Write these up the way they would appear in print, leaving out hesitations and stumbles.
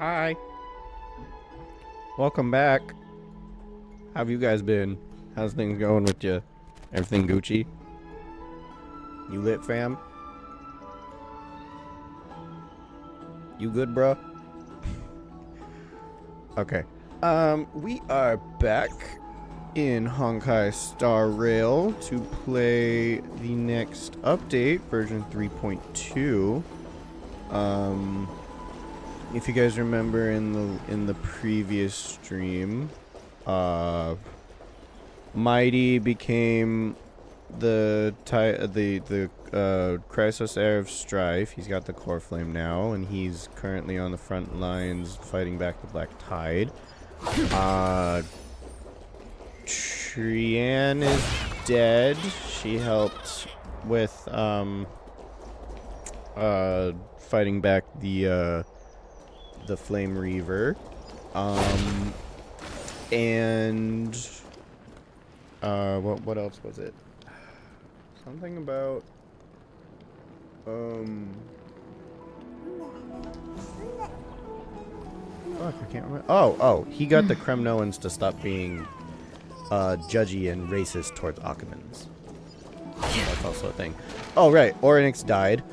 Hi. Welcome back. How have you guys been? How's things going with you? Everything Gucci? You lit, fam? You good, bro? Okay. We are back in Honkai Star Rail to play the next update, version 3.2. If you guys remember in the previous stream, Mighty became the Chrysos Heir of Strife. He's got the core flame now, and he's currently on the front lines fighting back the Black Tide. Trian is dead. She helped with fighting back the Flame Reaver. And what else was it? Something about fuck, I can't remember. Oh, he got the Kremnoans to stop being judgy and racist towards Akamans. That's also a thing. Oh right, Oryx died.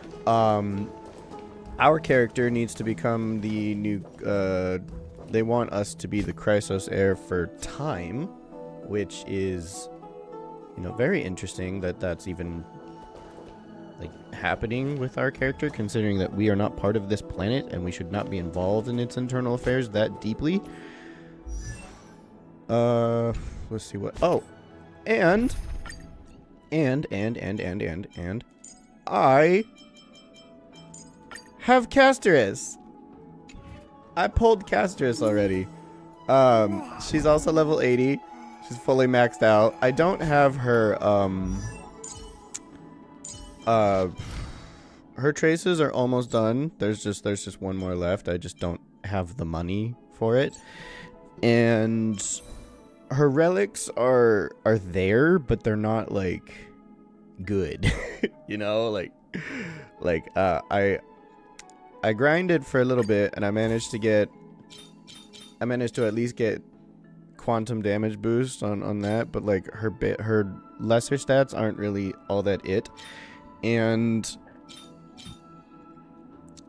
Our character needs to become the new they want us to be the Chrysos Heir for time, which is, you know, very interesting that that's even like happening with our character, considering that we are not part of this planet and we should not be involved in its internal affairs that deeply. Let's see what. Oh, and I have Casterus. I pulled Casterus already. She's also level 80. She's fully maxed out. I don't have her, her traces are almost done. There's just one more left. I just don't have the money for it. And her relics are there, but they're not like good. You know, I grinded for a little bit and I managed to at least get quantum damage boost on that, but like her lesser stats aren't really all that it. And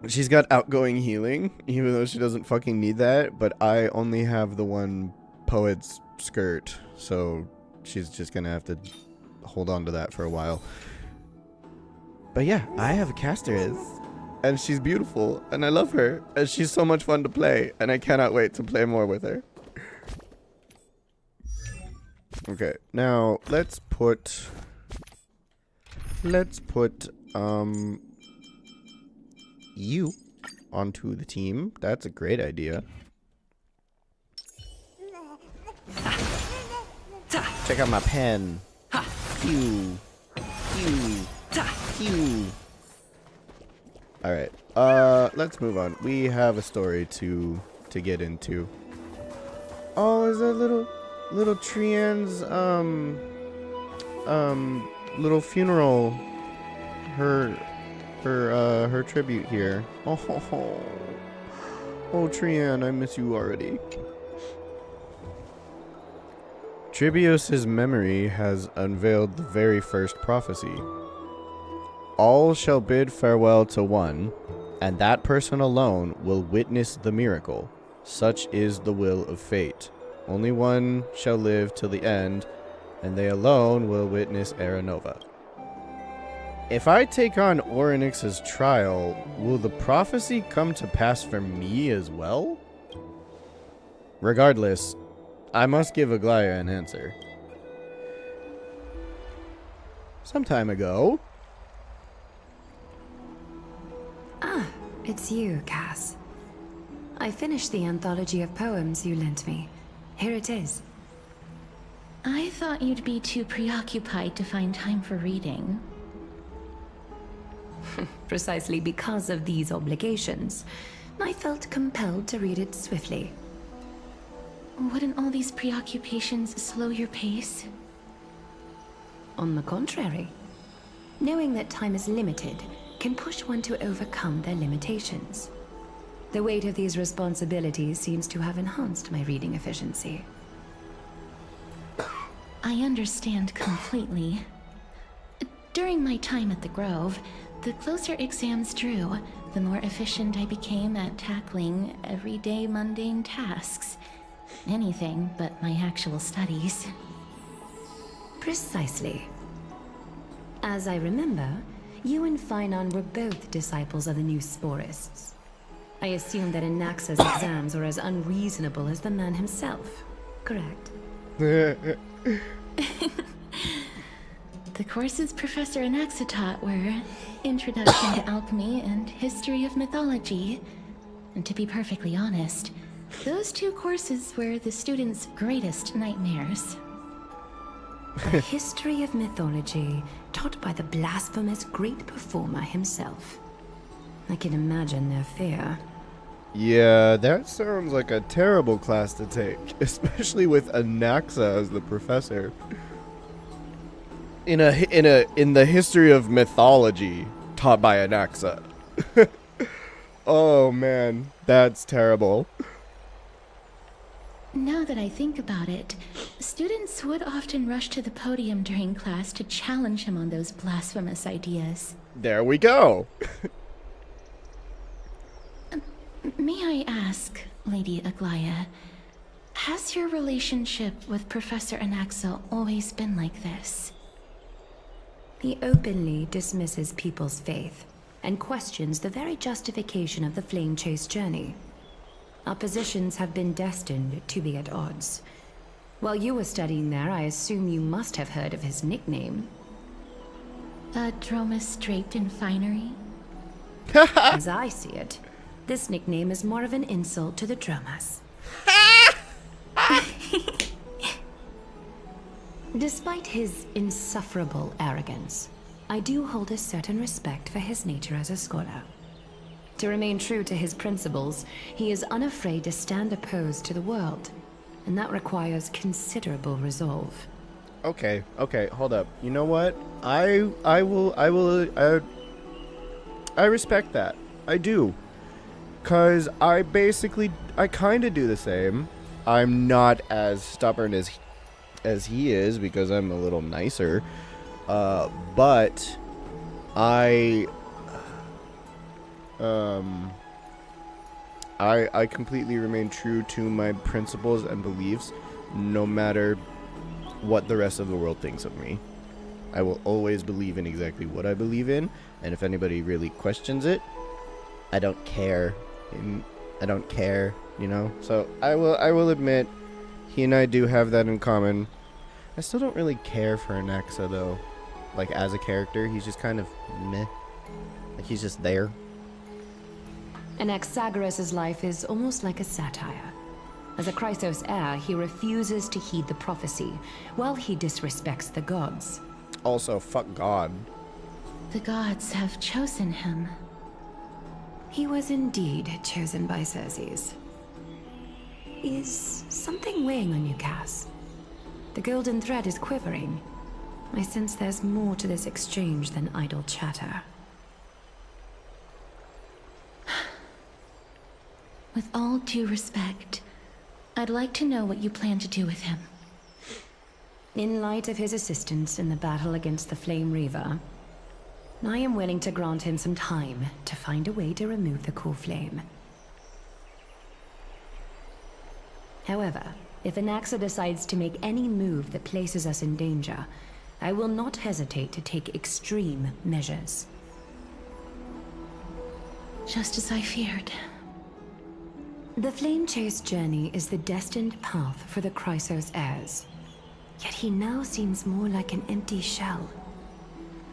she's got outgoing healing, even though she doesn't fucking need that, but I only have the one poet's skirt, so she's just gonna have to hold on to that for a while. But yeah, I have a Casterus, and she's beautiful, and I love her, and she's so much fun to play, and I cannot wait to play more with her. Okay, now let's put you onto the team. That's a great idea. Check out my pen. Pew. Pew. Pew. Alright, let's move on. We have a story to get into. Oh, is that little Trian's, little funeral. Her tribute here. Oh, Trian, I miss you already. Tribios' memory has unveiled the very first prophecy. All shall bid farewell to one, and that person alone will witness the miracle. Such is the will of fate. Only one shall live till the end, and they alone will witness Era Nova. If I take on Oryx's trial, will the prophecy come to pass for me as well? Regardless, I must give Aglaya an answer. Some time ago... Ah, it's you, Cass. I finished the anthology of poems you lent me. Here it is. I thought you'd be too preoccupied to find time for reading. Precisely because of these obligations, I felt compelled to read it swiftly. Wouldn't all these preoccupations slow your pace? On the contrary, knowing that time is limited can push one to overcome their limitations. The weight of these responsibilities seems to have enhanced my reading efficiency. I understand completely. During my time at the Grove, the closer exams drew, the more efficient I became at tackling everyday mundane tasks. Anything but my actual studies. Precisely. As I remember, you and Finon were both disciples of the new Sporists. I assume that Anaxa's exams were as unreasonable as the man himself, correct? The courses Professor Anaxa taught were Introduction to Alchemy and History of Mythology. And to be perfectly honest, those two courses were the students' greatest nightmares. The history of mythology, taught by the blasphemous great performer himself. I can imagine their fear. Yeah, that sounds like a terrible class to take, especially with Anaxa as the professor. In the history of mythology taught by Anaxa. Oh man, that's terrible. Now that I think about it, students would often rush to the podium during class to challenge him on those blasphemous ideas. There we go. May I ask, Lady Aglaya, has your relationship with Professor Anaxa always been like this? He openly dismisses people's faith and questions the very justification of the flame chase journey. Our positions have been destined to be at odds. While you were studying there, I assume you must have heard of his nickname. A Dromus draped in finery? As I see it, this nickname is more of an insult to the Dromas. Despite his insufferable arrogance, I do hold a certain respect for his nature as a scholar. To remain true to his principles, he is unafraid to stand opposed to the world, and that requires considerable resolve. Okay, hold up. You know what? I respect that. I do. 'Cause I kind of do the same. I'm not as stubborn as he is because I'm a little nicer. But I completely remain true to my principles and beliefs, no matter what the rest of the world thinks of me. I will always believe in exactly what I believe in, and if anybody really questions it, I don't care. I don't care, you know? So I will admit, he and I do have that in common. I still don't really care for Anaxa, though. Like, as a character, he's just kind of meh. Like, he's just there. Anaxagoras' life is almost like a satire. As a Chrysos heir, he refuses to heed the prophecy, while he disrespects the gods. Also, fuck God. The gods have chosen him. He was indeed chosen by Circes. Is something weighing on you, Cass? The golden thread is quivering. I sense there's more to this exchange than idle chatter. With all due respect, I'd like to know what you plan to do with him. In light of his assistance in the battle against the Flame Reaver, I am willing to grant him some time to find a way to remove the core flame. However, if Anaxa decides to make any move that places us in danger, I will not hesitate to take extreme measures. Just as I feared. The Flame Chase journey is the destined path for the Chrysos heirs. Yet he now seems more like an empty shell.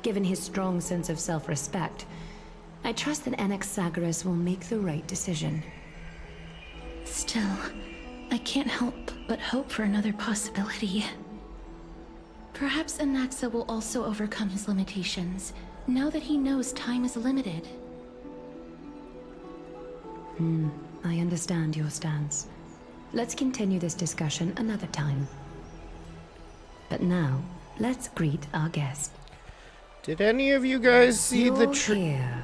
Given his strong sense of self-respect, I trust that Anaxagoras will make the right decision. Still, I can't help but hope for another possibility. Perhaps Anaxa will also overcome his limitations, now that he knows time is limited. I understand your stance. Let's continue this discussion another time. But now, let's greet our guest. Did any of you guys see the You're here.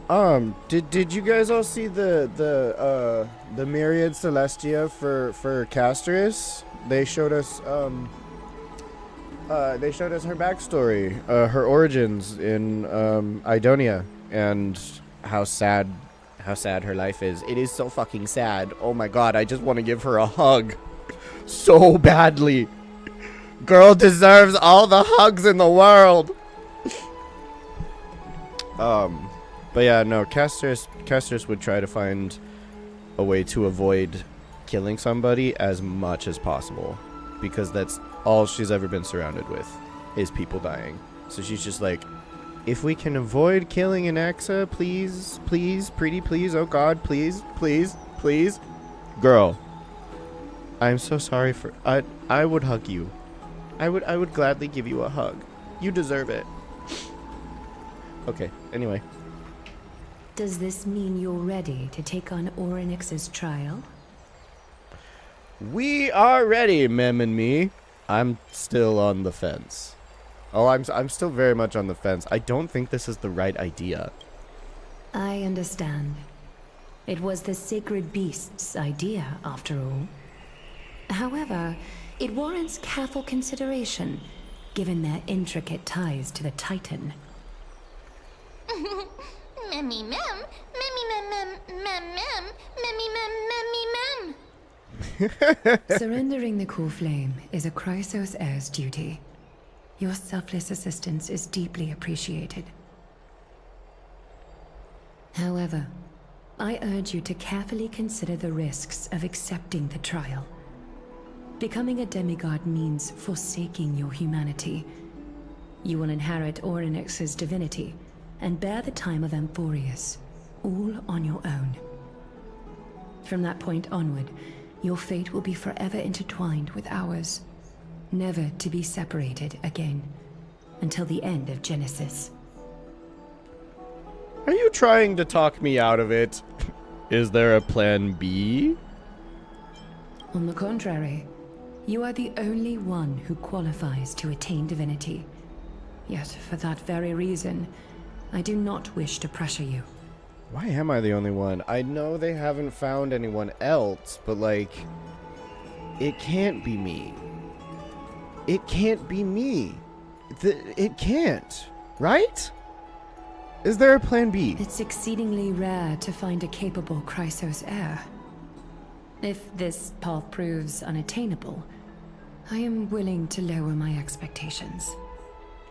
Did you guys all see the Myriad Celestia for Castris? They showed us her backstory, her origins in Idonia, and how sad her life is. It is so fucking sad. Oh my god, I just want to give her a hug so badly. Girl deserves all the hugs in the world. But yeah, no, Castris would try to find a way to avoid killing somebody as much as possible, because that's all she's ever been surrounded with, is people dying. So she's just like, if we can avoid killing an Axa, please, please, pretty please, oh god, please, please, please. Girl, I'm so sorry for, I would hug you. I would gladly give you a hug. You deserve it. Okay, anyway. Does this mean you're ready to take on Orynyx's trial? We are ready, Mem and me. I'm still on the fence. Oh, I'm still very much on the fence. I don't think this is the right idea. I understand. It was the sacred beast's idea, after all. However, it warrants careful consideration, given their intricate ties to the Titan. Memmy mem, memmy mem mem mem mem, memmy mem memmy mem. Surrendering the core flame is a Chrysos heir's duty. Your selfless assistance is deeply appreciated. However, I urge you to carefully consider the risks of accepting the trial. Becoming a demigod means forsaking your humanity. You will inherit Orynyx's divinity and bear the time of Amphorius, all on your own. From that point onward, your fate will be forever intertwined with ours, never to be separated again, until the end of Genesis. Are you trying to talk me out of it? Is there a plan B? On the contrary, you are the only one who qualifies to attain divinity. Yet, for that very reason, I do not wish to pressure you. Why am I the only one? I know they haven't found anyone else, but like, it can't be me. It can't be me. It can't, right? Is there a plan B? It's exceedingly rare to find a capable Chrysos heir. If this path proves unattainable, I am willing to lower my expectations.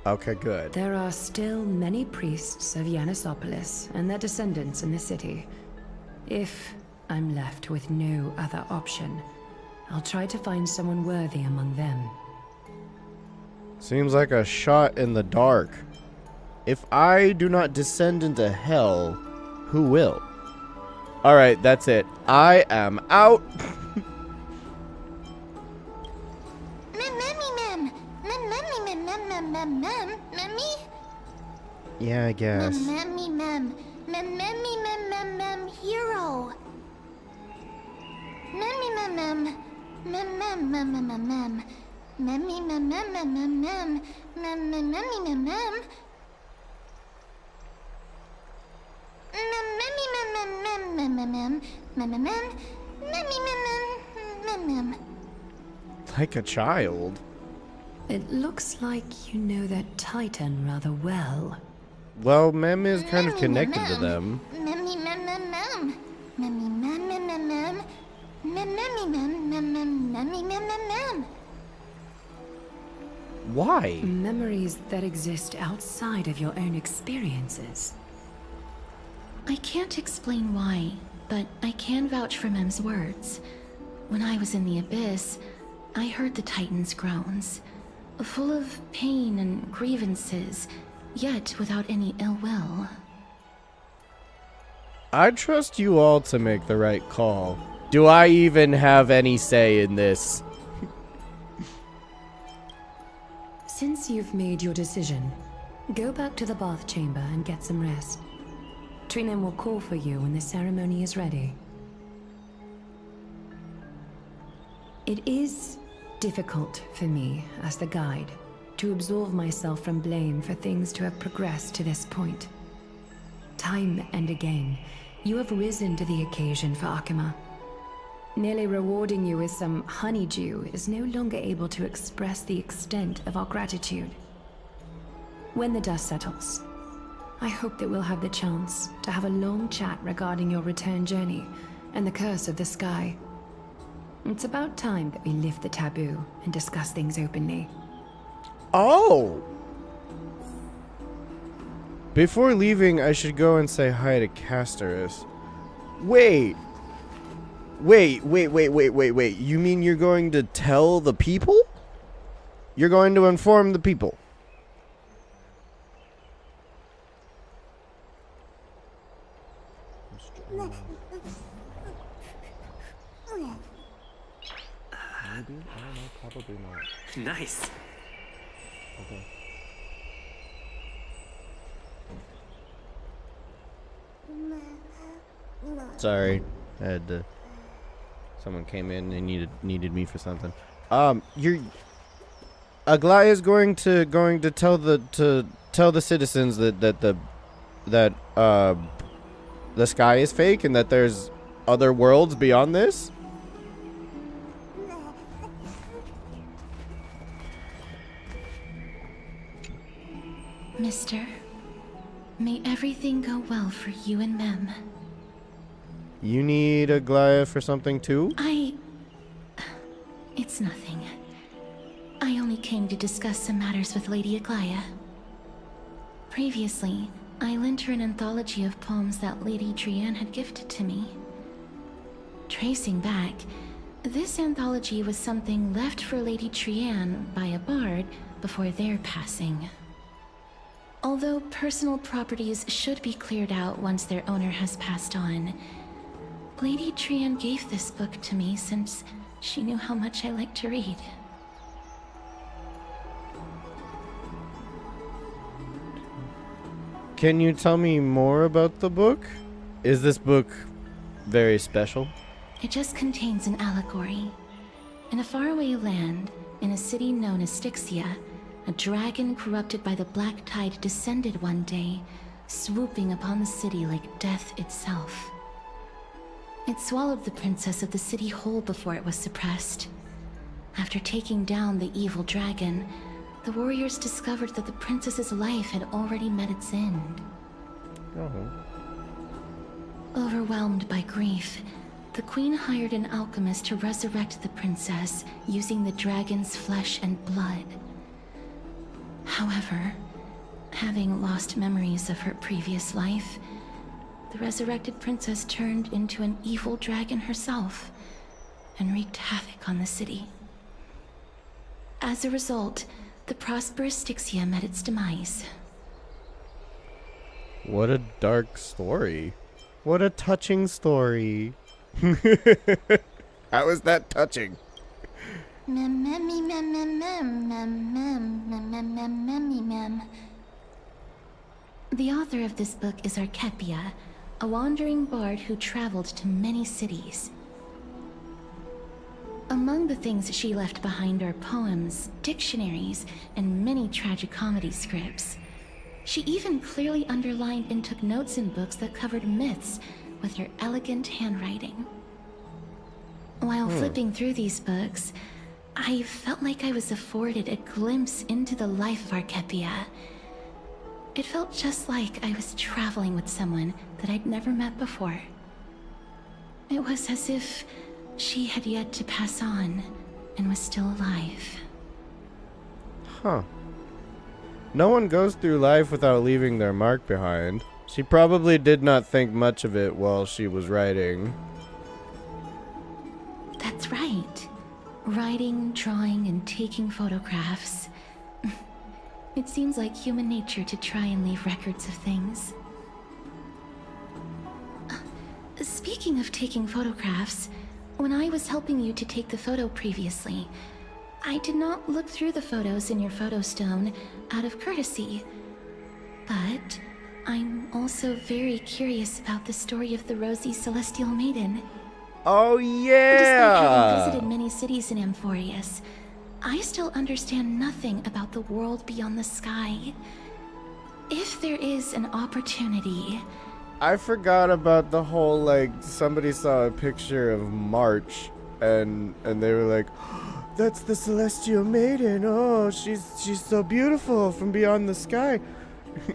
Okay, good. There are still many priests of Yanissopolis and their descendants in the city. If I'm left with no other option, I'll try to find someone worthy among them. Seems like a shot in the dark. If I do not descend into hell, who will? Alright, that's it. I am out. Yeah, I guess. Hero. Like a child. It looks like you know that Titan rather well. Well, Mem is kind of connected to them. Why? Memories that exist outside of your own experiences. I can't explain why, but I can vouch for Mem's words. When I was in the Abyss, I heard the Titan's groans, full of pain and grievances, yet without any ill will. I trust you all to make the right call. Do I even have any say in this? Since you've made your decision, go back to the bath chamber and get some rest. Trinem will call for you when the ceremony is ready. It is difficult for me, as the guide, to absolve myself from blame for things to have progressed to this point. Time and again, you have risen to the occasion for Akima. Nearly rewarding you with some honeydew is no longer able to express the extent of our gratitude. When the dust settles, I hope that we'll have the chance to have a long chat regarding your return journey and the curse of the sky. It's about time that we lift the taboo and discuss things openly. Oh! Before leaving, I should go and say hi to Casterus. Wait. You mean you're going to tell the people? You're going to inform the people. Maybe? I don't know, probably not. Nice. Okay. Sorry, I had to. Someone came in and needed me for something. Aglaya is going to tell the citizens that the sky is fake and that there's other worlds beyond this. Mister, may everything go well for you and Mem. You need Aglaya for something too? It's nothing. I only came to discuss some matters with Lady Aglaya. Previously, I lent her an anthology of poems that Lady Trianne had gifted to me. Tracing back, this anthology was something left for Lady Trianne by a bard before their passing. Although personal properties should be cleared out once their owner has passed on, Lady Trianne gave this book to me since she knew how much I like to read. Can you tell me more about the book? Is this book very special? It just contains an allegory. In a faraway land, in a city known as Styxia, a dragon corrupted by the Black Tide descended one day, swooping upon the city like death itself. It swallowed the princess of the city whole before it was suppressed. After taking down the evil dragon, the warriors discovered that the princess's life had already met its end. Oh. Overwhelmed by grief, the queen hired an alchemist to resurrect the princess using the dragon's flesh and blood. However, having lost memories of her previous life, the resurrected princess turned into an evil dragon herself and wreaked havoc on the city. As a result, the prosperous Styxia met its demise. What a dark story. What a touching story. How is that touching? The author of this book is Archepia, a wandering bard who traveled to many cities. Among the things she left behind are poems, dictionaries, and many tragicomedy scripts. She even clearly underlined and took notes in books that covered myths with her elegant handwriting. While flipping through these books, I felt like I was afforded a glimpse into the life of Archepia. It felt just like I was traveling with someone that I'd never met before. It was as if she had yet to pass on and was still alive. Huh. No one goes through life without leaving their mark behind. She probably did not think much of it while she was writing. That's right. Writing, drawing, and taking photographs. It seems like human nature to try and leave records of things. Speaking of taking photographs, when I was helping you to take the photo previously, I did not look through the photos in your photo stone out of courtesy. But I'm also very curious about the story of the Rosy Celestial Maiden. Oh yeah! Despite having visited many cities in Amphorius, I still understand nothing about the world beyond the sky. If there is an opportunity... I forgot about the whole, like, somebody saw a picture of March, and they were like, that's the Celestial Maiden, oh, she's so beautiful from beyond the sky.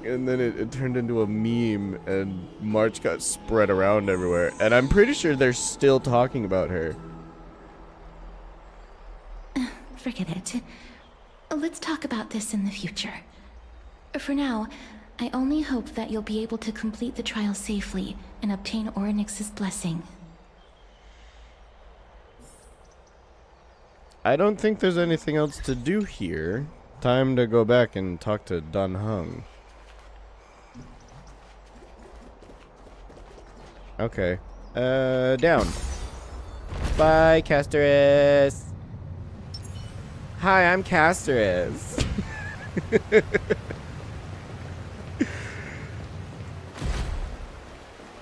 And then it turned into a meme, and March got spread around everywhere. And I'm pretty sure they're still talking about her. Forget it. Let's talk about this in the future. For now, I only hope that you'll be able to complete the trial safely and obtain Ornyx's blessing. I don't think there's anything else to do here. Time to go back and talk to Dan Heng. Okay. Down. Bye, Casterus. Hi, I'm Casterus.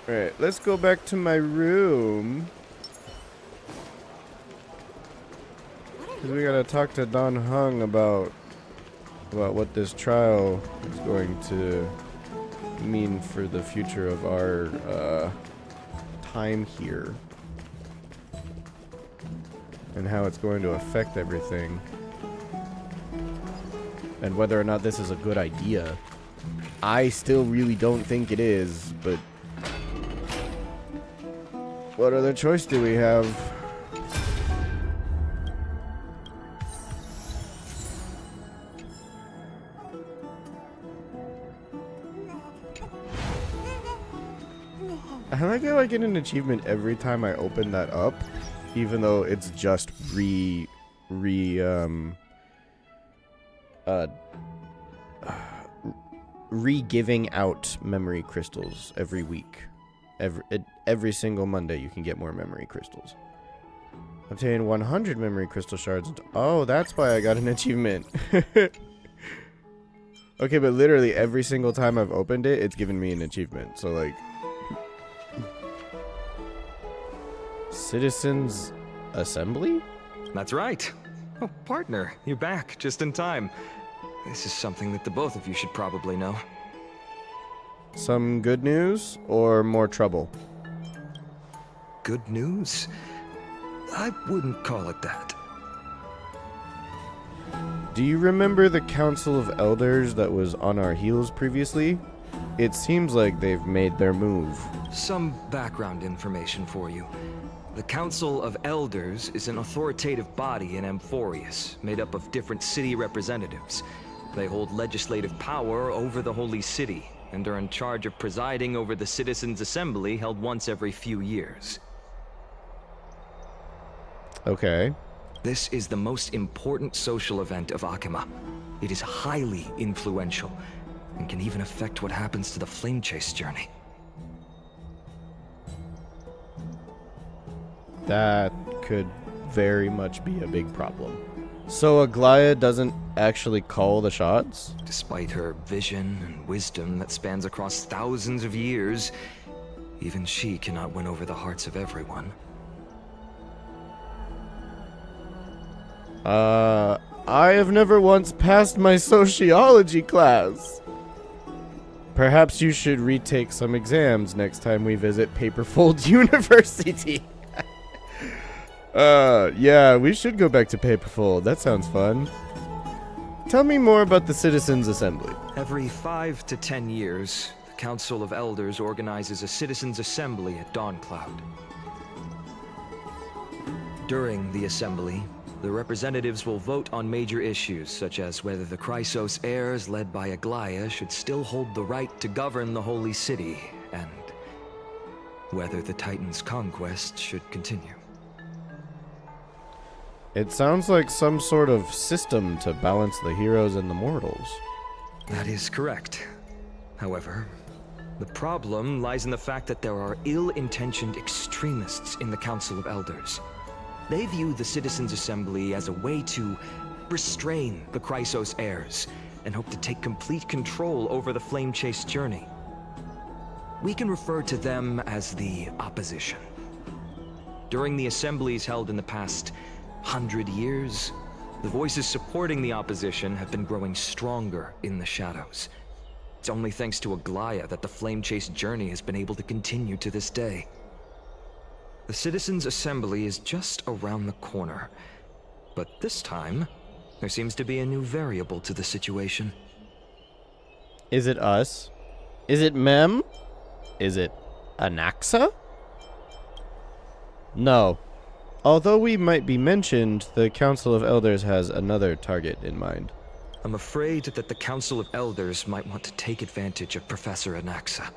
Alright, let's go back to my room. Because we gotta talk to Dan Heng about what this trial is going to mean for the future of our time here. And how it's going to affect everything. And whether or not this is a good idea. I still really don't think it is, but what other choice do we have? I like how I get an achievement every time I open that up, even though it's just re-giving out memory crystals every week. Every single Monday you can get more memory crystals. Obtain 100 memory crystal shards. Oh, that's why I got an achievement. Okay, but literally every single time I've opened it, it's given me an achievement. So, like... Citizens Assembly? That's right. Oh, partner, you're back just in time. This is something that the both of you should probably know. Some good news or more trouble? Good news? I wouldn't call it that. Do you remember the Council of Elders that was on our heels previously? It seems like they've made their move. Some background information for you. The Council of Elders is an authoritative body in Amphorius, made up of different city representatives. They hold legislative power over the Holy City, and are in charge of presiding over the Citizens' Assembly held once every few years. Okay. This is the most important social event of Akima. It is highly influential, and can even affect what happens to the Flame Chase journey. That could very much be a big problem. So Aglaya doesn't actually call the shots? Despite her vision and wisdom that spans across thousands of years, even she cannot win over the hearts of everyone. I have never once passed my sociology class. Perhaps you should retake some exams next time we visit Paperfold University. Yeah, we should go back to Paperfold. That sounds fun. Tell me more about the Citizens' Assembly. Every 5 to 10 years, the Council of Elders organizes a Citizens' Assembly at Dawncloud. During the assembly, the representatives will vote on major issues, such as whether the Chrysos heirs led by Aglaya should still hold the right to govern the Holy City, and whether the Titan's conquest should continue. It sounds like some sort of system to balance the heroes and the mortals. That is correct. However, the problem lies in the fact that there are ill-intentioned extremists in the Council of Elders. They view the Citizens' Assembly as a way to restrain the Chrysos heirs, and hope to take complete control over the Flame Chase journey. We can refer to them as the Opposition. During the assemblies held in the past 100 years, the voices supporting the Opposition have been growing stronger in the shadows. It's only thanks to Aglaya that the Flame Chase journey has been able to continue to this day. The Citizens' Assembly is just around the corner, but this time, there seems to be a new variable to the situation. Is it us? Is it Mem? Is it Anaxa? No. Although we might be mentioned, the Council of Elders has another target in mind. I'm afraid that the Council of Elders might want to take advantage of Professor Anaxa.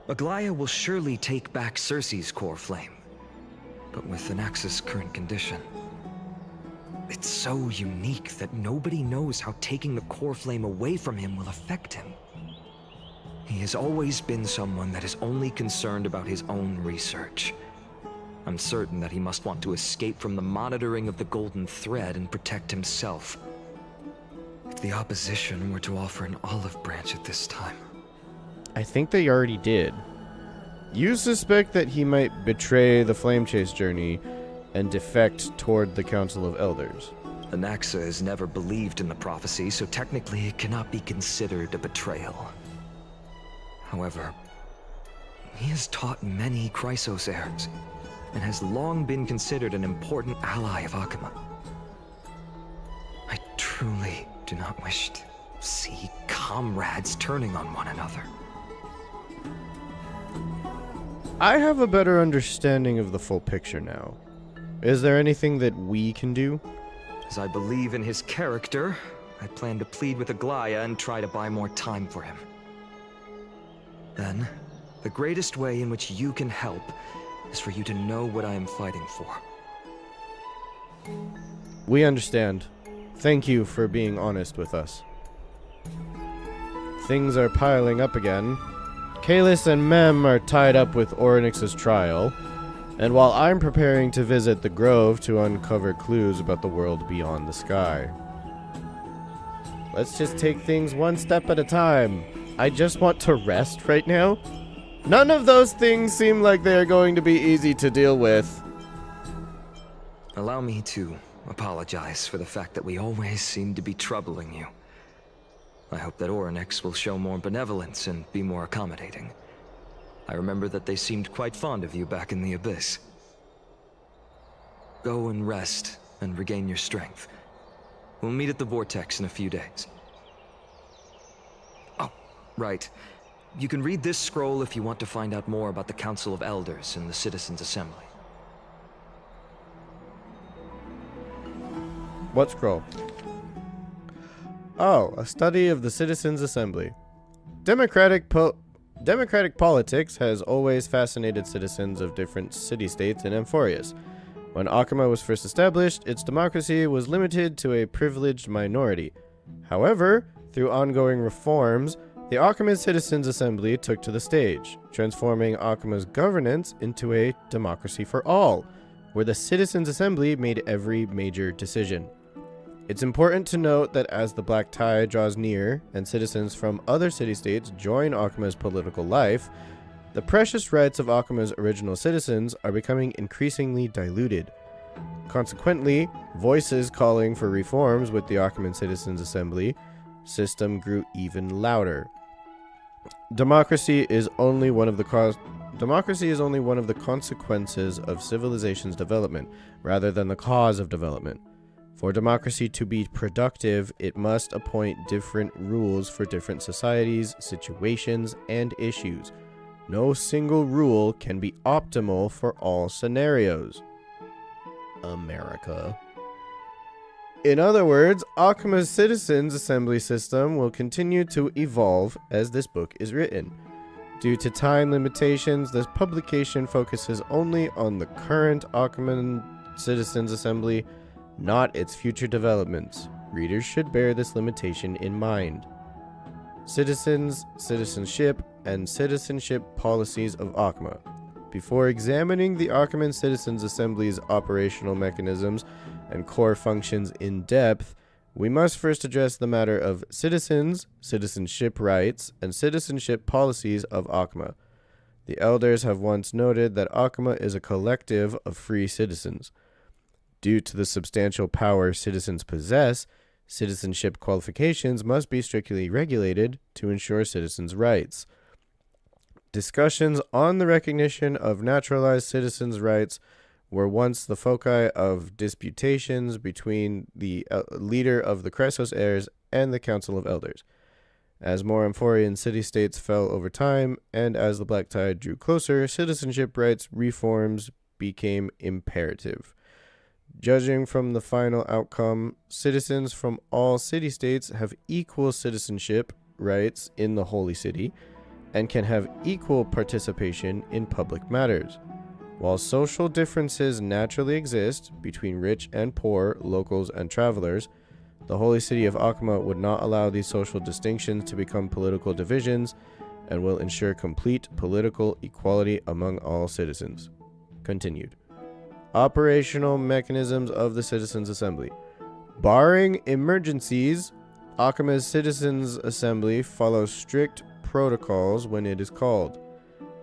Aglaya will surely take back Cersei's core flame, but with Anaxa's current condition, it's so unique that nobody knows how taking the core flame away from him will affect him. He has always been someone that is only concerned about his own research. I'm certain that he must want to escape from the monitoring of the Golden Thread and protect himself. If the opposition were to offer an olive branch at this time... I think they already did. You suspect that he might betray the Flame Chase journey and defect toward the Council of Elders. Anaxa has never believed in the prophecy, so technically it cannot be considered a betrayal. However, he has taught many Chrysos heirs, and has long been considered an important ally of Akuma. I truly do not wish to see comrades turning on one another. I have a better understanding of the full picture now. Is there anything that we can do? As I believe in his character, I plan to plead with Aglaya and try to buy more time for him. Then, the greatest way in which you can help is for you to know what I am fighting for. We understand. Thank you for being honest with us. Things are piling up again. Kalis and Mem are tied up with Oryx's trial, and while I'm preparing to visit the Grove to uncover clues about the world beyond the sky. Let's just take things one step at a time. I just want to rest right now. None of those things seem like they are going to be easy to deal with. Allow me to apologize for the fact that we always seem to be troubling you. I hope that Oryx will show more benevolence and be more accommodating. I remember that they seemed quite fond of you back in the Abyss. Go and rest and regain your strength. We'll meet at the Vortex in a few days. Oh, right. You can read this scroll if you want to find out more about the Council of Elders and the Citizens' Assembly. What scroll? Oh, a study of the Citizens' Assembly. Democratic politics has always fascinated citizens of different city-states in Amphorius. When Akuma was first established, its democracy was limited to a privileged minority. However, through ongoing reforms, the Akuma Citizens' Assembly took to the stage, transforming Akuma's governance into a democracy for all, where the Citizens' Assembly made every major decision. It's important to note that as the Black Tide draws near and citizens from other city-states join Akuma's political life, the precious rights of Akuma's original citizens are becoming increasingly diluted. Consequently, voices calling for reforms with the Akuman Citizens' Assembly system grew even louder. Democracy is only one of the consequences of civilization's development, rather than the cause of development. For democracy to be productive, it must appoint different rules for different societies, situations, and issues. No single rule can be optimal for all scenarios. America. In other words, Akuma's Citizens' Assembly system will continue to evolve as this book is written. Due to time limitations, this publication focuses only on the current Akuman Citizens' Assembly, not its future developments. Readers should bear this limitation in mind. Citizens, citizenship, and citizenship policies of Akuma. Before examining the Akuman Citizens' Assembly's operational mechanisms and core functions in depth, we must first address the matter of citizens, citizenship rights, and citizenship policies of Akuma. The elders have once noted that Akuma is a collective of free citizens. Due to the substantial power citizens possess, Citizenship qualifications must be strictly regulated to ensure citizens' rights. Discussions on the recognition of naturalized citizens' rights were once the foci of disputations between the leader of the Chrysos heirs and the Council of Elders. As more Amphorian city-states fell over time, and as the Black Tide drew closer, citizenship rights reforms became imperative. Judging from the final outcome, citizens from all city-states have equal citizenship rights in the Holy City, and can have equal participation in public matters. While social differences naturally exist between rich and poor, locals and travelers, the Holy City of Akhma would not allow these social distinctions to become political divisions and will ensure complete political equality among all citizens. Continued. Operational mechanisms of the Citizens' Assembly. Barring emergencies, Akhma's Citizens' Assembly follows strict protocols when it is called.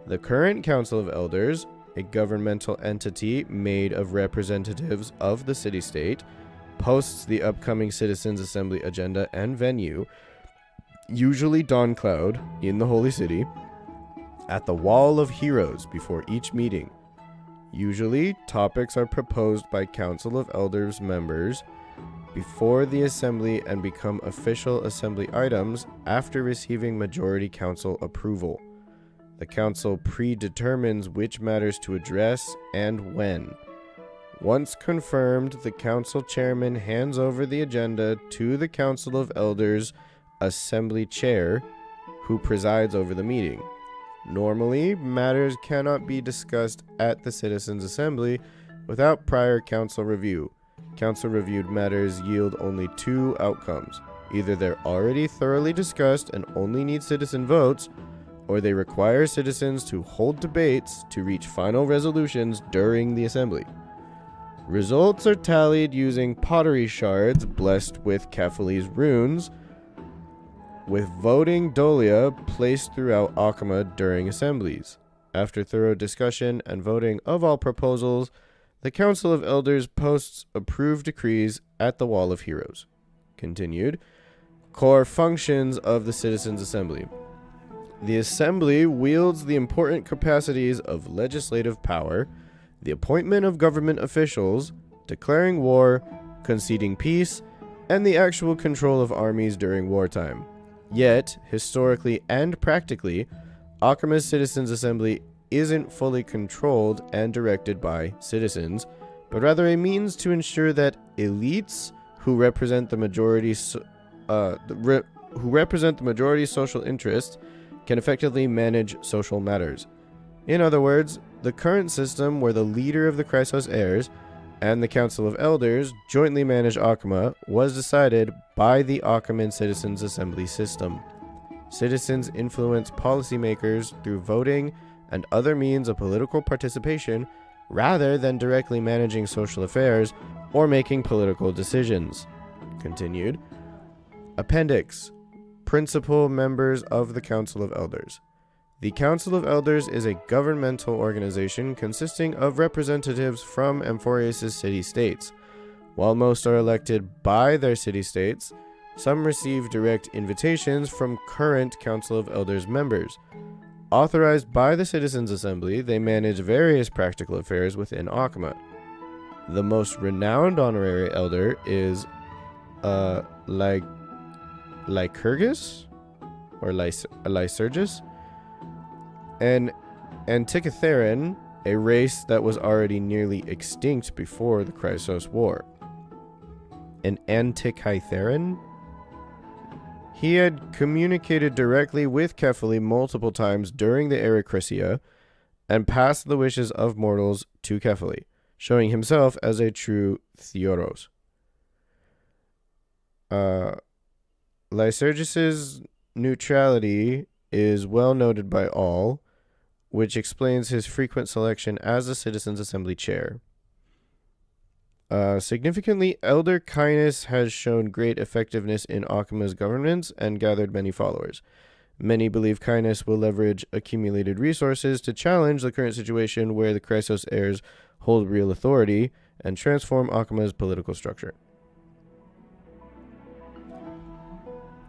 The current Council of Elders, a governmental entity made of representatives of the city-state, posts the upcoming Citizens' Assembly agenda and venue, usually Dawn Cloud, in the Holy City, at the Wall of Heroes before each meeting. Usually, topics are proposed by Council of Elders members before the Assembly and become official Assembly items after receiving majority Council approval. The Council predetermines which matters to address and when. Once confirmed, the Council Chairman hands over the agenda to the Council of Elders Assembly Chair, who presides over the meeting. Normally, matters cannot be discussed at the Citizens' Assembly without prior Council review. Council-reviewed matters yield only two outcomes. Either they're already thoroughly discussed and only need citizen votes, or they require citizens to hold debates to reach final resolutions during the Assembly. Results are tallied using pottery shards blessed with Kefali's runes, with voting dolia placed throughout Akhma during assemblies. After thorough discussion and voting of all proposals, the Council of Elders posts approved decrees at the Wall of Heroes. Continued. Core functions of the Citizens' Assembly. The Assembly wields the important capacities of legislative power, the appointment of government officials, declaring war, conceding peace, and the actual control of armies during wartime. Yet, historically and practically, Akhma's Citizens' Assembly isn't fully controlled and directed by citizens, but rather a means to ensure that elites who represent the majority social interests can effectively manage social matters. In other words, the current system where the leader of the Chrysos heirs and the Council of Elders jointly manage Akhma was decided by the Akhman Citizens' Assembly system. Citizens influence policymakers through voting and other means of political participation rather than directly managing social affairs or making political decisions. Continued. Appendix. Principal members of the Council of Elders. The Council of Elders is a governmental organization consisting of representatives from Amphorius' city-states. While most are elected by their city-states, some receive direct invitations from current Council of Elders members. Authorized by the Citizens' Assembly, they manage various practical affairs within Akhma. The most renowned honorary elder is Lycurgus or Lycurgus, an Antikytheran, a race that was already nearly extinct before the Chrysos War. An Antikytheran? He had communicated directly with Kefali multiple times during the Erechrysia and passed the wishes of mortals to Kefali, showing himself as a true Theoros. Lycurgus' neutrality is well noted by all, which explains his frequent selection as the Citizens' Assembly chair. Significantly, Elder Kindness has shown great effectiveness in Akhma's governance and gathered many followers. Many believe Kindness will leverage accumulated resources to challenge the current situation where the Chrysos heirs hold real authority and transform Akhma's political structure.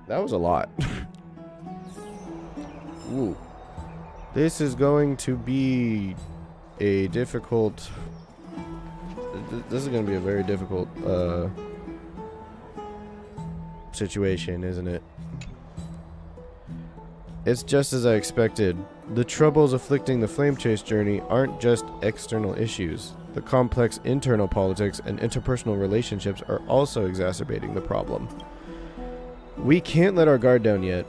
That was a lot. Ooh. This is going to be a difficult... This is going to be a very difficult situation, isn't it? It's just as I expected. The troubles afflicting the Flame Chase journey aren't just external issues. The complex internal politics and interpersonal relationships are also exacerbating the problem. We can't let our guard down yet.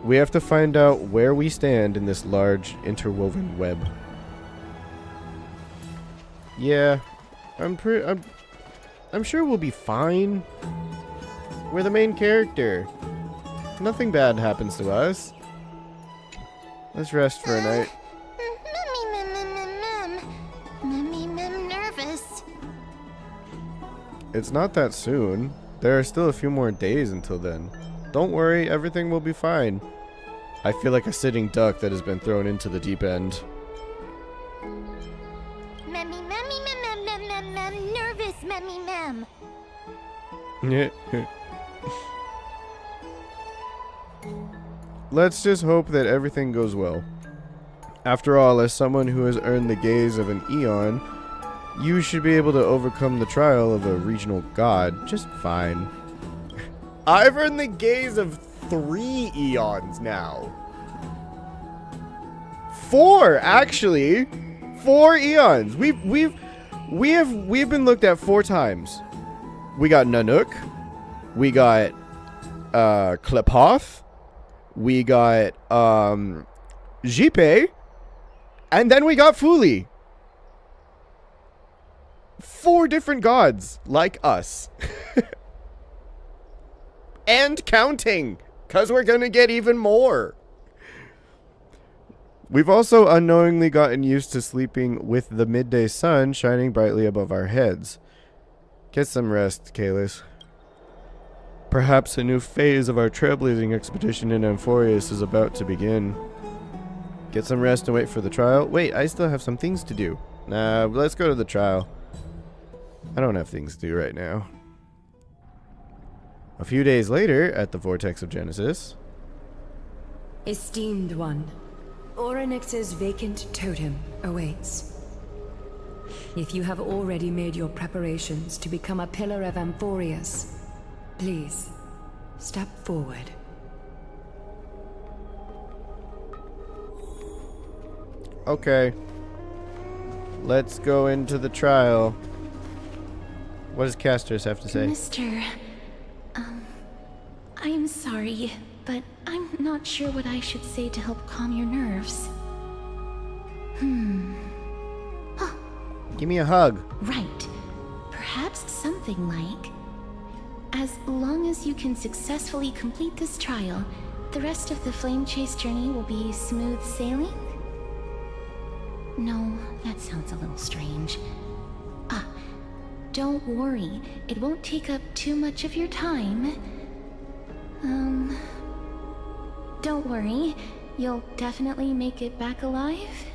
We have to find out where we stand in this large, interwoven web. Yeah, I'm sure we'll be fine. We're the main character. Nothing bad happens to us. Let's rest for a night. Nervous. It's not that soon. There are still a few more days until then. Don't worry, everything will be fine. I feel like a sitting duck that has been thrown into the deep end. Nervous, mem. Let's just hope that everything goes well. After all, as someone who has earned the gaze of an Eon, you should be able to overcome the trial of a regional god just fine. I've earned the gaze of 3 Eons now. 4, actually. 4 Eons. We've been looked at 4 times. We got Nanook. We got Klepoth. We got Jipe. And then we got Fuli. 4 different gods like us. And counting, because we're going to get even more. We've also unknowingly gotten used to sleeping with the midday sun shining brightly above our heads. Get some rest, Kalis. Perhaps a new phase of our trailblazing expedition in Amphorius is about to begin. Get some rest and wait for the trial. Wait, I still have some things to do. Nah, let's go to the trial. I don't have things to do right now. A few days later, at the Vortex of Genesis. Esteemed one, Orynyx's vacant totem awaits. If you have already made your preparations to become a pillar of Amphorius, please, step forward. Okay. Let's go into the trial. What does Castros have to say? Mr. I'm sorry, but I'm not sure what I should say to help calm your nerves. Give me a hug. Right. Perhaps something like, as long as you can successfully complete this trial, the rest of the Flame Chase journey will be smooth sailing? No, that sounds a little strange. Don't worry. It won't take up too much of your time. Don't worry. You'll definitely make it back alive?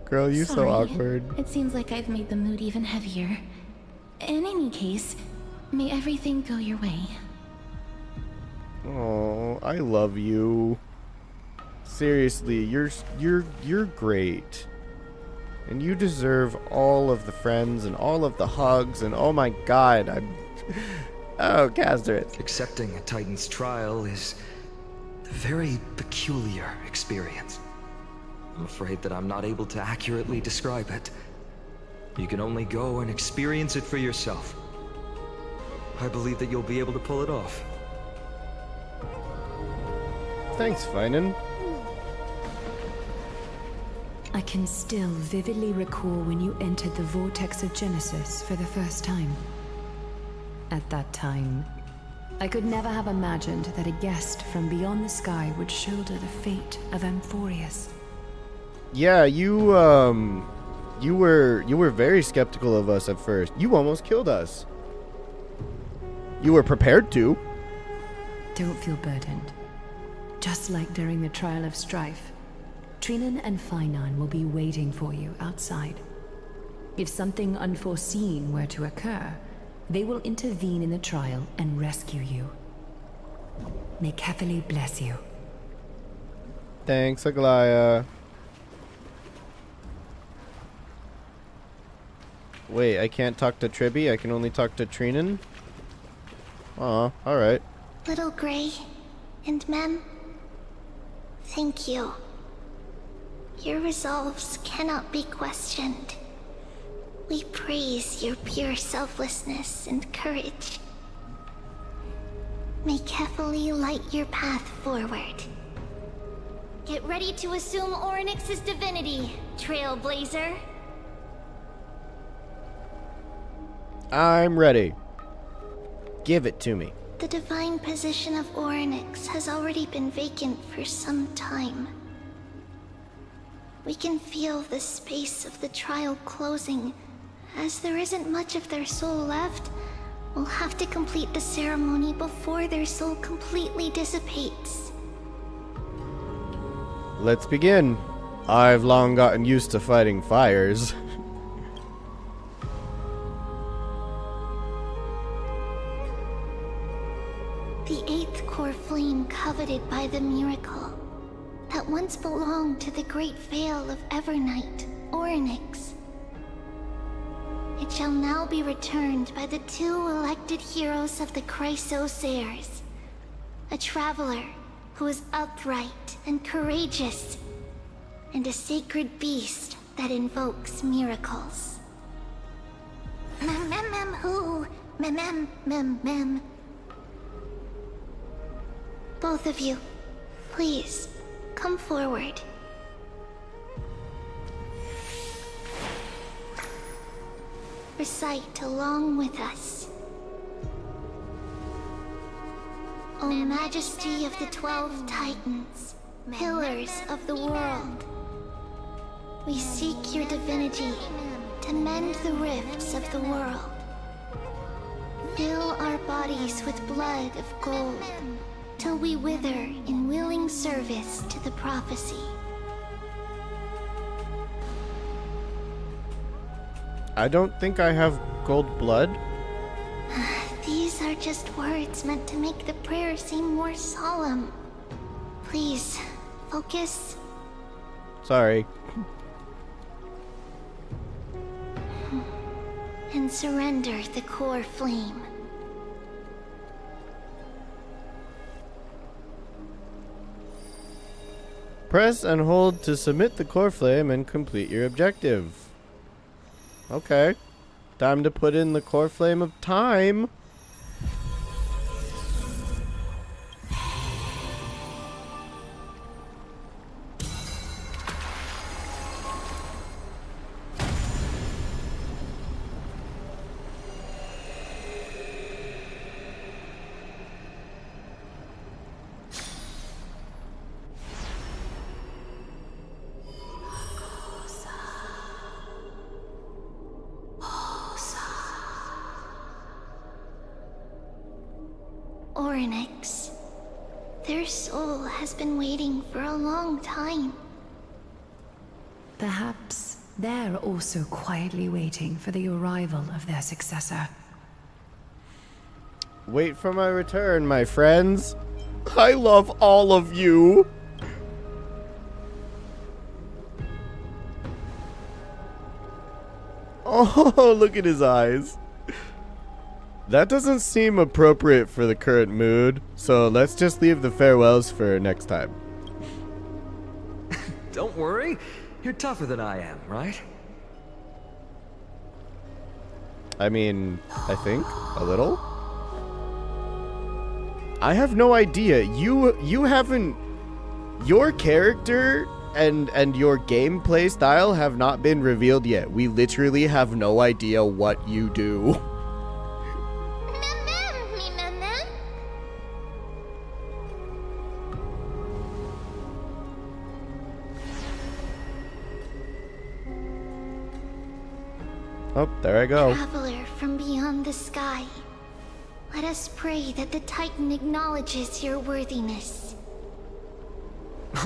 Girl, you Sorry. so awkward. It seems like I've made the mood even heavier. In any case, may everything go your way. Oh, I love you. Seriously, you're great. And you deserve all of the friends and all of the hugs and oh my god, oh, Castros. Accepting a Titan's trial is a very peculiar experience. I'm afraid that I'm not able to accurately describe it. You can only go and experience it for yourself. I believe that you'll be able to pull it off. Thanks, Finan. I can still vividly recall when you entered the Vortex of Genesis for the first time. At that time, I could never have imagined that a guest from beyond the sky would shoulder the fate of Amphorius. Yeah, you were very skeptical of us at first. You almost killed us. You were prepared to. Don't feel burdened. Just like during the trial of strife, Trinan and Finan will be waiting for you outside. If something unforeseen were to occur, They will intervene in the trial and rescue you. May Kefali bless you. Thanks, Aglaya. Wait, I can't talk to Tribby? I can only talk to Trinan? Aw, alright. Little Gray and Mem, thank you. Your resolves cannot be questioned. We praise your pure selflessness and courage. May Kefali light your path forward. Get ready to assume Orynyx's divinity, Trailblazer. I'm ready. Give it to me. The divine position of Orynyx has already been vacant for some time. We can feel the space of the trial closing. As there isn't much of their soul left, we'll have to complete the ceremony before their soul completely dissipates. Let's begin. I've long gotten used to fighting fires. The eighth core flame coveted by the miracle that once belonged to the great Veil of Evernight, Orynyx. It shall now be returned by the two elected heroes of the Chrysos heirs. A traveler who is upright and courageous, and a sacred beast that invokes miracles. Who? Mem. Both of you, please, come forward. Recite along with us. O Majesty of the 12 Titans, pillars of the world, we seek your divinity to mend the rifts of the world. Fill our bodies with blood of gold, till we wither in willing service to the prophecy. I don't think I have gold blood. These are just words meant to make the prayer seem more solemn. Please, focus. Sorry. And surrender the core flame. Press and hold to submit the core flame and complete your objective. Okay. Time to put in the core flame of time. Orynyx. Their soul has been waiting for a long time. Perhaps they're also quietly waiting for the arrival of their successor. Wait for my return, my friends. I love all of you. Oh, look at his eyes. That doesn't seem appropriate for the current mood, so let's just leave the farewells for next time. Don't worry. You're tougher than I am, right? I mean, I think a little. I have no idea. You haven't. Your character and your gameplay style have not been revealed yet. We literally have no idea what you do. Oh, there I go. Traveler from beyond the sky, let us pray that the Titan acknowledges your worthiness.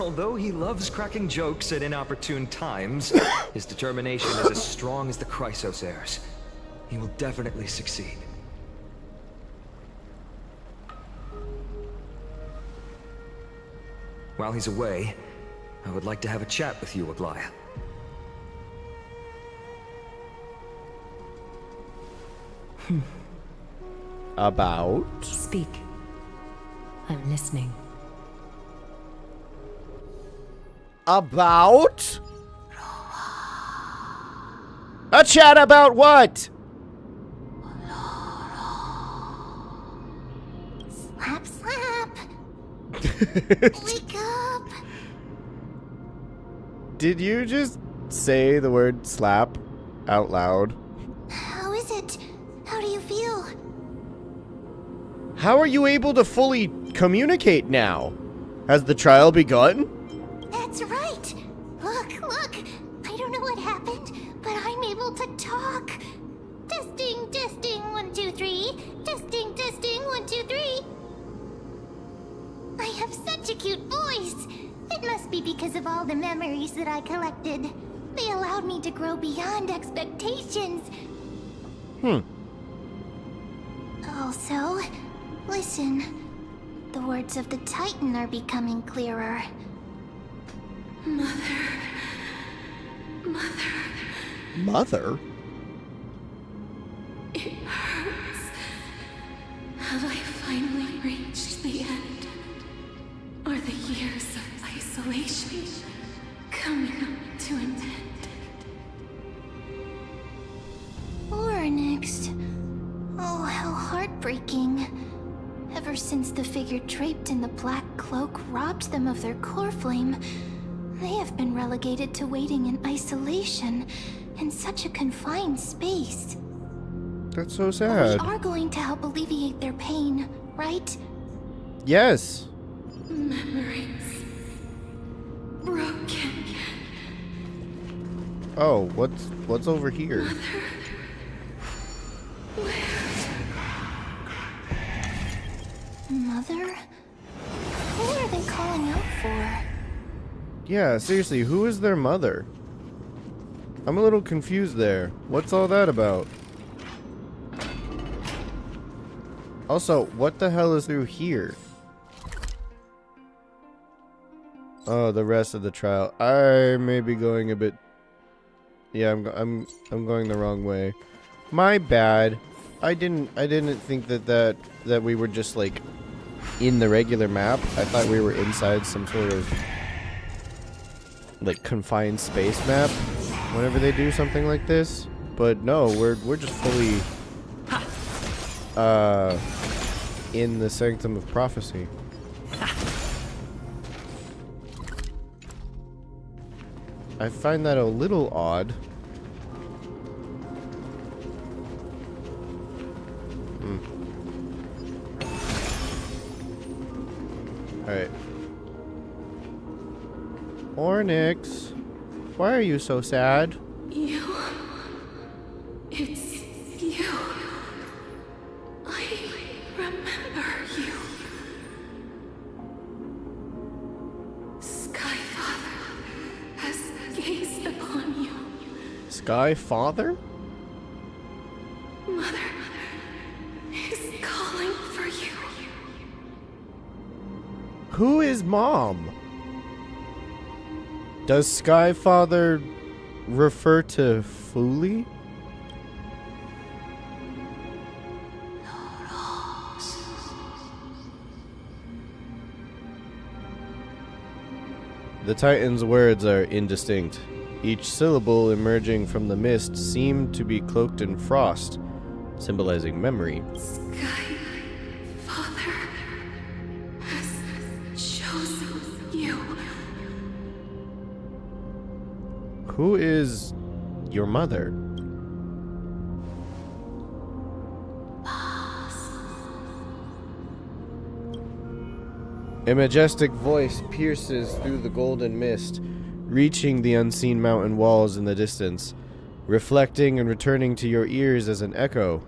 Although he loves cracking jokes at inopportune times, his determination is as strong as the Chrysos heirs. He will definitely succeed. while he's away, I would like to have a chat with you, Aglaya. About? Speak. I'm listening. About? A chat about what? Slap, slap. Wake up. Did you just say the word slap out loud? How is it? How do you feel? How are you able to fully communicate now? Has the trial begun? That's right. Look. I don't know what happened, but I'm able to talk. Testing, 1, 2, 3. Testing, 1, 2, 3. I have such a cute voice. It must be because of all the memories that I collected. They allowed me to grow beyond expectations. Also, listen. The words of the Titan are becoming clearer. Mother? It hurts. Have I finally reached the end? Are the years of isolation coming to an end? Or next. Oh, how heartbreaking. Ever since the figure draped in the black cloak robbed them of their core flame, they have been relegated to waiting in isolation in such a confined space. That's so But sad. we are going to help alleviate their pain, right? Yes. Memories broken. Oh, what's over here? Mother? Who are they calling out for? Yeah, seriously, who is their mother? I'm a little confused there. What's all that about? Also, what the hell is through here? Oh, the rest of the trial. I may be going a bit. Yeah, I'm going the wrong way. My bad. I didn't think that we were just like in the regular map. I thought we were inside some sort of like confined space map whenever they do something like this. But no, we're just fully in the Sanctum of Prophecy. I find that a little odd. Alright. Ornyx, why are you so sad? You. It's you. I remember you. Skyfather has gazed upon you. Sky Father? Mother is calling for you. Who is Mom? Does Sky Father refer to Fuli? The Titan's words are indistinct. Each syllable emerging from the mist seemed to be cloaked in frost, symbolizing memory. Skyfather has chosen you. Who is your mother? A majestic voice pierces through the golden mist, reaching the unseen mountain walls in the distance, reflecting and returning to your ears as an echo.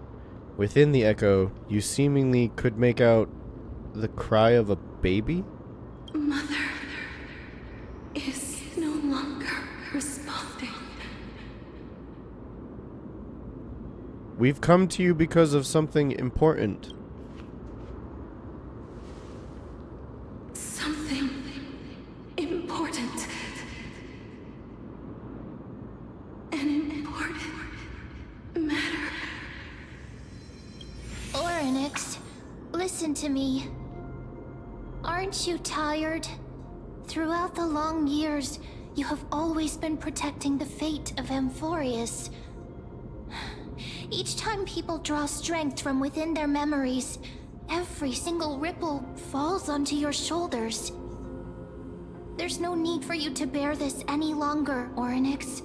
Within the echo, you seemingly could make out the cry of a baby? Mother is no longer responding. We've come to you because of something important. Something important. An important matter. Oryx, listen to me. Aren't you tired? Throughout the long years, you have always been protecting the fate of Amphorius. Each time people draw strength from within their memories, every single ripple falls onto your shoulders. There's no need for you to bear this any longer, Oryx.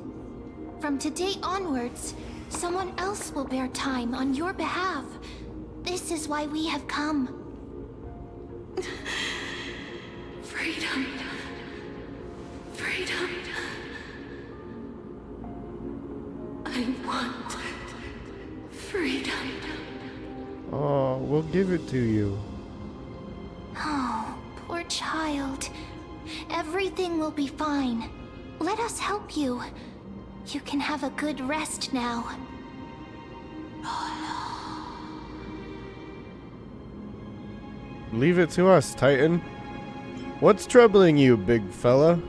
From today onwards, someone else will bear time on your behalf. This is why we have come. Freedom. Freedom. I want freedom. Oh, we'll give it to you. Oh, poor child. Everything will be fine. Let us help you. You can have a good rest now. Leave it to us, Titan. What's troubling you, big fella?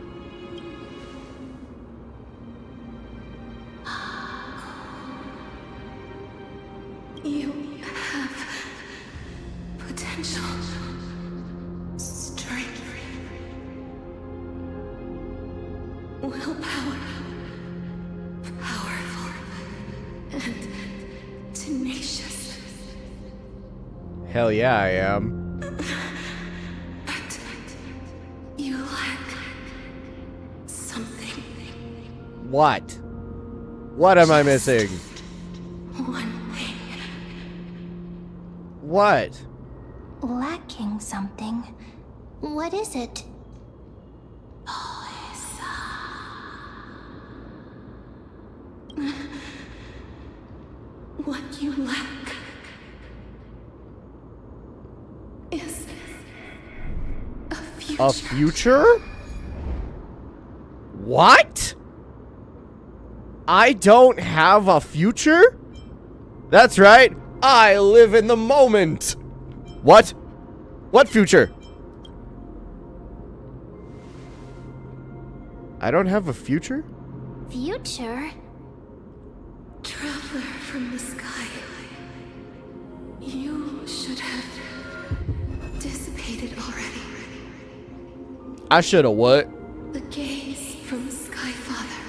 You have potential, strength, willpower, powerful, and tenacious. Hell yeah, I am. But you lack something. What? What am I missing? One thing. What? Lacking something. What is it? What you lack is a future. A future? What? I don't have a future? That's right. I live in the moment. What? What future? I don't have a future? Future? Traveler from the sky. You should have dissipated already. I shoulda what? The gaze from the Sky Father.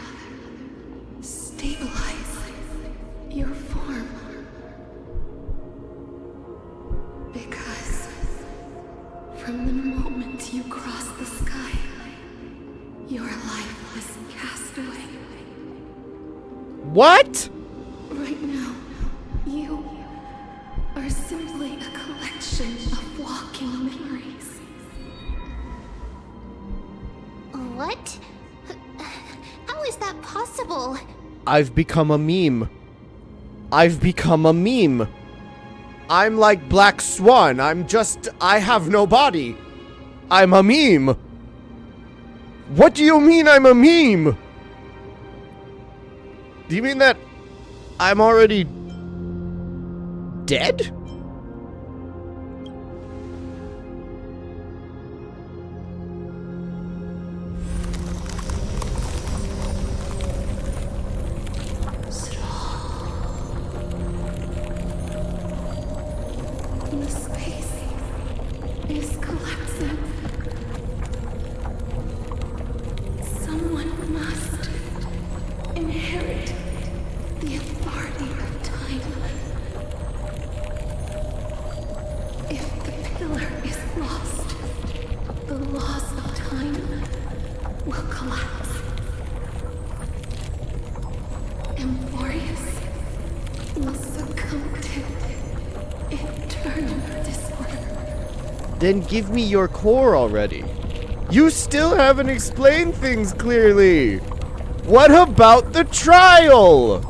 Stabilize your form. Because from the moment you crossed the sky, your life was cast away. What? Right now, you are simply a collection of walking memories. What? How is that possible? I've become a meme. I've become a meme. I'm like Black Swan. I have no body. I'm a meme. What do you mean I'm a meme? Do you mean that I'm already dead? The space is collapsing. Someone must inherit the authority of time. If the pillar is lost, the laws of time will collapse. Amphorius will succumb to eternal disorder. Then give me your core already. You still haven't explained things clearly. What about the trial?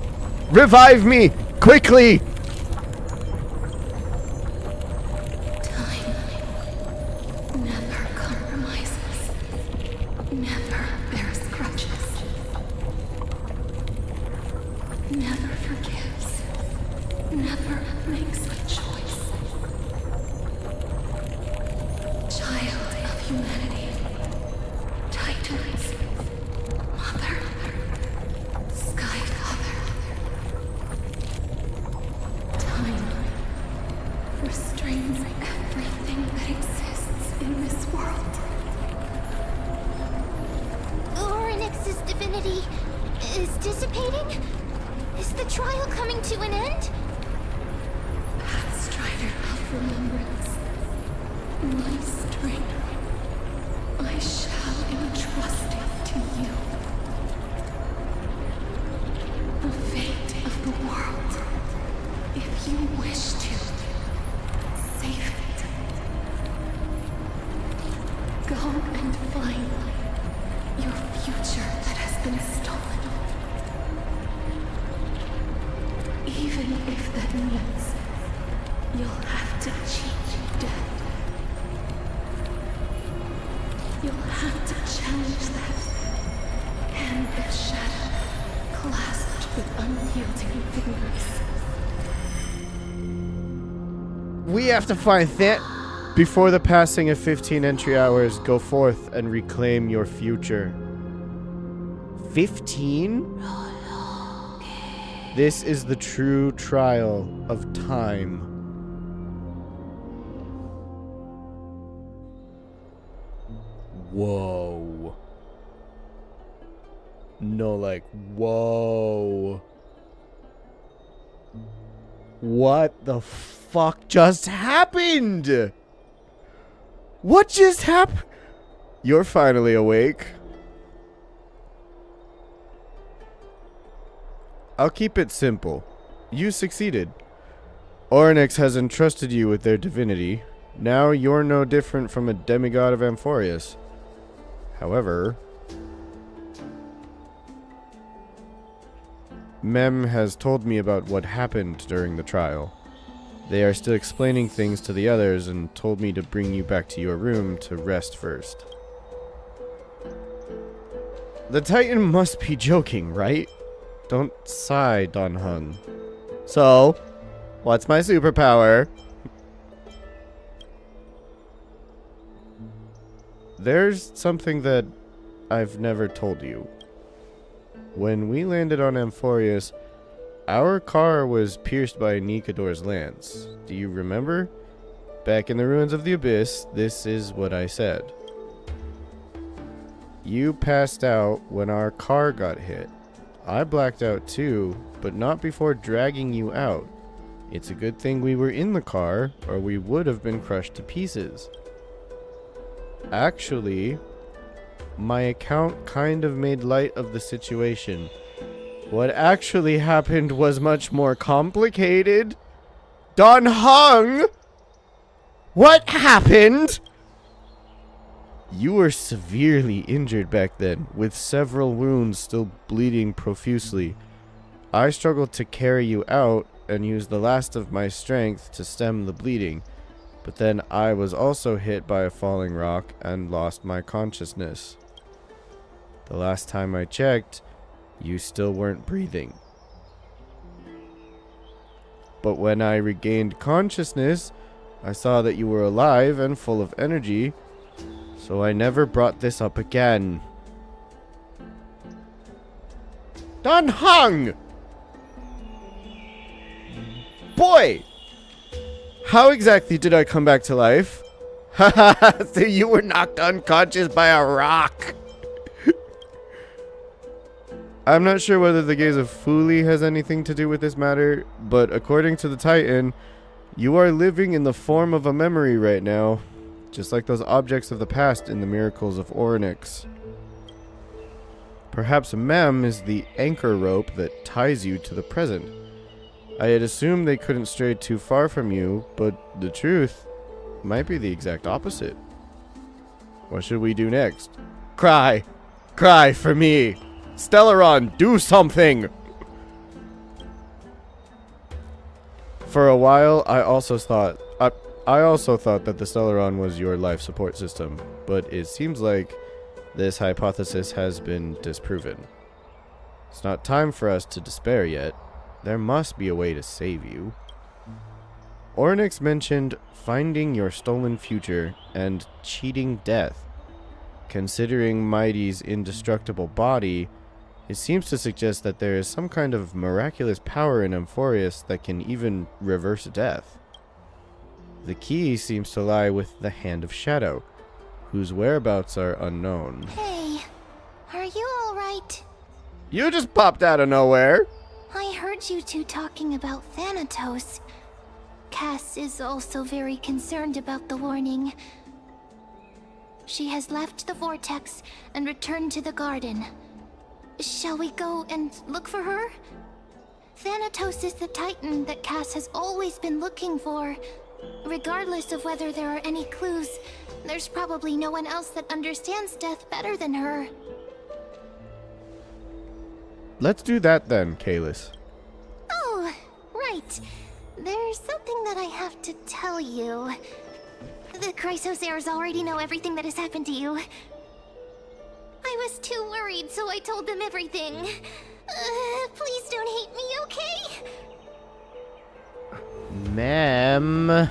Revive me, quickly. Time never compromises, never bears grudges, never forgives, never makes a choice. Child of humanity, Titan is dissipating? Is the trial coming to an end? Strider of remembrance, my strength, I shall entrust it to you. The fate of the world, if you wish to save it. Go and find your future that has been stolen. Even if that means you'll have to cheat death. You'll have to challenge that hand of shadow, clasped with unyielding fingers. We have to find that. Before the passing of 15 entry hours, go forth and reclaim your future. 15? This is the true trial of time. Whoa. No, like, whoa. What the fuck just happened? What just happened? You're finally awake. I'll keep it simple. You succeeded. Orynyx has entrusted you with their divinity. Now you're no different from a demigod of Amphorius. However, Mem has told me about what happened during the trial. They are still explaining things to the others and told me to bring you back to your room to rest first. The Titan must be joking, right? Don't sigh, Don Hung. So, what's my superpower? There's something that I've never told you. When we landed on Amphorius, our car was pierced by Nikador's lance. Do you remember? Back in the ruins of the Abyss, this is what I said. You passed out when our car got hit. I blacked out too, but not before dragging you out. It's a good thing we were in the car, or we would have been crushed to pieces. Actually, my account kind of made light of the situation. What actually happened was much more complicated. Don Hung! What happened? You were severely injured back then, with several wounds still bleeding profusely. I struggled to carry you out and used the last of my strength to stem the bleeding, but then I was also hit by a falling rock and lost my consciousness. The last time I checked, you still weren't breathing. But when I regained consciousness, I saw that you were alive and full of energy, so I never brought this up again. Don Hung! Boy! How exactly did I come back to life? Haha, so you were knocked unconscious by a rock. I'm not sure whether the gaze of Fuli has anything to do with this matter, but according to the Titan, you are living in the form of a memory right now, just like those objects of the past in the miracles of Orynyx. Perhaps Mem is the anchor rope that ties you to the present. I had assumed they couldn't stray too far from you, but the truth might be the exact opposite. What should we do next? Cry! Cry for me! Stellaron, do something! For a while, I also thought that the Stellaron was your life support system, but it seems like this hypothesis has been disproven. It's not time for us to despair yet. There must be a way to save you. Orynyx mentioned finding your stolen future and cheating death. Considering Mighty's indestructible body, it seems to suggest that there is some kind of miraculous power in Amphorius that can even reverse death. The key seems to lie with the Hand of Shadow, whose whereabouts are unknown. Hey, are you alright? You just popped out of nowhere. I heard you two talking about Thanatos. Cass is also very concerned about the warning. She has left the vortex and returned to the garden. Shall we go and look for her? Thanatos is the Titan that Cass has always been looking for. Regardless of whether there are any clues, there's probably no one else that understands death better than her. Let's do that then, Kalis. Oh, right. There's something that I have to tell you. The Chrysos heirs already know everything that has happened to you. I was too worried, so I told them everything. Please don't hate me, okay? Ma'am.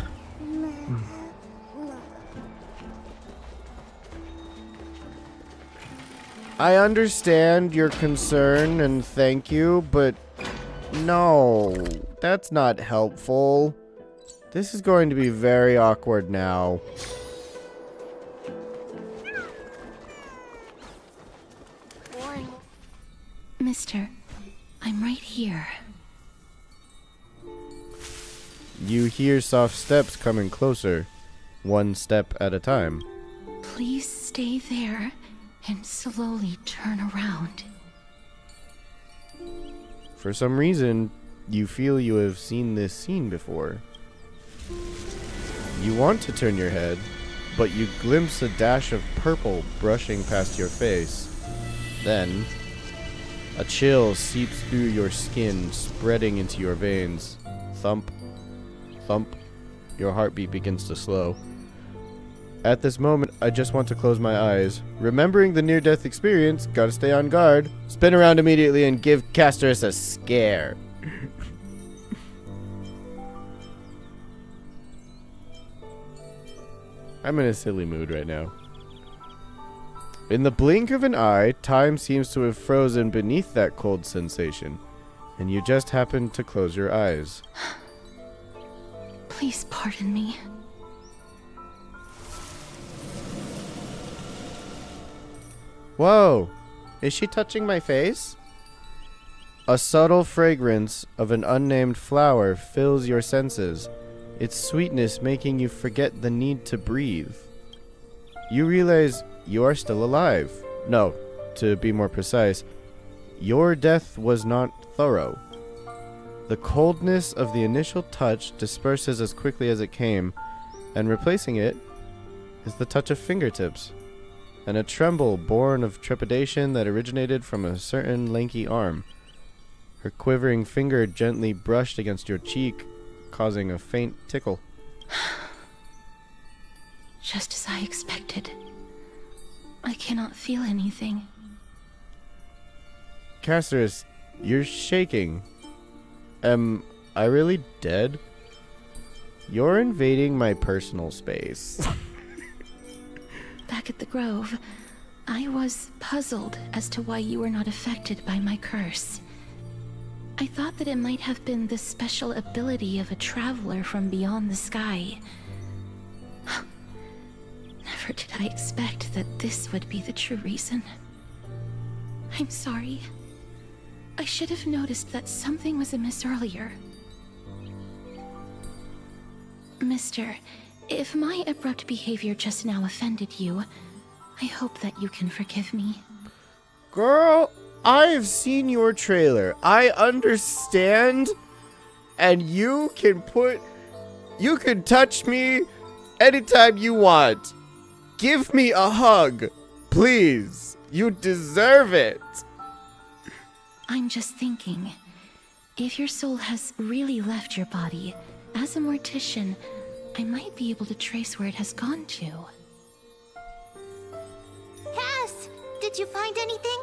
I understand your concern and thank you, but no, that's not helpful. This is going to be very awkward now. Mister, I'm right here. You hear soft steps coming closer, one step at a time. Please stay there and slowly turn around. For some reason, you feel you have seen this scene before. You want to turn your head, but you glimpse a dash of purple brushing past your face. Then, a chill seeps through your skin, spreading into your veins. Thump, thump, your heartbeat begins to slow. At this moment, I just want to close my eyes. Remembering the near-death experience, gotta stay on guard. Spin around immediately and give Castorus a scare. I'm in a silly mood right now. In the blink of an eye, time seems to have frozen beneath that cold sensation, and you just happen to close your eyes. Please pardon me. Whoa! Is she touching my face? A subtle fragrance of an unnamed flower fills your senses, its sweetness making you forget the need to breathe. You realize you are still alive. No, to be more precise, your death was not thorough. The coldness of the initial touch disperses as quickly as it came, and replacing it is the touch of fingertips, and a tremble born of trepidation that originated from a certain lanky arm. Her quivering finger gently brushed against your cheek, causing a faint tickle. Just as I expected. I cannot feel anything. Castorus, you're shaking. Am I really dead? You're invading my personal space. Back at the Grove, I was puzzled as to why you were not affected by my curse. I thought that it might have been the special ability of a traveler from beyond the sky. Never did I expect that this would be the true reason. I'm sorry. I should have noticed that something was amiss earlier. Mister, if my abrupt behavior just now offended you, I hope that you can forgive me. Girl, I've seen your trailer. I understand. And you can touch me anytime you want. Give me a hug, please. You deserve it. I'm just thinking, if your soul has really left your body, as a mortician, I might be able to trace where it has gone to. Cass, did you find anything?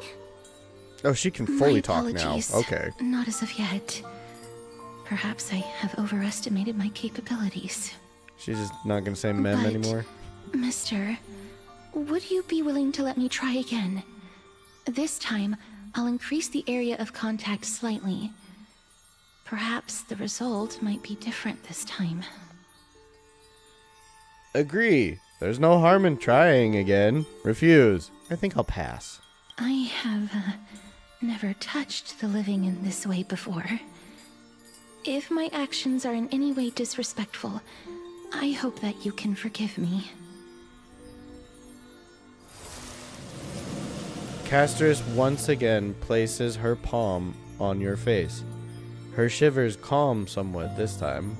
Oh, she can fully My talk now. apologies. Okay. Not as of yet. Perhaps I have overestimated my capabilities. She's just not going to say mem But- anymore. Mister, would you be willing to let me try again? This time, I'll increase the area of contact slightly. Perhaps the result might be different this time. Agree. There's no harm in trying again. Refuse. I think I'll pass. I have never touched the living in this way before. If my actions are in any way disrespectful, I hope that you can forgive me. Castris once again places her palm on your face. Her shivers calm somewhat this time.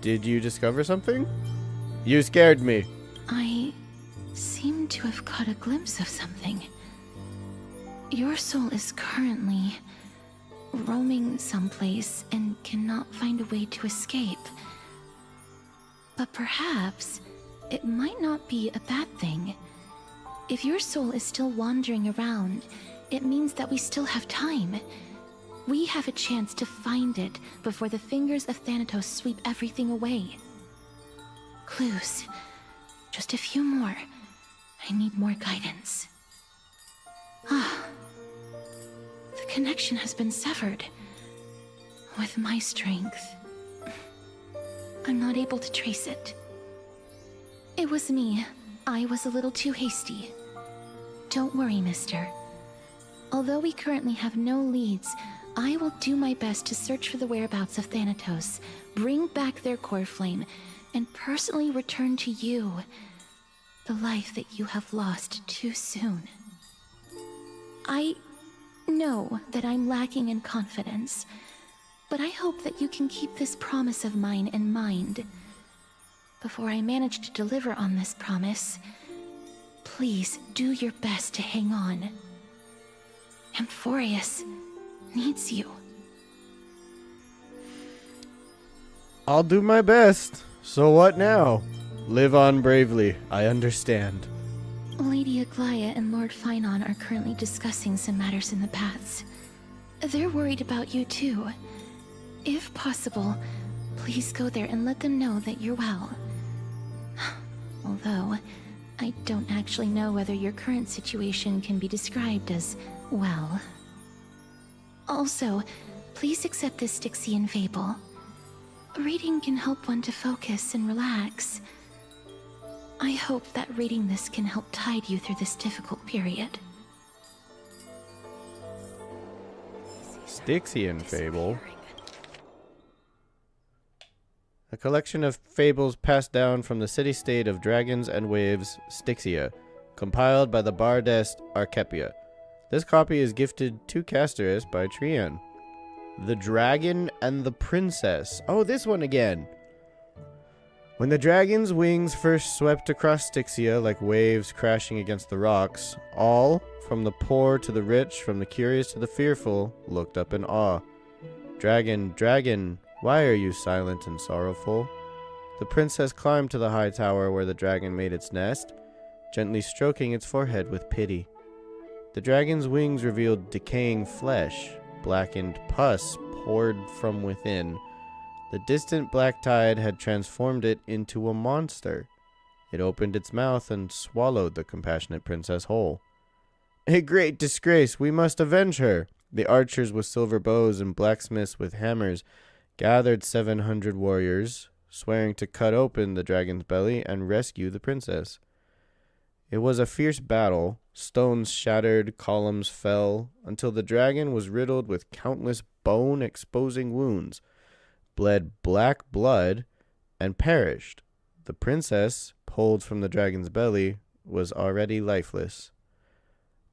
Did you discover something? You scared me. I seem to have caught a glimpse of something. Your soul is currently roaming someplace and cannot find a way to escape. But perhaps it might not be a bad thing. If your soul is still wandering around, it means that we still have time. We have a chance to find it before the fingers of Thanatos sweep everything away. Clues. Just a few more. I need more guidance. Ah. The connection has been severed. With my strength, I'm not able to trace it. It was me. I was a little too hasty. Don't worry, mister. Although we currently have no leads, I will do my best to search for the whereabouts of Thanatos, bring back their core flame, and personally return to you the life that you have lost too soon. I know that I'm lacking in confidence, but I hope that you can keep this promise of mine in mind. Before I manage to deliver on this promise, please do your best to hang on. Amphorius needs you. I'll do my best. So what now? Live on bravely. I understand. Lady Aglaya and Lord Finon are currently discussing some matters in the paths. They're worried about you too. If possible, please go there and let them know that you're well. Although, I don't actually know whether your current situation can be described as well. Also, please accept this Styxian fable. Reading can help one to focus and relax. I hope that reading this can help tide you through this difficult period. Styxian fable. A collection of fables passed down from the city-state of dragons and waves, Styxia, compiled by the bardess Archepia. This copy is gifted to Casteris by Trian. The Dragon and the Princess. Oh, this one again. When the dragon's wings first swept across Styxia like waves crashing against the rocks, all, from the poor to the rich, from the curious to the fearful, looked up in awe. Dragon, dragon, why are you silent and sorrowful? The princess climbed to the high tower where the dragon made its nest, gently stroking its forehead with pity. The dragon's wings revealed decaying flesh, blackened pus poured from within. The distant black tide had transformed it into a monster. It opened its mouth and swallowed the compassionate princess whole. A great disgrace! We must avenge her! The archers with silver bows and blacksmiths with hammers gathered 700 warriors, swearing to cut open the dragon's belly and rescue the princess. It was a fierce battle. Stones shattered, columns fell, until the dragon was riddled with countless bone-exposing wounds, bled black blood, and perished. The princess, pulled from the dragon's belly, was already lifeless.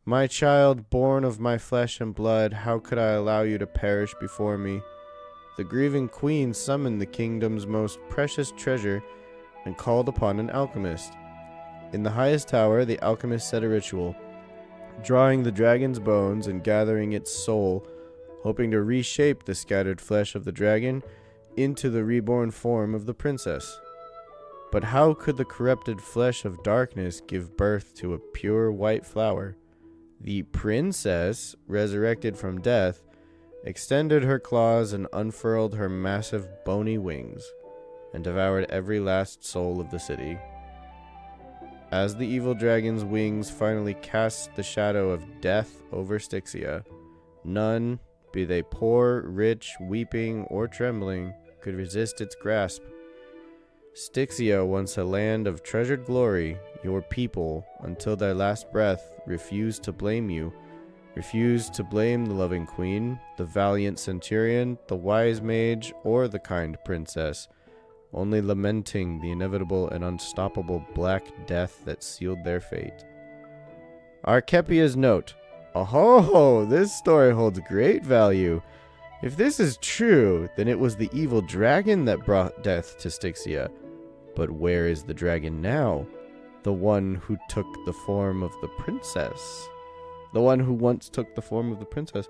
My child, born of my flesh and blood, how could I allow you to perish before me? The grieving queen summoned the kingdom's most precious treasure and called upon an alchemist. In the highest tower, the alchemist said a ritual, drawing the dragon's bones and gathering its soul, hoping to reshape the scattered flesh of the dragon into the reborn form of the princess. But how could the corrupted flesh of darkness give birth to a pure white flower? The princess, resurrected from death, extended her claws and unfurled her massive bony wings, and devoured every last soul of the city. As the evil dragon's wings finally cast the shadow of death over Styxia, none, be they poor, rich, weeping, or trembling, could resist its grasp. Styxia, once a land of treasured glory, your people, until their last breath, refused to blame you. Refused to blame the loving queen, the valiant centurion, the wise mage, or the kind princess, only lamenting the inevitable and unstoppable black death that sealed their fate. Arkepia's note. Oh, this story holds great value. If this is true, then it was the evil dragon that brought death to Styxia. But where is the dragon now? The one who took the form of the princess. The one who once took the form of the princess.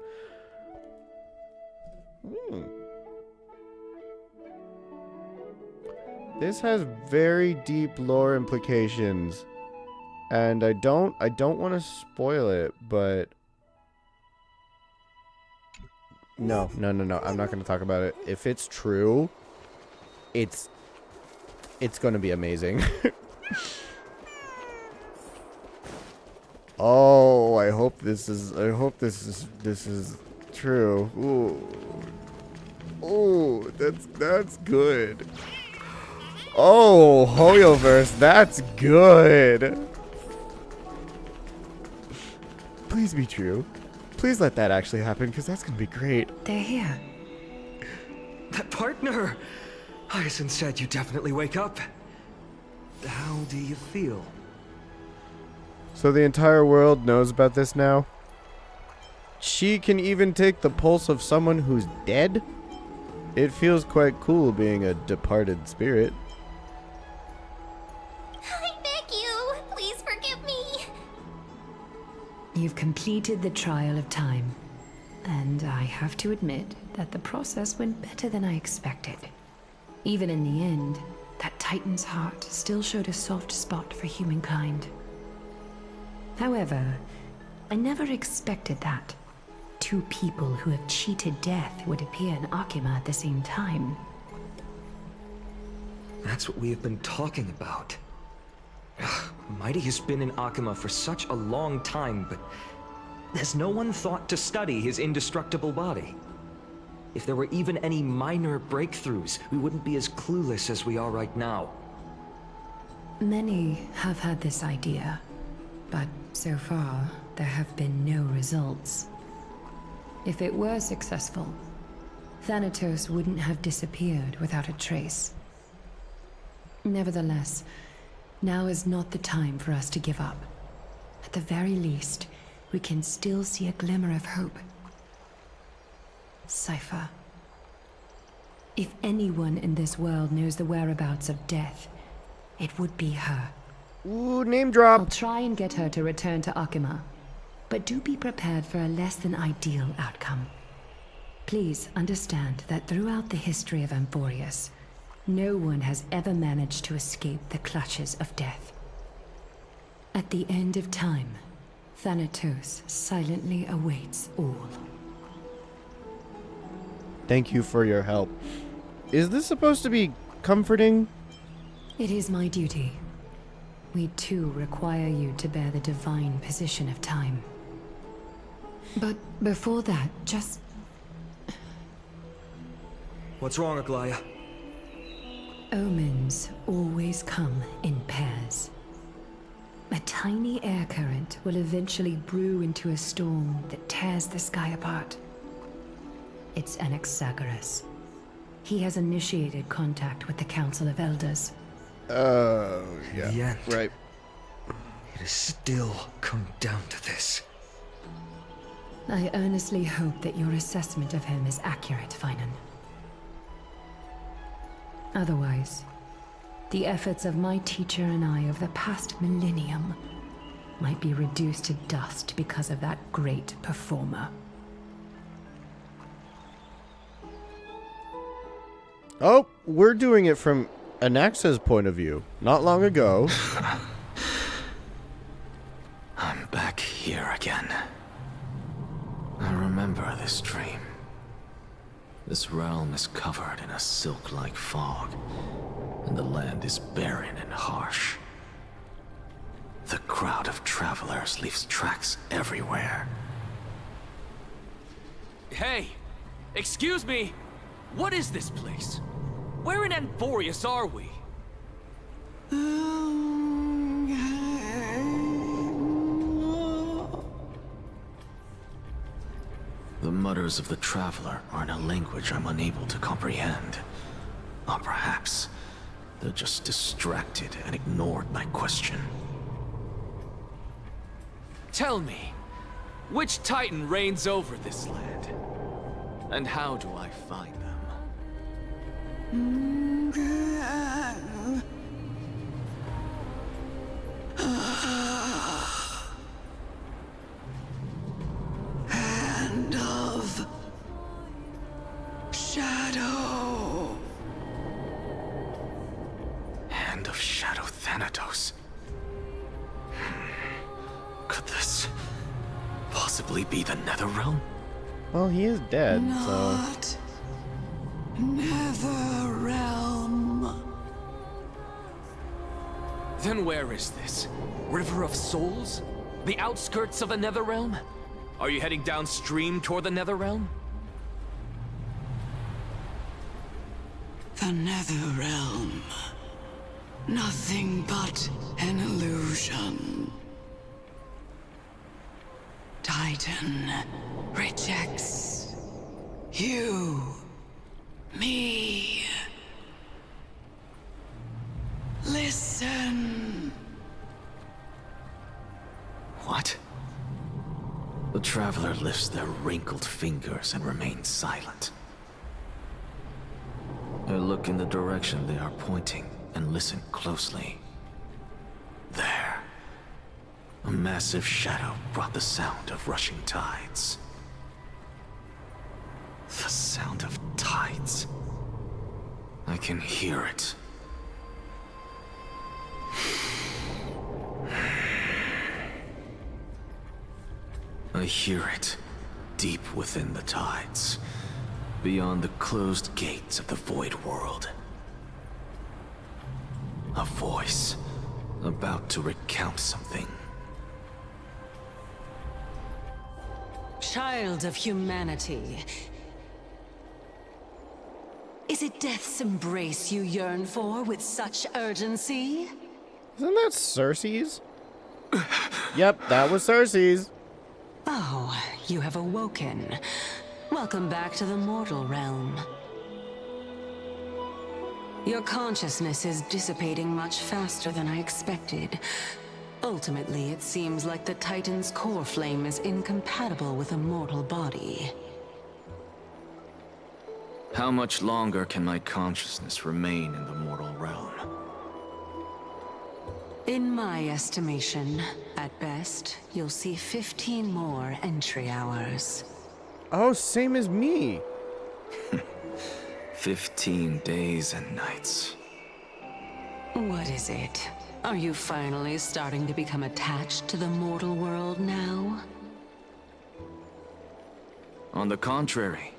This has very deep lore implications. And I don't want to spoil it, but no. I'm not going to talk about it. If it's true, it's going to be amazing. Oh, I hope this is true. Ooh, that's good. Oh, Hoyoverse, that's good. Please be true. Please let that actually happen, because that's gonna be great. They're here. That partner! Hyacinth said you definitely wake up. How do you feel? So the entire world knows about this now? She can even take the pulse of someone who's dead? It feels quite cool being a departed spirit. I beg you, please forgive me. You've completed the trial of time. And I have to admit that the process went better than I expected. Even in the end, that Titan's heart still showed a soft spot for humankind. However, I never expected that. Two people who have cheated death would appear in Akima at the same time. That's what we have been talking about. Mighty has been in Akima for such a long time, but has no one thought to study his indestructible body? If there were even any minor breakthroughs, we wouldn't be as clueless as we are right now. Many have had this idea, but so far, there have been no results. If it were successful, Thanatos wouldn't have disappeared without a trace. Nevertheless, now is not the time for us to give up. At the very least, we can still see a glimmer of hope. Cypher. If anyone in this world knows the whereabouts of death, it would be her. Ooh, name drop. I'll try and get her to return to Akima, but do be prepared for a less than ideal outcome. Please understand that throughout the history of Amphorius, no one has ever managed to escape the clutches of death. At the end of time, Thanatos silently awaits all. Thank you for your help. Is this supposed to be comforting? It is my duty. We too require you to bear the divine position of time. But before that, just... What's wrong, Aglaya? Omens always come in pairs. A tiny air current will eventually brew into a storm that tears the sky apart. It's Anaxagoras. He has initiated contact with the Council of Elders. Oh, yeah. Yet, Right. it has still come down to this. I earnestly hope that your assessment of him is accurate, Finan. Otherwise, the efforts of my teacher and I of the past millennium might be reduced to dust because of that great performer. Oh, we're doing it from Anaxa's point of view. Not long ago. I'm back here again. I remember this dream. This realm is covered in a silk-like fog, and the land is barren and harsh. The crowd of travelers leaves tracks everywhere. Hey! Excuse me! What is this place? Where in Amphorius are we? The mutters of the traveler are in a language I'm unable to comprehend. Or perhaps they're just distracted and ignored my question. Tell me, which Titan reigns over this land? And how do I find them? Hand of Shadow. Hand of Shadow Thanatos. Could this possibly be the Netherrealm? Well, he is dead, so... Not Netherrealm. Then where is this? River of Souls? The outskirts of the Netherrealm? Are you heading downstream toward the Netherrealm? The Netherrealm. Nothing but an illusion. Titan rejects you, me. Listen. What? The traveler lifts their wrinkled fingers and remains silent. I look in the direction they are pointing and listen closely. There. A massive shadow brought the sound of rushing tides. The sound of tides. I can hear it. I hear it, deep within the tides, beyond the closed gates of the Void World. A voice, about to recount something. Child of humanity. Is it death's embrace you yearn for with such urgency? Isn't that Cersei's? Yep, that was Cersei's. Oh, you have awoken. Welcome back to the mortal realm. Your consciousness is dissipating much faster than I expected. Ultimately, it seems like the Titan's core flame is incompatible with a mortal body. How much longer can my consciousness remain in the mortal realm? In my estimation, at best, you'll see 15 more entry hours. Oh, same as me. 15 days and nights. What is it? Are you finally starting to become attached to the mortal world now? On the contrary,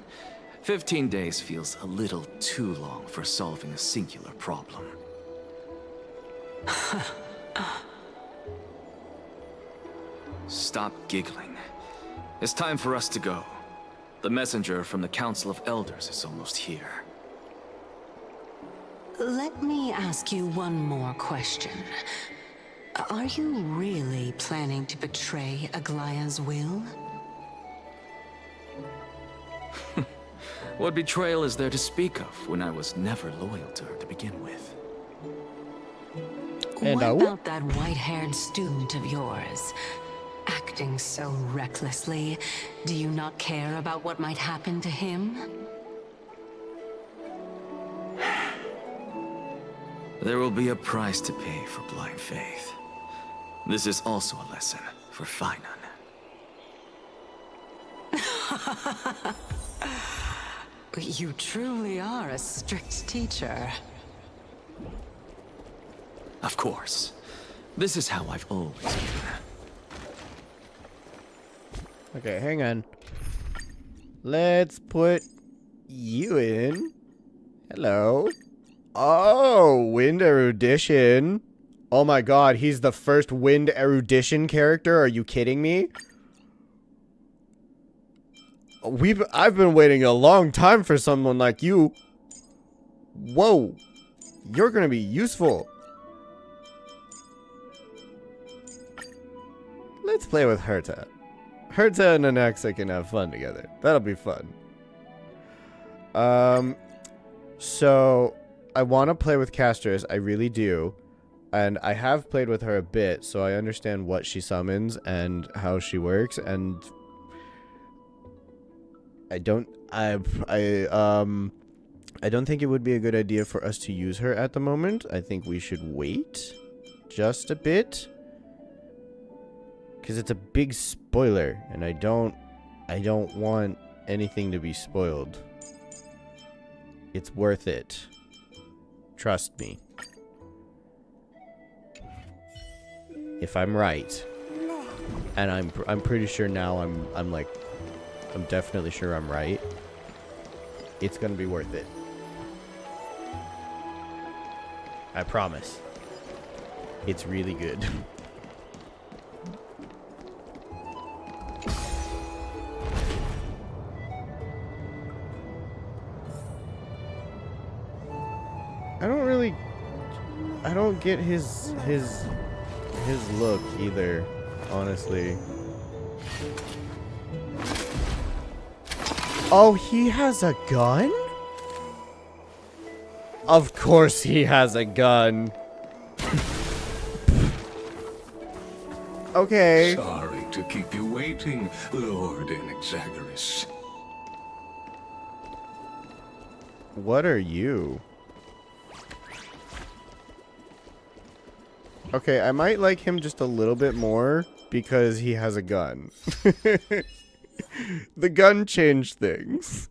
15 days feels a little too long for solving a singular problem. Stop giggling. It's time for us to go. The messenger from the Council of Elders is almost here. Let me ask you one more question. Are you really planning to betray Aglaya's will? What betrayal is there to speak of when I was never loyal to her to begin with? And what about that white-haired student of yours? Acting so recklessly, do you not care about what might happen to him? There will be a price to pay for blind faith. This is also a lesson for Finan. You truly are a strict teacher. Of course. This is how I've always been. Okay, hang on. Let's put you in. Hello. Oh, wind erudition. Oh my god, he's the first wind erudition character. Are you kidding me? I've been waiting a long time for someone like you. Whoa. You're gonna be useful. Let's play with Herta. Herta and Anaxa can have fun together. That'll be fun. So I want to play with Castris. I really do. And I have played with her a bit, so I understand what she summons and how she works. And I don't think it would be a good idea for us to use her at the moment. I think we should wait just a bit, because it's a big spoiler, and I don't want anything to be spoiled. It's worth it. Trust me. If I'm right, and I'm pretty sure now I'm definitely sure I'm right. It's gonna be worth it. I promise. It's really good. I don't get his look either, honestly. Oh, he has a gun? Of course he has a gun. Okay. Sorry to keep you waiting, Lord Inexagaris. What are you? Okay, I might like him just a little bit more because he has a gun. The gun changed things.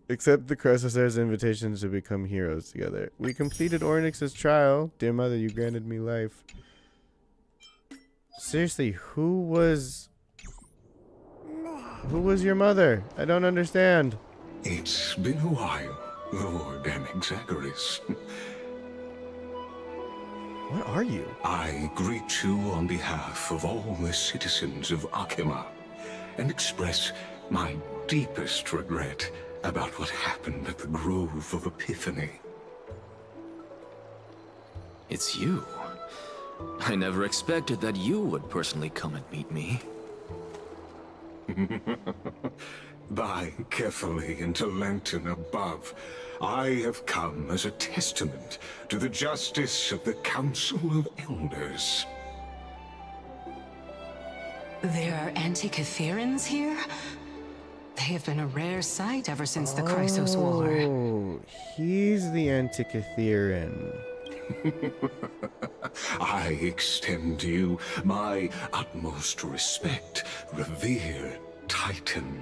Accept the Chrysocer's invitation to become heroes together. We completed Ornyx's trial. Dear mother, you granted me life. Seriously, who was your mother? I don't understand. It's been a while, Lord Inexagaris. What are you? I greet you on behalf of all the citizens of Akima and express my deepest regret about what happened at the Grove of Epiphany. It's you. I never expected that you would personally come and meet me. By carefully into Lantern above, I have come as a testament to the justice of the Council of Elders. There are Antikytherans here? They have been a rare sight ever since the Chrysos War. Oh, he's the Antikytheran. I extend to you my utmost respect, revered Titan.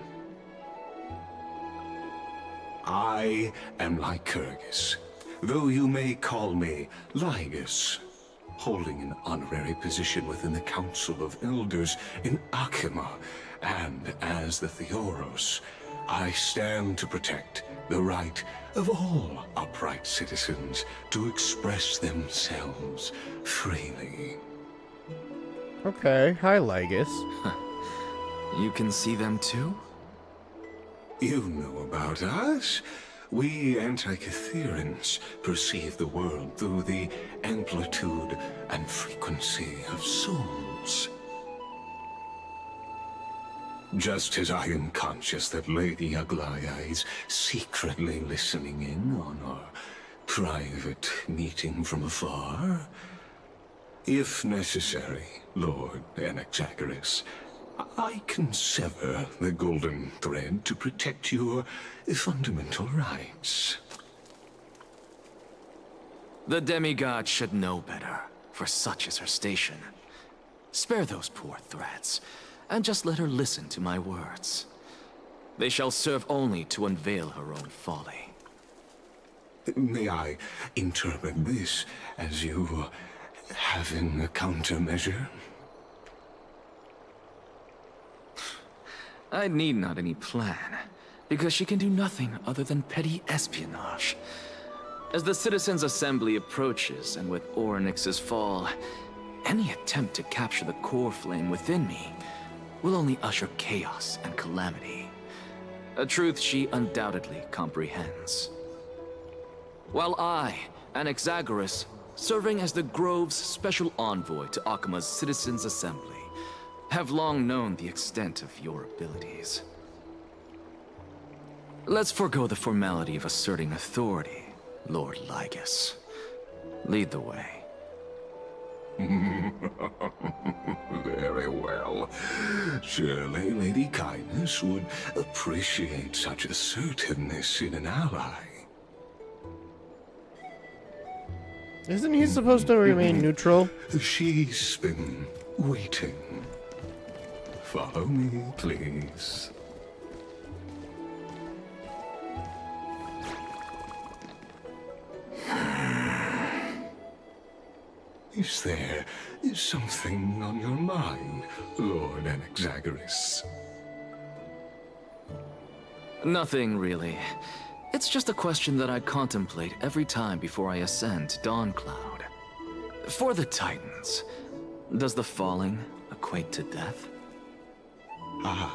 I am Lycurgus, though you may call me Lygus, holding an honorary position within the Council of Elders in Akima, and as the Theoros, I stand to protect the right of all upright citizens to express themselves freely. Okay, hi Lygus. You can see them too? You know about us. We Antikytherans perceive the world through the amplitude and frequency of souls. Just as I am conscious that Lady Aglaya is secretly listening in on our private meeting from afar, if necessary, Lord Inexagaris, I can sever the golden thread to protect your fundamental rights. The demigod should know better, for such is her station. Spare those poor threats, and just let her listen to my words. They shall serve only to unveil her own folly. May I interpret this as you having a countermeasure? I need not any plan, because she can do nothing other than petty espionage. As the Citizens' Assembly approaches, and with Ornyx's fall, any attempt to capture the core flame within me will only usher chaos and calamity. A truth she undoubtedly comprehends. While I, Inexagaris, serving as the Grove's special envoy to Akima's Citizens' Assembly, have long known the extent of your abilities. Let's forego the formality of asserting authority, Lord Lygus. Lead the way. Very well. Surely Lady Kindness would appreciate such assertiveness in an ally. Isn't he supposed to remain neutral? She's been waiting. Follow me, please. Is there something on your mind, Lord Anaxagoras? Nothing, really. It's just a question that I contemplate every time before I ascend to Dawncloud. For the Titans, does the falling equate to death? Ah,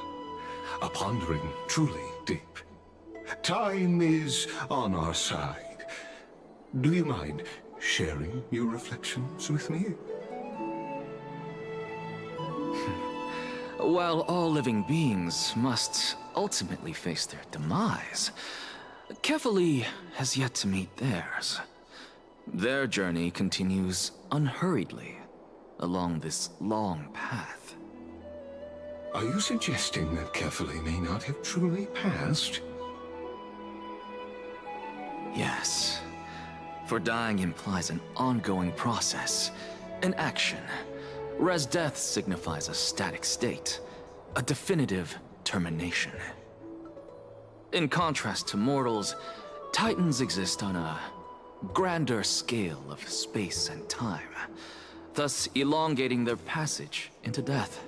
a pondering truly deep. Time is on our side. Do you mind sharing your reflections with me? While all living beings must ultimately face their demise, Kefali has yet to meet theirs. Their journey continues unhurriedly along this long path. Are you suggesting that Kefali may not have truly passed? Yes. For dying implies an ongoing process, an action. Res death signifies a static state, a definitive termination. In contrast to mortals, Titans exist on a grander scale of space and time, thus elongating their passage into death.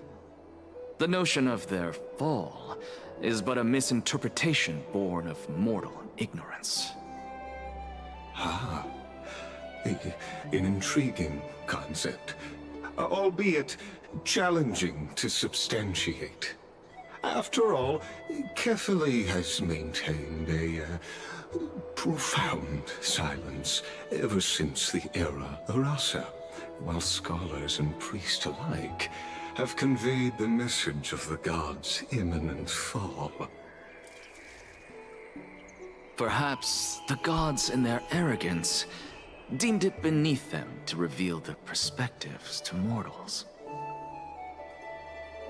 The notion of their fall is but a misinterpretation born of mortal ignorance. Ah, an intriguing concept, albeit challenging to substantiate. After all, Kefali has maintained a profound silence ever since the era Arasa, while scholars and priests alike have conveyed the message of the gods' imminent fall. Perhaps the gods in their arrogance deemed it beneath them to reveal their perspectives to mortals.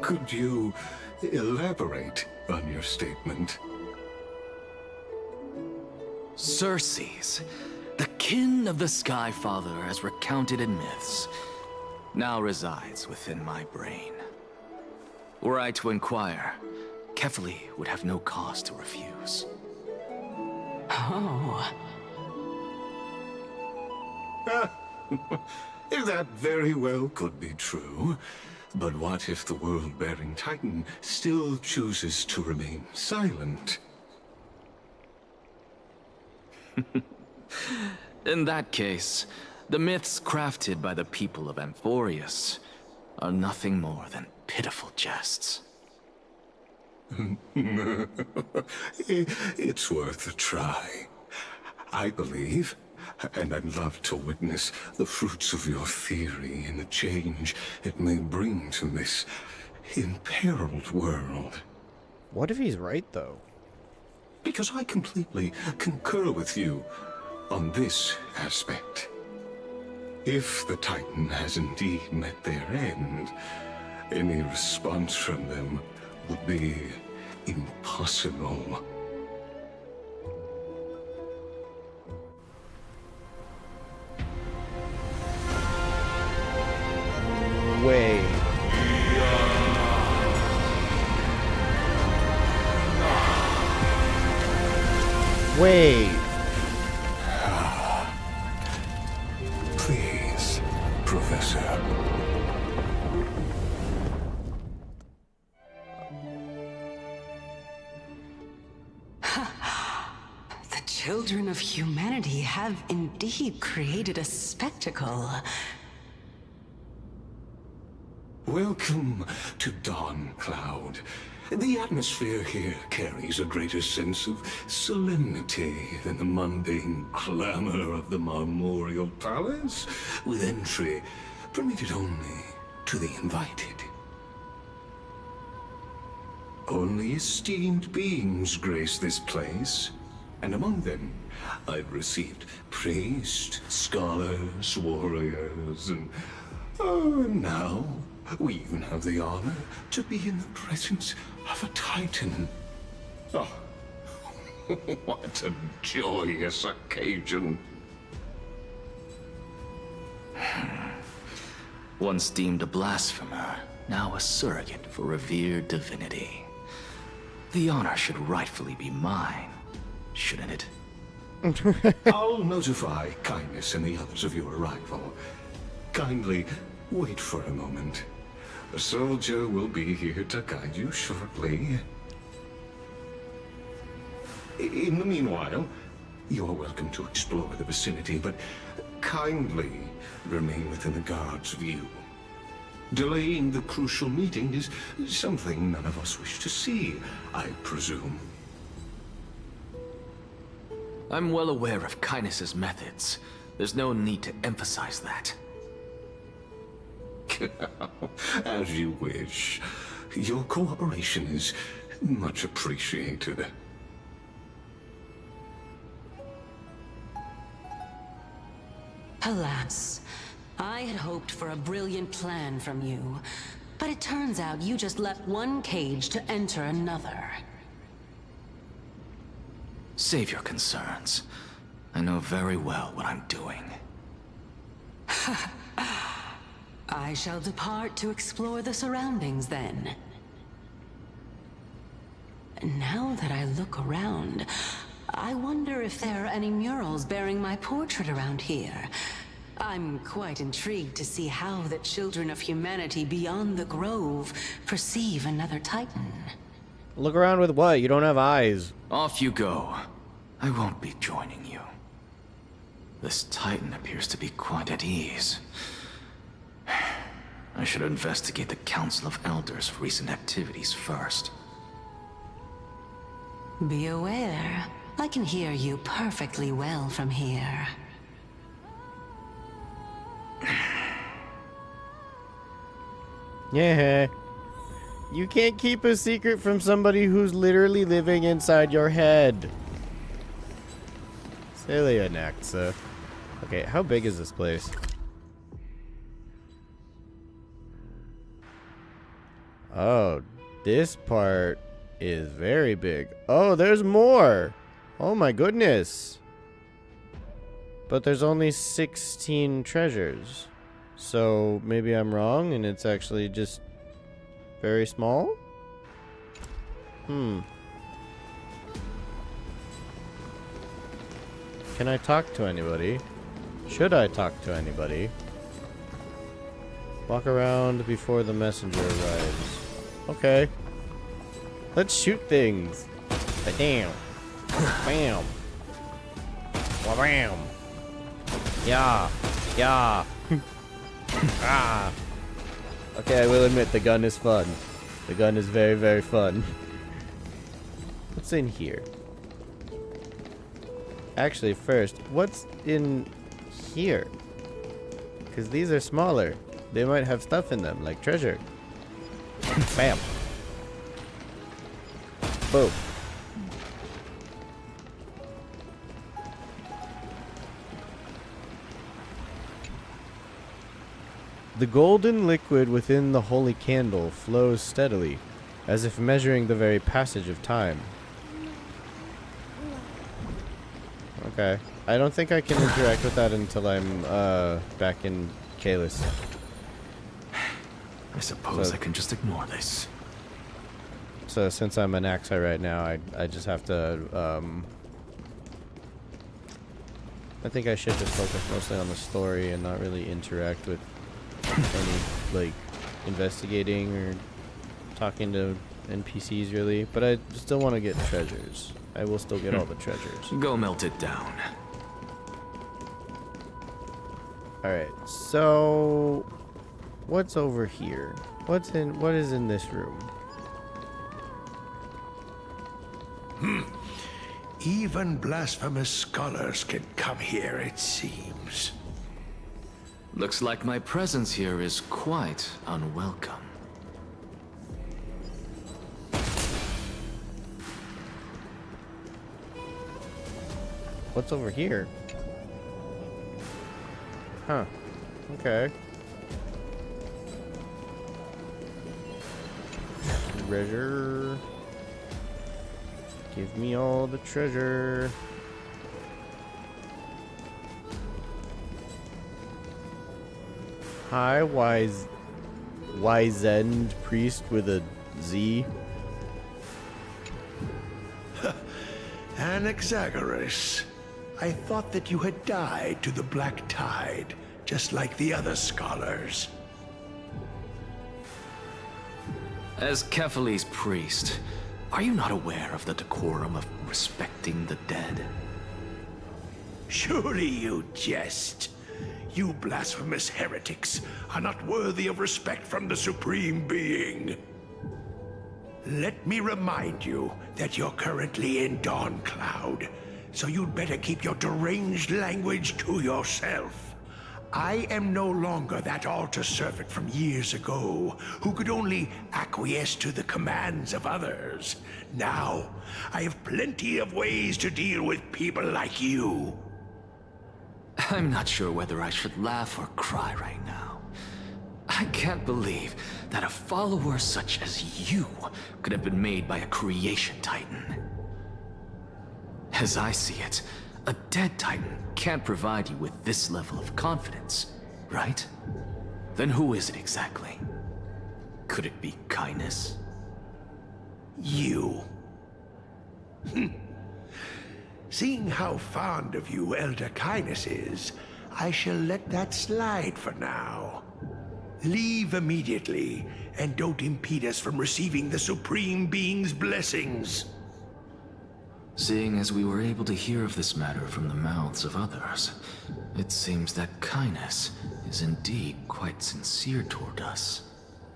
Could you elaborate on your statement? Circes, the kin of the Sky Father as recounted in myths, now resides within my brain. Were I to inquire, Kefali would have no cause to refuse. Oh. That very well could be true. But what if the world-bearing Titan still chooses to remain silent? In that case, the myths crafted by the people of Amphorius are nothing more than pitiful jests. It's worth a try. I believe, and I'd love to witness the fruits of your theory and the change it may bring to this imperiled world. What if he's right, though? Because I completely concur with you on this aspect. If the Titan has indeed met their end, any response from them would be impossible. Wait. Wait. Please, Professor. The children of humanity have indeed created a spectacle. Welcome to Dawncloud. The atmosphere here carries a greater sense of solemnity than the mundane clamor of the Marmorial Palace, with entry permitted only to the invited. Only esteemed beings grace this place, and among them, I've received priests, scholars, warriors, and now we even have the honor to be in the presence of a Titan. Oh, what a joyous occasion. Once deemed a blasphemer, now a surrogate for revered divinity. The honor should rightfully be mine, shouldn't it? I'll notify Kindness and the others of your arrival. Kindly wait for a moment. A soldier will be here to guide you shortly. In the meanwhile, you're welcome to explore the vicinity, but kindly remain within the guard's view. Delaying the crucial meeting is something none of us wish to see, I presume. I'm well aware of Kindness's methods. There's no need to emphasize that. As you wish. Your cooperation is much appreciated. Alas, I had hoped for a brilliant plan from you, but it turns out you just left one cage to enter another. Save your concerns. I know very well what I'm doing. I shall depart to explore the surroundings then. Now that I look around, I wonder if there are any murals bearing my portrait around here. I'm quite intrigued to see how the children of humanity beyond the Grove perceive another Titan. Look around with what? You don't have eyes. Off you go. I won't be joining you. This Titan appears to be quite at ease. I should investigate the Council of Elders' recent activities first. Be aware, I can hear you perfectly well from here. Yeah. You can't keep a secret from somebody who's literally living inside your head. Silly Anaxa. Okay, how big is this place? Oh, this part is very big. Oh, there's more. Oh my goodness. But there's only 16 treasures. So maybe I'm wrong and it's actually just very small? Can I talk to anybody? Should I talk to anybody? Walk around before the messenger arrives. Okay. Let's shoot things. Bam. Bam. Bam. Yeah. Yeah. Ah. Okay, I will admit the gun is fun. The gun is very, very fun. What's in here? Actually, first, what's in here? Because these are smaller. They might have stuff in them, like treasure. Bam. Boom. The golden liquid within the holy candle flows steadily, as if measuring the very passage of time. Okay. I don't think I can interact with that until I'm back in Kalis. I suppose I can just ignore this. So since I'm an Axai right now, I just have to I think I should just focus mostly on the story and not really interact with any like investigating or talking to NPCs really, but I still want to get treasures. I will still get all the treasures. Go melt it down. Alright, so what's over here? What is in this room? Even blasphemous scholars can come here, it seems. Looks like my presence here is quite unwelcome. What's over here? Huh. Okay. Treasure. Give me all the treasure. Hi, Wizened priest with a Z. Anaxagoras, I thought that you had died to the Black Tide, just like the other scholars. As Kephales's priest, are you not aware of the decorum of respecting the dead? Surely you jest. You blasphemous heretics are not worthy of respect from the Supreme Being. Let me remind you that you're currently in Dawn Cloud, so you'd better keep your deranged language to yourself. I am no longer that altar servant from years ago, who could only acquiesce to the commands of others. Now, I have plenty of ways to deal with people like you. I'm not sure whether I should laugh or cry right now. I can't believe that a follower such as you could have been made by a creation titan. As I see it, a dead titan can't provide you with this level of confidence, right? Then who is it exactly? Could it be kindness? You. Seeing how fond of you Elder Kindness is, I shall let that slide for now. Leave immediately, and don't impede us from receiving the Supreme Being's blessings. Seeing as we were able to hear of this matter from the mouths of others, it seems that kindness is indeed quite sincere toward us.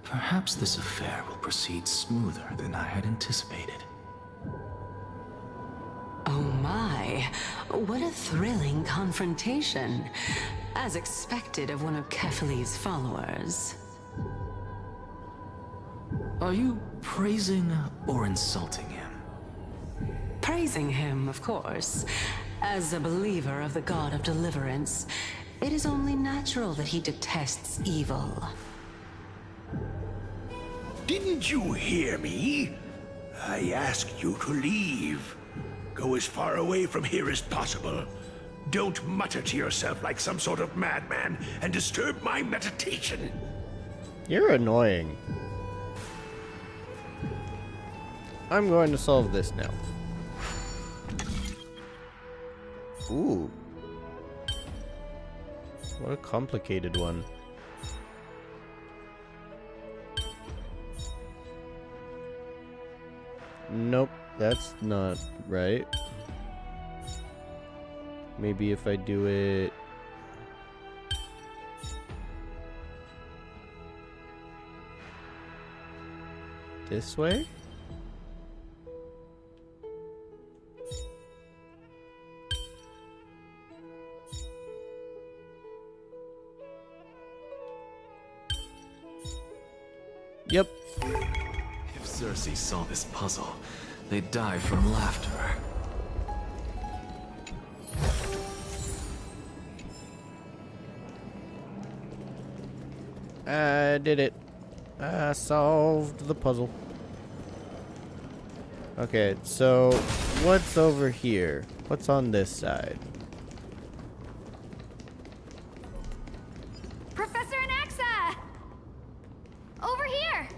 Perhaps this affair will proceed smoother than I had anticipated. Oh my, what a thrilling confrontation. As expected of one of Kephales's followers. Are you praising or insulting him? Praising him, of course. As a believer of the God of Deliverance, it is only natural that he detests evil. Didn't you hear me? I asked you to leave. Go as far away from here as possible. Don't mutter to yourself like some sort of madman and disturb my meditation. You're annoying. I'm going to solve this now. Ooh. What a complicated one. Nope, that's not right. Maybe if I do it this way? Yep. If Cersei saw this puzzle, they'd die from laughter. I did it. I solved the puzzle. Okay, so what's over here? What's on this side? Professor Anaxa! Over here!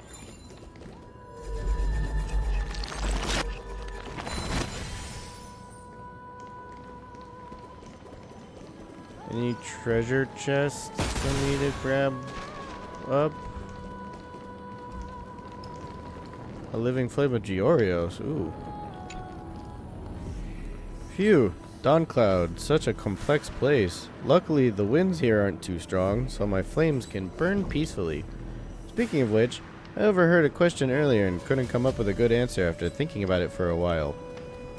Any treasure chests for me to grab up? A living flame of Georios. Ooh. Phew. Dawn Cloud. Such a complex place. Luckily, the winds here aren't too strong, so my flames can burn peacefully. Speaking of which, I overheard a question earlier and couldn't come up with a good answer after thinking about it for a while.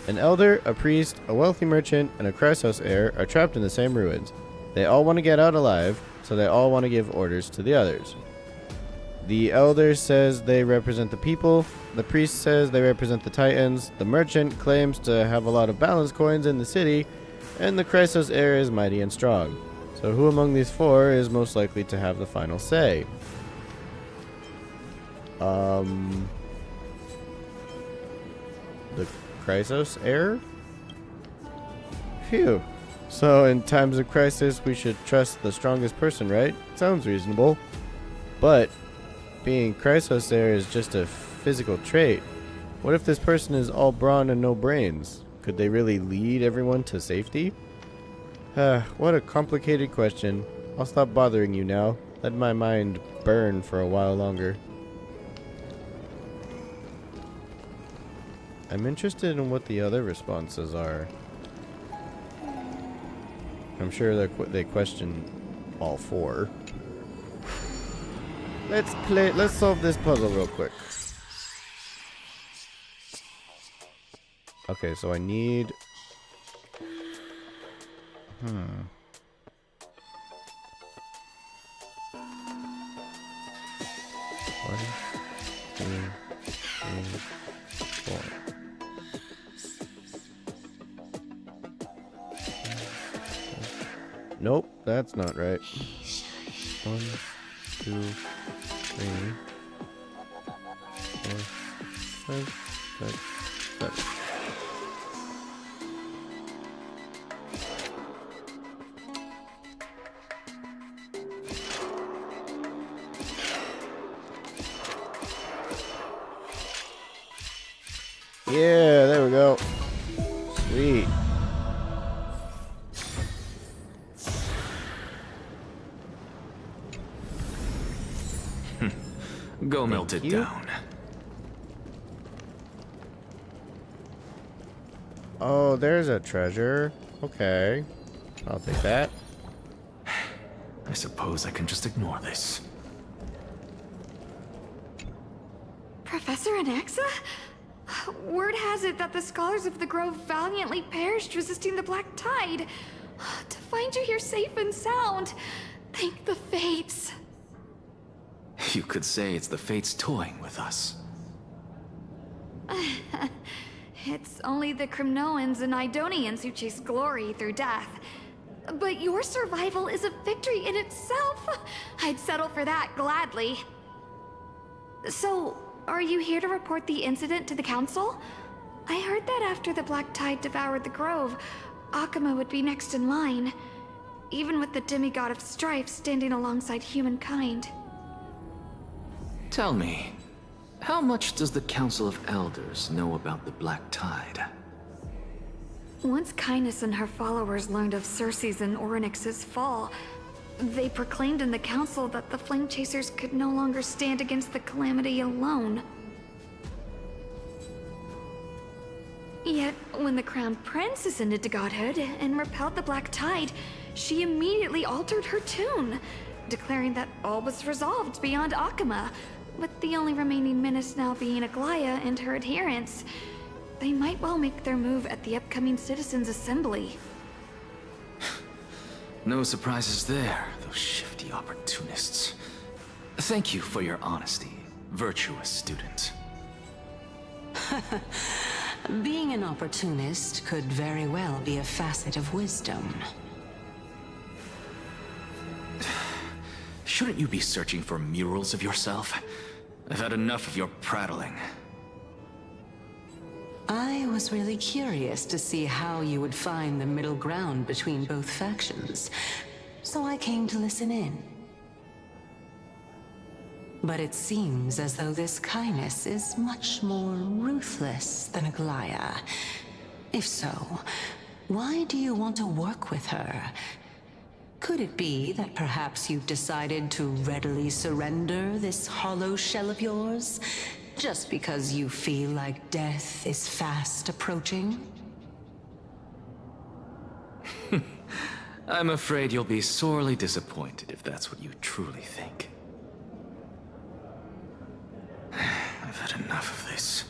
An elder, a priest, a wealthy merchant, and a Chrysos heir are trapped in the same ruins. They all want to get out alive, so they all want to give orders to the others. The elder says they represent the people, the priest says they represent the titans, the merchant claims to have a lot of balance coins in the city, and the Chrysos heir is mighty and strong. So who among these four is most likely to have the final say? The Chrysos heir? Phew. So in times of crisis, we should trust the strongest person, right? Sounds reasonable. But being Chrysos heir is just a physical trait. What if this person is all brawn and no brains? Could they really lead everyone to safety? What a complicated question. I'll stop bothering you now. Let my mind burn for a while longer. I'm interested in what the other responses are. I'm sure they question all four. Let's solve this puzzle real quick. Okay, so I need... 1, 2, 3, 4. Nope, that's not right. 1, 2, 3, 4, 5, 6, 7. Yeah, there we go. Sweet. Go melt it down. Oh, there's a treasure. Okay. I'll take that. I suppose I can just ignore this. Professor Anaxa? Word has it that the scholars of the Grove valiantly perished resisting the Black Tide. To find you here safe and sound, thank the Fates. You could say it's the Fates toying with us. It's only the Crimnoans and Idonians who chase glory through death. But your survival is a victory in itself. I'd settle for that gladly. So, are you here to report the incident to the Council? I heard that after the Black Tide devoured the Grove, Akuma would be next in line, even with the demigod of strife standing alongside humankind. Tell me, how much does the Council of Elders know about the Black Tide? Once Kindness and her followers learned of Circe's and Orynyx's fall, they proclaimed in the council that the Flame Chasers could no longer stand against the calamity alone. Yet, when the Crown Prince ascended to godhood and repelled the Black Tide, she immediately altered her tune, declaring that all was resolved beyond Akuma, with the only remaining menace now being Aglaya and her adherents. They might well make their move at the upcoming Citizens' Assembly. No surprises there, those shifty opportunists. Thank you for your honesty, virtuous student. Being an opportunist could very well be a facet of wisdom. Shouldn't you be searching for murals of yourself? I've had enough of your prattling. I was really curious to see how you would find the middle ground between both factions, so I came to listen in. But it seems as though this Kindness is much more ruthless than Aglaya. If so, why do you want to work with her? Could it be that perhaps you've decided to readily surrender this hollow shell of yours? Just because you feel like death is fast approaching? I'm afraid you'll be sorely disappointed if that's what you truly think. I've had enough of this.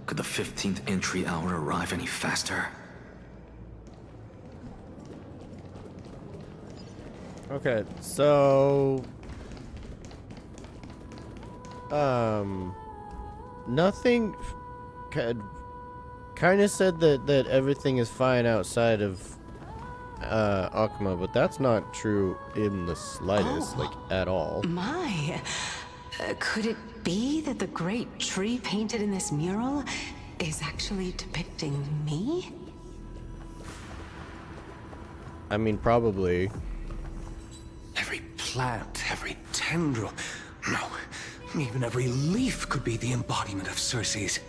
Could the 15th entry hour arrive any faster? Okay, so... Nothing... Kinda said that everything is fine outside of Akuma, but that's not true in the slightest, like, at all. My, could it be that the great tree painted in this mural is actually depicting me? I mean, probably. Every plant, every tendril, no, even every leaf could be the embodiment of Circe's.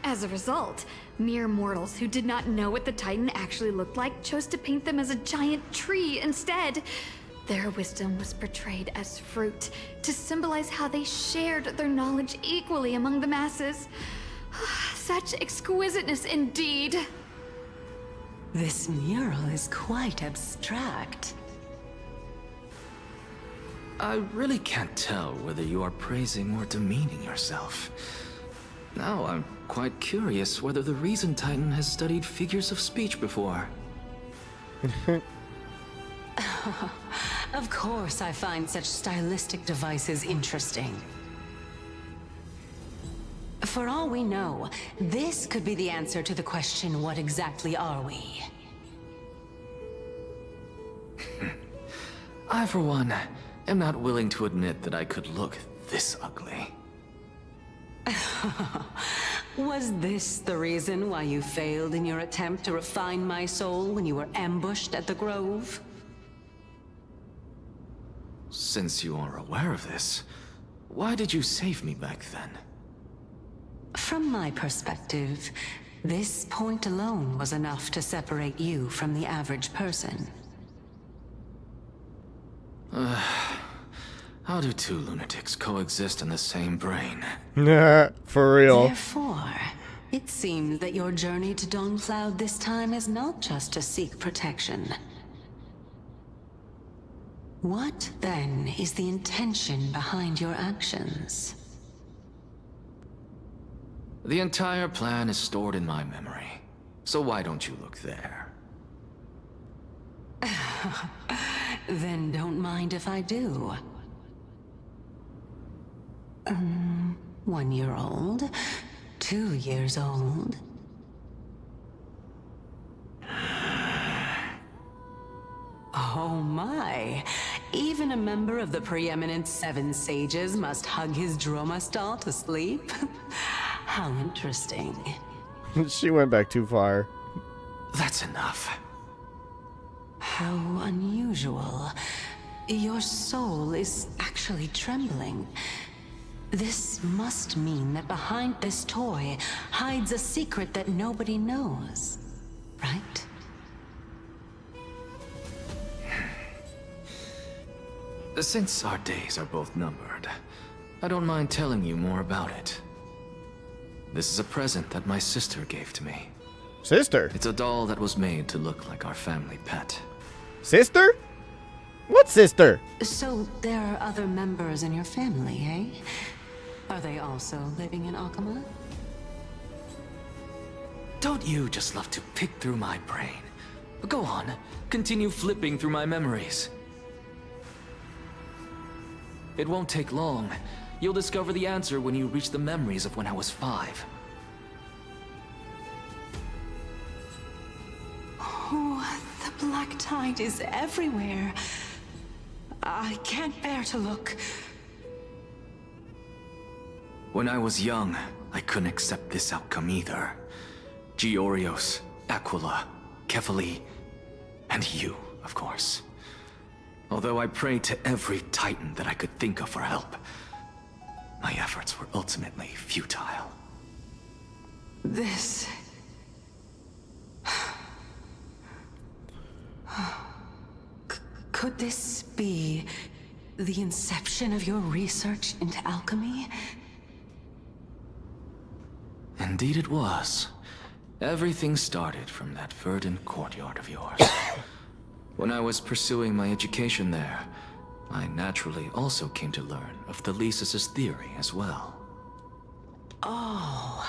As a result, mere mortals who did not know what the Titan actually looked like chose to paint them as a giant tree instead. Their wisdom was portrayed as fruit, to symbolize how they shared their knowledge equally among the masses. Such exquisiteness indeed. This mural is quite abstract. I really can't tell whether you are praising or demeaning yourself. Now I'm quite curious whether the Reason Titan has studied figures of speech before. Of course I find such stylistic devices interesting. For all we know, this could be the answer to the question, what exactly are we? I, for one, am not willing to admit that I could look this ugly. Was this the reason why you failed in your attempt to refine my soul when you were ambushed at the Grove? Since you are aware of this, why did you save me back then? From my perspective, this point alone was enough to separate you from the average person. How do two lunatics coexist in the same brain? For real. Therefore, it seems that your journey to Dawn-Cloud this time is not just to seek protection. What, then, is the intention behind your actions? The entire plan is stored in my memory, so why don't you look there? Then don't mind if I do. 1 year old? 2 years old? Oh my! Even a member of the preeminent 7 sages must hug his Dromastal to sleep? How interesting. She went back too far. That's enough. How unusual. Your soul is actually trembling. This must mean that behind this toy hides a secret that nobody knows, right? Since our days are both numbered, I don't mind telling you more about it. This is a present that my sister gave to me. Sister? It's a doll that was made to look like our family pet. Sister? What sister? So there are other members in your family, eh? Are they also living in Akuma? Don't you just love to pick through my brain? Go on, continue flipping through my memories. It won't take long. You'll discover the answer when you reach the memories of when I was 5. Oh, the black tide is everywhere. I can't bear to look. When I was young, I couldn't accept this outcome either. Georios, Aquila, Kefali, and you, of course. Although I prayed to every Titan that I could think of for help, my efforts were ultimately futile. This... Could this be the inception of your research into alchemy? Indeed it was. Everything started from that verdant courtyard of yours. When I was pursuing my education there, I naturally also came to learn of Thelesis' theory as well. Oh,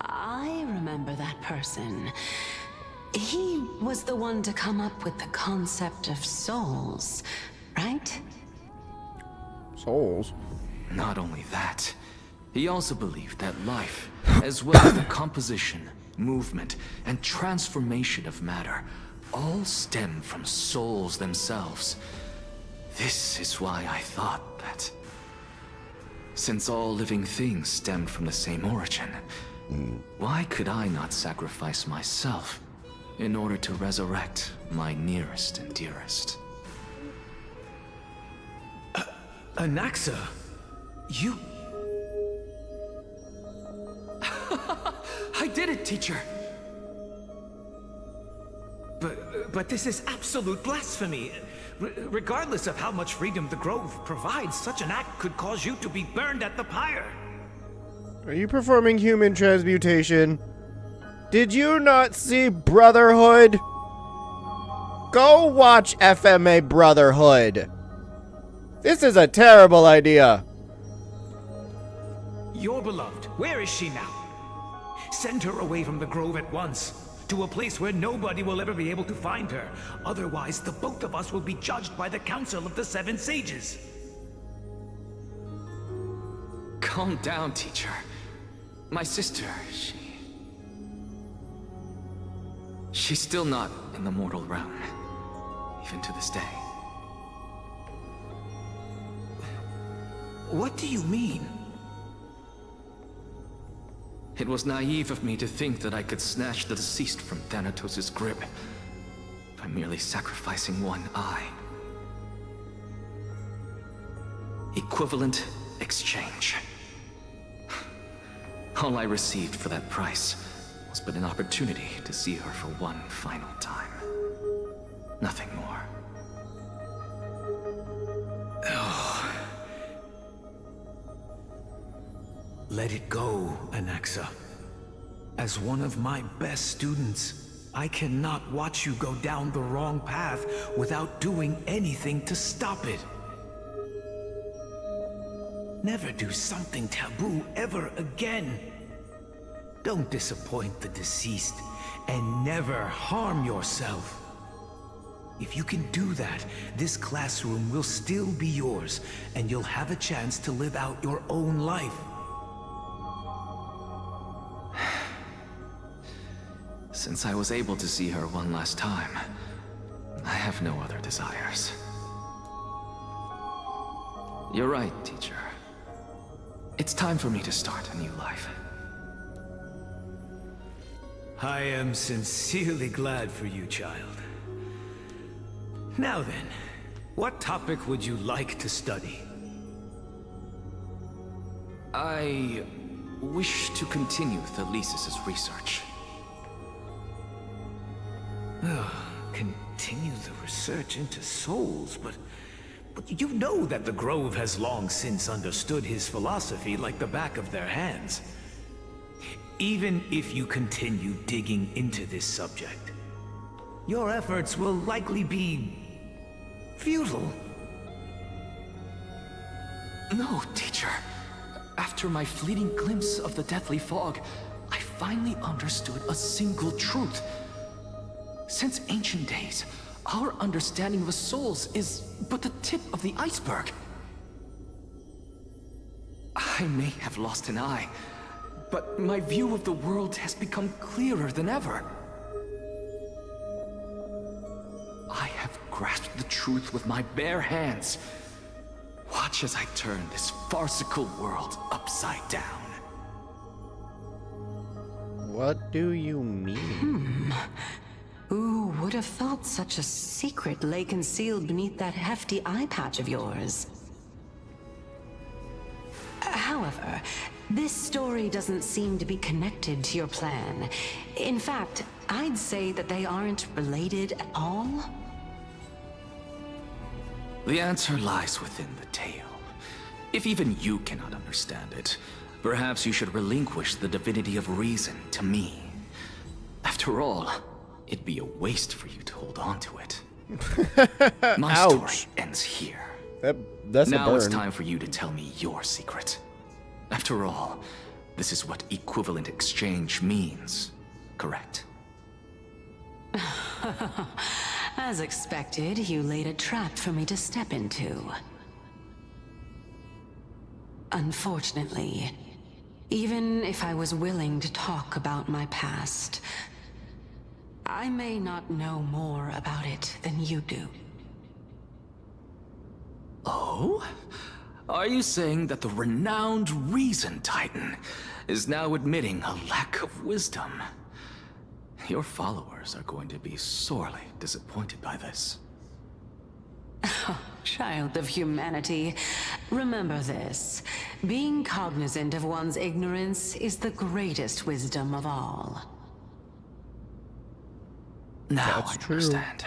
I remember that person. He was the one to come up with the concept of souls, right? Souls? Not only that, he also believed that life, as well as the composition, movement, and transformation of matter, all stem from souls themselves. This is why I thought that, since all living things stemmed from the same origin, why could I not sacrifice myself in order to resurrect my nearest and dearest? Anaxa, you... I did it, teacher! But this is absolute blasphemy. Regardless of how much freedom the Grove provides, such an act could cause you to be burned at the pyre. Are you performing human transmutation? Did you not see Brotherhood? Go watch FMA Brotherhood. This is a terrible idea. Your beloved, where is she now? Send her away from the Grove at once, to a place where nobody will ever be able to find her. Otherwise, the both of us will be judged by the Council of the Seven Sages. Calm down, teacher. My sister, she's still not in the mortal realm, even to this day. What do you mean? It was naive of me to think that I could snatch the deceased from Thanatos' grip by merely sacrificing one eye. Equivalent exchange. All I received for that price was but an opportunity to see her for one final time. Nothing more. Let it go, Anaxa. As one of my best students, I cannot watch you go down the wrong path without doing anything to stop it. Never do something taboo ever again. Don't disappoint the deceased, and never harm yourself. If you can do that, this classroom will still be yours, and you'll have a chance to live out your own life. Since I was able to see her one last time, I have no other desires. You're right, teacher. It's time for me to start a new life. I am sincerely glad for you, child. Now then, what topic would you like to study? I wish to continue Thalesis' research. Continue the research into souls, but you know that the Grove has long since understood his philosophy like the back of their hands. Even if you continue digging into this subject, your efforts will likely be futile. No, teacher. After my fleeting glimpse of the deathly fog, I finally understood a single truth. Since ancient days, our understanding of the souls is but the tip of the iceberg. I may have lost an eye, but my view of the world has become clearer than ever. I have grasped the truth with my bare hands. Watch as I turn this farcical world upside down. What do you mean? Who would have thought such a secret lay concealed beneath that hefty eye patch of yours? However, this story doesn't seem to be connected to your plan. In fact, I'd say that they aren't related at all. The answer lies within the tale. If even you cannot understand it, perhaps you should relinquish the divinity of reason to me. After all, it'd be a waste for you to hold on to it. My story ends here. That's now a burn. it's time for you to tell me your secret. After all, this is what equivalent exchange means, correct? As expected, you laid a trap for me to step into. I may not know more about it than you do. Oh? Are you saying that the renowned Reason Titan is now admitting a lack of wisdom? Your followers are going to be sorely disappointed by this. Child of humanity, remember this. Being cognizant of one's ignorance is the greatest wisdom of all. Now That's I true. understand.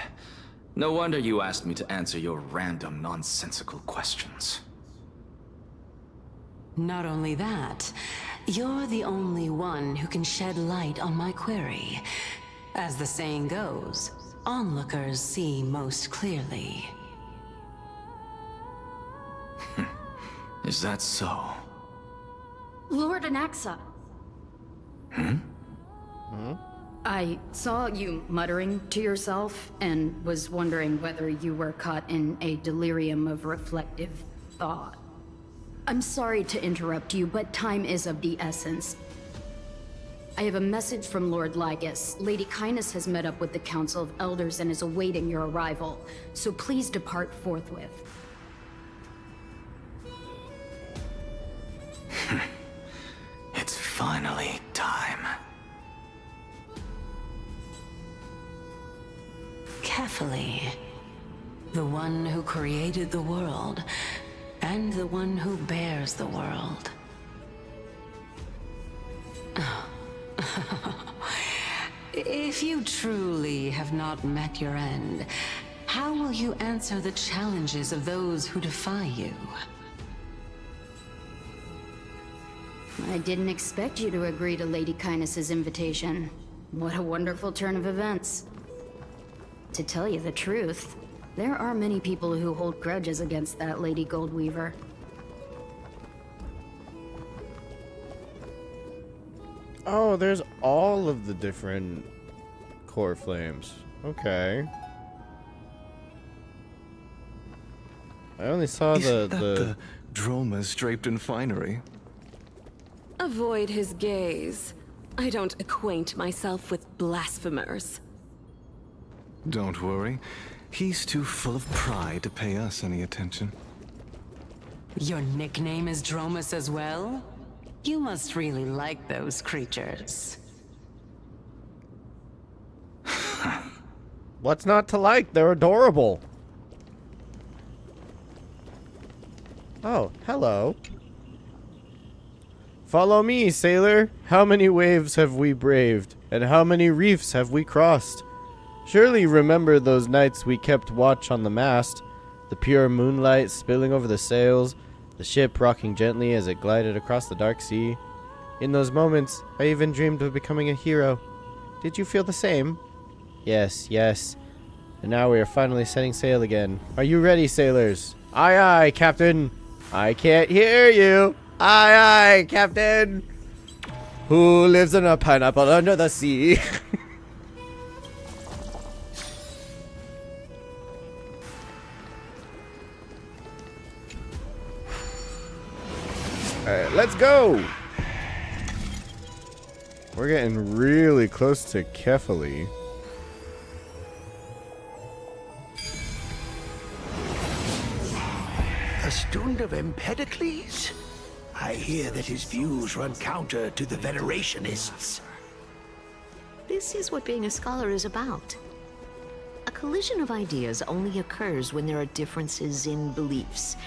No wonder you asked me to answer your random, nonsensical questions. Not only that, you're the only one who can shed light on my query. As the saying goes, onlookers see most clearly. Is that so? Lord Anaxa. I saw you muttering to yourself and was wondering whether you were caught in a delirium of reflective thought. I'm sorry to interrupt you, but time is of the essence. I have a message from Lord Lygus. Lady Kindness has met up with the Council of Elders and is awaiting your arrival, so please depart forthwith. It's finally time. Carefully. The one who created the world, and the one who bears the world. If you truly have not met your end, how will you answer the challenges of those who defy you? I didn't expect you to agree to Lady Kindness's invitation. What a wonderful turn of events. To tell you the truth, there are many people who hold grudges against that Lady Goldweaver. Oh, there's all of the different core flames. Okay. I only saw the Dromas draped in finery? Avoid his gaze. I don't acquaint myself with blasphemers. Don't worry. He's too full of pride to pay us any attention. Your nickname is Dromus as well? You must really like those creatures. What's not to like? They're adorable. Oh, hello. Follow me, sailor. How many waves have we braved, and how many reefs have we crossed? Surely you remember those nights we kept watch on the mast, the pure moonlight spilling over the sails, the ship rocking gently as it glided across the dark sea. In those moments, I even dreamed of becoming a hero. Did you feel the same? Yes, yes. And now we are finally setting sail again. Are you ready, sailors? Aye, aye, Captain. I can't hear you. Aye, aye, Captain. Who lives in a pineapple under the sea? Alright, let's go! We're getting really close to Kefali. A student of Empedocles? I hear that his views run counter to the Venerationists. This is what being a scholar is about. A collision of ideas only occurs when there are differences in beliefs,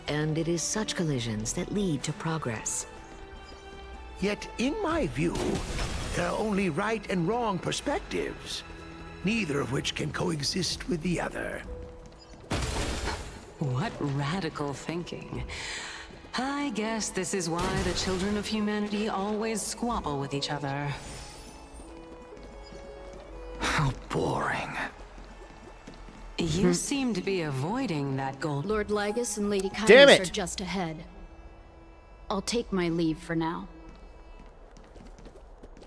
and it is such collisions that lead to progress. Yet, in my view, there are only right and wrong perspectives, neither of which can coexist with the other. What radical thinking. I guess this is why the children of humanity always squabble with each other. How boring. You seem to be avoiding that gold. Lord Lygus and Lady Damn Kindness it! are just ahead. I'll take my leave for now.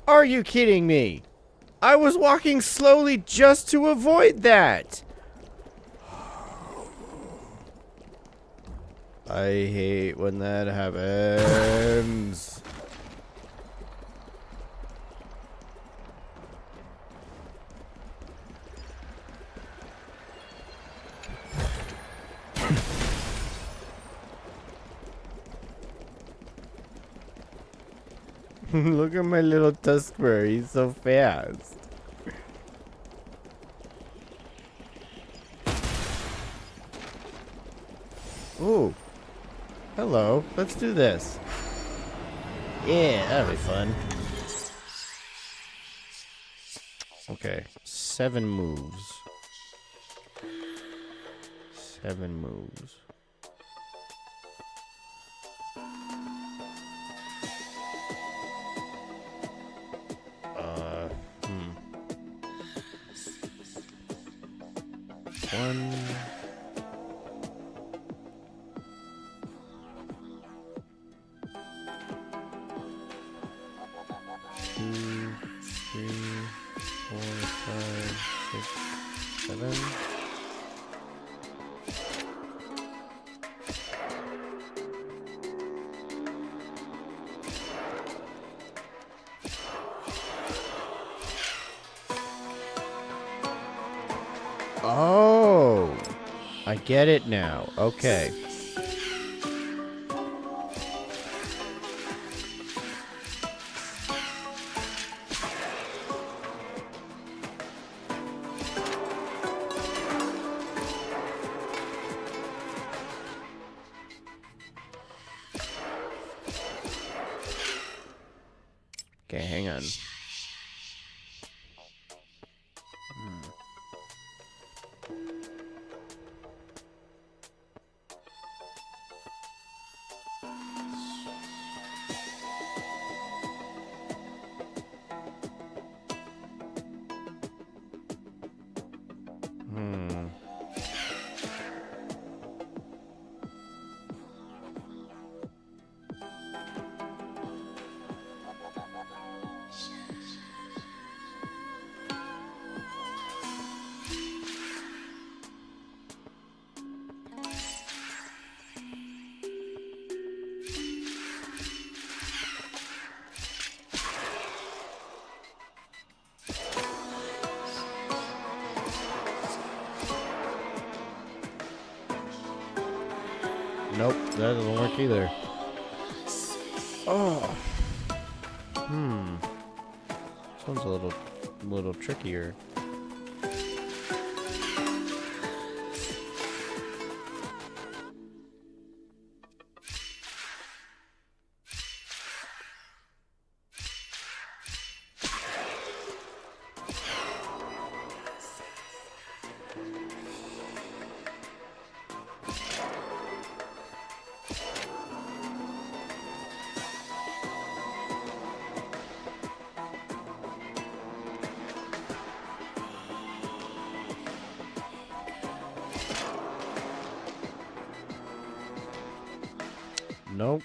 Are you kidding me? I was walking slowly just to avoid that. I hate when that happens. Look at my little Tuskper. He's so fast. Ooh. Hello. Let's do this. Yeah, that'll be fun. Okay. 7 moves. 7 moves. One. Two, 3, 4, 5, 6, 7. Oh, I get it now. Okay. Okay, hang on. Nope, that doesn't work either. Oh. This one's a little trickier. Nope.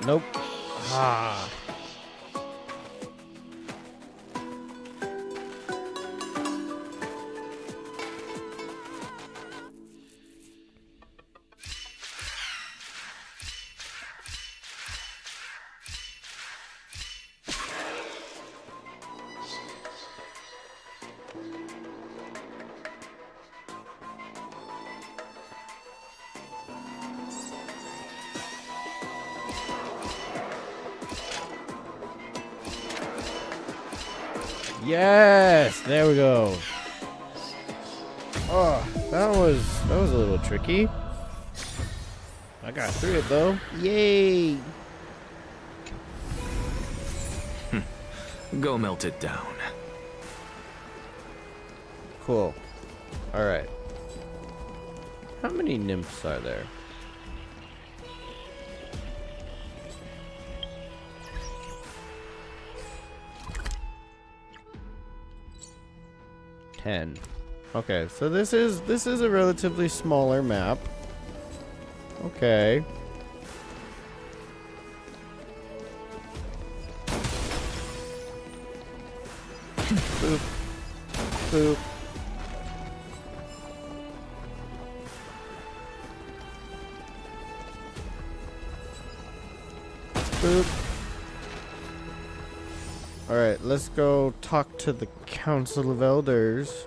Nope. Ah. Yes, there we go. Oh, that was a little tricky. I got through it though. Yay! Go melt it down. Cool. All right. How many nymphs are there? Okay, so this is a relatively smaller map. Okay. Boop. Boop. Alright, let's go talk to the Council of Elders.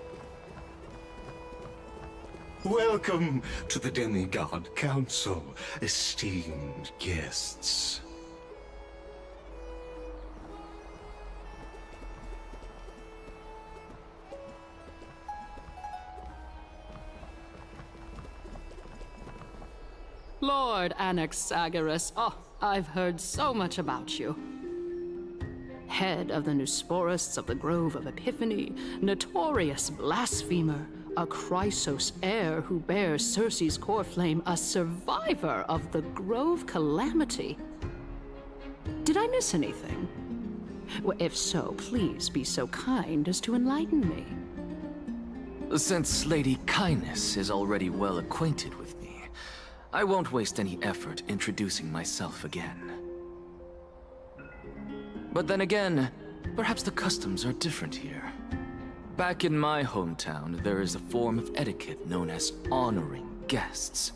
Welcome to the Demigod Council, esteemed guests. Lord Anaxagoras, oh, I've heard so much about you. Head of the Nusporists of the Grove of Epiphany, notorious blasphemer, a Chrysos heir who bears Circe's core flame, a survivor of the Grove calamity. Did I miss anything? Well, if so, please be so kind as to enlighten me. Since Lady Kindness is already well acquainted with me, I won't waste any effort introducing myself again. But then again, perhaps the customs are different here. Back in my hometown, there is a form of etiquette known as honoring guests.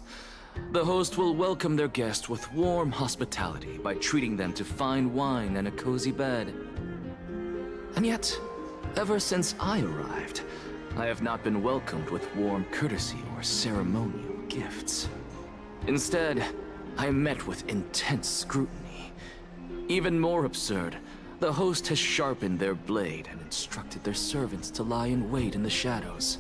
The host will welcome their guest with warm hospitality by treating them to fine wine and a cozy bed. And yet, ever since I arrived, I have not been welcomed with warm courtesy or ceremonial gifts. Instead, I am met with intense scrutiny. Even more absurd, the host has sharpened their blade and instructed their servants to lie in wait in the shadows.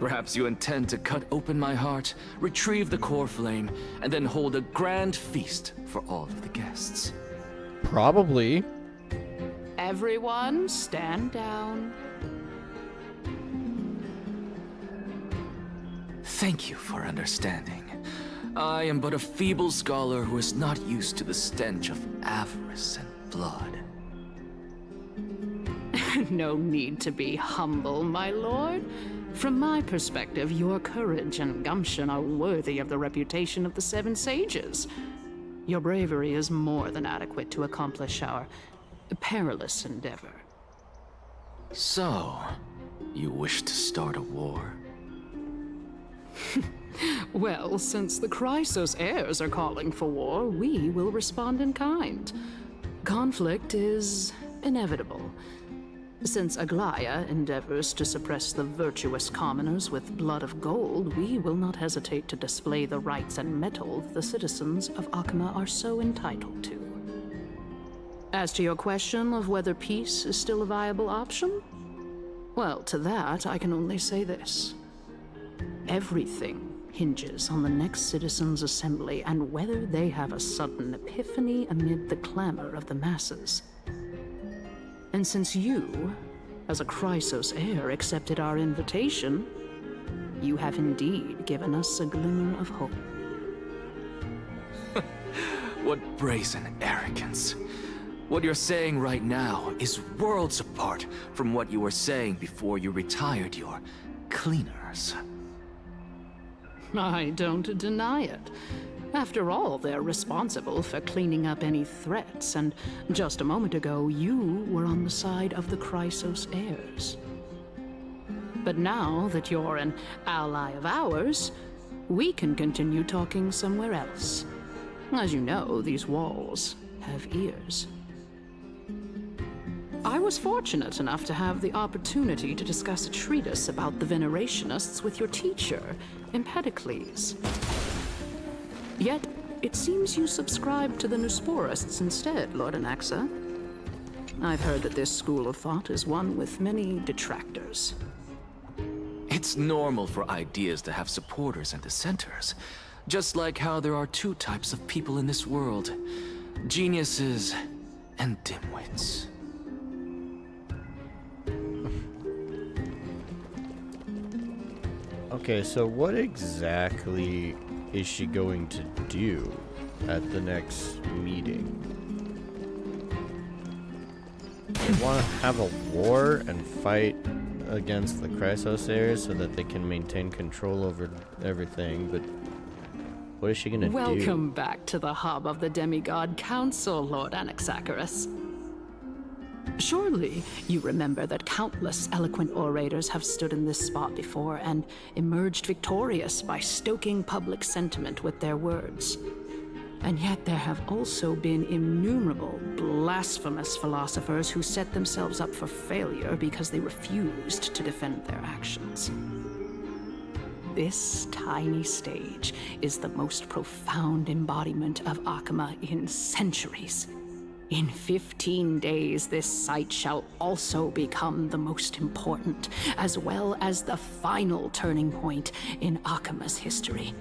Perhaps you intend to cut open my heart, retrieve the core flame, and then hold a grand feast for all of the guests. Probably. Everyone, stand down. Thank you for understanding. I am but a feeble scholar who is not used to the stench of avarice and blood. No need to be humble, my lord. From my perspective, your courage and gumption are worthy of the reputation of the Seven Sages. Your bravery is more than adequate to accomplish our perilous endeavor. So, you wish to start a war? Well, since the Chrysos heirs are calling for war, we will respond in kind. Conflict is inevitable. Since Aglaya endeavors to suppress the virtuous commoners with blood of gold, we will not hesitate to display the rights and mettle the citizens of Akima are so entitled to. As to your question of whether peace is still a viable option, well, to that I can only say this. Everything hinges on the next citizens' assembly and whether they have a sudden epiphany amid the clamor of the masses. And since you, as a Chrysos heir, accepted our invitation, you have indeed given us a glimmer of hope. What brazen arrogance. What you're saying right now is worlds apart from what you were saying before you retired your cleaners. I don't deny it. After all, they're responsible for cleaning up any threats, and just a moment ago, you were on the side of the Chrysos heirs. But now that you're an ally of ours, we can continue talking somewhere else. As you know, these walls have ears. I was fortunate enough to have the opportunity to discuss a treatise about the Venerationists with your teacher, Empedocles. Yet, it seems you subscribe to the Nusporists instead, Lord Anaxa. I've heard that this school of thought is one with many detractors. It's normal for ideas to have supporters and dissenters, just like how there are two types of people in this world, geniuses and dimwits. Okay, so what exactly is she going to do at the next meeting? They want to have a war and fight against the Chrysos heirs so that they can maintain control over everything, but what is she going to do? Welcome back to the hub of the Demigod Council, Lord Anaxagoras. Surely you remember that countless eloquent orators have stood in this spot before and emerged victorious by stoking public sentiment with their words. And yet there have also been innumerable blasphemous philosophers who set themselves up for failure because they refused to defend their actions. This tiny stage is the most profound embodiment of Akama in centuries. In 15 days, this site shall also become the most important, as well as the final turning point in Akama's history.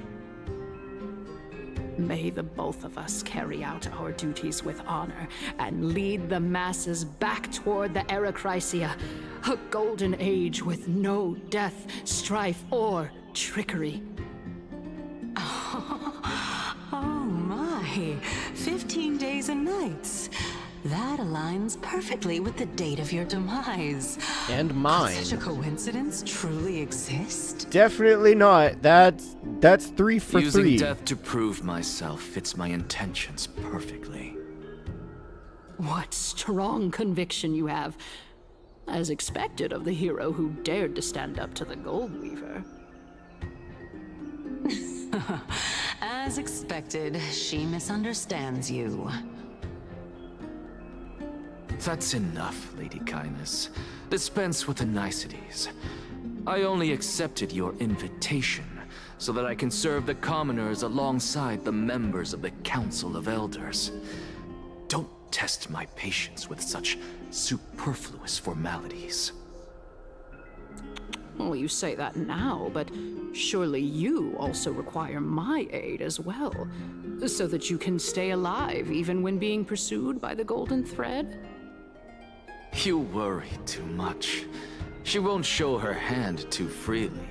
May the both of us carry out our duties with honor and lead the masses back toward the Erechrysia, a golden age with no death, strife, or trickery. Oh my, 15 days and nights. That aligns perfectly with the date of your demise. And mine. Could such a coincidence truly exist? Definitely not. That's 3 for 3. Using death to prove myself fits my intentions perfectly. What strong conviction you have, as expected of the hero who dared to stand up to the Gold Weaver. As expected, she misunderstands you. That's enough, Lady Kindness. Dispense with the niceties. I only accepted your invitation so that I can serve the commoners alongside the members of the Council of Elders. Don't test my patience with such superfluous formalities. Well, you say that now, but surely you also require my aid as well, so that you can stay alive even when being pursued by the Golden Thread? You worry too much. She won't show her hand too freely,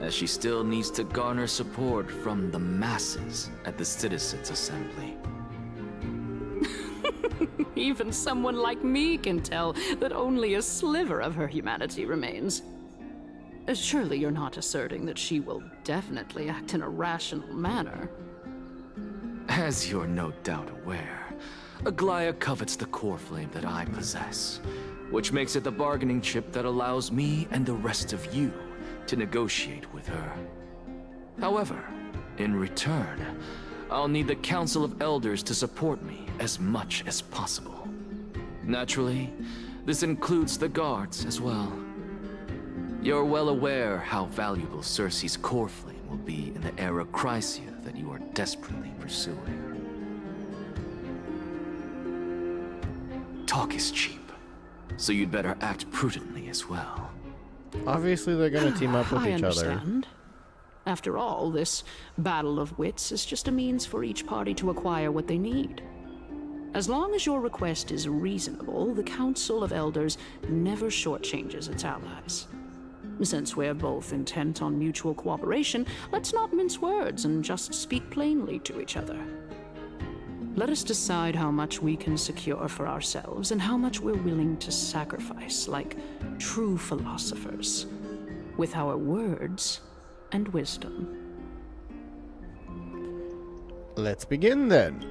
as she still needs to garner support from the masses at the Citizens' Assembly. Even someone like me can tell that only a sliver of her humanity remains. Surely you're not asserting that she will definitely act in a rational manner. As you're no doubt aware, Aglaya covets the core flame that I possess, which makes it the bargaining chip that allows me and the rest of you to negotiate with her. However, in return, I'll need the Council of Elders to support me as much as possible. Naturally, this includes the guards as well. You're well aware how valuable Cersei's core flame will be in the Erechrysia that you are desperately pursuing. Talk is cheap, so you'd better act prudently as well. Obviously, they're gonna team up with I each other. understand. After all, this battle of wits is just a means for each party to acquire what they need. As long as your request is reasonable, the Council of Elders never shortchanges its allies. Since we're both intent on mutual cooperation, let's not mince words and just speak plainly to each other. Let us decide how much we can secure for ourselves and how much we're willing to sacrifice, like true philosophers, with our words and wisdom. Let's begin then.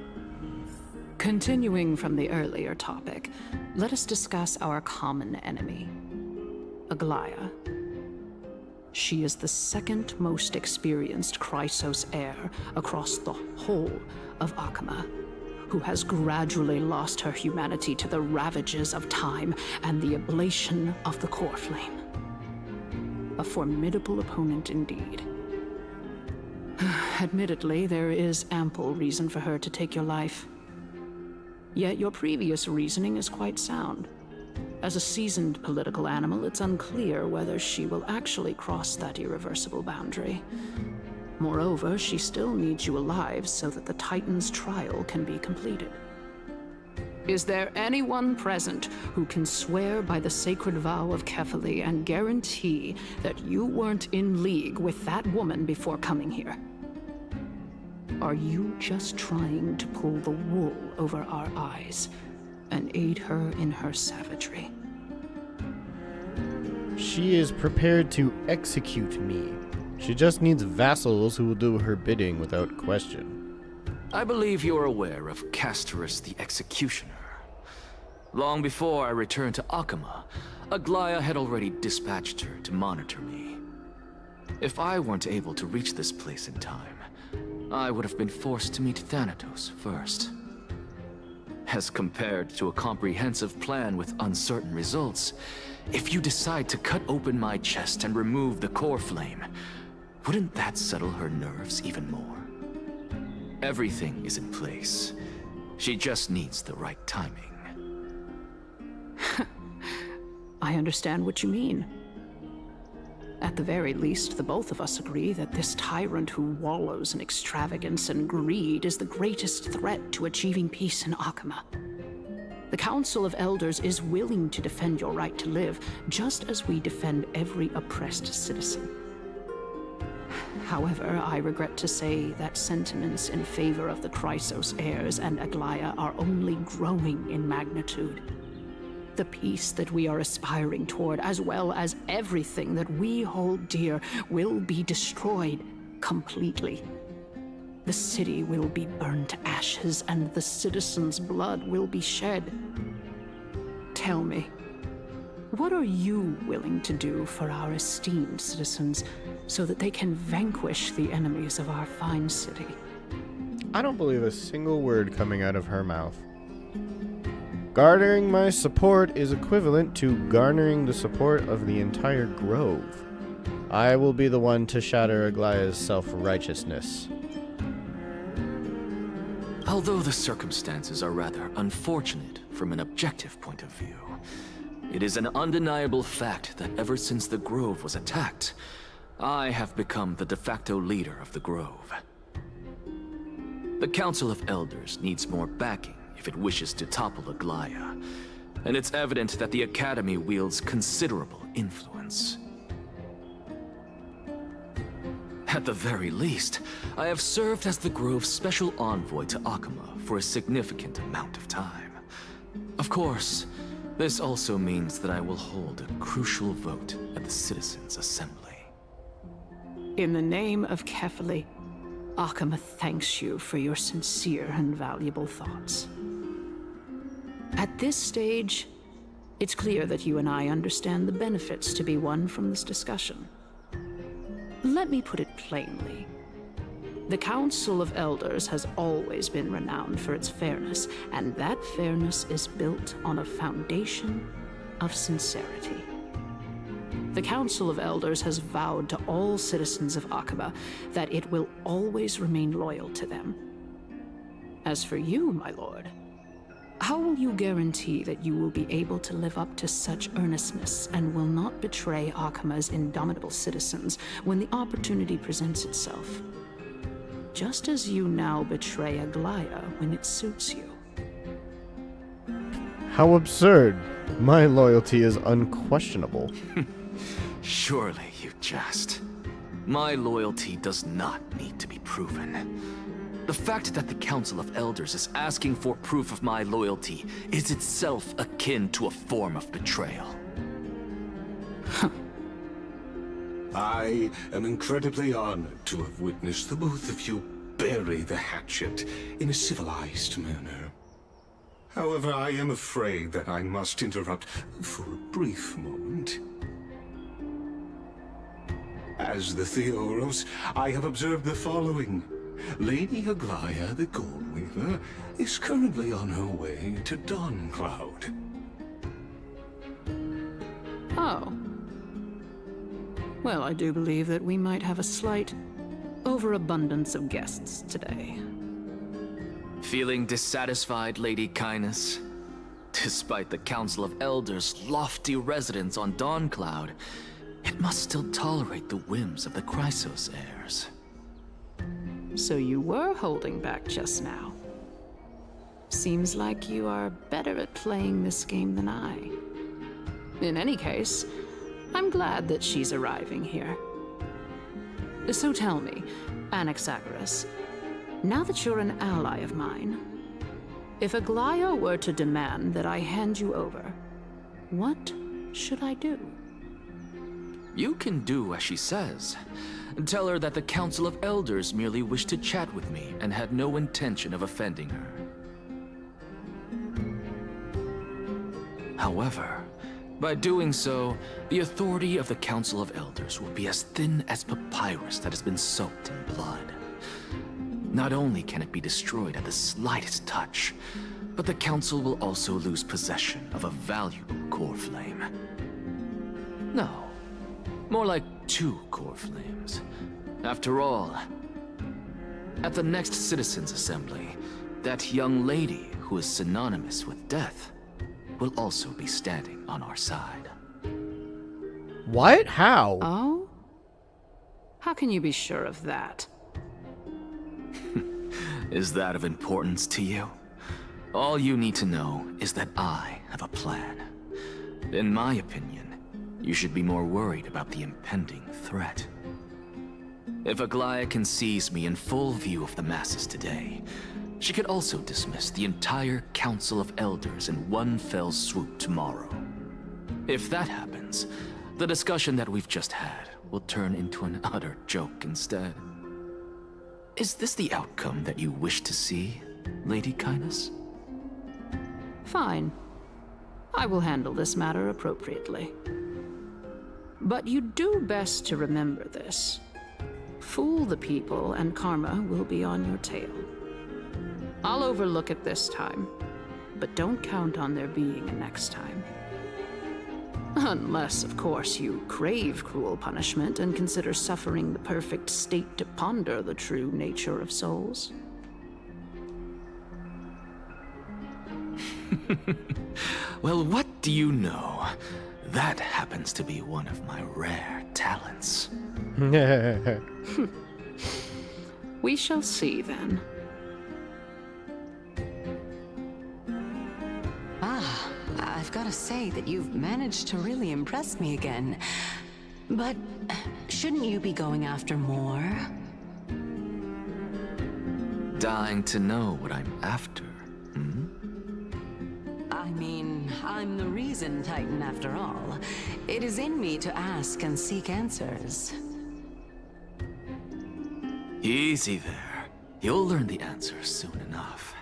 Continuing from the earlier topic, let us discuss our common enemy, Aglaya. She is the second most experienced Chrysos heir across the whole of Akama, who has gradually lost her humanity to the ravages of time and the ablation of the core flame. A formidable opponent indeed. Admittedly, there is ample reason for her to take your life. Yet your previous reasoning is quite sound. As a seasoned political animal, it's unclear whether she will actually cross that irreversible boundary. Moreover, she still needs you alive so that the Titan's trial can be completed. Is there anyone present who can swear by the sacred vow of Kefali and guarantee that you weren't in league with that woman before coming here? Are you just trying to pull the wool over our eyes and aid her in her savagery? She is prepared to execute me. She just needs vassals who will do her bidding without question. I believe you're aware of Castorus the Executioner. Long before I returned to Akama, Aglaya had already dispatched her to monitor me. If I weren't able to reach this place in time, I would have been forced to meet Thanatos first. As compared to a comprehensive plan with uncertain results, if you decide to cut open my chest and remove the core flame, wouldn't that settle her nerves even more? Everything is in place. She just needs the right timing. I understand what you mean. At the very least, the both of us agree that this tyrant who wallows in extravagance and greed is the greatest threat to achieving peace in Akama. The Council of Elders is willing to defend your right to live, just as we defend every oppressed citizen. However, I regret to say that sentiments in favor of the Chrysos heirs and Aglaya are only growing in magnitude. The peace that we are aspiring toward, as well as everything that we hold dear, will be destroyed completely. The city will be burned to ashes, and the citizens' blood will be shed. Tell me, what are you willing to do for our esteemed citizens so that they can vanquish the enemies of our fine city? I don't believe a single word coming out of her mouth. Garnering my support is equivalent to garnering the support of the entire grove. I will be the one to shatter Aglaya's self-righteousness. Although the circumstances are rather unfortunate from an objective point of view, it is an undeniable fact that ever since the grove was attacked, I have become the de facto leader of the grove. The Council of Elders needs more backing if it wishes to topple Aglaya, and it's evident that the Academy wields considerable influence. At the very least, I have served as the Grove's special envoy to Akama for a significant amount of time. Of course, this also means that I will hold a crucial vote at the Citizens' Assembly. In the name of Kefali, Akama thanks you for your sincere and valuable thoughts. At this stage, it's clear that you and I understand the benefits to be won from this discussion. Let me put it plainly. The Council of Elders has always been renowned for its fairness, and that fairness is built on a foundation of sincerity. The Council of Elders has vowed to all citizens of Akaba that it will always remain loyal to them. As for you, my lord, how will you guarantee that you will be able to live up to such earnestness and will not betray Akama's indomitable citizens when the opportunity presents itself? Just as you now betray Aglaya when it suits you. How absurd! My loyalty is unquestionable. Surely you jest. My loyalty does not need to be proven. The fact that the Council of Elders is asking for proof of my loyalty is itself akin to a form of betrayal. I am incredibly honored to have witnessed the both of you bury the hatchet in a civilized manner. However, I am afraid that I must interrupt for a brief moment. As the Theoros, I have observed the following. Lady Aglaya, the Goldweaver, is currently on her way to Dawncloud. Oh. Well, I do believe that we might have a slight overabundance of guests today. Feeling dissatisfied, Lady Kindness? Despite the Council of Elders' lofty residence on Dawncloud, it must still tolerate the whims of the Chrysos heirs. So you were holding back just now. Seems like you are better at playing this game than I. In any case, I'm glad that she's arriving here. So tell me, Anaxagoras, now that you're an ally of mine, if Aglaya were to demand that I hand you over, what should I do? You can do as she says. Tell her that the Council of Elders merely wished to chat with me and had no intention of offending her. However, by doing so, the authority of the Council of Elders will be as thin as papyrus that has been soaked in blood. Not only can it be destroyed at the slightest touch, but the Council will also lose possession of a valuable core flame. No, more like 2 core flames. After all, at the next Citizens' Assembly, that young lady who is synonymous with death will also be standing on our side. What? How? Oh? How can you be sure of that? Is that of importance to you? All you need to know is that I have a plan. In my opinion, you should be more worried about the impending threat. If Aglaya can seize me in full view of the masses today, she could also dismiss the entire Council of Elders in one fell swoop tomorrow. If that happens, the discussion that we've just had will turn into an utter joke instead. Is this the outcome that you wish to see, Lady Kindness? Fine. I will handle this matter appropriately. But you do best to remember this. Fool the people, and karma will be on your tail. I'll overlook it this time, but don't count on there being a next time. Unless, of course, you crave cruel punishment and consider suffering the perfect state to ponder the true nature of souls. Well, what do you know? That happens to be one of my rare talents. We shall see, then. I've got to say that you've managed to really impress me again. But shouldn't you be going after more? Dying to know what I'm after, I mean, I'm the reason Titan after all. It is in me to ask and seek answers. Easy there. You'll learn the answers soon enough.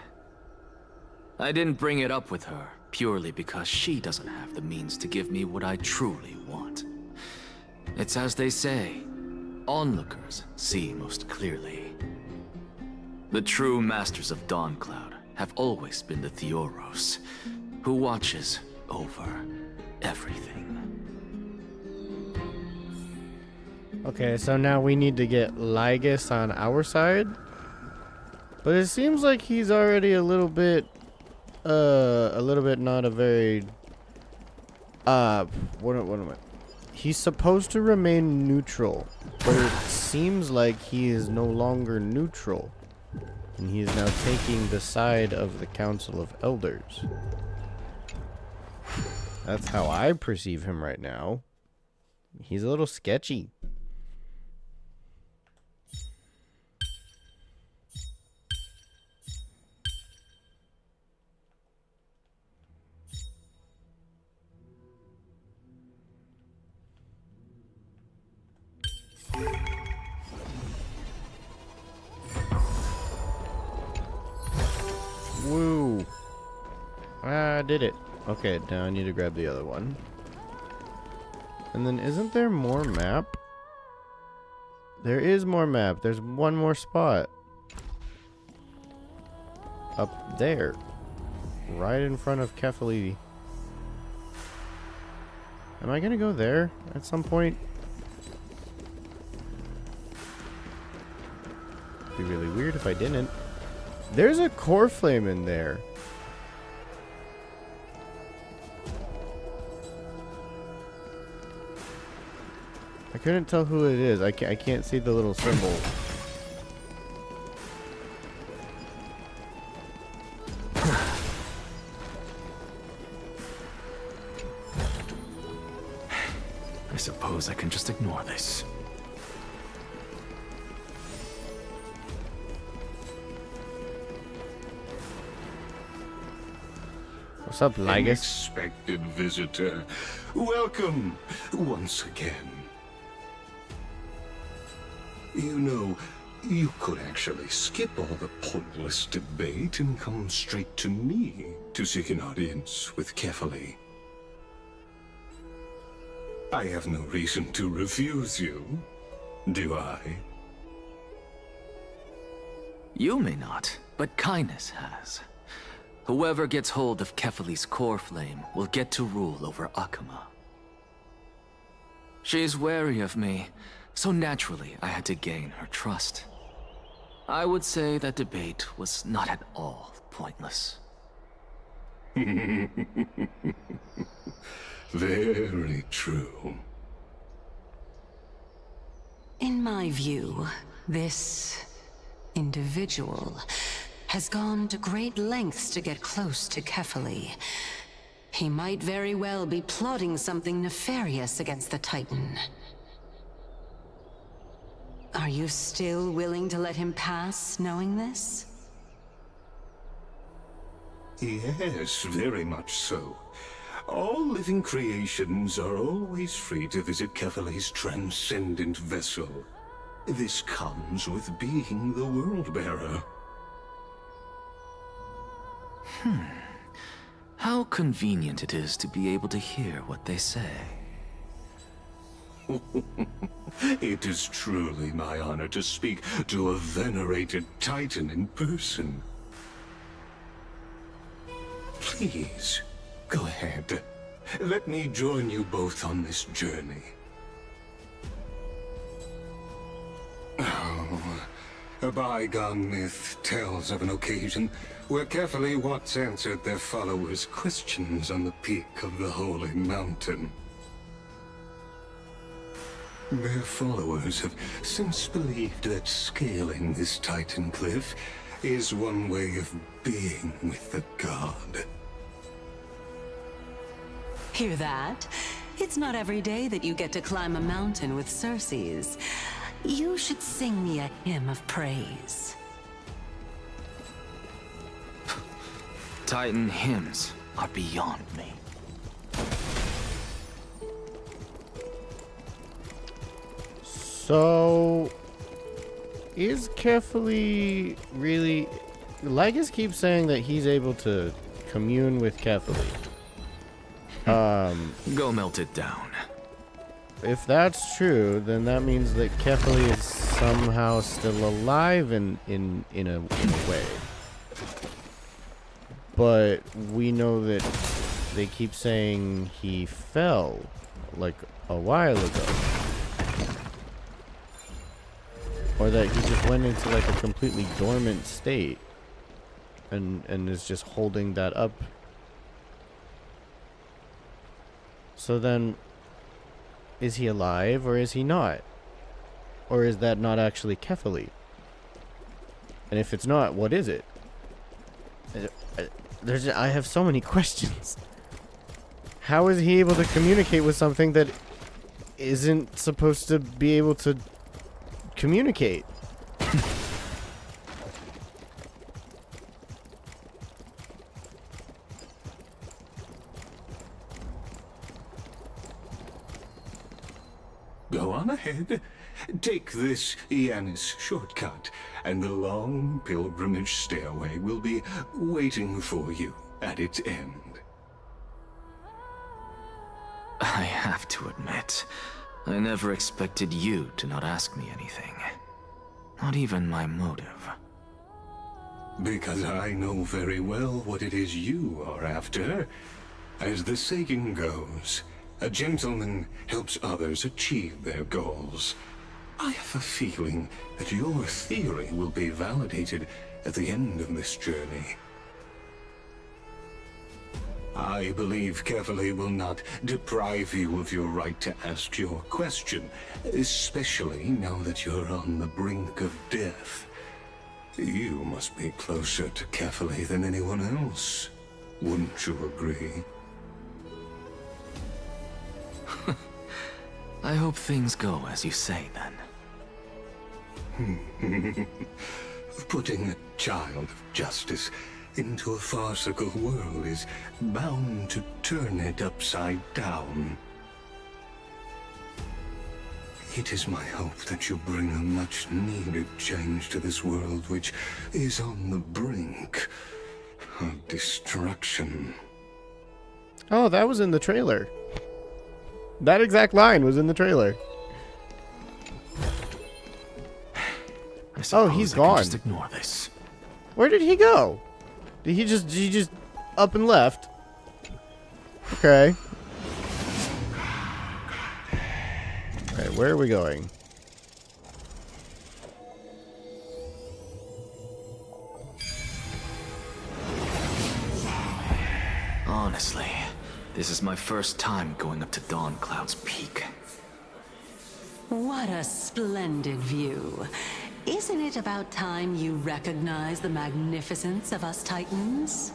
I didn't bring it up with her purely because she doesn't have the means to give me what I truly want. It's as they say, onlookers see most clearly. The true masters of Dawncloud have always been the Theoros, who watches over everything. Okay, so now we need to get Lygus on our side. But it seems like he's already a little bit not a very, what am I? He's supposed to remain neutral, but it seems like he is no longer neutral. And he is now taking the side of the Council of Elders. That's how I perceive him right now. He's a little sketchy. Woo. I did it. Okay, now I need to grab the other one. And then isn't there more map? There is more map. There's one more spot. Up there. Right in front of Kefali. Am I gonna go there at some point? It'd be really weird if I didn't. There's a core flame in there. I couldn't tell who it is. I can't see the little symbol. I suppose I can just ignore this. What's up, Lygus? Unexpected visitor. Welcome once again. You know, you could actually skip all the pointless debate and come straight to me to seek an audience with Kefali. I have no reason to refuse you, do I? You may not, but kindness has. Whoever gets hold of Kefali's core flame will get to rule over Akuma. She's wary of me, so naturally I had to gain her trust. I would say that debate was not at all pointless. Very true. In my view, this individual has gone to great lengths to get close to Kefali. He might very well be plotting something nefarious against the Titan. Are you still willing to let him pass, knowing this? Yes, very much so. All living creations are always free to visit Kefali's transcendent vessel. This comes with being the World-Bearer. How convenient it is to be able to hear what they say. It is truly my honor to speak to a venerated Titan in person. Please, go ahead. Let me join you both on this journey. Oh, a bygone myth tells of an occasion where Kefali once answered their followers' questions on the peak of the Holy Mountain. Their followers have since believed that scaling this Titan cliff is one way of being with the god. Hear that? It's not every day that you get to climb a mountain with Circes. You should sing me a hymn of praise. Titan hymns are beyond me. So, is Kefali really... Lygus keeps saying that he's able to commune with Kefali. Go melt it down. If that's true, then that means that Kefali is somehow still alive in a way. But we know that they keep saying he fell, like, a while ago. Or that he just went into, like, a completely dormant state. And is just holding that up. So then, is he alive or is he not? Or is that not actually Kefali? And if it's not, what is it? I have so many questions. How is he able to communicate with something that isn't supposed to be able to communicate? Go on ahead. Take this Yanis shortcut, and the long pilgrimage stairway will be waiting for you at its end. I have to admit, I never expected you to not ask me anything. Not even my motive. Because I know very well what it is you are after. As the saying goes, a gentleman helps others achieve their goals. I have a feeling that your theory will be validated at the end of this journey. I believe Kefali will not deprive you of your right to ask your question, especially now that you're on the brink of death. You must be closer to Kefali than anyone else. Wouldn't you agree? I hope things go as you say, then. Putting a child of justice into a farcical world is bound to turn it upside down. It is my hope that you bring a much-needed change to this world which is on the brink of destruction. Oh, that was in the trailer. That exact line was in the trailer. Oh, he's gone. Just ignore this. Where did he go? Did he just up and left? Okay. Okay, where are we going? Honestly, this is my first time going up to Dawn Cloud's peak. What a splendid view. Isn't it about time you recognize the magnificence of us Titans?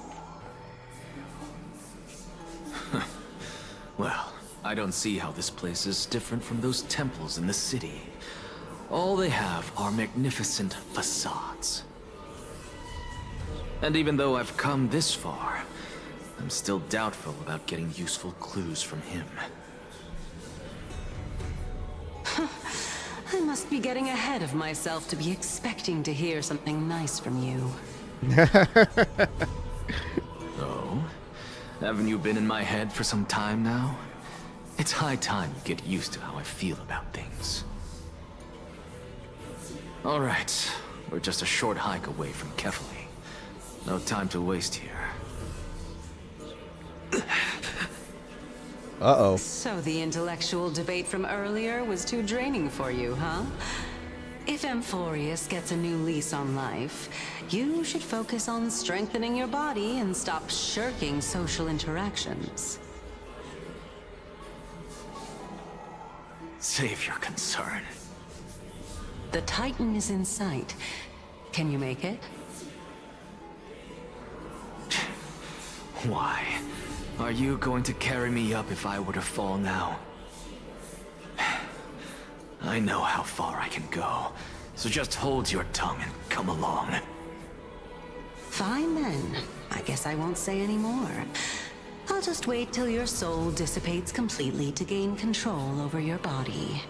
Well, I don't see how this place is different from those temples in the city. All they have are magnificent facades. And even though I've come this far, I'm still doubtful about getting useful clues from him. I must be getting ahead of myself to be expecting to hear something nice from you. Oh? Haven't you been in my head for some time now? It's high time you get used to how I feel about things. Alright, we're just a short hike away from Kefali. No time to waste here. Uh-oh. So the intellectual debate from earlier was too draining for you, huh? If Amphorius gets a new lease on life, you should focus on strengthening your body and stop shirking social interactions. Save your concern. The Titan is in sight. Can you make it? Why? Are you going to carry me up if I were to fall now? I know how far I can go, so just hold your tongue and come along. Fine then. I guess I won't say any more. I'll just wait till your soul dissipates completely to gain control over your body.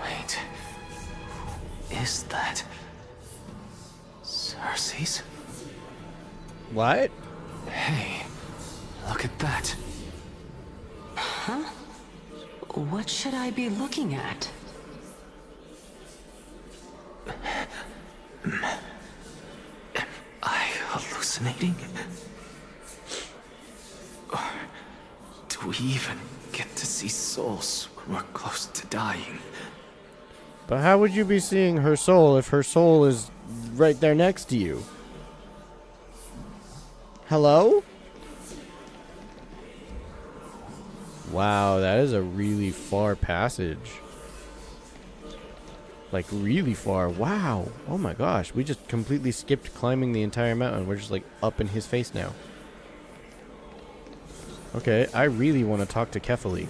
Wait. Is that... Cersei's? What? Hey, look at that. Huh? What should I be looking at? Am I hallucinating? Or do we even get to see souls when we're close to dying? But how would you be seeing her soul if her soul is right there next to you? Hello? Wow, that is a really far passage. Like, really far. Wow. Oh my gosh. We just completely skipped climbing the entire mountain. We're just, like, up in his face now. Okay, I really want to talk to Kefali.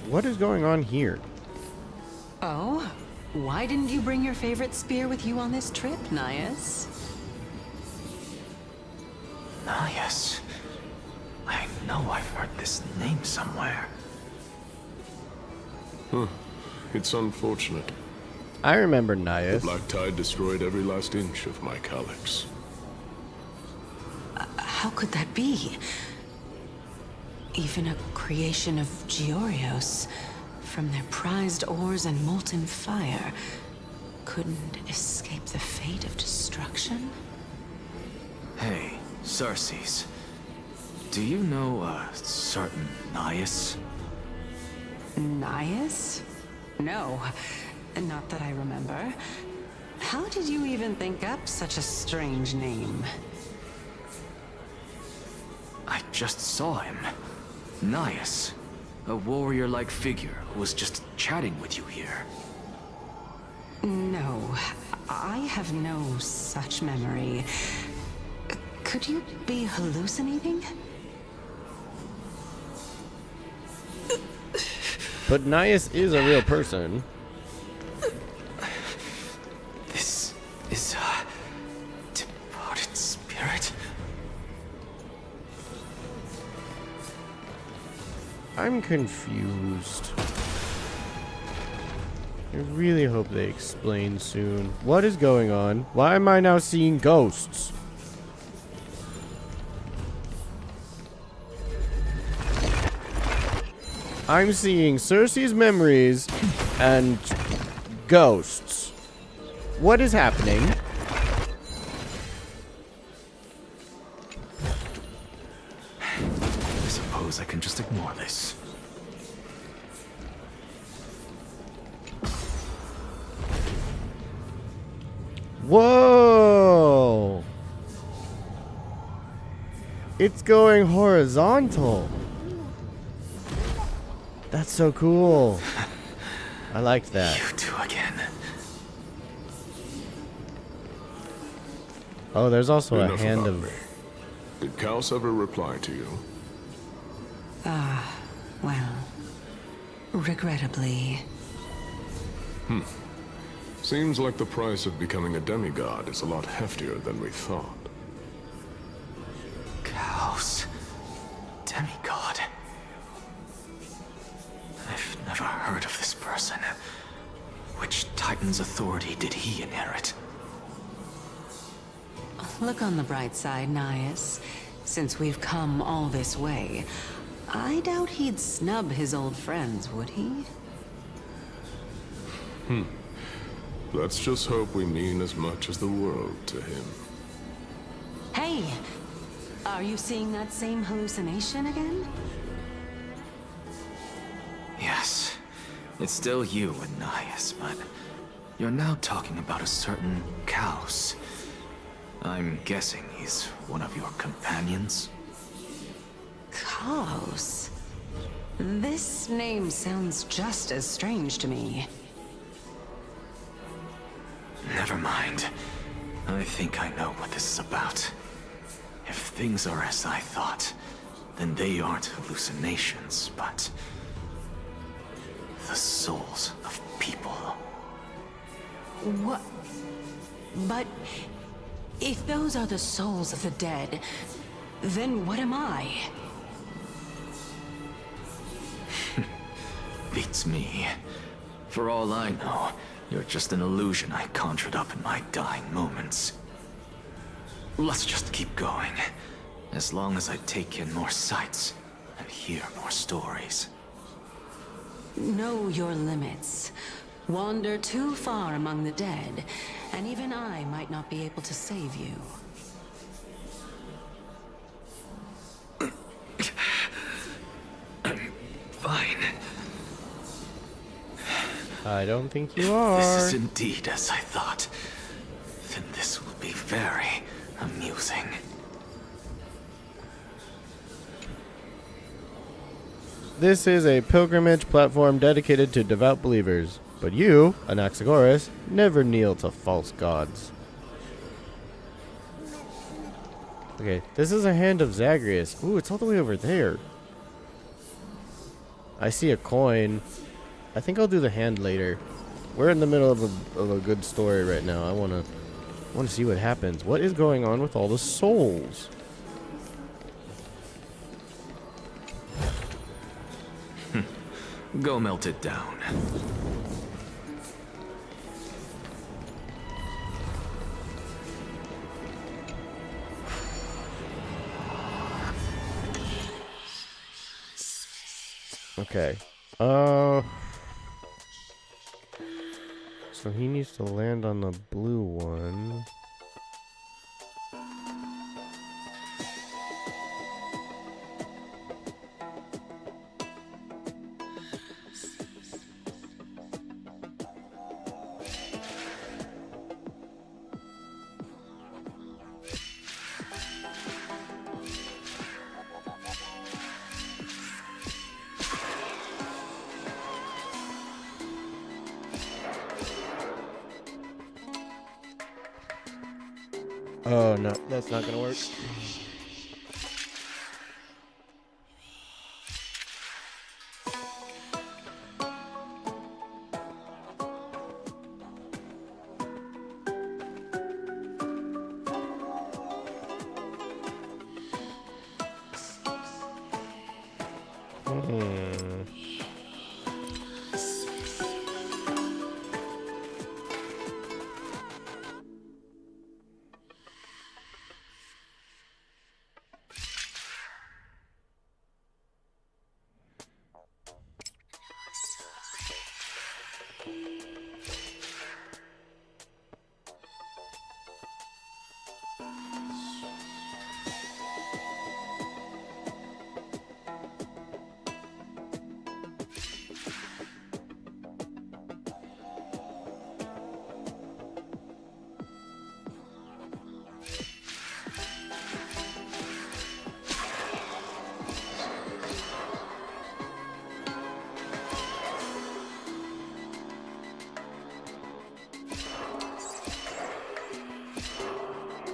What is going on here? Oh? Why didn't you bring your favorite spear with you on this trip, Nias? Nias. I know I've heard this name somewhere. It's unfortunate. I remember Nias. The Black Tide destroyed every last inch of my calyx. How could that be? Even a creation of Georios, from their prized ores and molten fire, couldn't escape the fate of destruction? Hey, Cersei's. Do you know a certain Nias? Nias? No, not that I remember. How did you even think up such a strange name? I just saw him. Nias. A warrior-like figure who was just chatting with you here. No, I have no such memory. Could you be hallucinating? But Nias is a real person. This is a departed spirit. I'm confused. I really hope they explain soon. What is going on? Why am I now seeing ghosts? I'm seeing Cersei's memories and ghosts. What is happening? I suppose I can just ignore this. Whoa! It's going horizontal. That's so cool. I liked that. You two again. Oh, there's also a Enough hand about of... me. Did Kaos ever reply to you? Well, regrettably. Seems like the price of becoming a demigod is a lot heftier than we thought. Kaos. Demigod. I've never heard of this person. Which Titan's authority did he inherit? Look on the bright side, Nias. Since we've come all this way, I doubt he'd snub his old friends, would he? Let's just hope we mean as much as the world to him. Hey! Are you seeing that same hallucination again? Yes. It's still you and Nias, but you're now talking about a certain Kaos. I'm guessing he's one of your companions? Kaos? This name sounds just as strange to me. Never mind. I think I know what this is about. If things are as I thought, then they aren't hallucinations, but the souls of people. What? But if those are the souls of the dead, then what am I? Beats me. For all I know, you're just an illusion I conjured up in my dying moments. Let's just keep going. As long as I take in more sights and hear more stories. Know your limits. Wander too far among the dead, and even I might not be able to save you. I'm fine. I don't think you If are. this is indeed as I thought, then this will be very amusing. This is a pilgrimage platform dedicated to devout believers. But you, Anaxagoras, never kneel to false gods. Okay, this is a hand of Zagreus. Ooh, it's all the way over there. I see a coin. I think I'll do the hand later. We're in the middle of a good story right now. I wanna see what happens. What is going on with all the souls? Go melt it down. Okay. So he needs to land on the blue one. Oh no, that's not gonna work.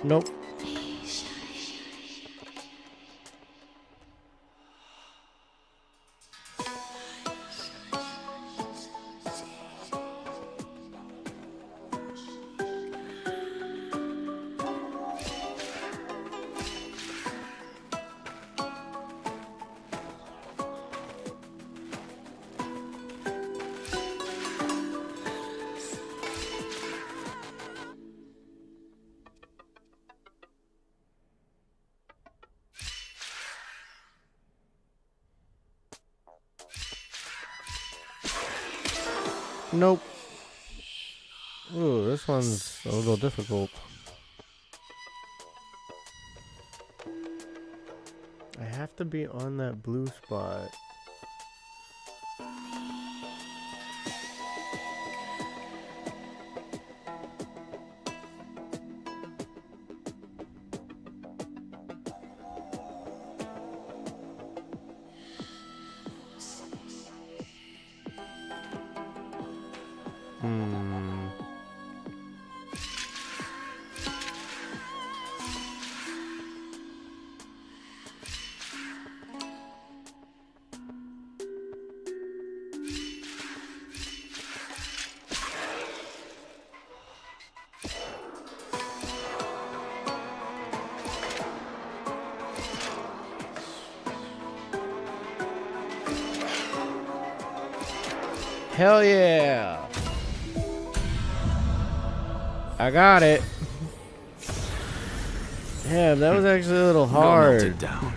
Nope. Nope. Ooh, this one's a little difficult. I have to be on that blue spot. Hell yeah! I got it. Yeah, that was actually a little hard. Melted down.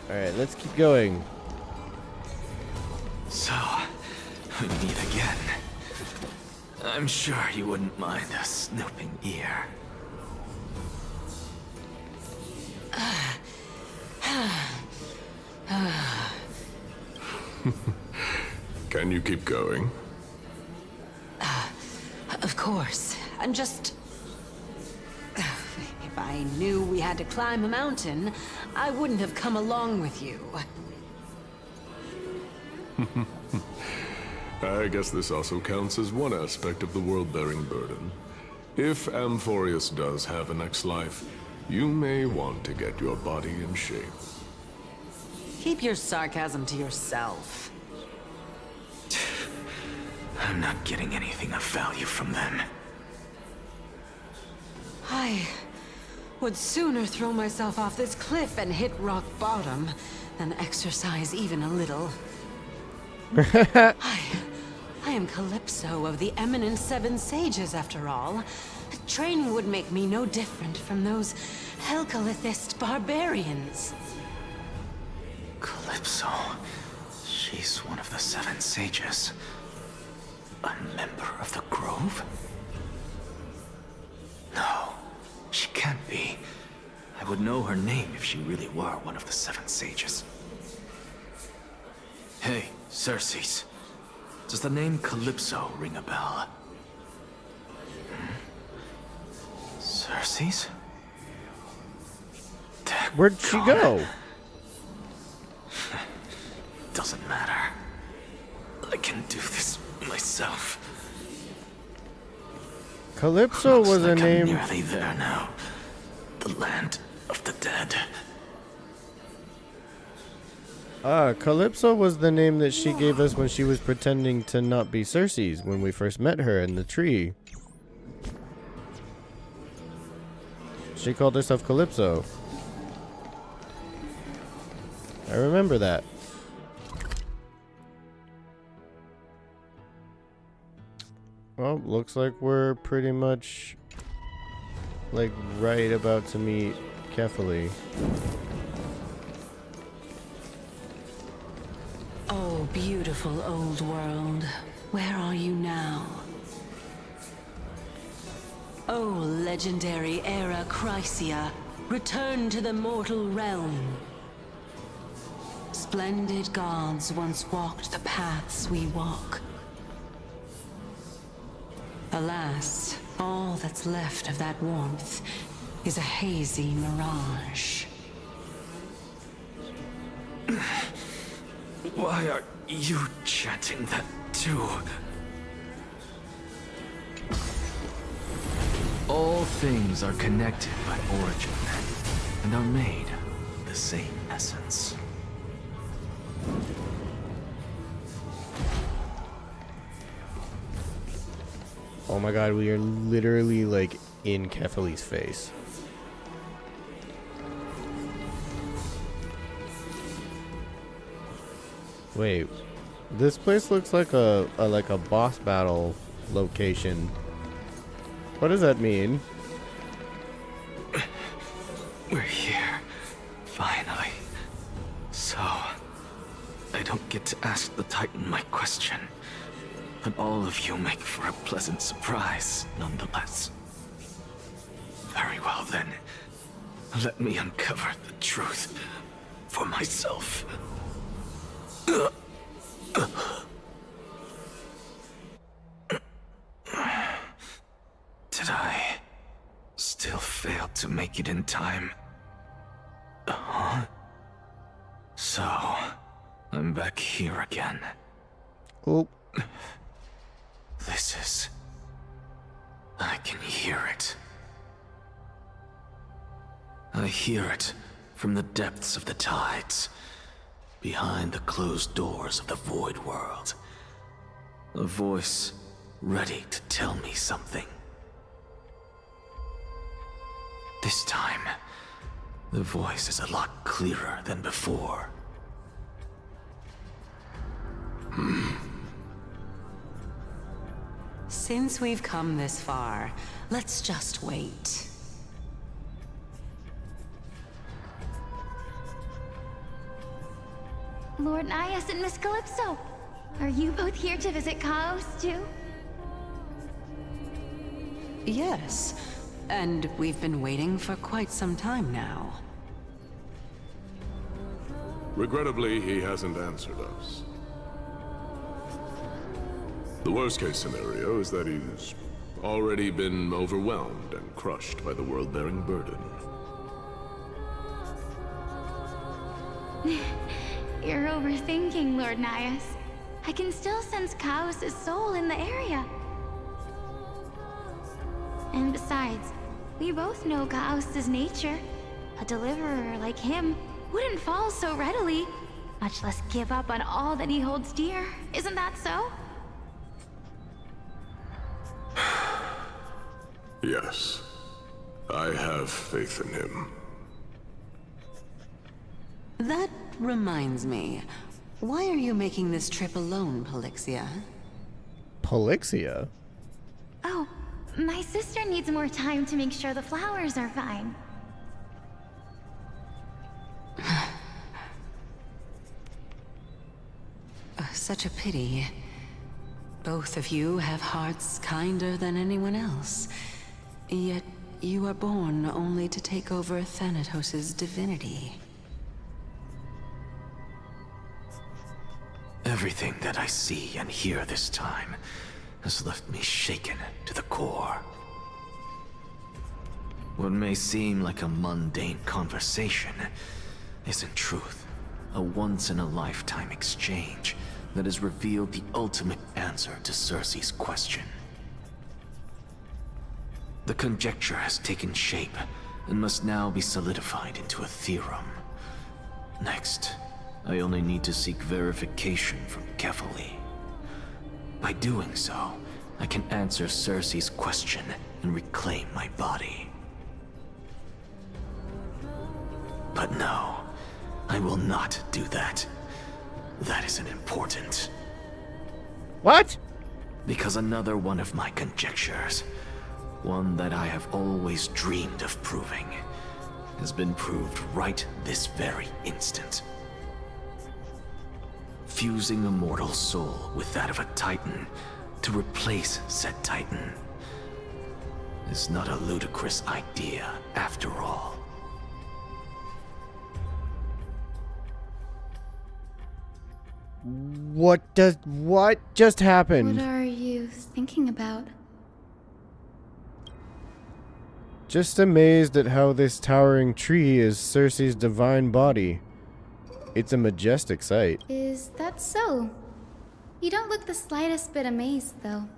Alright, let's keep going. So, we meet again. I'm sure you wouldn't mind a snooping ear. Can you keep going? Of course. I'm just... If I knew we had to climb a mountain, I wouldn't have come along with you. I guess this also counts as one aspect of the world-bearing burden. If Amphorius does have a next life, you may want to get your body in shape. Keep your sarcasm to yourself. I'm not getting anything of value from them. I would sooner throw myself off this cliff and hit rock bottom than exercise even a little. I am Calypso of the eminent Seven Sages, after all. Training would make me no different from those Helcalithist barbarians. Calypso. She's one of the Seven Sages. A member of the Grove? No, she can't be. I would know her name if she really were one of the Seven Sages. Hey, Circes. Does the name Calypso ring a bell? Circes? Where'd she go? Doesn't matter. I can do this myself. Calypso Looks was like a I'm name. nearly there now. The land of the dead. Calypso was the name that she gave us when she was pretending to not be Circes when we first met her in the tree. She called herself Calypso. I remember that. Well, looks like we're pretty much like right about to meet Kefali. Oh, beautiful old world. Where are you now? Oh, legendary era Chrysia, return to the mortal realm. Splendid gods once walked the paths we walk. Alas, all that's left of that warmth is a hazy mirage. Why are you chanting that too? things are connected by origin and are made of the same essence. Oh my god, we are literally like in Kefali's face. Wait, this place looks like a boss battle location. What does that mean? We're here, finally. So, I don't get to ask the Titan my question, but all of you make for a pleasant surprise, nonetheless. Very well then, let me uncover the truth for myself. Did I still fail to make it in time? Huh? So, I'm back here again. Oh. This is... I can hear it. I hear it from the depths of the tides, behind the closed doors of the void world. A voice ready to tell me something. This time, the voice is a lot clearer than before. Since we've come this far, let's just wait. Lord Nias and Miss Calypso, are you both here to visit Chaos too? Yes, and we've been waiting for quite some time now. Regrettably, he hasn't answered us. The worst-case scenario is that he's already been overwhelmed and crushed by the world-bearing burden. You're overthinking, Lord Nias. I can still sense Chaos' soul in the area. And besides, we both know Chaos' nature. A deliverer like him wouldn't fall so readily, much less give up on all that he holds dear. Isn't that so? Yes, I have faith in him. That reminds me. Why are you making this trip alone, Polixia? Polixia? Oh, my sister needs more time to make sure the flowers are fine. Such a pity. Both of you have hearts kinder than anyone else. Yet you are born only to take over Thanatos' divinity. Everything that I see and hear this time has left me shaken to the core. What may seem like a mundane conversation is in truth a once-in-a-lifetime exchange that has revealed the ultimate answer to Cersei's question. The conjecture has taken shape and must now be solidified into a theorem. Next, I only need to seek verification from Kefali. By doing so, I can answer Cersei's question and reclaim my body. But no, I will not do that. That isn't important. What? Because another one of my conjectures, one that I have always dreamed of proving, has been proved right this very instant. Fusing a mortal soul with that of a Titan to replace said Titan is not a ludicrous idea after all. What just happened? What are you thinking about? Just amazed at how this towering tree is Cersei's divine body. It's a majestic sight. Is that so? You don't look the slightest bit amazed, though.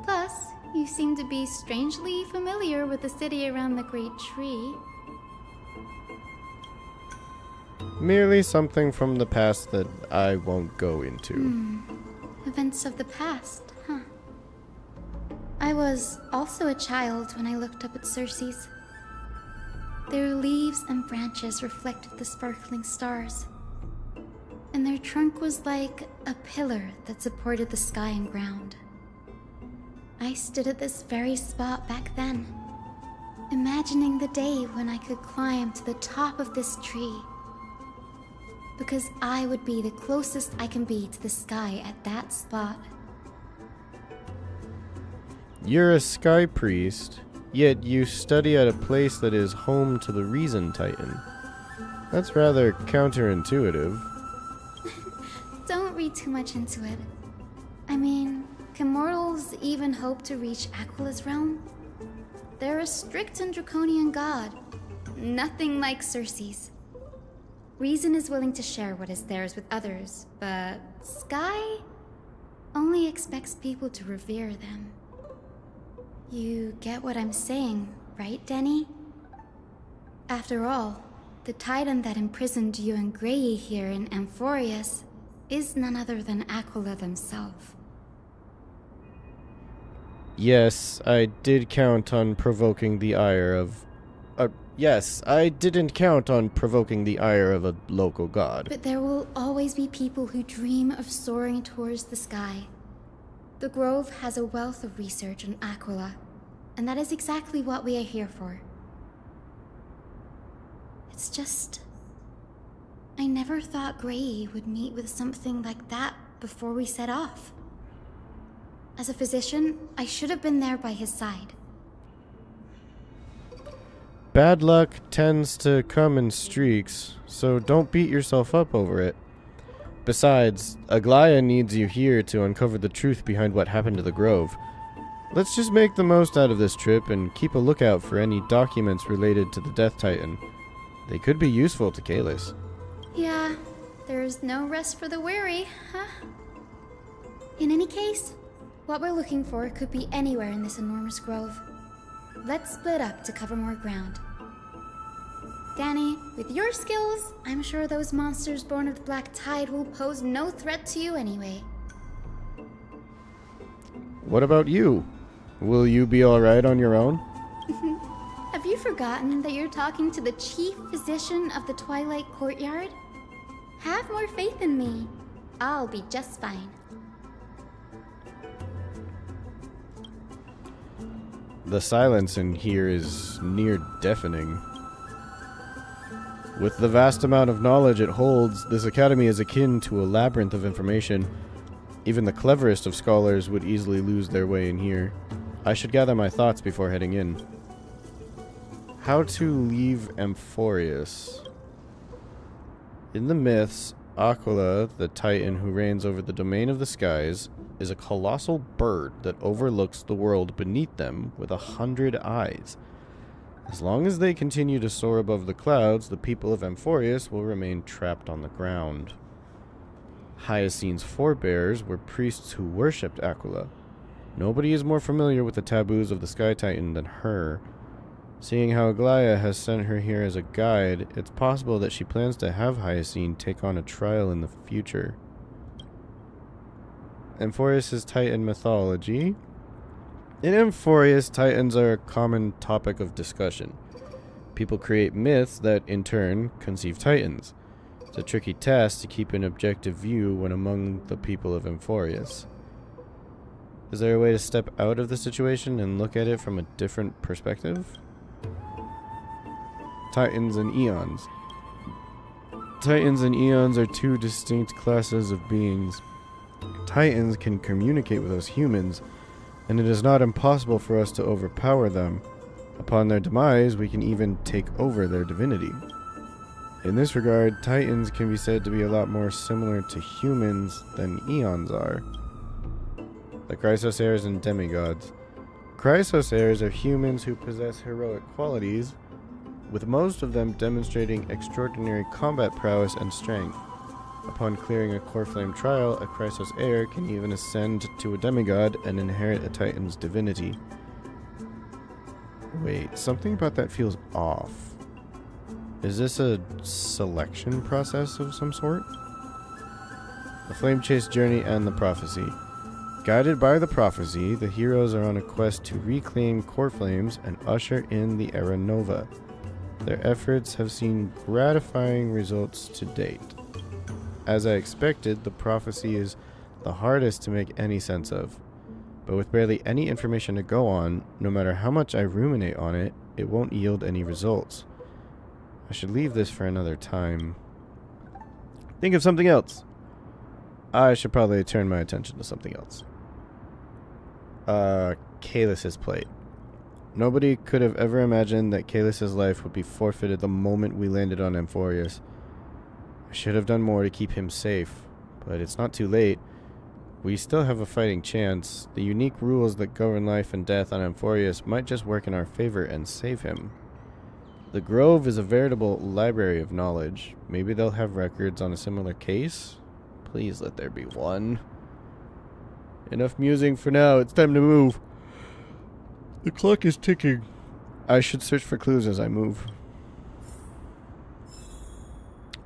Plus, You seem to be strangely familiar with the city around the Great Tree. Merely something from the past that I won't go into. Events of the past, huh? I was also a child when I looked up at Circe's. Their leaves and branches reflected the sparkling stars, and their trunk was like a pillar that supported the sky and ground. I stood at this very spot back then, imagining the day when I could climb to the top of this tree, because I would be the closest I can be to the sky at that spot. You're a sky priest, yet you study at a place that is home to the Reason Titan. That's rather counterintuitive. Don't read too much into it. I mean, can mortals even hope to reach Aquila's realm? They're a strict and draconian god. Nothing like Circe's. Reason is willing to share what is theirs with others, but Sky only expects people to revere them. You get what I'm saying, right, Denny? After all, the titan that imprisoned you and Grey here in Amphorius is none other than Aquila themselves. Yes, I did count on provoking the ire of... yes, I didn't count on provoking the ire of a local god. But there will always be people who dream of soaring towards the sky. The Grove has a wealth of research on Aquila, and that is exactly what we are here for. It's just... I never thought Grey would meet with something like that before we set off. As a physician, I should have been there by his side. Bad luck tends to come in streaks, so don't beat yourself up over it. Besides, Aglaya needs you here to uncover the truth behind what happened to the Grove. Let's just make the most out of this trip and keep a lookout for any documents related to the Death Titan. They could be useful to Kalis. Yeah, there's no rest for the weary, huh? In any case, what we're looking for could be anywhere in this enormous grove. Let's split up to cover more ground. Danny, with your skills, I'm sure those monsters born of the Black Tide will pose no threat to you anyway. What about you? Will you be alright on your own? Have you forgotten that you're talking to the chief physician of the Twilight Courtyard? Have more faith in me. I'll be just fine. The silence in here is near deafening. With the vast amount of knowledge it holds, this academy is akin to a labyrinth of information. Even the cleverest of scholars would easily lose their way in here. I should gather my thoughts before heading in. How to leave Amphorius. In the myths, Aquila, the titan who reigns over the domain of the skies, is a colossal bird that overlooks the world beneath them with 100 eyes. As long as they continue to soar above the clouds, the people of Amphorius will remain trapped on the ground. Hyacine's forebears were priests who worshipped Aquila. Nobody is more familiar with the taboos of the Sky Titan than her. Seeing how Aglaya has sent her here as a guide, it's possible that she plans to have Hyacine take on a trial in the future. Amphorius' Titan mythology. In Amphorius, Titans are a common topic of discussion. People create myths that, in turn, conceive Titans. It's a tricky task to keep an objective view when among the people of Amphorius. Is there a way to step out of the situation and look at it from a different perspective? Titans and Eons. Titans and Eons are two distinct classes of beings. Titans can communicate with us humans, and it is not impossible for us to overpower them. Upon their demise, we can even take over their divinity. In this regard, Titans can be said to be a lot more similar to humans than Eons are. The Chrysosaurs and Demigods. Chrysosaurs are humans who possess heroic qualities, with most of them demonstrating extraordinary combat prowess and strength. Upon clearing a core flame trial, a Chrysos heir can even ascend to a demigod and inherit a Titan's divinity. Wait, something about that feels off. Is this a selection process of some sort? The Flame Chase Journey and the Prophecy. Guided by the Prophecy, the heroes are on a quest to reclaim core flames and usher in the Era Nova. Their efforts have seen gratifying results to date. As I expected, the Prophecy is the hardest to make any sense of. But with barely any information to go on, no matter how much I ruminate on it, it won't yield any results. I should leave this for another time. Think of something else. I should probably turn my attention to something else. Kaelus's plate. Nobody could have ever imagined that Kaelus's life would be forfeited the moment we landed on Amphorius. I should have done more to keep him safe, but it's not too late. We still have a fighting chance. The unique rules that govern life and death on Amphorius might just work in our favor and save him. The Grove is a veritable library of knowledge. Maybe they'll have records on a similar case? Please let there be one. Enough musing for now. It's time to move. The clock is ticking. I should search for clues as I move.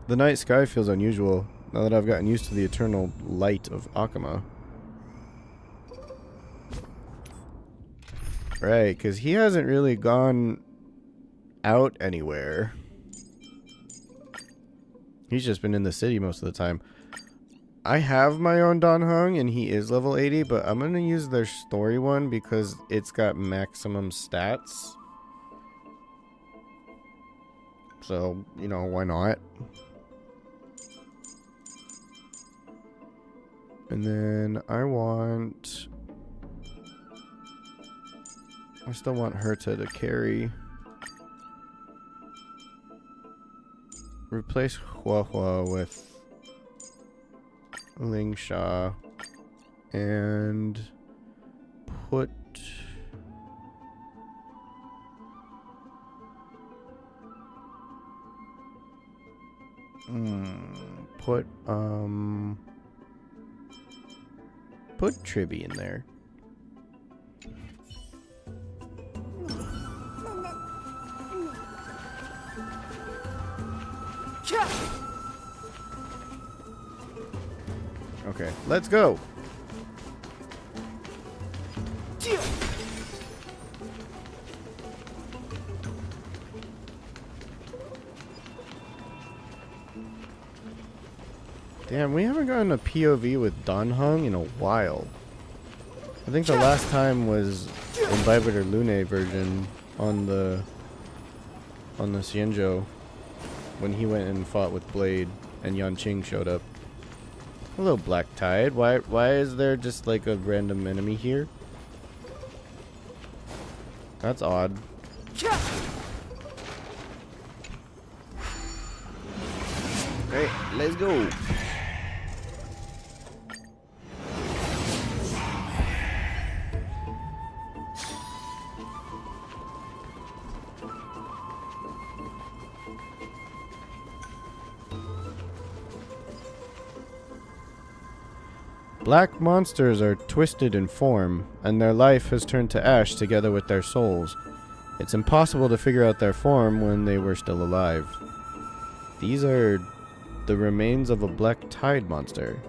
The night sky feels unusual, now that I've gotten used to the eternal light of Akama. Right, because he hasn't really gone out anywhere. He's just been in the city most of the time. I have my own Danhong, and he is level 80, but I'm going to use their story one because it's got maximum stats. So, you know, why not? And then I still want Herta to carry. Replace Huahua with Lingsha and put put Tribby in there. Okay, let's go. Damn, we haven't gotten a POV with Danhong in a while. I think the last time was in Vibrator Lune version on the Xianzhou when he went and fought with Blade and Yanqing showed up. Hello, Black Tide. Why is there just like a random enemy here? That's odd. Great, let's go. Black monsters are twisted in form, and their life has turned to ash together with their souls. It's impossible to figure out their form when they were still alive. These are the remains of a black tide monster.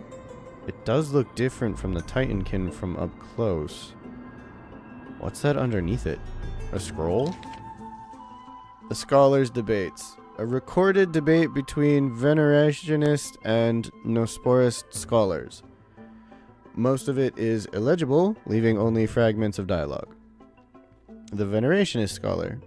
It does look different from the Titankin from up close. What's that underneath it? A scroll? The Scholars' Debates. A recorded debate between Venerationist and Nosporist scholars. Most of it is illegible, leaving only fragments of dialogue. The Venerationist scholar.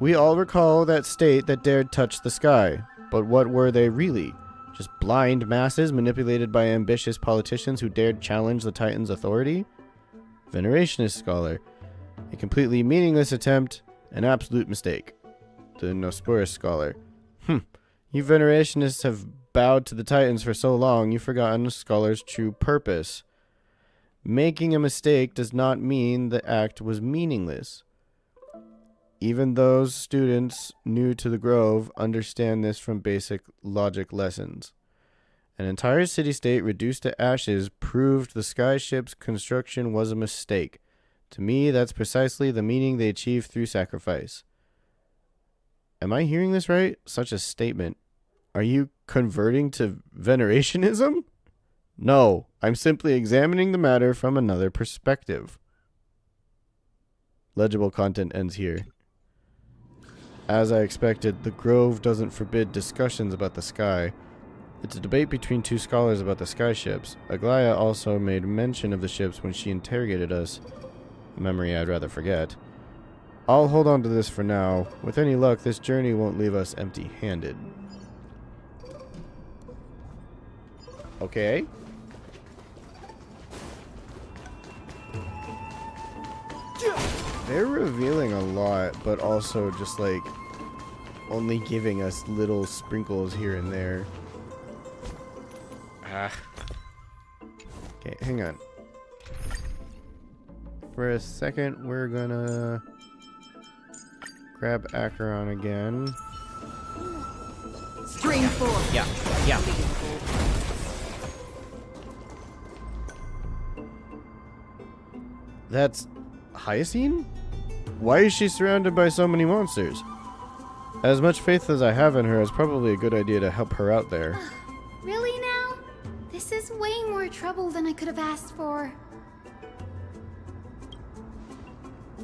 We all recall that state that dared touch the sky, but what were they really? Just blind masses manipulated by ambitious politicians who dared challenge the Titan's authority? Venerationist scholar. A completely meaningless attempt, an absolute mistake. The Nosporus scholar. You Venerationists have bowed to the Titans for so long, you've forgotten the scholar's true purpose. Making a mistake does not mean the act was meaningless. Even those students new to the Grove understand this from basic logic lessons. An entire city-state reduced to ashes proved the skyship's construction was a mistake. To me, that's precisely the meaning they achieved through sacrifice. Am I hearing this right? Such a statement. Are you converting to venerationism? No, I'm simply examining the matter from another perspective. Legible content ends here. As I expected, the Grove doesn't forbid discussions about the sky. It's a debate between two scholars about the skyships. Aglaya also made mention of the ships when she interrogated us. A memory I'd rather forget. I'll hold on to this for now. With any luck, this journey won't leave us empty-handed. Okay. They're revealing a lot, but also just like only giving us little sprinkles here and there. Okay, hang on. For a second, we're gonna grab Acheron again. Stream 4. Yeah. That's Hyacine? Why is she surrounded by so many monsters? As much faith as I have in her, it's probably a good idea to help her out there. Really now? This is way more trouble than I could have asked for.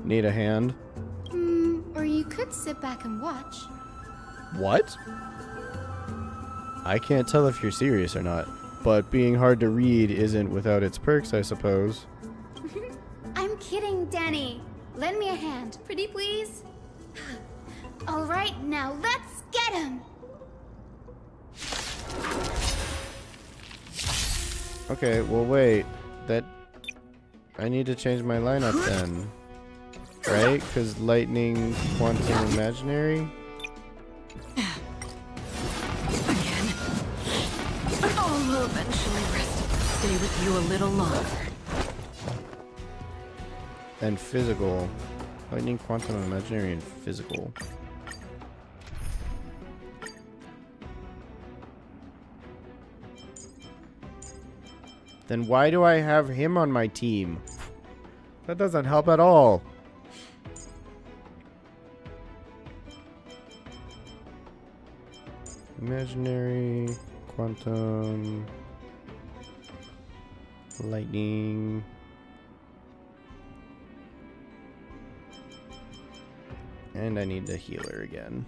Need a hand? Or you could sit back and watch. What? I can't tell if you're serious or not, but being hard to read isn't without its perks, I suppose. I'm kidding, Danny. Lend me a hand, pretty please. All right, now let's get him. Okay, well wait. I need to change my lineup then. Right? Because lightning, quantum, imaginary? Again. I'll eventually stay with you a little longer. And physical. Lightning, quantum, imaginary, and physical. Then why do I have him on my team? That doesn't help at all. Imaginary, quantum, lightning. And I need the healer again.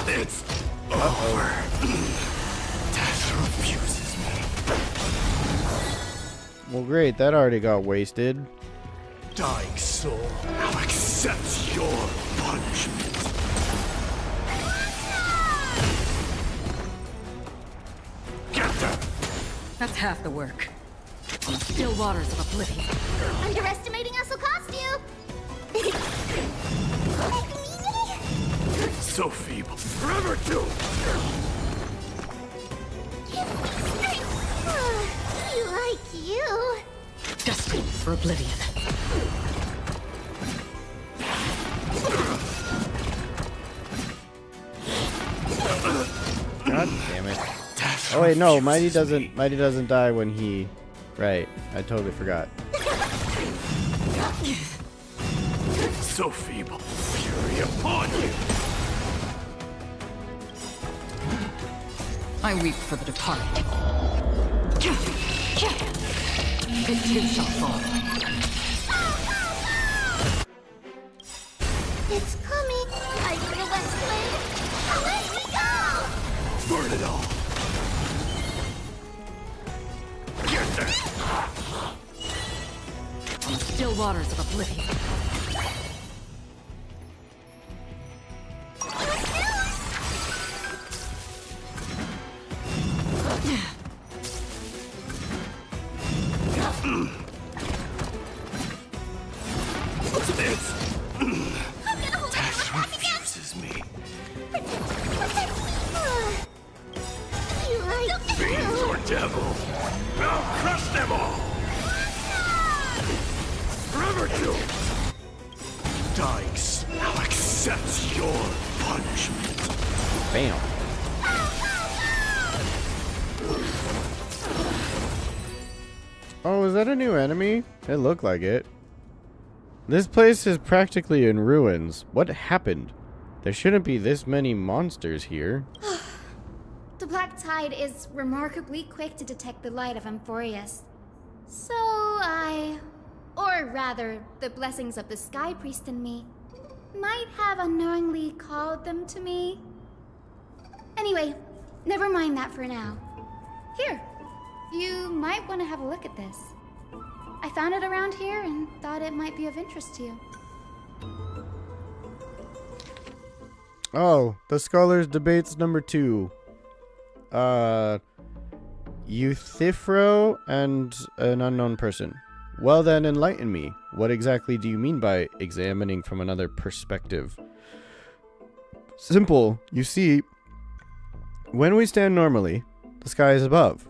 It's over. Death refuses me. Well, great. That already got wasted. Dying soul now accepts your punishment. Get them! That's half the work. Still waters of oblivion. Underestimating us will cost you! So feeble. Forever too! You like you. Destined for oblivion. God damn it. Oh wait, no, Mighty doesn't die when he... Right, I totally forgot. So feeble. Fury upon you! I weep for the departed. It too shall fall. It's coming. I need a less flame. Let me go! Burn it all! Get there! Still waters of oblivion. Death refuses me. You like delivered you! Dykes now accepts your punishment. Bam. Oh, is that a new enemy? It looked like it. This place is practically in ruins. What happened? There shouldn't be this many monsters here. The Black Tide is remarkably quick to detect the light of Amphorius. So or rather, the blessings of the Sky Priest in me, might have unknowingly called them to me. Anyway, never mind that for now. Here, you might want to have a look at this. I found it around here and thought it might be of interest to you. Oh, the Scholars Debates number 2. Euthyphro and an unknown person. Well then, enlighten me. What exactly do you mean by examining from another perspective? Simple. You see, when we stand normally, the sky is above.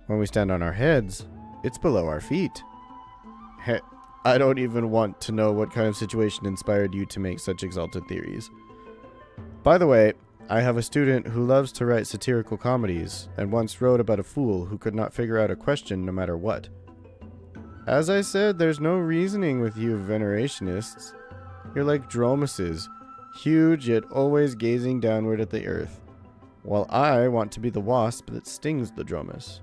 When we stand on our heads, it's below our feet. I don't even want to know what kind of situation inspired you to make such exalted theories. By the way, I have a student who loves to write satirical comedies, and once wrote about a fool who could not figure out a question no matter what. As I said, there's no reasoning with you venerationists. You're like dromuses, huge yet always gazing downward at the earth, while I want to be the wasp that stings the dromus.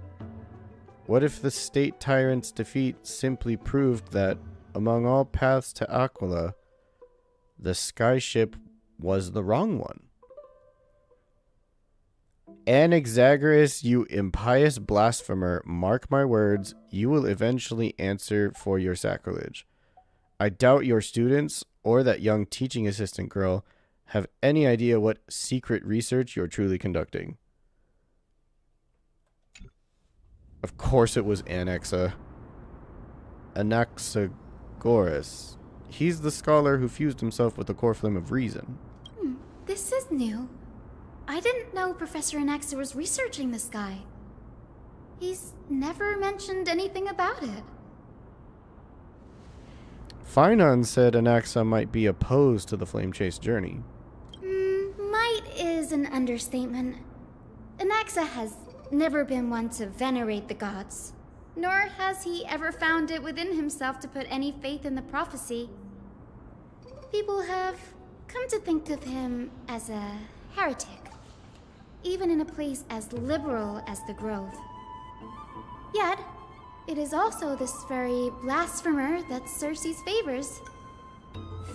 What if the state tyrant's defeat simply proved that, among all paths to Aquila, the skyship was the wrong one? Anaxagoras, you impious blasphemer, mark my words, you will eventually answer for your sacrilege. I doubt your students, or that young teaching assistant girl, have any idea what secret research you're truly conducting. Of course it was Anaxagoras. He's the scholar who fused himself with the core flame of reason. This is new. I didn't know Professor Anaxa was researching the sky. He's never mentioned anything about it. Finon said Anaxa might be opposed to the Flame Chase journey. Might is an understatement. Anaxa has never been one to venerate the gods, nor has he ever found it within himself to put any faith in the prophecy. People have come to think of him as a heretic, even in a place as liberal as the Grove. Yet, it is also this very blasphemer that Circe's favors.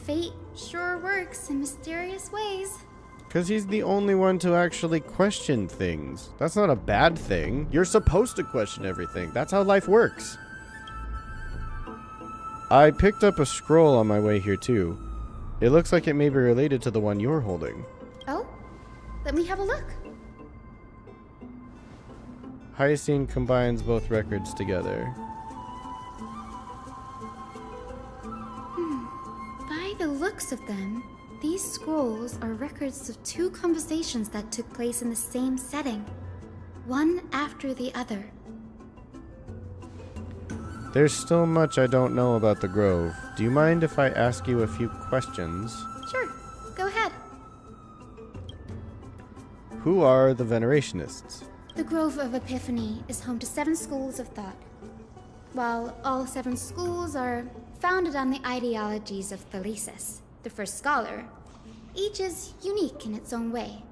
Fate sure works in mysterious ways. Because he's the only one to actually question things. That's not a bad thing. You're supposed to question everything. That's how life works. I picked up a scroll on my way here too. It looks like it may be related to the one you're holding. Oh? Let me have a look. Hyacine combines both records together. By the looks of them, these scrolls are records of 2 conversations that took place in the same setting, one after the other. There's still much I don't know about the Grove. Do you mind if I ask you a few questions? Sure, go ahead. Who are the Venerationists? The Grove of Epiphany is home to 7 schools of thought. While all 7 schools are founded on the ideologies of Thalesis, the first scholar, each is unique in its own way.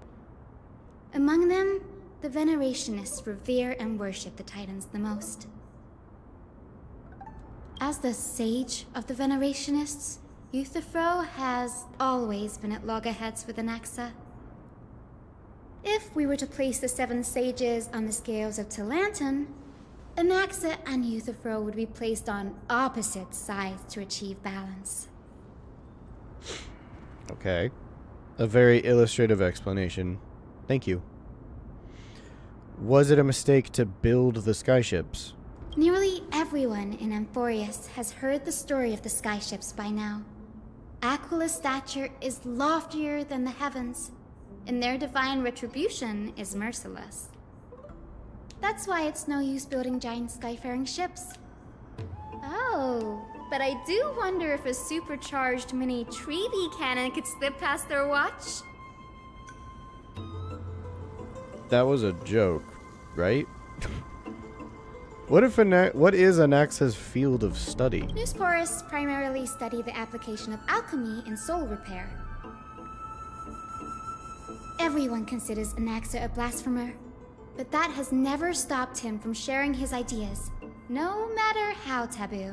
Among them, the Venerationists revere and worship the Titans the most. As the sage of the Venerationists, Euthyphro has always been at loggerheads with Anaxa. If we were to place the 7 sages on the scales of Talanton, Anaxa and Euthyphro would be placed on opposite sides to achieve balance. Okay. A very illustrative explanation. Thank you. Was it a mistake to build the skyships? Nearly everyone in Amphorius has heard the story of the skyships by now. Aquila's stature is loftier than the heavens, and their divine retribution is merciless. That's why it's no use building giant skyfaring ships. Oh, but I do wonder if a supercharged mini Treevee cannon could slip past their watch. That was a joke, right? What is Anaxa's field of study? Newsporists primarily study the application of alchemy in soul repair. Everyone considers Anaxa a blasphemer, but that has never stopped him from sharing his ideas, no matter how taboo.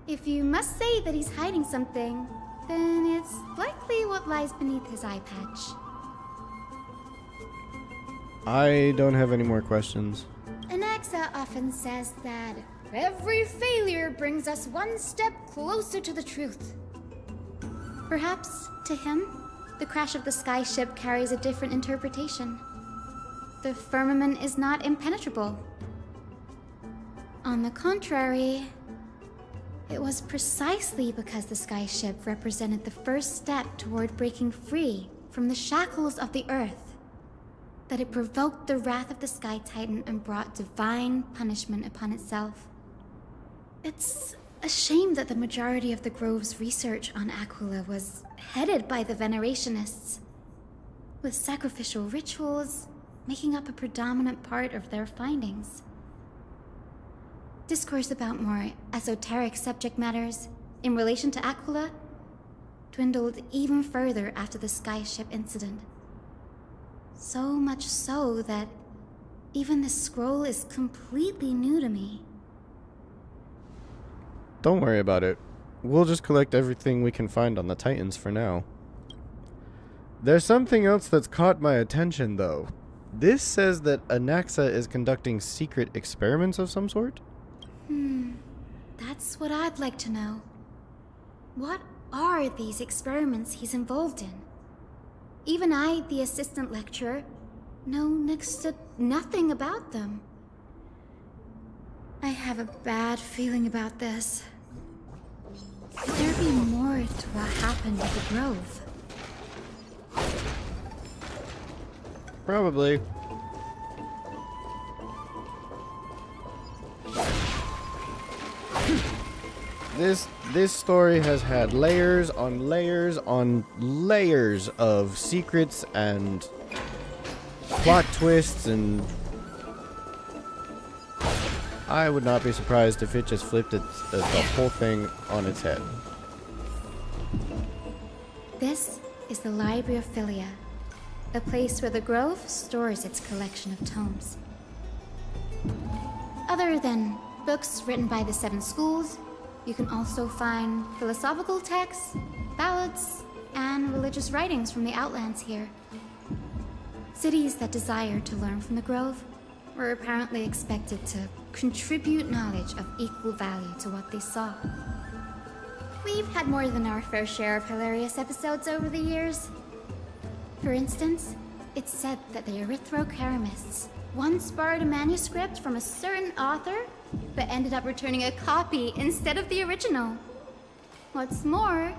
If you must say that he's hiding something, then it's likely what lies beneath his eye patch. I don't have any more questions. Anaxa often says that every failure brings us one step closer to the truth. Perhaps, to him, the crash of the skyship carries a different interpretation. The firmament is not impenetrable. On the contrary, it was precisely because the skyship represented the first step toward breaking free from the shackles of the Earth that it provoked the wrath of the Sky Titan and brought divine punishment upon itself. It's a shame that the majority of the Grove's research on Aquila was headed by the Venerationists, with sacrificial rituals making up a predominant part of their findings. Discourse about more esoteric subject matters in relation to Aquila dwindled even further after the skyship incident. So much so that even this scroll is completely new to me. Don't worry about it. We'll just collect everything we can find on the Titans for now. There's something else that's caught my attention, though. This says that Anaxa is conducting secret experiments of some sort? That's what I'd like to know. What are these experiments he's involved in? Even I, the assistant lecturer, know next to nothing about them. I have a bad feeling about this. Could there be more to what happened at the Grove? Probably. This story has had layers on layers on layers of secrets and plot twists, and I would not be surprised if it just flipped the whole thing on its head. This is the Library of Philia, a place where the Grove stores its collection of tomes. Other than books written by the 7 schools, you can also find philosophical texts, ballads, and religious writings from the Outlands here. Cities that desire to learn from the Grove were apparently expected to contribute knowledge of equal value to what they saw. We've had more than our fair share of hilarious episodes over the years. For instance, it's said that the Erythrocheramists once borrowed a manuscript from a certain author, but ended up returning a copy instead of the original. What's more,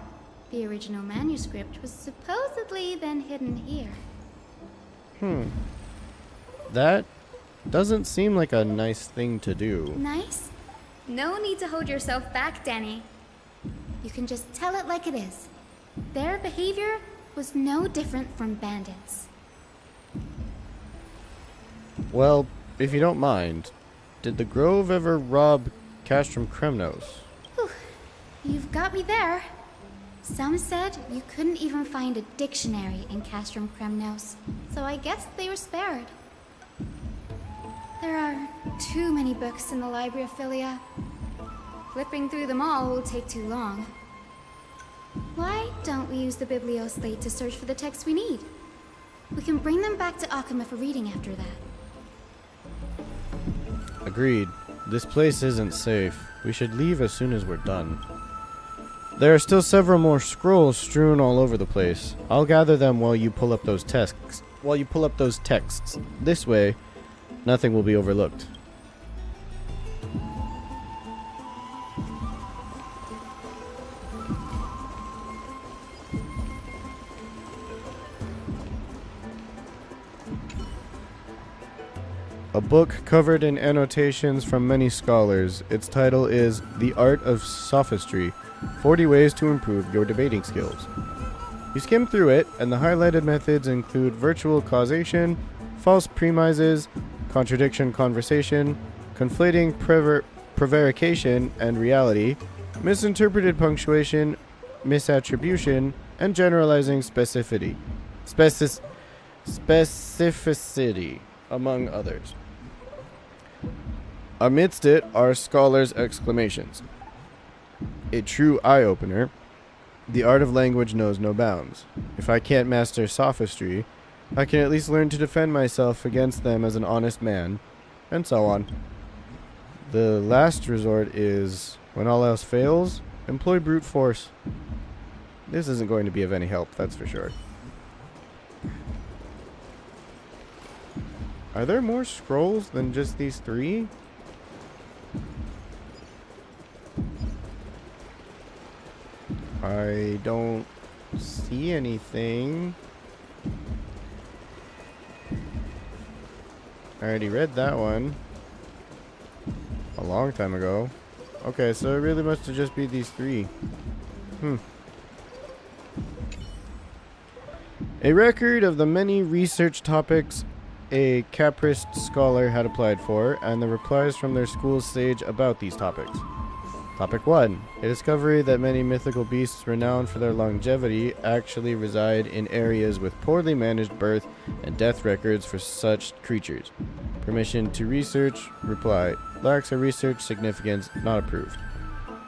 the original manuscript was supposedly then hidden here. That doesn't seem like a nice thing to do. Nice? No need to hold yourself back, Danny. You can just tell it like it is. Their behavior was no different from bandits. Well, if you don't mind, did the Grove ever rob Castrum Kremnos? Whew. You've got me there. Some said you couldn't even find a dictionary in Castrum Kremnos, so I guess they were spared. There are too many books in the Library of Philia. Flipping through them all will take too long. Why don't we use the Biblioslate to search for the texts we need? We can bring them back to Akama for reading after that. Agreed. This place isn't safe. We should leave as soon as we're done. There are still several more scrolls strewn all over the place. I'll gather them while you pull up those texts. This way, nothing will be overlooked. A book covered in annotations from many scholars. Its title is The Art of Sophistry, 40 Ways to Improve Your Debating Skills. You skim through it, and the highlighted methods include virtual causation, false premises, contradiction conversation, conflating prevarication and reality, misinterpreted punctuation, misattribution, and generalizing specificity, among others. Amidst it are scholars' exclamations. A true eye-opener. The art of language knows no bounds. If I can't master sophistry, I can at least learn to defend myself against them as an honest man, and so on. The last resort is, when all else fails, employ brute force. This isn't going to be of any help, that's for sure. Are there more scrolls than just these 3? I don't see anything. I already read that one a long time ago. Okay, so it really must have just be these 3. A record of the many research topics a capriced scholar had applied for, and the replies from their school's sage about these topics. Topic 1. A discovery that many mythical beasts renowned for their longevity actually reside in areas with poorly managed birth and death records for such creatures. Permission to research. Reply. Lacks a research significance. Not approved.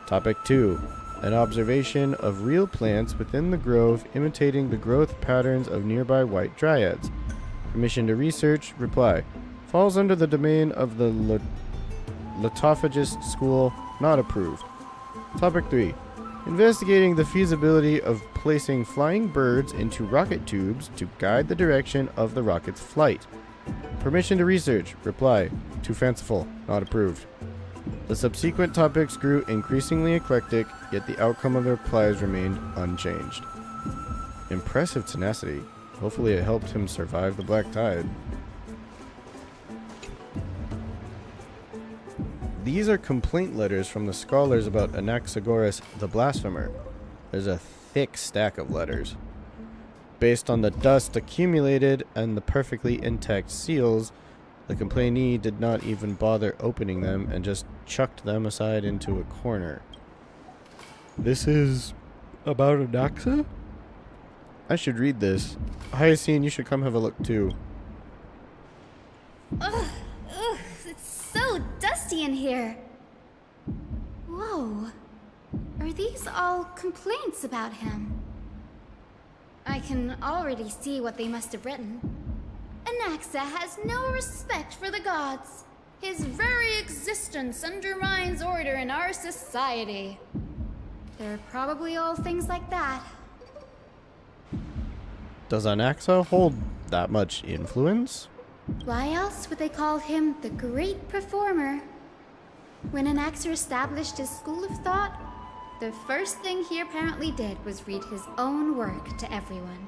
Topic 2. An observation of real plants within the grove imitating the growth patterns of nearby white dryads. Permission to research. Reply. Falls under the domain of the litophagist school. Not approved. Topic 3. Investigating the feasibility of placing flying birds into rocket tubes to guide the direction of the rocket's flight. Permission to research. Reply. Too fanciful. Not approved. The subsequent topics grew increasingly eclectic, yet the outcome of the replies remained unchanged. Impressive tenacity. Hopefully it helped him survive the black tide. These are complaint letters from the scholars about Anaxagoras the Blasphemer. There's a thick stack of letters. Based on the dust accumulated and the perfectly intact seals, the complainee did not even bother opening them and just chucked them aside into a corner. This is about Anaxa? I should read this. Hyacine, you should come have a look too. Ugh, it's so dusty in here. Whoa. Are these all complaints about him? I can already see what they must have written. Anaxa has no respect for the gods. His very existence undermines order in our society. They're probably all things like that. Does Anaxa hold that much influence? Why else would they call him the Great Performer? When Anaxa established his school of thought, the first thing he apparently did was read his own work to everyone.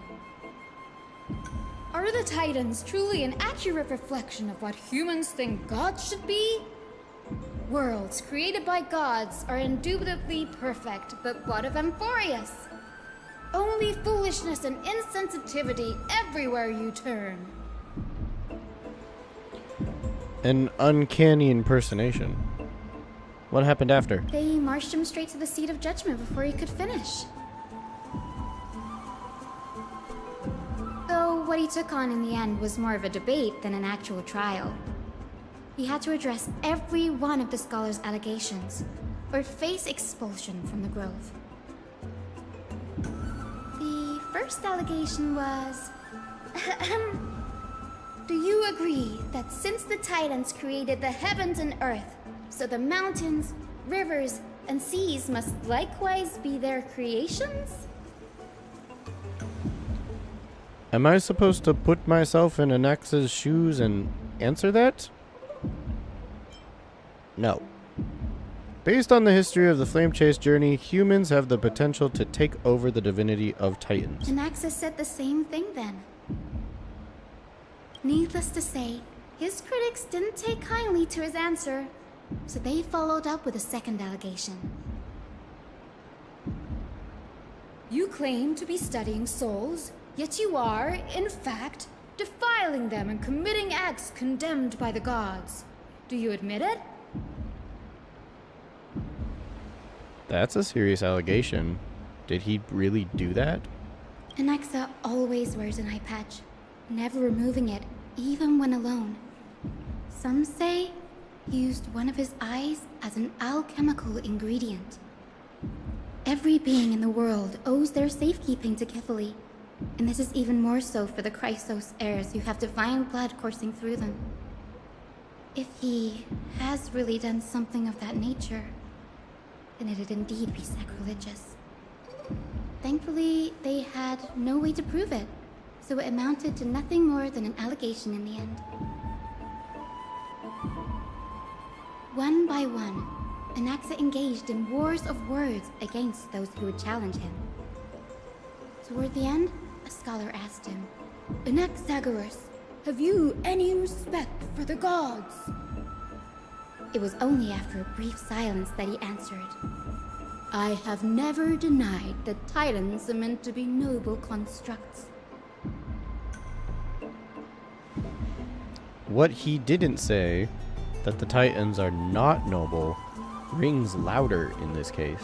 Are the Titans truly an accurate reflection of what humans think gods should be? Worlds created by gods are indubitably perfect, but what of Amphorius? Only foolishness and insensitivity everywhere you turn. An uncanny impersonation. What happened after? They marched him straight to the seat of judgment before he could finish. Though what he took on in the end was more of a debate than an actual trial. He had to address every one of the scholar's allegations, or face expulsion from the Grove. The first allegation was... Do you agree that since the Titans created the heavens and earth, so the mountains, rivers, and seas must likewise be their creations? Am I supposed to put myself in Anaxa's shoes and answer that? No. Based on the history of the Flame Chase journey, humans have the potential to take over the divinity of Titans. Anaxa said the same thing then. Needless to say, His critics didn't take kindly to his answer, so they followed up with a second allegation. You claim to be studying souls, yet you are, in fact, defiling them and committing acts condemned by the gods. Do you admit it? That's a serious allegation. Did he really do that? Anaxa always wears an eye patch, never removing it, even when alone. Some say he used one of his eyes as an alchemical ingredient. Every being in the world owes their safekeeping to Kifili, and this is even more so for the Chrysos heirs who have divine blood coursing through them. If he has really done something of that nature, then it'd indeed be sacrilegious. Thankfully, they had no way to prove it, so it amounted to nothing more than an allegation in the end. One by one, Anaxa engaged in wars of words against those who would challenge him. Toward the end, a scholar asked him, Anaxagoras, have you any respect for the gods? It was only after a brief silence that he answered, I have never denied that titans are meant to be noble constructs. What he didn't say, that the Titans are not noble, rings louder in this case.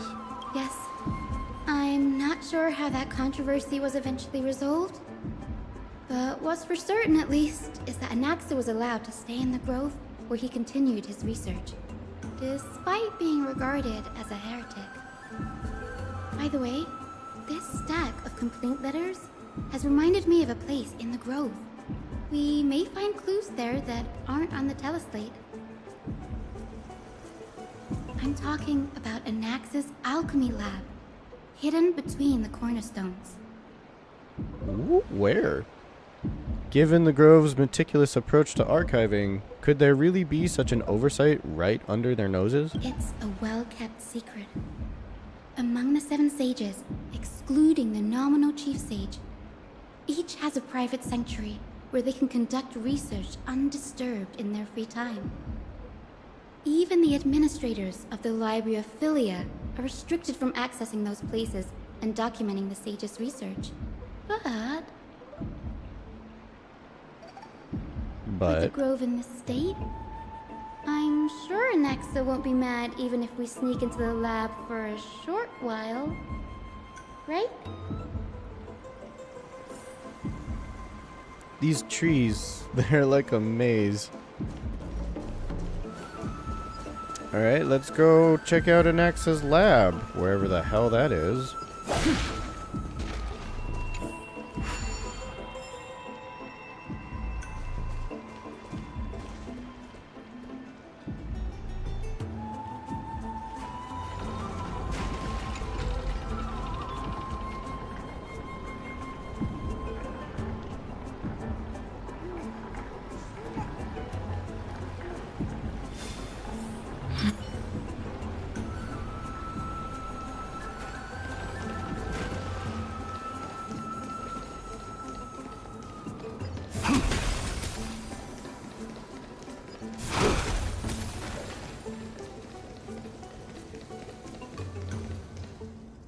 yes. I'm not sure how that controversy was eventually resolved, but what's for certain at least is that Anaxa was allowed to stay in the grove where he continued his research, despite being regarded as a heretic. By the way, this stack of complaint letters has reminded me of a place in the grove. We may find clues there that aren't on the teleslate. I'm talking about Anaxa's alchemy lab, hidden between the cornerstones. Ooh, where? Given the Grove's meticulous approach to archiving, could there really be such an oversight right under their noses? It's a well-kept secret. Among the 7 sages, excluding the nominal chief sage, each has a private sanctuary where they can conduct research undisturbed in their free time. Even the administrators of the Library of Philia are restricted from accessing those places and documenting the sage's research. But with the grove in this state, I'm sure Anaxa won't be mad even if we sneak into the lab for a short while. Right? These trees, they're like a maze. Alright, let's go check out Anaxa's lab, wherever the hell that is.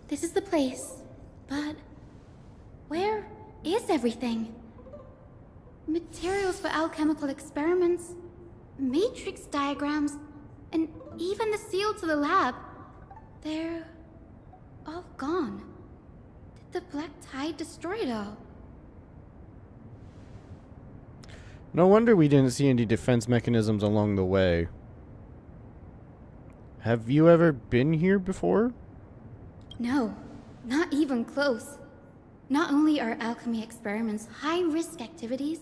This is the place, but where is everything? Materials for alchemical experiments, matrix diagrams, and even the seal to the lab. They're all gone. Did the Black Tide destroy it all? No wonder we didn't see any defense mechanisms along the way. Have you ever been here before? No, not even close. Not only are alchemy experiments high-risk activities,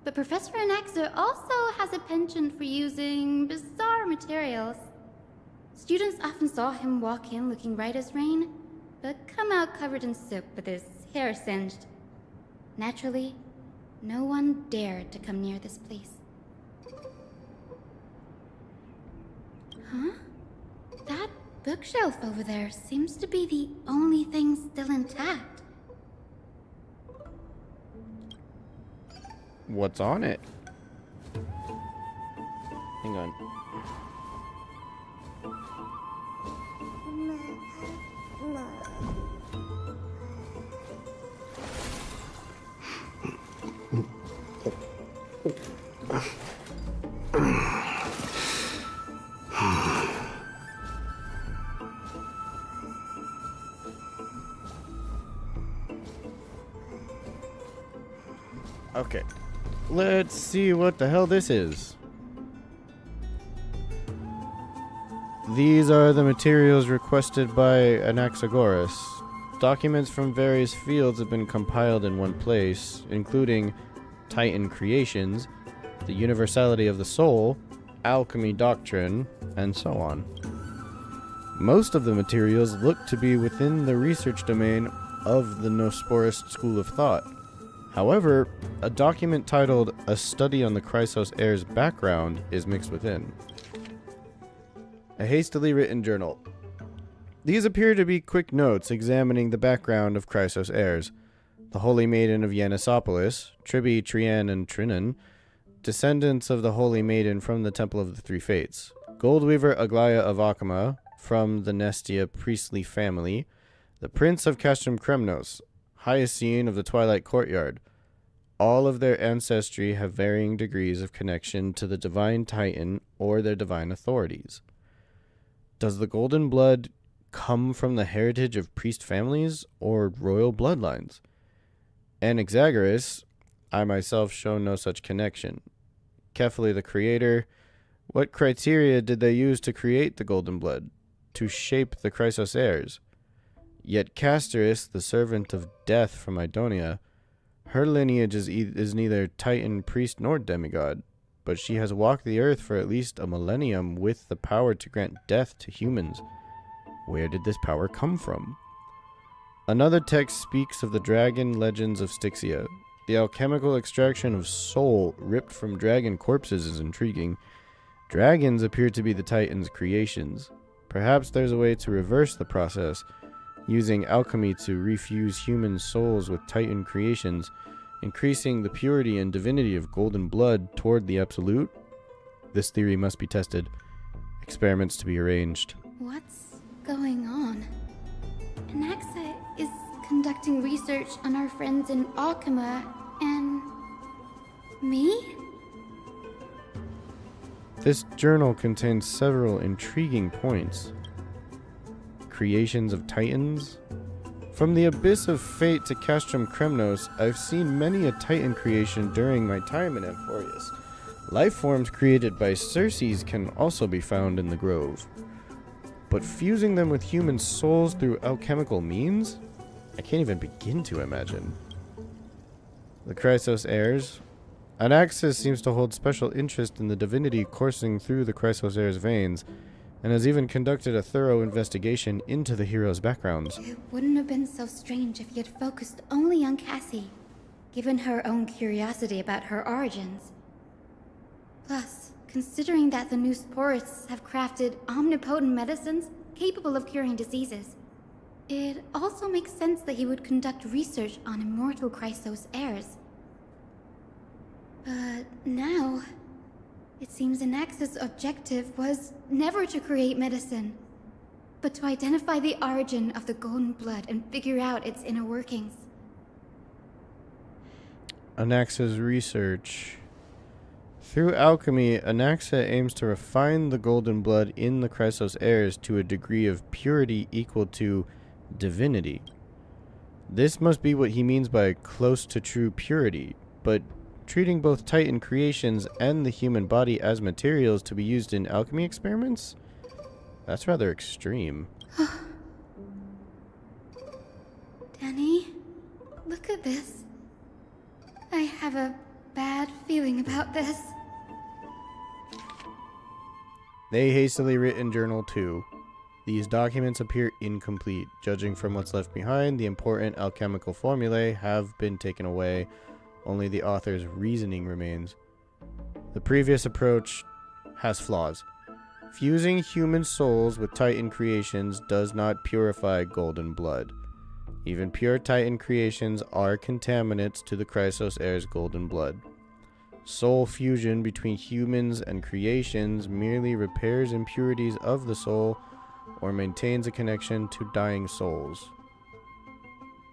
but Professor Anaxa also has a penchant for using bizarre materials. Students often saw him walk in looking right as rain, but come out covered in soot with his hair singed. Naturally, no one dared to come near this place. Huh? That bookshelf over there seems to be the only thing still intact. What's on it? Hang on. Okay. Let's see what the hell this is. These are the materials requested by Anaxagoras. Documents from various fields have been compiled in one place, including Titan creations, the universality of the soul, alchemy doctrine, and so on. Most of the materials look to be within the research domain of the Nosporist school of thought. However, a document titled A Study on the Chrysos Heir's Background is mixed within. A hastily written journal. These appear to be quick notes examining the background of Chrysos Heirs, the Holy Maiden of Yanissopolis, Tribi, Trian, and Trinan, descendants of the Holy Maiden from the Temple of the Three Fates, Goldweaver Aglaya of Akama, from the Nestia priestly family, the Prince of Castrum Kremnos, Hyacine of the Twilight Courtyard. All of their ancestry have varying degrees of connection to the Divine Titan or their divine authorities. Does the golden blood come from the heritage of priest families or royal bloodlines? Anaxagoras, I myself show no such connection. Kefali the creator, what criteria did they use to create the golden blood, to shape the Chrysos heirs? Yet Castoris, the servant of death from Idonia, her lineage is neither Titan, priest, nor demigod, but she has walked the earth for at least a millennium with the power to grant death to humans. Where did this power come from? Another text speaks of the dragon legends of Styxia. The alchemical extraction of soul ripped from dragon corpses is intriguing. Dragons appear to be the Titan's creations. Perhaps there's a way to reverse the process, using alchemy to refuse human souls with Titan creations, increasing the purity and divinity of golden blood toward the absolute. This theory must be tested. Experiments to be arranged. What's going on? Anaxa is conducting research on our friends in Akama and me? This journal contains several intriguing points. Creations of Titans? From the Abyss of Fate to Castrum Kremnos, I've seen many a Titan creation during my time in Amphorius. Life forms created by Circes can also be found in the Grove. But fusing them with human souls through alchemical means? I can't even begin to imagine. The Chrysos heirs. Anaxis seems to hold special interest in the divinity coursing through the Chrysos heirs' veins, and has even conducted a thorough investigation into the heroes' backgrounds. It wouldn't have been so strange if he had focused only on Cassie, given her own curiosity about her origins. Plus, considering that the Nosporists have crafted omnipotent medicines capable of curing diseases, it also makes sense that he would conduct research on immortal Chrysos heirs. But now, it seems Anax's objective was never to create medicine, but to identify the origin of the golden blood and figure out its inner workings. Anaxa's research. Through alchemy, Anaxa aims to refine the golden blood in the Chrysos heirs to a degree of purity equal to divinity. This must be what he means by close to true purity, but treating both Titan creations and the human body as materials to be used in alchemy experiments? That's rather extreme. Danny, look at this. I have a bad feeling about this. They hastily written Journal 2. These documents appear incomplete. Judging from what's left behind, the important alchemical formulae have been taken away. Only the author's reasoning remains. The previous approach has flaws. Fusing human souls with Titan creations does not purify golden blood. Even pure Titan creations are contaminants to the Chrysos heirs' golden blood. Soul fusion between humans and creations merely repairs impurities of the soul or maintains a connection to dying souls.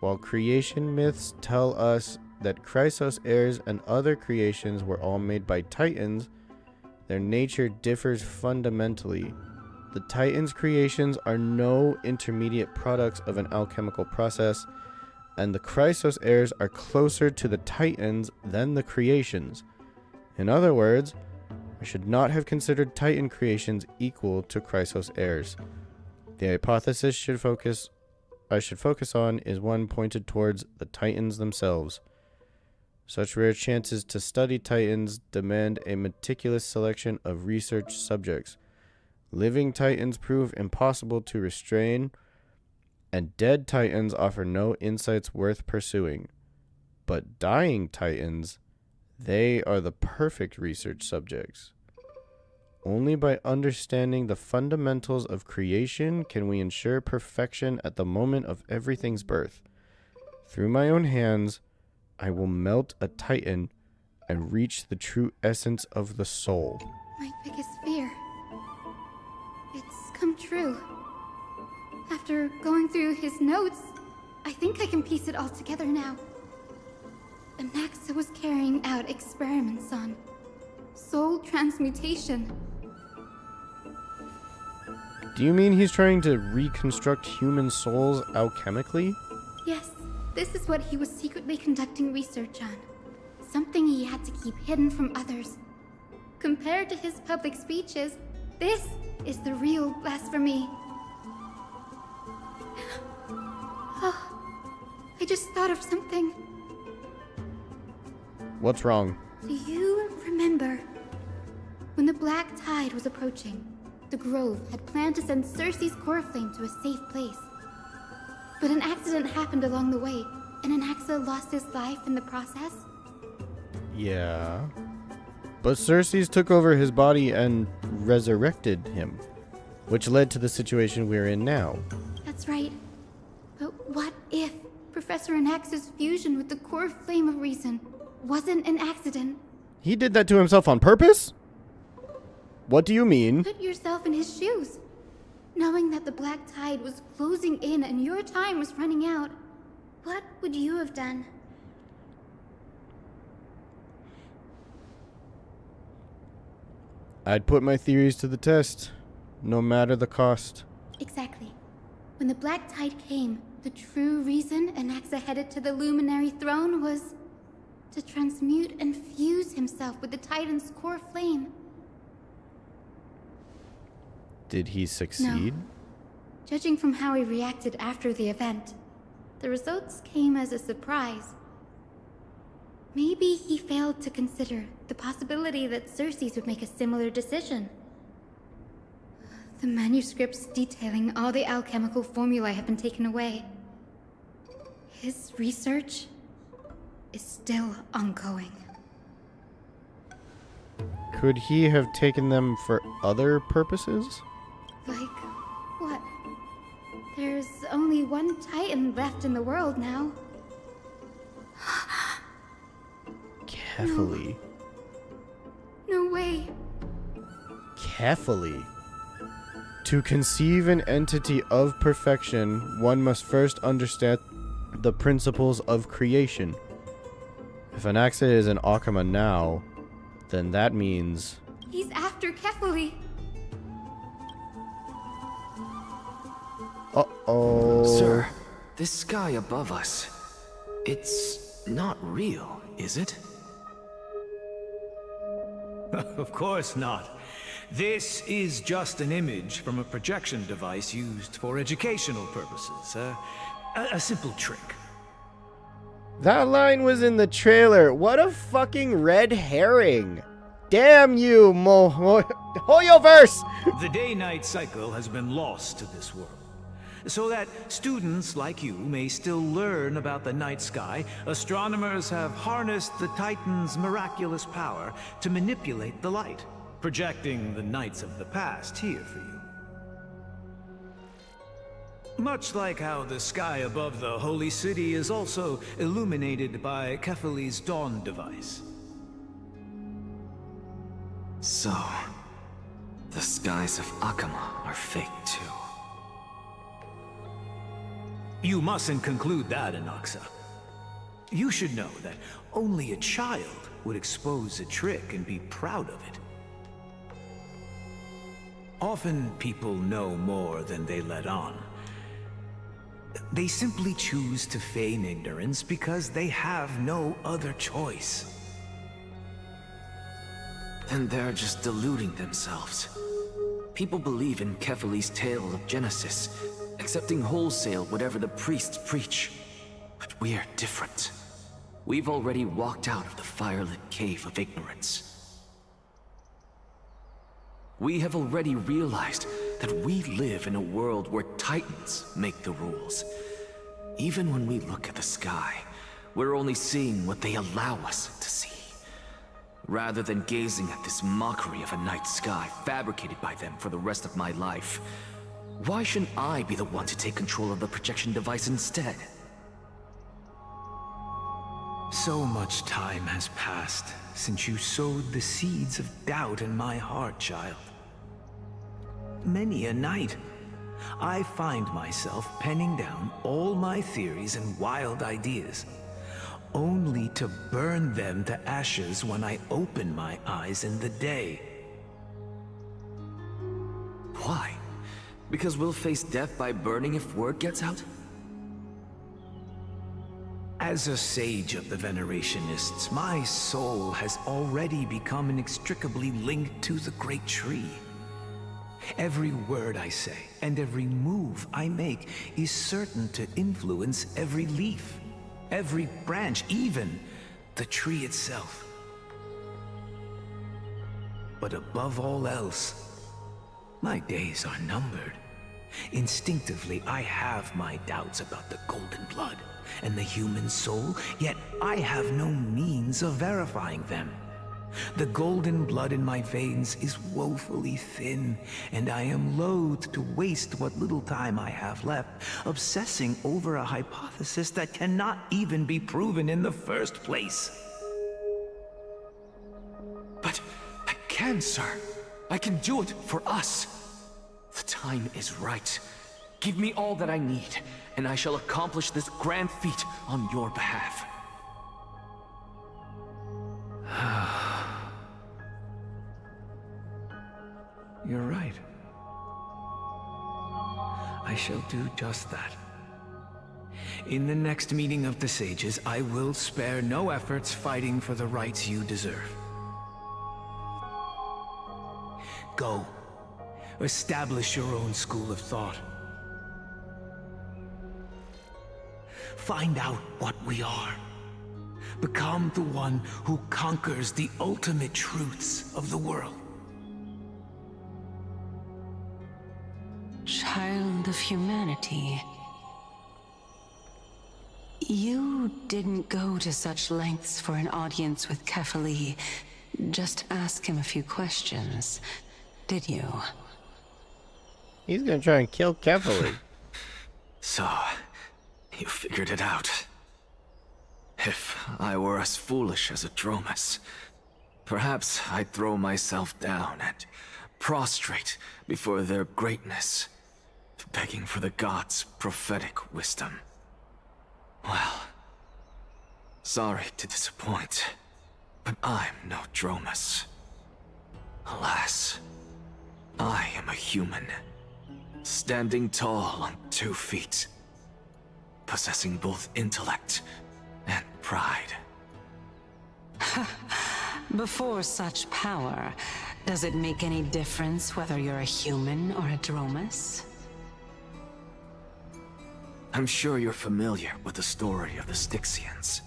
While creation myths tell us that Chrysos heirs and other creations were all made by Titans, their nature differs fundamentally. The Titans' creations are no intermediate products of an alchemical process, and the Chrysos heirs are closer to the Titans than the creations. In other words, I should not have considered Titan creations equal to Chrysos heirs. The hypothesis I should focus on is one pointed towards the Titans themselves. Such rare chances to study Titans demand a meticulous selection of research subjects. Living Titans prove impossible to restrain, and dead Titans offer no insights worth pursuing. But dying Titans, they are the perfect research subjects. Only by understanding the fundamentals of creation can we ensure perfection at the moment of everything's birth. Through my own hands, I will melt a Titan and reach the true essence of the soul. My biggest fear. It's come true. After going through his notes, I think I can piece it all together now. Anaxa was carrying out experiments on soul transmutation. Do you mean he's trying to reconstruct human souls alchemically? Yes, this is what he was secretly conducting research on. Something he had to keep hidden from others. Compared to his public speeches, this is the real blasphemy. Oh, I just thought of something. What's wrong? Do you remember when the Black Tide was approaching? The Grove had planned to send Circe's core flame to a safe place. But an accident happened along the way, and Anaxa lost his life in the process? Yeah. But Circe's took over his body and resurrected him, which led to the situation we're in now. That's right. But what if Professor Anaxa's fusion with the core flame of reason wasn't an accident? He did that to himself on purpose? What do you mean? Put yourself in his shoes. Knowing that the Black Tide was closing in and your time was running out, what would you have done? I'd put my theories to the test, no matter the cost. Exactly. When the Black Tide came, the true reason Anaxa headed to the Luminary Throne was to transmute and fuse himself with the Titan's core flame. Did he succeed? No. Judging from how he reacted after the event, the results came as a surprise. Maybe he failed to consider the possibility that Circe's would make a similar decision. The manuscripts detailing all the alchemical formulae have been taken away. His research is still ongoing. Could he have taken them for other purposes? Like what? There's only one Titan left in the world now. Carefully. No way. Carefully. To conceive an entity of perfection, one must first understand the principles of creation. If Anaxa is an Akama now, then that means... He's after Kefali. Uh-oh. Sir, this sky above us, it's not real, is it? Of course not. This is just an image from a projection device used for educational purposes. A simple trick. That line was in the trailer. What a fucking red herring. Damn you, Hoyoverse! The day-night cycle has been lost to this world. So that students like you may still learn about the night sky, astronomers have harnessed the Titan's miraculous power to manipulate the light, projecting the nights of the past here for you. Much like how the sky above the Holy City is also illuminated by Kefali's dawn device. So, the skies of Akama are fake too. You mustn't conclude that, Anaxa. You should know that only a child would expose a trick and be proud of it. Often people know more than they let on. They simply choose to feign ignorance because they have no other choice. Then they're just deluding themselves. People believe in Kefali's tale of Genesis, accepting wholesale whatever the priests preach. But we're different. We've already walked out of the firelit cave of ignorance. We have already realized that we live in a world where Titans make the rules. Even when we look at the sky, we're only seeing what they allow us to see. Rather than gazing at this mockery of a night sky fabricated by them for the rest of my life, why shouldn't I be the one to take control of the projection device instead? So much time has passed since you sowed the seeds of doubt in my heart, child. Many a night, I find myself penning down all my theories and wild ideas, only to burn them to ashes when I open my eyes in the day. Why? Because we'll face death by burning if word gets out? As a sage of the Venerationists, my soul has already become inextricably linked to the Great Tree. Every word I say and every move I make is certain to influence every leaf, every branch, even the tree itself. But above all else, my days are numbered. Instinctively, I have my doubts about the golden blood and the human soul, yet I have no means of verifying them. The golden blood in my veins is woefully thin, and I am loath to waste what little time I have left obsessing over a hypothesis that cannot even be proven in the first place. But I can, sir. I can do it for us. The time is right. Give me all that I need, and I shall accomplish this grand feat on your behalf. You're right. I shall do just that. In the next meeting of the sages, I will spare no efforts fighting for the rights you deserve. Go. Establish your own school of thought. Find out what we are. Become the one who conquers the ultimate truths of the world. Child of humanity. You didn't go to such lengths for an audience with Kefali. Just ask him a few questions, did you? He's gonna try and kill Kefali. So, you figured it out. If I were as foolish as a Dromus, perhaps I'd throw myself down and prostrate before their greatness, begging for the gods' prophetic wisdom. Well, sorry to disappoint, but I'm no Dromus. Alas, I am a human, standing tall on 2 feet, possessing both intellect and pride. Before such power, does it make any difference whether you're a human or a Dromus? I'm sure you're familiar with the story of the Styxians.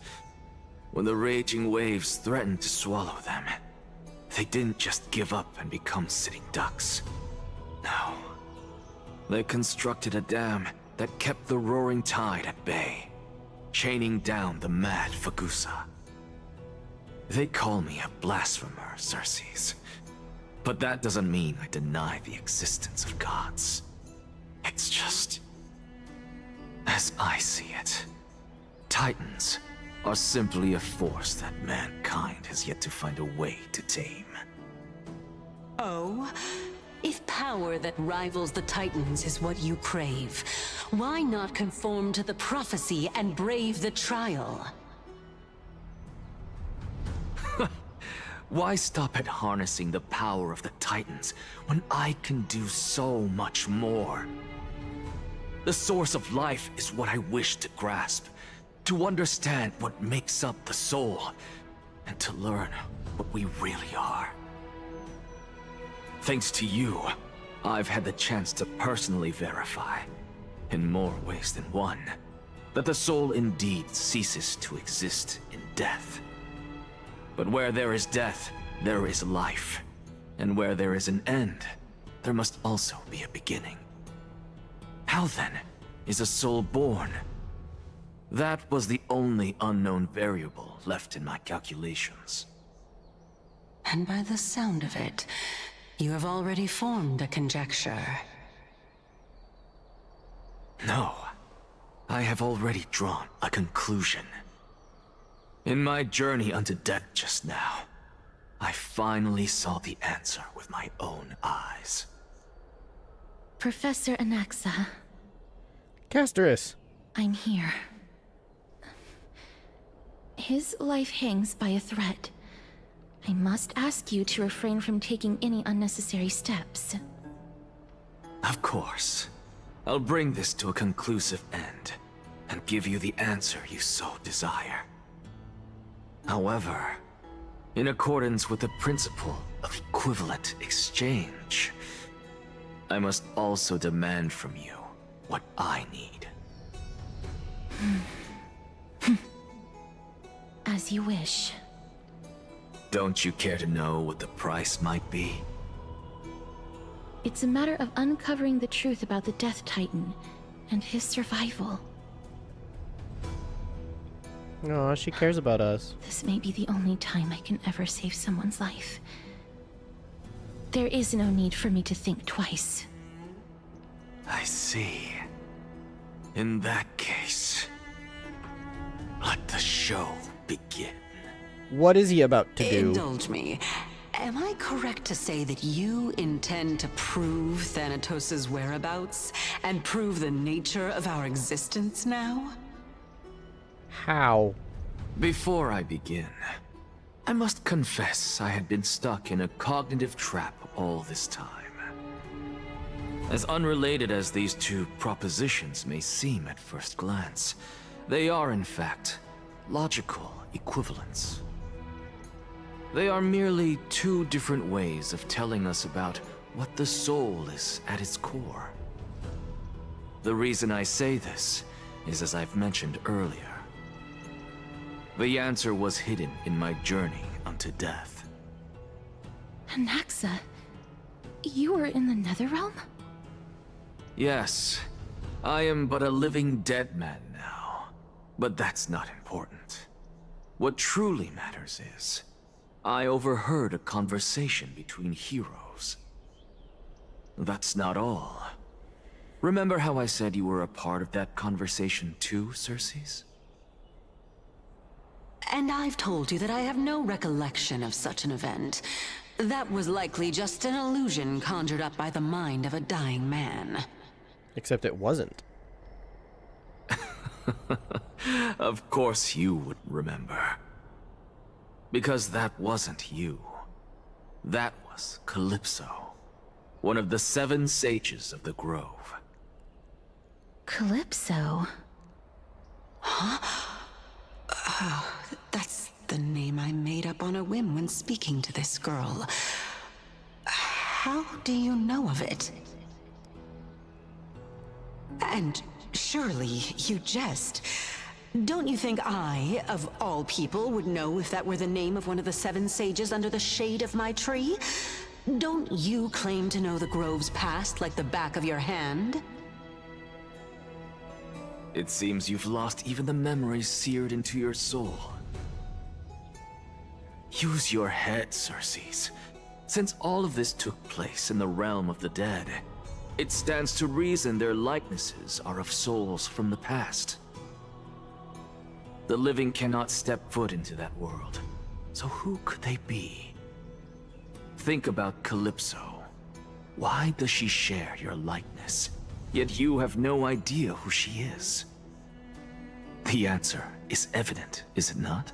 When the raging waves threatened to swallow them, they didn't just give up and become sitting ducks. No. They constructed a dam that kept the roaring tide at bay, chaining down the mad Fagusa. They call me a blasphemer, Xerxes. But that doesn't mean I deny the existence of gods. It's just, as I see it, Titans are simply a force that mankind has yet to find a way to tame. So, if power that rivals the Titans is what you crave, why not conform to the prophecy and brave the trial? Why stop at harnessing the power of the Titans when I can do so much more? The source of life is what I wish to grasp, to understand what makes up the soul, and to learn what we really are. Thanks to you, I've had the chance to personally verify, in more ways than one, that the soul indeed ceases to exist in death. But where there is death, there is life. And where there is an end, there must also be a beginning. How then is a soul born? That was the only unknown variable left in my calculations. And by the sound of it, you have already formed a conjecture. No, I have already drawn a conclusion. In my journey unto death just now, I finally saw the answer with my own eyes. Professor Anaxa. Casterus. I'm here. His life hangs by a thread. I must ask you to refrain from taking any unnecessary steps. Of course. I'll bring this to a conclusive end, and give you the answer you so desire. However, in accordance with the principle of equivalent exchange, I must also demand from you what I need. As you wish. Don't you care to know what the price might be? It's a matter of uncovering the truth about the Death Titan and his survival. Aw, she cares about us. This may be the only time I can ever save someone's life. There is no need for me to think twice. I see. In that case, let the show begin. What is he about to do? Indulge me. Am I correct to say that you intend to prove Thanatos' whereabouts and prove the nature of our existence now? How? Before I begin, I must confess I had been stuck in a cognitive trap all this time. As unrelated as these two propositions may seem at first glance, they are in fact logical equivalents. They are merely two different ways of telling us about what the soul is at its core. The reason I say this is, as I've mentioned earlier, the answer was hidden in my journey unto death. Anaxa, you were in the Netherrealm? Yes, I am but a living dead man now, but that's not important. What truly matters is, I overheard a conversation between heroes. That's not all. Remember how I said you were a part of that conversation too, Circes? And I've told you that I have no recollection of such an event. That was likely just an illusion conjured up by the mind of a dying man. Except it wasn't. Of course you would remember. Because that wasn't you. That was Calypso, one of the 7 sages of the Grove. Calypso? Huh? Oh, that's the name I made up on a whim when speaking to this girl. How do you know of it? And surely you jest. Don't you think I, of all people, would know if that were the name of one of the 7 sages under the shade of my tree? Don't you claim to know the Grove's past like the back of your hand? It seems you've lost even the memories seared into your soul. Use your head, Circes. Since all of this took place in the realm of the dead, it stands to reason their likenesses are of souls from the past. The living cannot step foot into that world, so who could they be? Think about Calypso. Why does she share your likeness? Yet you have no idea who she is. The answer is evident, is it not?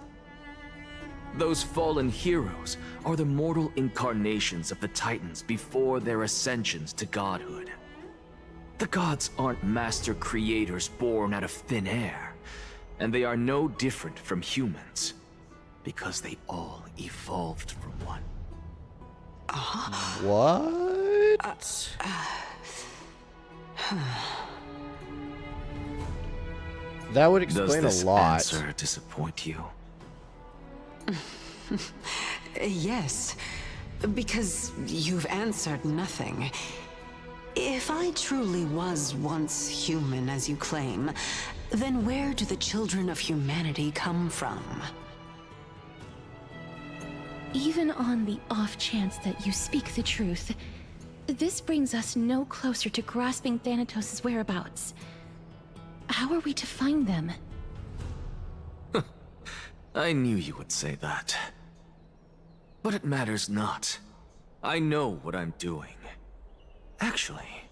Those fallen heroes are the mortal incarnations of the Titans before their ascensions to godhood. The gods aren't master creators born out of thin air, and they are no different from humans, because they all evolved from one. What? That would explain Does this a lot. answer disappoint you? Yes, because you've answered nothing. If I truly was once human, as you claim, then where do the children of humanity come from? Even on the off chance that you speak the truth, this brings us no closer to grasping Thanatos' whereabouts. How are we to find them? I knew you would say that. But it matters not. I know what I'm doing. Actually,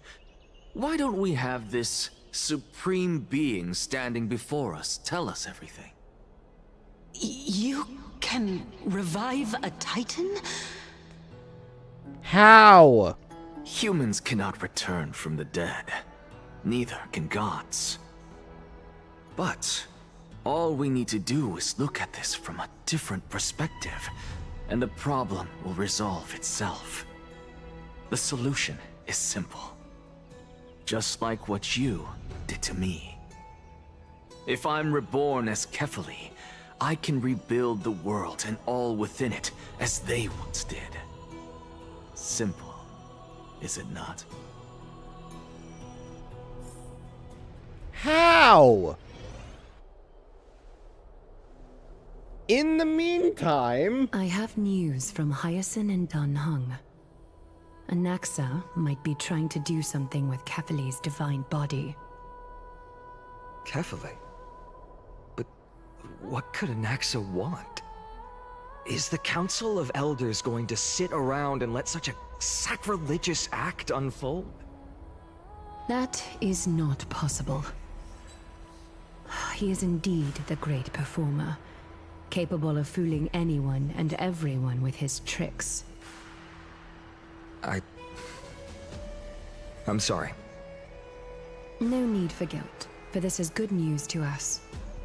why don't we have this supreme being standing before us tell us everything? You can revive a Titan? How? Humans cannot return from the dead. Neither can gods. But all we need to do is look at this from a different perspective, and the problem will resolve itself. The solution is simple. Just like what you did to me. If I'm reborn as Kefali, I can rebuild the world and all within it as they once did. Simple, is it not? How? In the meantime... I have news from Hyacinth and Danhung. Anaxa might be trying to do something with Kefali's divine body. Kefali? But what could Anaxa want? Is the Council of Elders going to sit around and let such a sacrilegious act unfold? That is not possible. He is indeed the great performer, capable of fooling anyone and everyone with his tricks. I'm sorry. No need for guilt, for this is good news to us.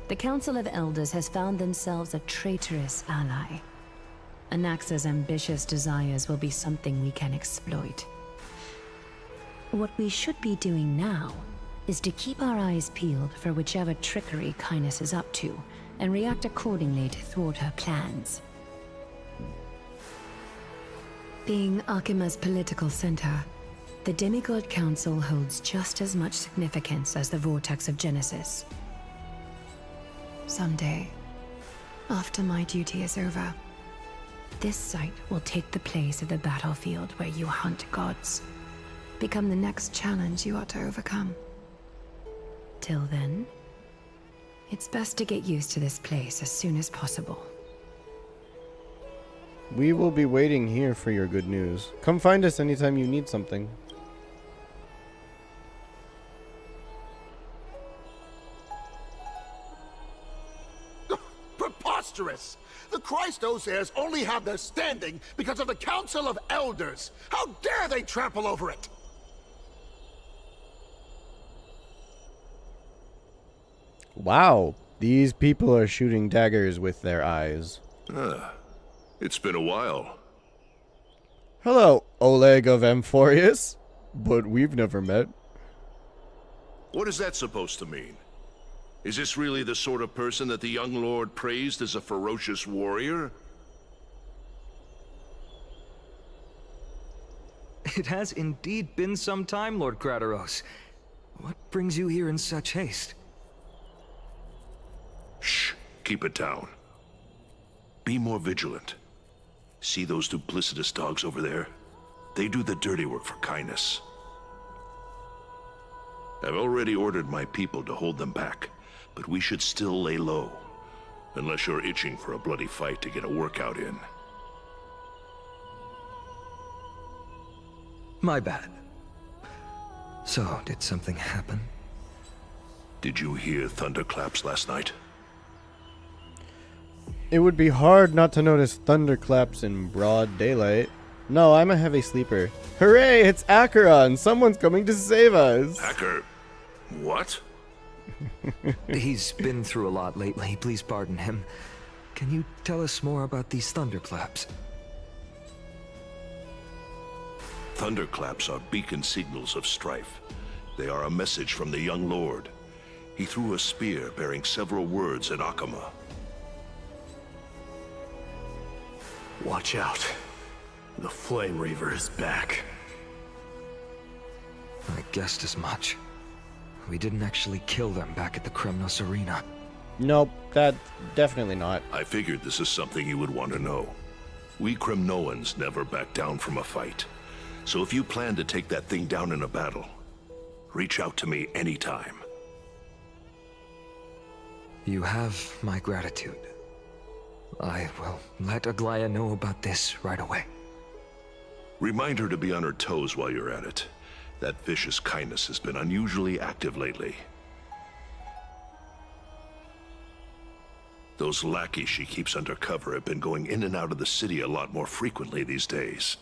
The Council of Elders has found themselves a traitorous ally. Anaxa's ambitious desires will be something we can exploit. What we should be doing now is to keep our eyes peeled for whichever trickery Kynus is up to, and react accordingly to thwart her plans. Being Akima's political center, the Demigod Council holds just as much significance as the Vortex of Genesis. Someday, after my duty is over, this site will take the place of the battlefield where you hunt gods, become the next challenge you are to overcome. Till then, it's best to get used to this place as soon as possible. We will be waiting here for your good news. Come find us anytime you need something. Preposterous! The Christos heirs only have their standing because of the Council of Elders. How dare they trample over it? Wow, these people are shooting daggers with their eyes. It's been a while. Hello, Oleg of Amphorius. But we've never met. What is that supposed to mean? Is this really the sort of person that the young lord praised as a ferocious warrior? It has indeed been some time, Lord Krateros. What brings you here in such haste? Shh, keep it down. Be more vigilant. See those duplicitous dogs over there? They do the dirty work for Kynus. I've already ordered my people to hold them back, but we should still lay low. Unless you're itching for a bloody fight to get a workout in. My bad. So, did something happen? Did you hear thunderclaps last night? It would be hard not to notice thunderclaps in broad daylight. No, I'm a heavy sleeper. Hooray, it's Acheron! Someone's coming to save us! Acher... what? He's been through a lot lately, please pardon him. Can you tell us more about these thunderclaps? Thunderclaps are beacon signals of strife. They are a message from the young lord. He threw a spear bearing several words at Akama. Watch out. The Flame Reaver is back. I guessed as much. We didn't actually kill them back at the Kremnos Arena. Nope, that's definitely not. I figured this is something you would want to know. We Kremnoans never back down from a fight. So if you plan to take that thing down in a battle, reach out to me anytime. You have my gratitude. I will let Aglaya know about this right away. Remind her to be on her toes while you're at it. That vicious kindness has been unusually active lately. Those lackeys she keeps under cover have been going in and out of the city a lot more frequently these days.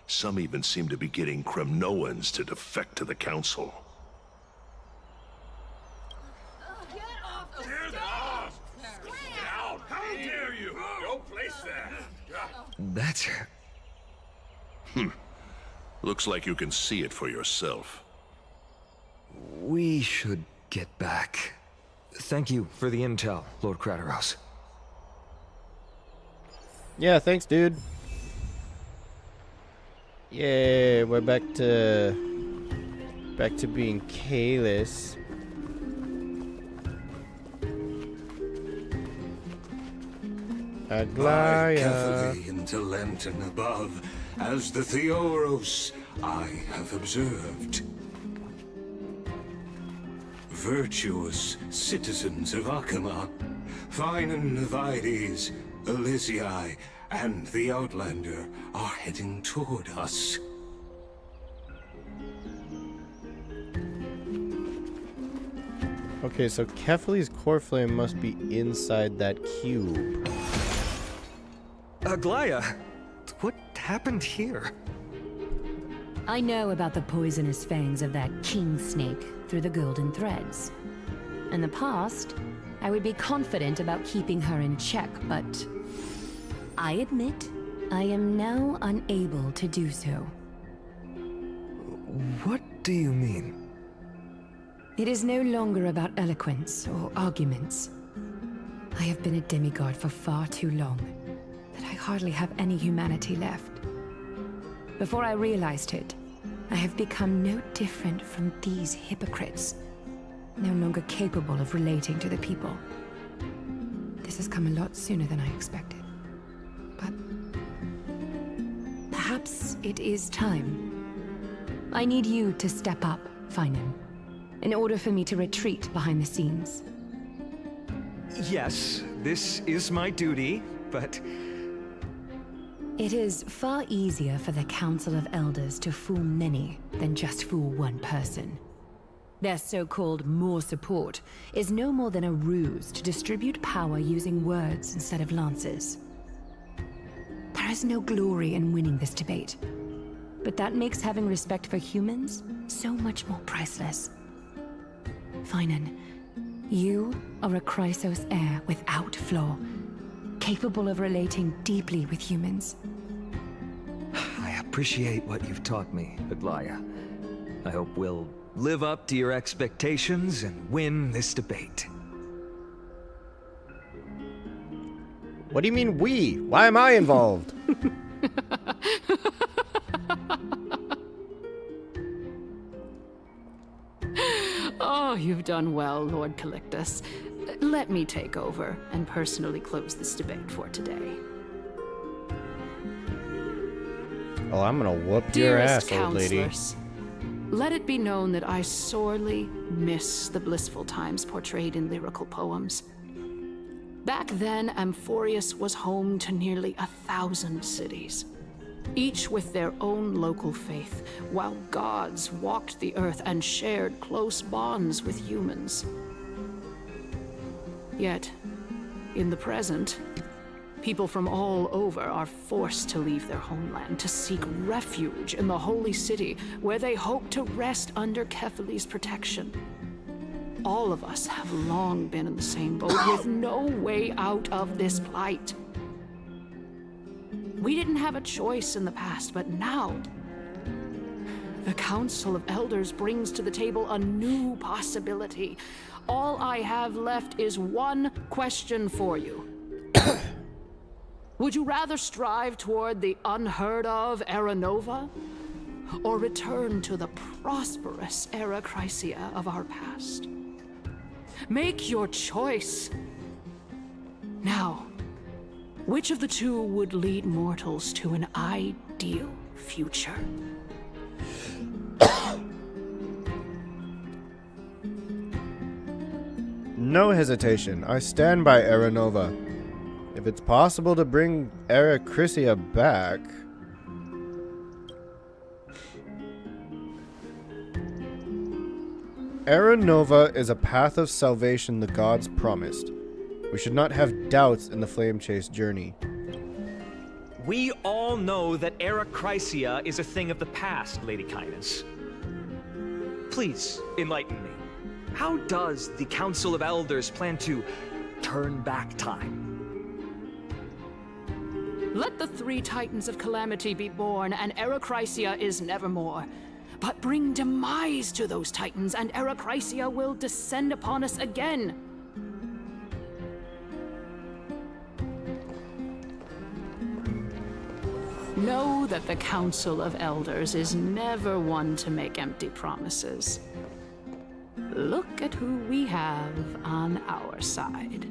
Some even seem to be getting Kremnoans to defect to the council. How dare you! Don't place that! That's... Looks like you can see it for yourself. We should get back. Thank you for the intel, Lord Krateros. Yeah, thanks, dude. Yeah, we're back to being Kalis. Glide Aglaya. carefully into Lantern above, as the Theoros I have observed. Virtuous citizens of Akama, fine Navides, Elysiae, and the Outlander are heading toward us. Okay, so Kefali's core flame must be inside that cube. Aglaya, what happened here? I know about the poisonous fangs of that king snake through the golden threads. In the past, I would be confident about keeping her in check, but I admit I am now unable to do so. What do you mean? It is no longer about eloquence or arguments. I have been a demigod for far too long that I hardly have any humanity left. Before I realized it, I have become no different from these hypocrites, no longer capable of relating to the people. This has come a lot sooner than I expected. But perhaps it is time. I need you to step up, Finan, in order for me to retreat behind the scenes. Yes, this is my duty, but... It is far easier for the Council of Elders to fool many than just fool one person. Their so-called more support is no more than a ruse to distribute power using words instead of lances. There is no glory in winning this debate, but that makes having respect for humans so much more priceless. Finan, you are a Chrysos heir without flaw, capable of relating deeply with humans. I appreciate what you've taught me, Aglaya. I hope we'll live up to your expectations and win this debate. What do you mean we? Why am I involved? Oh, you've done well, Lord Calictus. Let me take over and personally close this debate for today. Oh, I'm gonna whoop your Dearest ass, old lady. counselors, let it be known that I sorely miss the blissful times portrayed in lyrical poems. Back then, Amphorius was home to nearly 1,000 cities. each with their own local faith, while gods walked the earth and shared close bonds with humans. Yet, in the present, people from all over are forced to leave their homeland to seek refuge in the holy city, where they hope to rest under Kefali's protection. All of us have long been in the same boat, with no way out of this plight. We didn't have a choice in the past, but now, the Council of Elders brings to the table a new possibility. All I have left is one question for you. Would you rather strive toward the unheard of Era Nova, or return to the prosperous Era Chrysia of our past? Make your choice. Now, which of the two would lead mortals to an ideal future? No hesitation. I stand by Era Nova. If it's possible to bring Era Chrysia back... Era Nova is a path of salvation the gods promised. We should not have doubts in the Flame Chase journey. We all know that Era Chrysia is a thing of the past, Lady Kindness. Please, enlighten me. How does the Council of Elders plan to turn back time? Let the 3 Titans of Calamity be born, and Era Chrysia is nevermore. But bring demise to those Titans, and Era Chrysia will descend upon us again. Know that the Council of Elders is never one to make empty promises. Look at who we have on our side.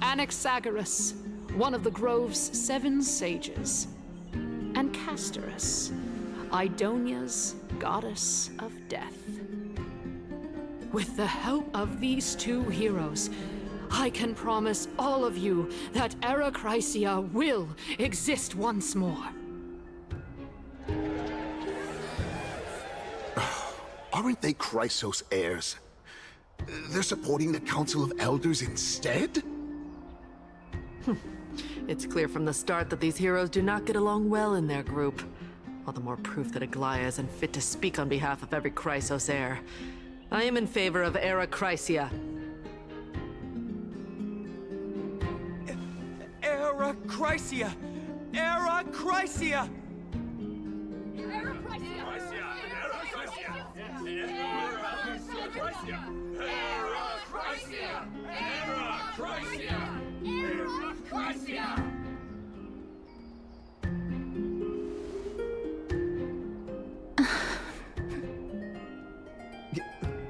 Anaxagoras, one of the Grove's 7 sages, and Castorus, Idonia's goddess of death. With the help of these 2 heroes, I can promise all of you that Era Chrysia will exist once more. Aren't they Chrysos heirs? They're supporting the Council of Elders instead? It's clear from the start that these heroes do not get along well in their group. All the more proof that Aglaya isn't fit to speak on behalf of every Chrysos heir. I am in favor of Era Chrysia. Era Chrysia! Era Chrysia! Era Chrysia! Era Chrysia! Era Chrysia! Era Chrysia! Era Chrysia!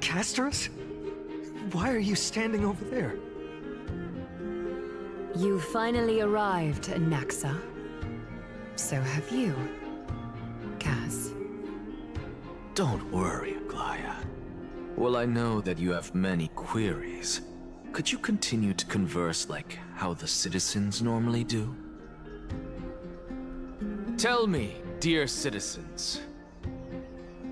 Castorus? Why are you standing over there? You finally arrived, Naxa. So have you, Cass. Don't worry, Aglaya. Well, I know that you have many queries. Could you continue to converse like how the citizens normally do? Tell me, dear citizens,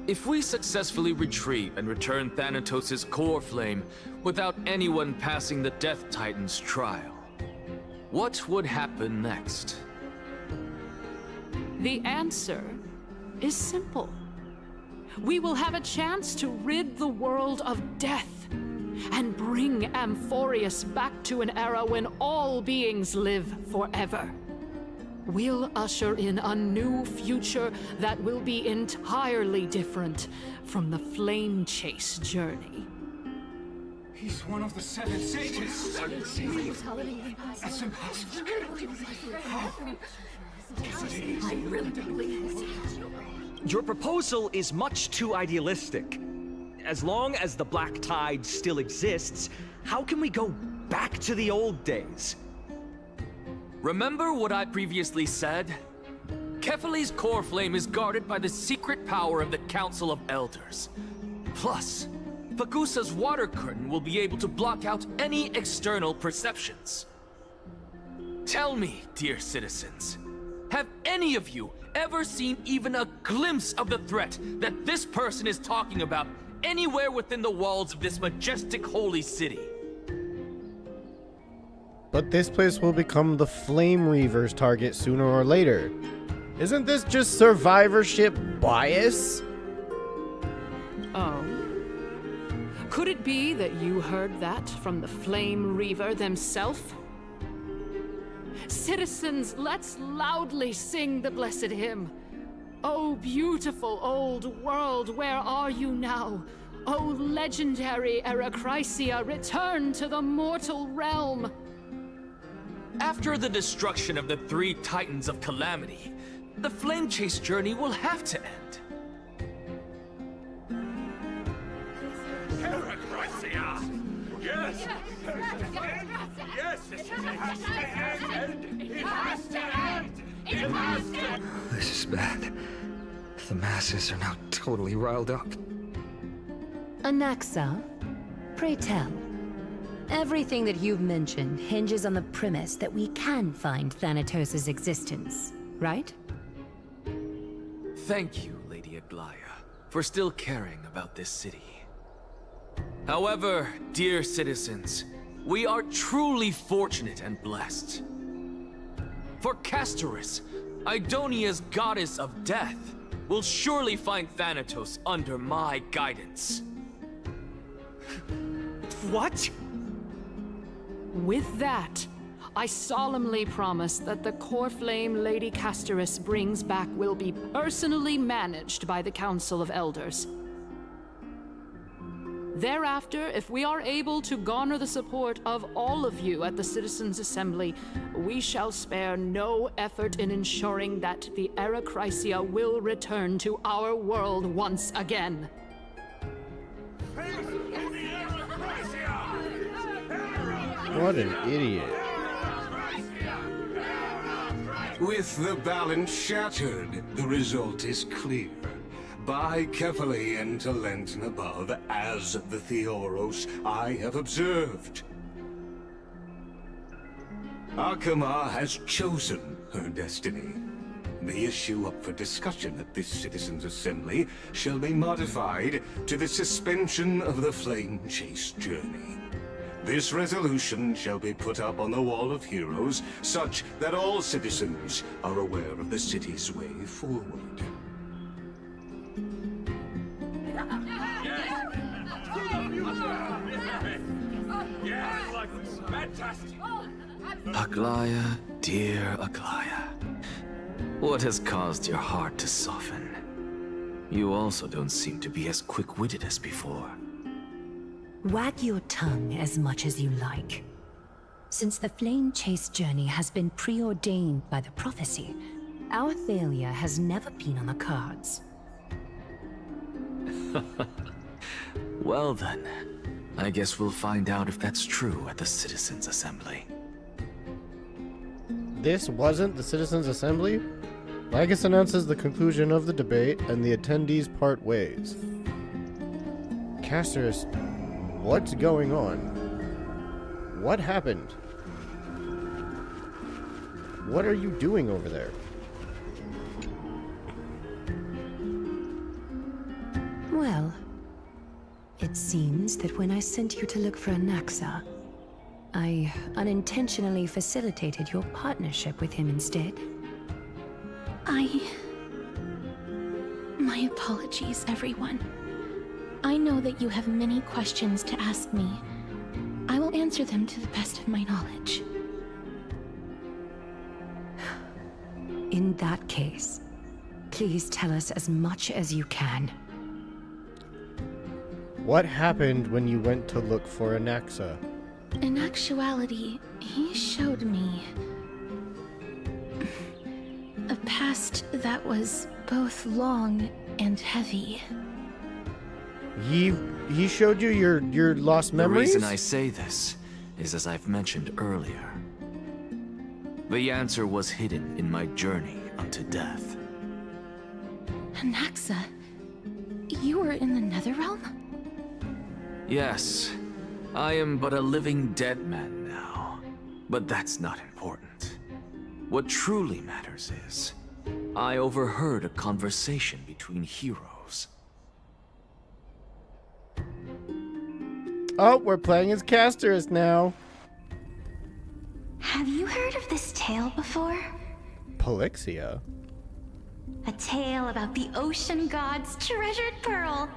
if we successfully retrieve and return Thanatos' core flame without anyone passing the Death Titan's trial, what would happen next? The answer is simple. We will have a chance to rid the world of death and bring Amphorius back to an era when all beings live forever. We'll usher in a new future that will be entirely different from the Flame Chase journey. He's one of the 7 sages. That's impossible. Your proposal is much too idealistic. As long as the Black Tide still exists, how can we go back to the old days? Remember what I previously said? Kefali's core flame is guarded by the secret power of the Council of Elders. Plus, Fagusa's water curtain will be able to block out any external perceptions. Tell me, dear citizens, Have any of you ever seen even a glimpse of the threat that this person is talking about anywhere within the walls of this majestic holy city? But this place will become the Flame Reaver's target sooner or later. Isn't this just survivorship bias? Oh. Could it be that you heard that from the Flame Reaver themselves? Citizens, let's loudly sing the blessed hymn. Oh, beautiful old world, where are you now? Oh, legendary Erachrysia, return to the mortal realm. After the destruction of the 3 Titans of Calamity, the Flame Chase journey will have to end. Erachrysia! Yes! Yes! It has to end! It has to end! It has to! This is bad. The masses are now totally riled up. Anaxa, pray tell. Everything that you've mentioned hinges on the premise that we can find Thanatos' existence, right? Thank you, Lady Aglaya, for still caring about this city. However, dear citizens, we are truly fortunate and blessed. For Castorus, Idonia's goddess of death, will surely find Thanatos under my guidance. What? With that, I solemnly promise that the core flame Lady Castorus brings back will be personally managed by the Council of Elders. Thereafter, if we are able to garner the support of all of you at the Citizens' Assembly, we shall spare no effort in ensuring that the Erachrysia will return to our world once again. What an idiot. With the balance shattered, the result is clear. Buy carefully into Lenten above, as the Theoros I have observed. Akama has chosen her destiny. The issue up for discussion at this Citizens' Assembly shall be modified to the suspension of the Flame Chase journey. This resolution shall be put up on the Wall of Heroes, such that all citizens are aware of the city's way forward. Fantastic! Aglaya, dear Aglaya. What has caused your heart to soften? You also don't seem to be as quick-witted as before. Wag your tongue as much as you like. Since the Flame Chase journey has been preordained by the prophecy, our failure has never been on the cards. Well then, I guess we'll find out if that's true at the Citizens' Assembly. This wasn't the Citizens' Assembly? Magus announces the conclusion of the debate and the attendees part ways. Castorus, what's going on? What happened? What are you doing over there? Well, it seems that when I sent you to look for Anaxa, I unintentionally facilitated your partnership with him instead. My apologies, everyone. I know that you have many questions to ask me. I will answer them to the best of my knowledge. In that case, please tell us as much as you can. What happened when you went to look for Anaxa? In actuality, he showed me a past that was both long and heavy. He showed you your lost memories? The reason I say this is as I've mentioned earlier. The answer was hidden in my journey unto death. Anaxa, you were in the Netherrealm? Yes, I am but a living dead man now, but that's not important. What truly matters is, I overheard a conversation between heroes. Oh, we're playing as Casterus now. Have you heard of this tale before? Polixia. A tale about the ocean god's treasured pearl,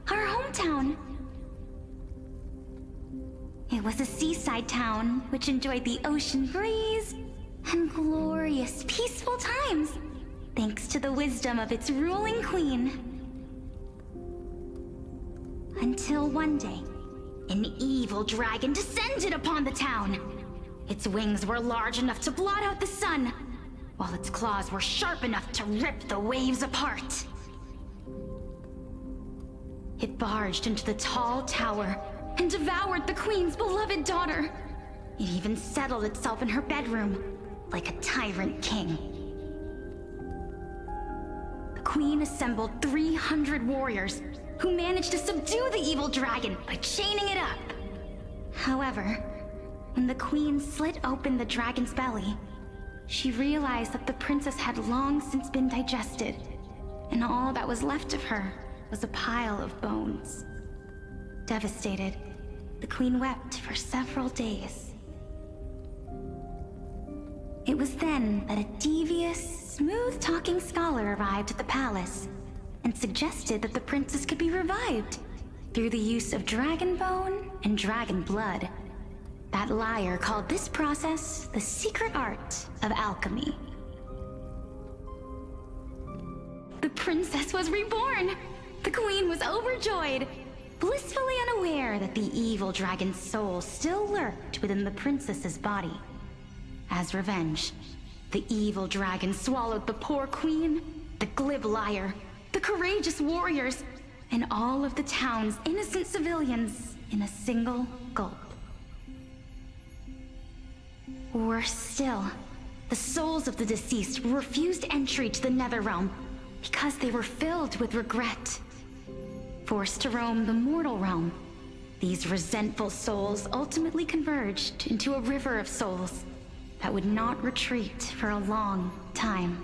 our hometown. It was a seaside town which enjoyed the ocean breeze and glorious, peaceful times, thanks to the wisdom of its ruling queen. Until one day, an evil dragon descended upon the town. Its wings were large enough to blot out the sun, while its claws were sharp enough to rip the waves apart. It barged into the tall tower and devoured the queen's beloved daughter. It even settled itself in her bedroom, like a tyrant king. The queen assembled 300 warriors who managed to subdue the evil dragon by chaining it up. However, when the queen slit open the dragon's belly, she realized that the princess had long since been digested, and all that was left of her was a pile of bones. Devastated, the queen wept for several days. It was then that a devious, smooth-talking scholar arrived at the palace and suggested that the princess could be revived through the use of dragon bone and dragon blood. That liar called this process the secret art of alchemy. The princess was reborn! The queen was overjoyed, blissfully unaware that the evil dragon's soul still lurked within the princess's body. As revenge, the evil dragon swallowed the poor queen, the glib liar, the courageous warriors, and all of the town's innocent civilians in a single gulp. Worse still, the souls of the deceased refused entry to the Netherrealm because they were filled with regret. Forced to roam the mortal realm, these resentful souls ultimately converged into a river of souls that would not retreat for a long time.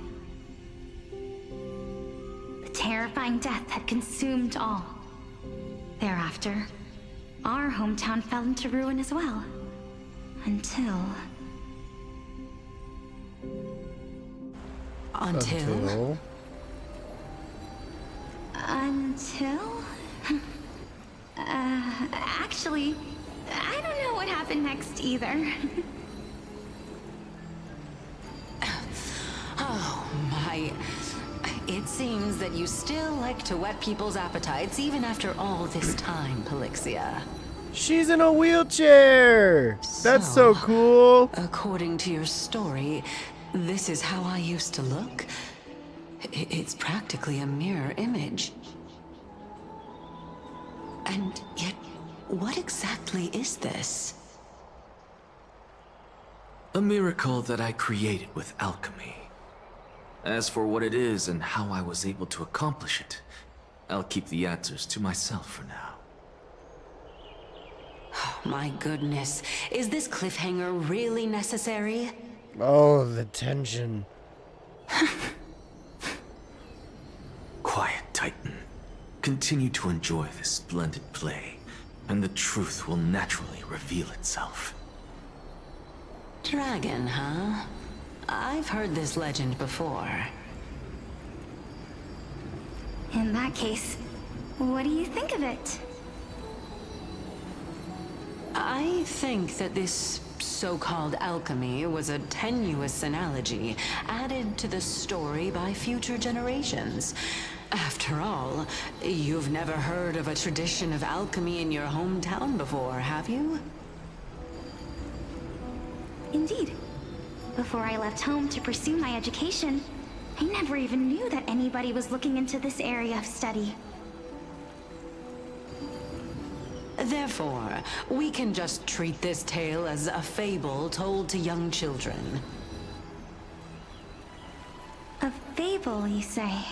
The terrifying death had consumed all. Thereafter, our hometown fell into ruin as well. Until... Until? Actually, I don't know what happened next either. Oh, my... It seems that you still like to whet people's appetites even after all this time, Polixia. She's in a wheelchair! That's so cool! According to your story, this is how I used to look? It's practically a mirror image. And yet, what exactly is this? A miracle that I created with alchemy. As for what it is and how I was able to accomplish it, I'll keep the answers to myself for now. My goodness, is this cliffhanger really necessary? Oh, the tension. Quiet, Titan. Continue to enjoy this splendid play, and the truth will naturally reveal itself. Dragon, huh? I've heard this legend before. In that case, what do you think of it? I think that this so-called alchemy was a tenuous analogy added to the story by future generations. After all, you've never heard of a tradition of alchemy in your hometown before, have you? Indeed. Before I left home to pursue my education, I never even knew that anybody was looking into this area of study. Therefore, we can just treat this tale as a fable told to young children. A fable, you say?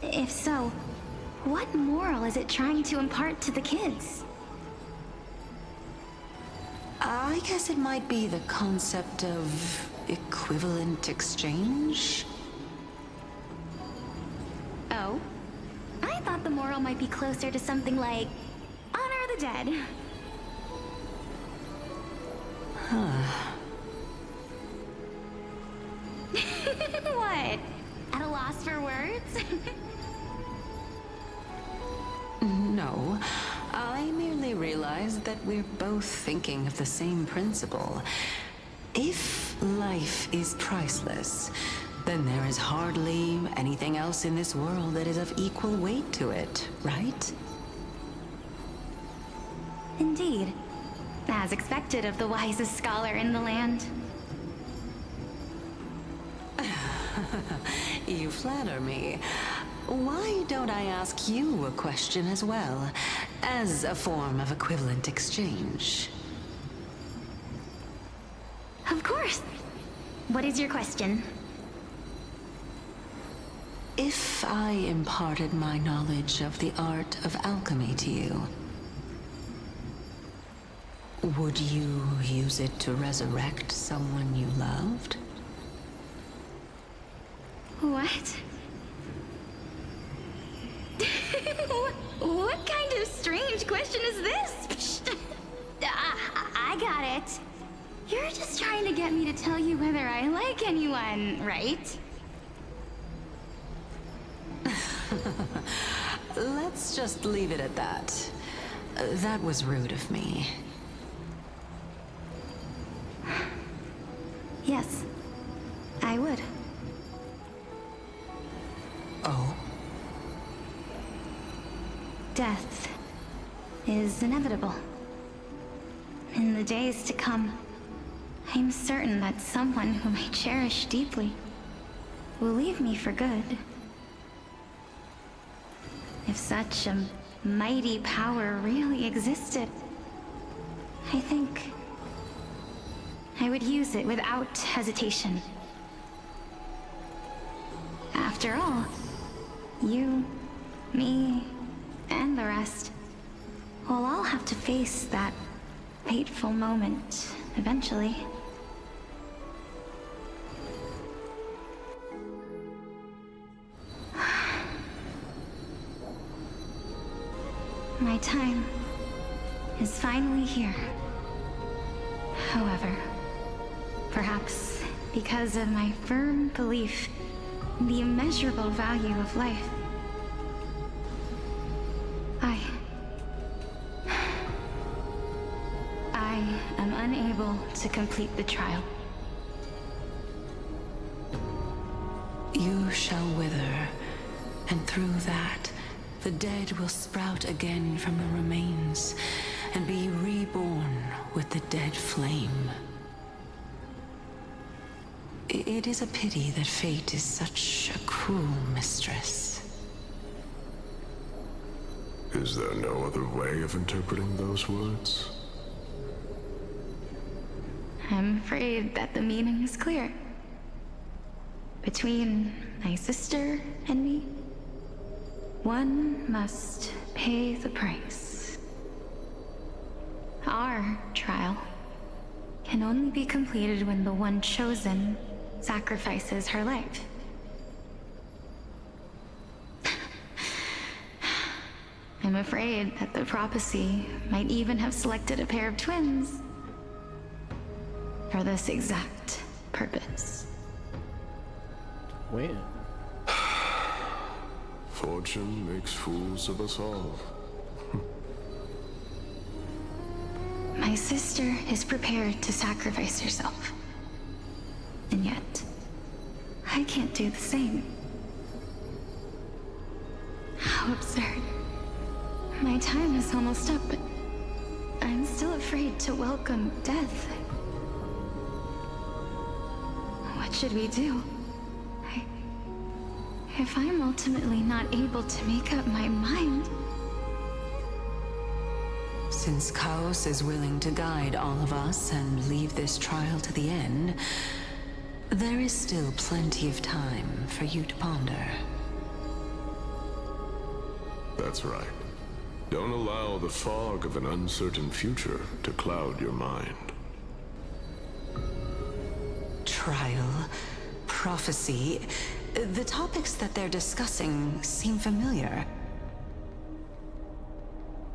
If so, what moral is it trying to impart to the kids? I guess it might be the concept of equivalent exchange? Oh? I thought the moral might be closer to something like honor the dead. Huh. What? At a loss for words? No. I merely realized that we're both thinking of the same principle. If life is priceless, then there is hardly anything else in this world that is of equal weight to it, right? Indeed. As expected of the wisest scholar in the land. You flatter me. Why don't I ask you a question as well, as a form of equivalent exchange? Of course. What is your question? If I imparted my knowledge of the art of alchemy to you, would you use it to resurrect someone you loved? What? What kind of strange question is this? I got it. You're just trying to get me to tell you whether I like anyone, right? Let's just leave it at that. That was rude of me. Yes, I would. Oh? Death is inevitable. In the days to come, I'm certain that someone whom I cherish deeply will leave me for good. If such a mighty power really existed, I think I would use it without hesitation. After all, you, me, and the rest will all have to face that fateful moment eventually. My time is finally here. However, perhaps because of my firm belief in the immeasurable value of life, I am unable to complete the trial. You shall wither, and through that, the dead will sprout again from the remains, and be reborn with the dead flame. It is a pity that fate is such a cruel mistress. Is there no other way of interpreting those words? I'm afraid that the meaning is clear. Between my sister and me, one must pay the price. Our trial can only be completed when the one chosen sacrifices her life. I'm afraid that the prophecy might even have selected a pair of twins for this exact purpose. When? Fortune makes fools of us all. My sister is prepared to sacrifice herself. And yet, I can't do the same. How absurd. My time is almost up, but I'm still afraid to welcome death. What should we do? If I'm ultimately not able to make up my mind... Since Chaos is willing to guide all of us and leave this trial to the end, there is still plenty of time for you to ponder. That's right. Don't allow the fog of an uncertain future to cloud your mind. trial, prophecy. The topics that they're discussing seem familiar.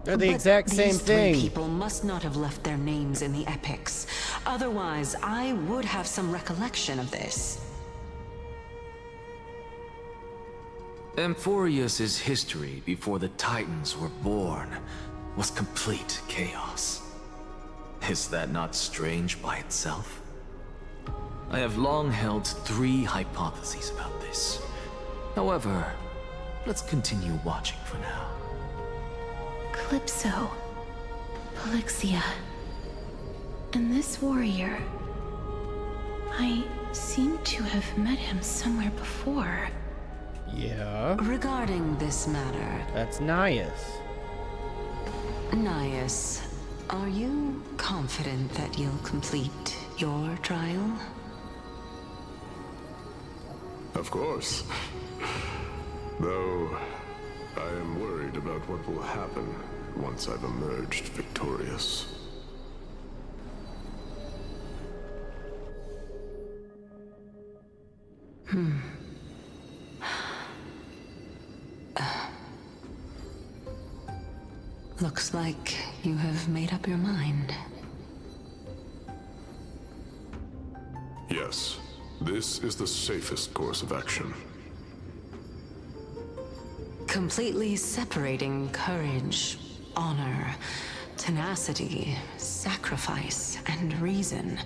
They're the exact same thing. These three people must not have left their names in the epics. Otherwise, I would have some recollection of this. Amphorius's history before the Titans were born was complete chaos. Is that not strange by itself? I have long held 3 hypotheses about this. However, let's continue watching for now. Calypso, Polixia, and this warrior. I seem to have met him somewhere before. Yeah. Regarding this matter... That's Nias. Nias, are you confident that you'll complete your trial? Of course. Though, I am worried about what will happen once I've emerged victorious. Looks like you have made up your mind. Yes, this is the safest course of action. Completely separating courage, honor, tenacity, sacrifice, and reason.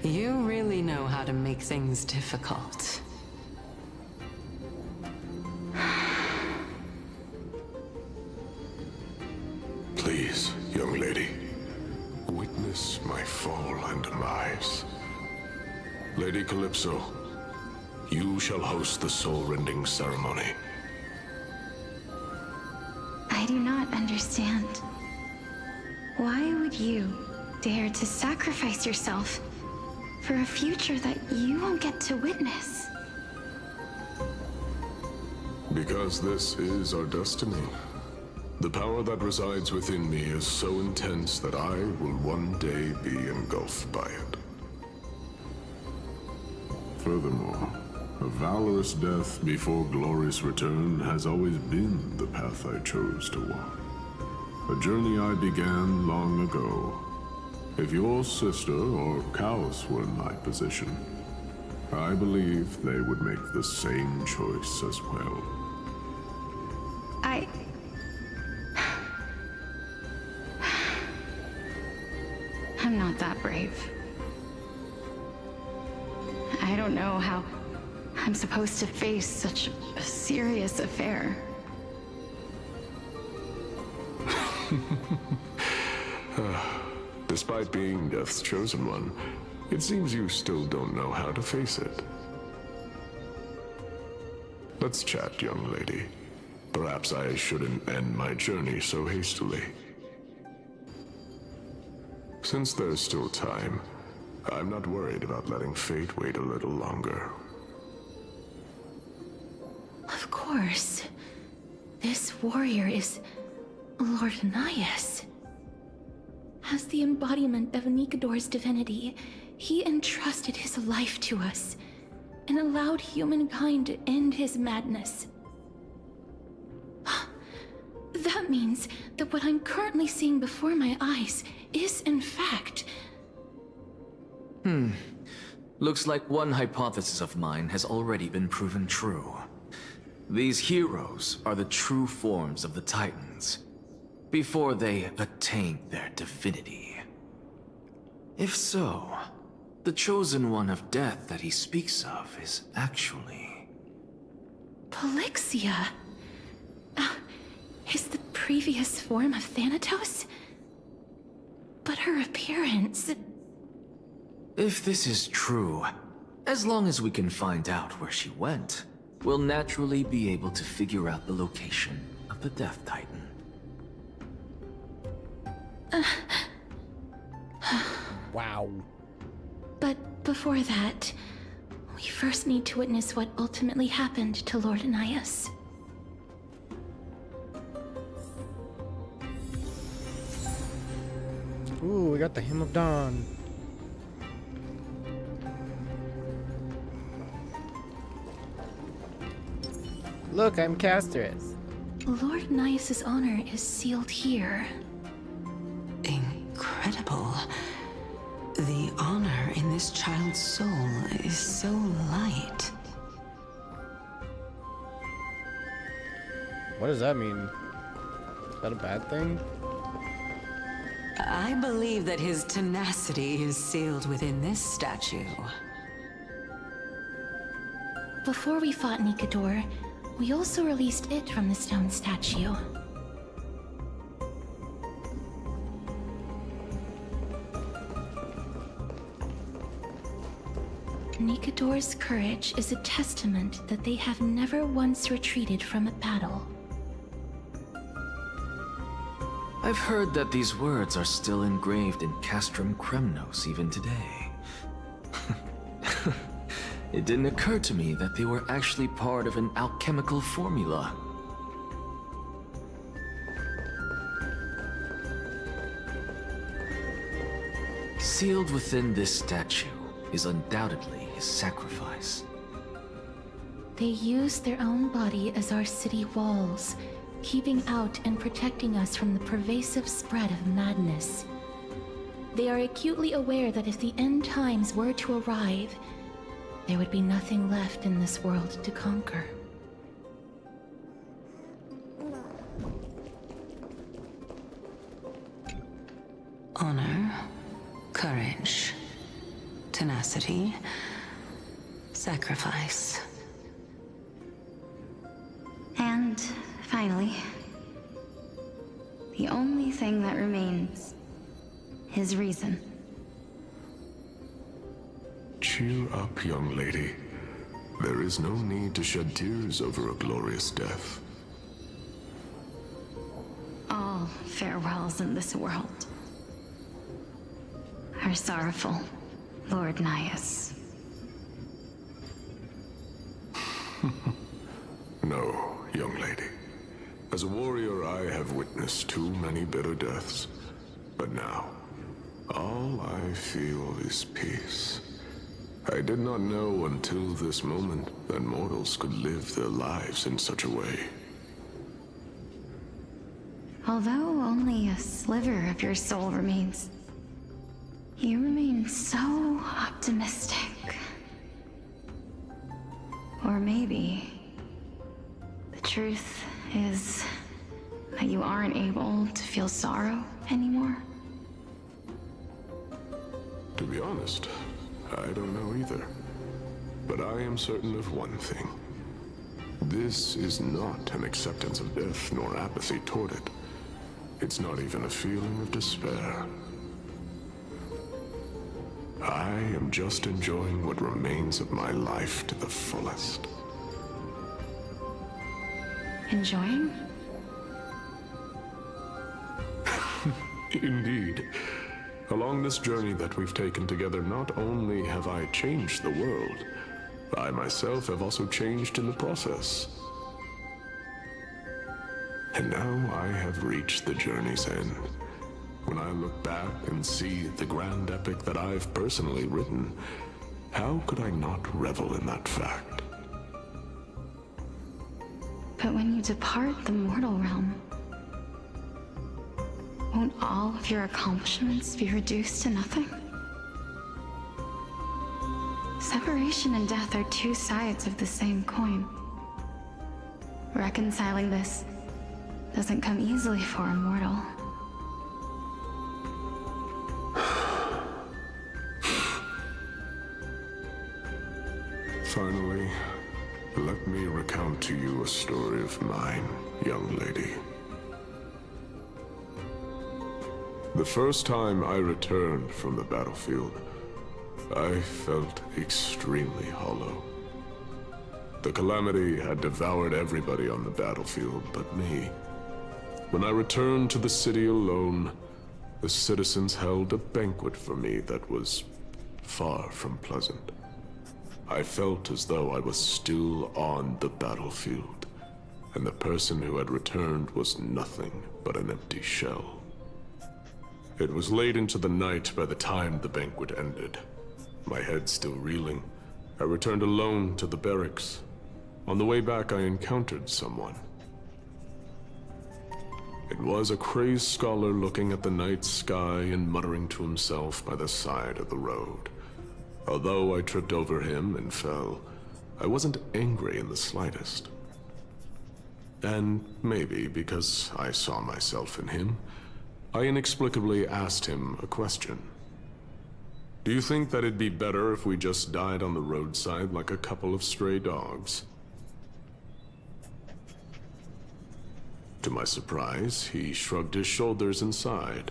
You really know how to make things difficult. Please, young lady, witness my fall and demise. Lady Calypso, you shall host the soul-rending ceremony. I do not understand. Why would you dare to sacrifice yourself for a future that you won't get to witness? Because this is our destiny. The power that resides within me is so intense that I will one day be engulfed by it. Furthermore, a valorous death before glorious return has always been the path I chose to walk. A journey I began long ago. If your sister or Chaos were in my position, I believe they would make the same choice as well. I'm not that brave. I don't know how I'm supposed to face such a serious affair. Despite being Death's chosen one, it seems you still don't know how to face it. Let's chat, young lady. Perhaps I shouldn't end my journey so hastily. Since there's still time, I'm not worried about letting fate wait a little longer. Of course. This warrior is Lord Nias. As the embodiment of Nikador's divinity, he entrusted his life to us and allowed humankind to end his madness. That means that what I'm currently seeing before my eyes is, in fact... Looks like one hypothesis of mine has already been proven true. These heroes are the true forms of the Titans, before they attained their divinity. If so, the chosen one of death that he speaks of is actually... Polixia? Is the previous form of Thanatos? But her appearance... If this is true, as long as we can find out where she went, we'll naturally be able to figure out the location of the Death Titan. Wow. But before that, we first need to witness what ultimately happened to Lord Nias. Ooh, we got the Hymn of Dawn. Look, I'm Casterus. Lord Nias's honor is sealed here. Incredible. The honor in this child's soul is so light. What does that mean? Is that a bad thing? I believe that his tenacity is sealed within this statue. Before we fought Nikador, we also released it from the stone statue. Nikador's courage is a testament that they have never once retreated from a battle. I've heard that these words are still engraved in Castrum Kremnos even today. It didn't occur to me that they were actually part of an alchemical formula. Sealed within this statue is undoubtedly his sacrifice. They use their own body as our city walls, keeping out and protecting us from the pervasive spread of madness. They are acutely aware that if the end times were to arrive, there would be nothing left in this world to conquer. Honor, courage, tenacity, sacrifice. And finally, the only thing that remains is reason. Cheer up, young lady. There is no need to shed tears over a glorious death. All farewells in this world are sorrowful, Lord Nias. No, young lady. As a warrior, I have witnessed too many bitter deaths. But now, all I feel is peace. I did not know until this moment that mortals could live their lives in such a way. Although only a sliver of your soul remains, you remain so optimistic. Or maybe the truth is that you aren't able to feel sorrow anymore. To be honest, I don't know either. But I am certain of one thing. This is not an acceptance of death nor apathy toward it. It's not even a feeling of despair. I am just enjoying what remains of my life to the fullest. Enjoying? Indeed. Along this journey that we've taken together, not only have I changed the world, I myself have also changed in the process. And now I have reached the journey's end. When I look back and see the grand epic that I've personally written, how could I not revel in that fact? But when you depart the mortal realm, won't all of your accomplishments be reduced to nothing? Separation and death are two sides of the same coin. Reconciling this doesn't come easily for a mortal. Finally, let me recount to you a story of mine, young lady. The first time I returned from the battlefield, I felt extremely hollow. The calamity had devoured everybody on the battlefield but me. When I returned to the city alone, the citizens held a banquet for me that was far from pleasant. I felt as though I was still on the battlefield, and the person who had returned was nothing but an empty shell. It was late into the night by the time the banquet ended. My head still reeling, I returned alone to the barracks. On the way back, I encountered someone. It was a crazed scholar looking at the night sky and muttering to himself by the side of the road. Although I tripped over him and fell, I wasn't angry in the slightest. And maybe because I saw myself in him, I inexplicably asked him a question. Do you think that it'd be better if we just died on the roadside like a couple of stray dogs? To my surprise, he shrugged his shoulders and sighed.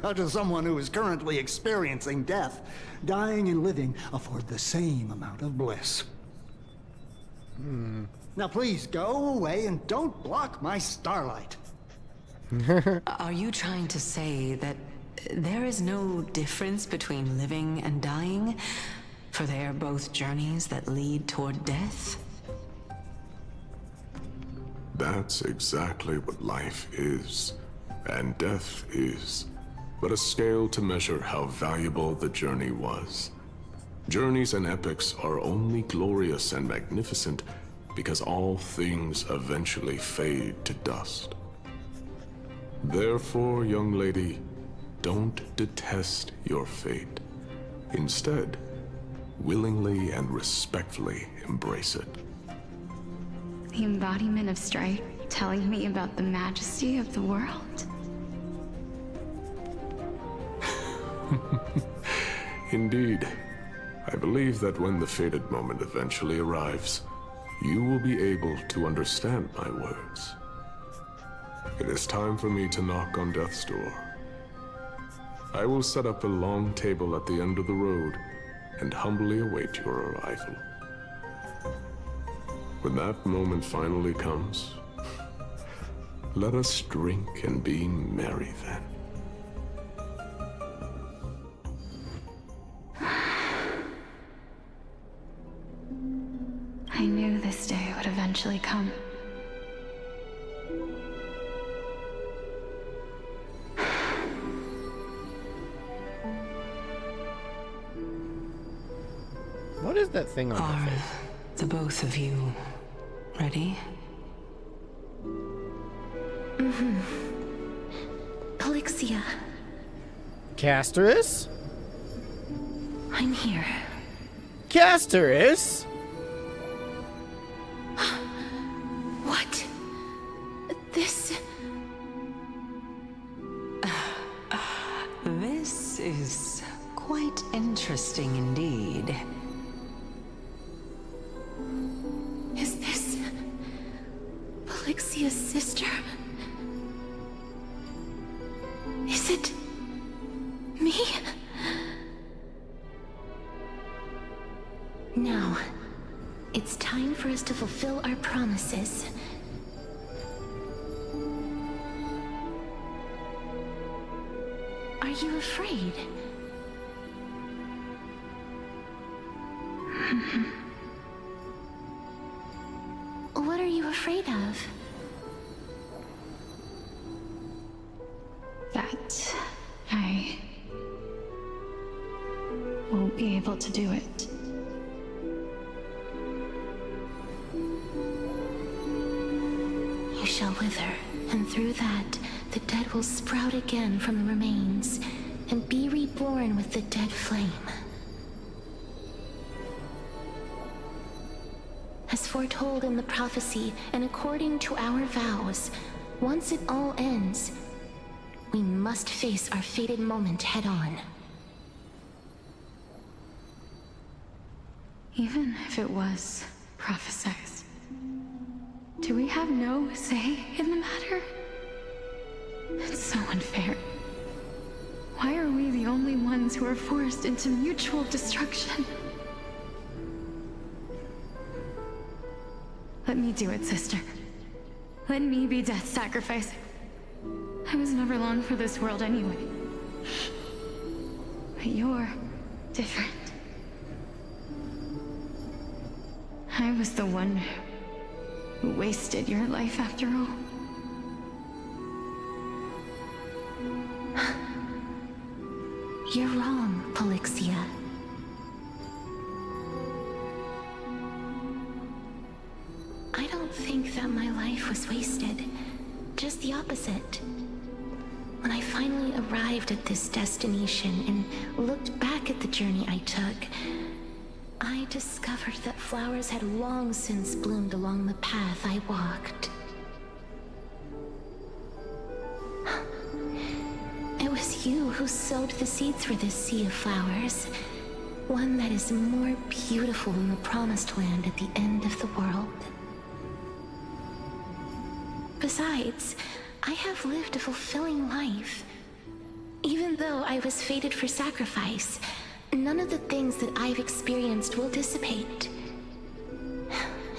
How does someone who is currently experiencing death, dying and living, afford the same amount of bliss? Now please, go away and don't block my starlight. Are you trying to say that there is no difference between living and dying? For they are both journeys that lead toward death? That's exactly what life is, and death is, but a scale to measure how valuable the journey was. Journeys and epics are only glorious and magnificent because all things eventually fade to dust. Therefore, young lady, don't detest your fate. Instead, willingly and respectfully embrace it. The embodiment of strife telling me about the majesty of the world. Indeed. I believe that when the fated moment eventually arrives, you will be able to understand my words. It is time for me to knock on death's door. I will set up a long table at the end of the road and humbly await your arrival. When that moment finally comes, let us drink and be merry then. I knew this day would eventually come. What is that thing on her face? The both of you ready? Elixia, Casterus? I'm here. Casterus? What? This... This is quite interesting indeed. Is this... Elixia's sister? Is it... me? Now, it's time for us to fulfill our promises. Are you afraid? What are you afraid of? That I won't be able to do it. You shall wither, and through that, the dead will sprout again from the remains, and be reborn with the dead flame. As foretold in the prophecy, and according to our vows, once it all ends, we must face our fated moment head-on. Even if it was prophesied, do we have no say in the matter? It's so unfair. Why are we the only ones who are forced into mutual destruction? Let me do it, sister. Let me be death's sacrifice. I was never long for this world anyway. But you're different. I was the one who wasted your life after all. You're wrong, Polixia. I don't think that my life was wasted. Just the opposite. When I finally arrived at this destination and looked back at the journey I took, I discovered that flowers had long since bloomed along the path I walked. It was you who sowed the seeds for this sea of flowers, one that is more beautiful than the promised land at the end of the world. Besides, I have lived a fulfilling life. Even though I was fated for sacrifice, none of the things that I've experienced will dissipate.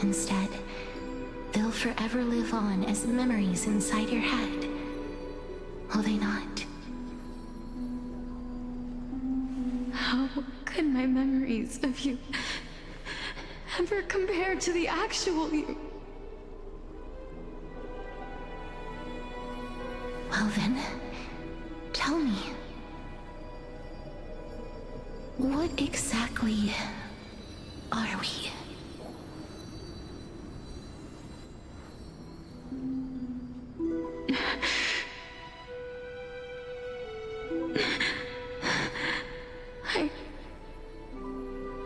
Instead, they'll forever live on as memories inside your head. Will they not? How could my memories of you ever compare to the actual you? Well then, tell me. What exactly are we?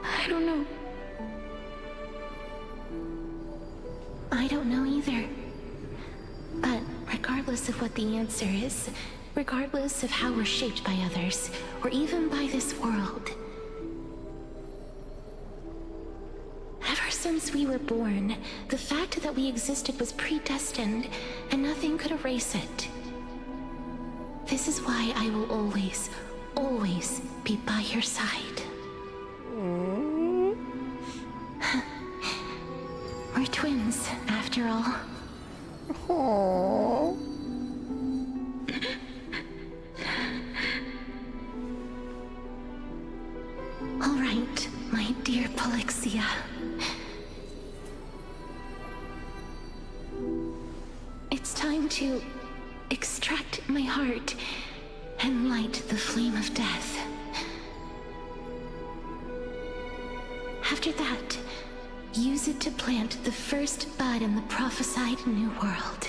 I don't know. I don't know either. But regardless of what the answer is, regardless of how we're shaped by others, or even by this world, ever since we were born, the fact that we existed was predestined, and nothing could erase it. This is why I will always, always be by your side. We're twins, after all. Aww. All right, my dear Polixia. It's time to extract my heart and light the flame of death. After that, use it to plant the first bud in the prophesied new world.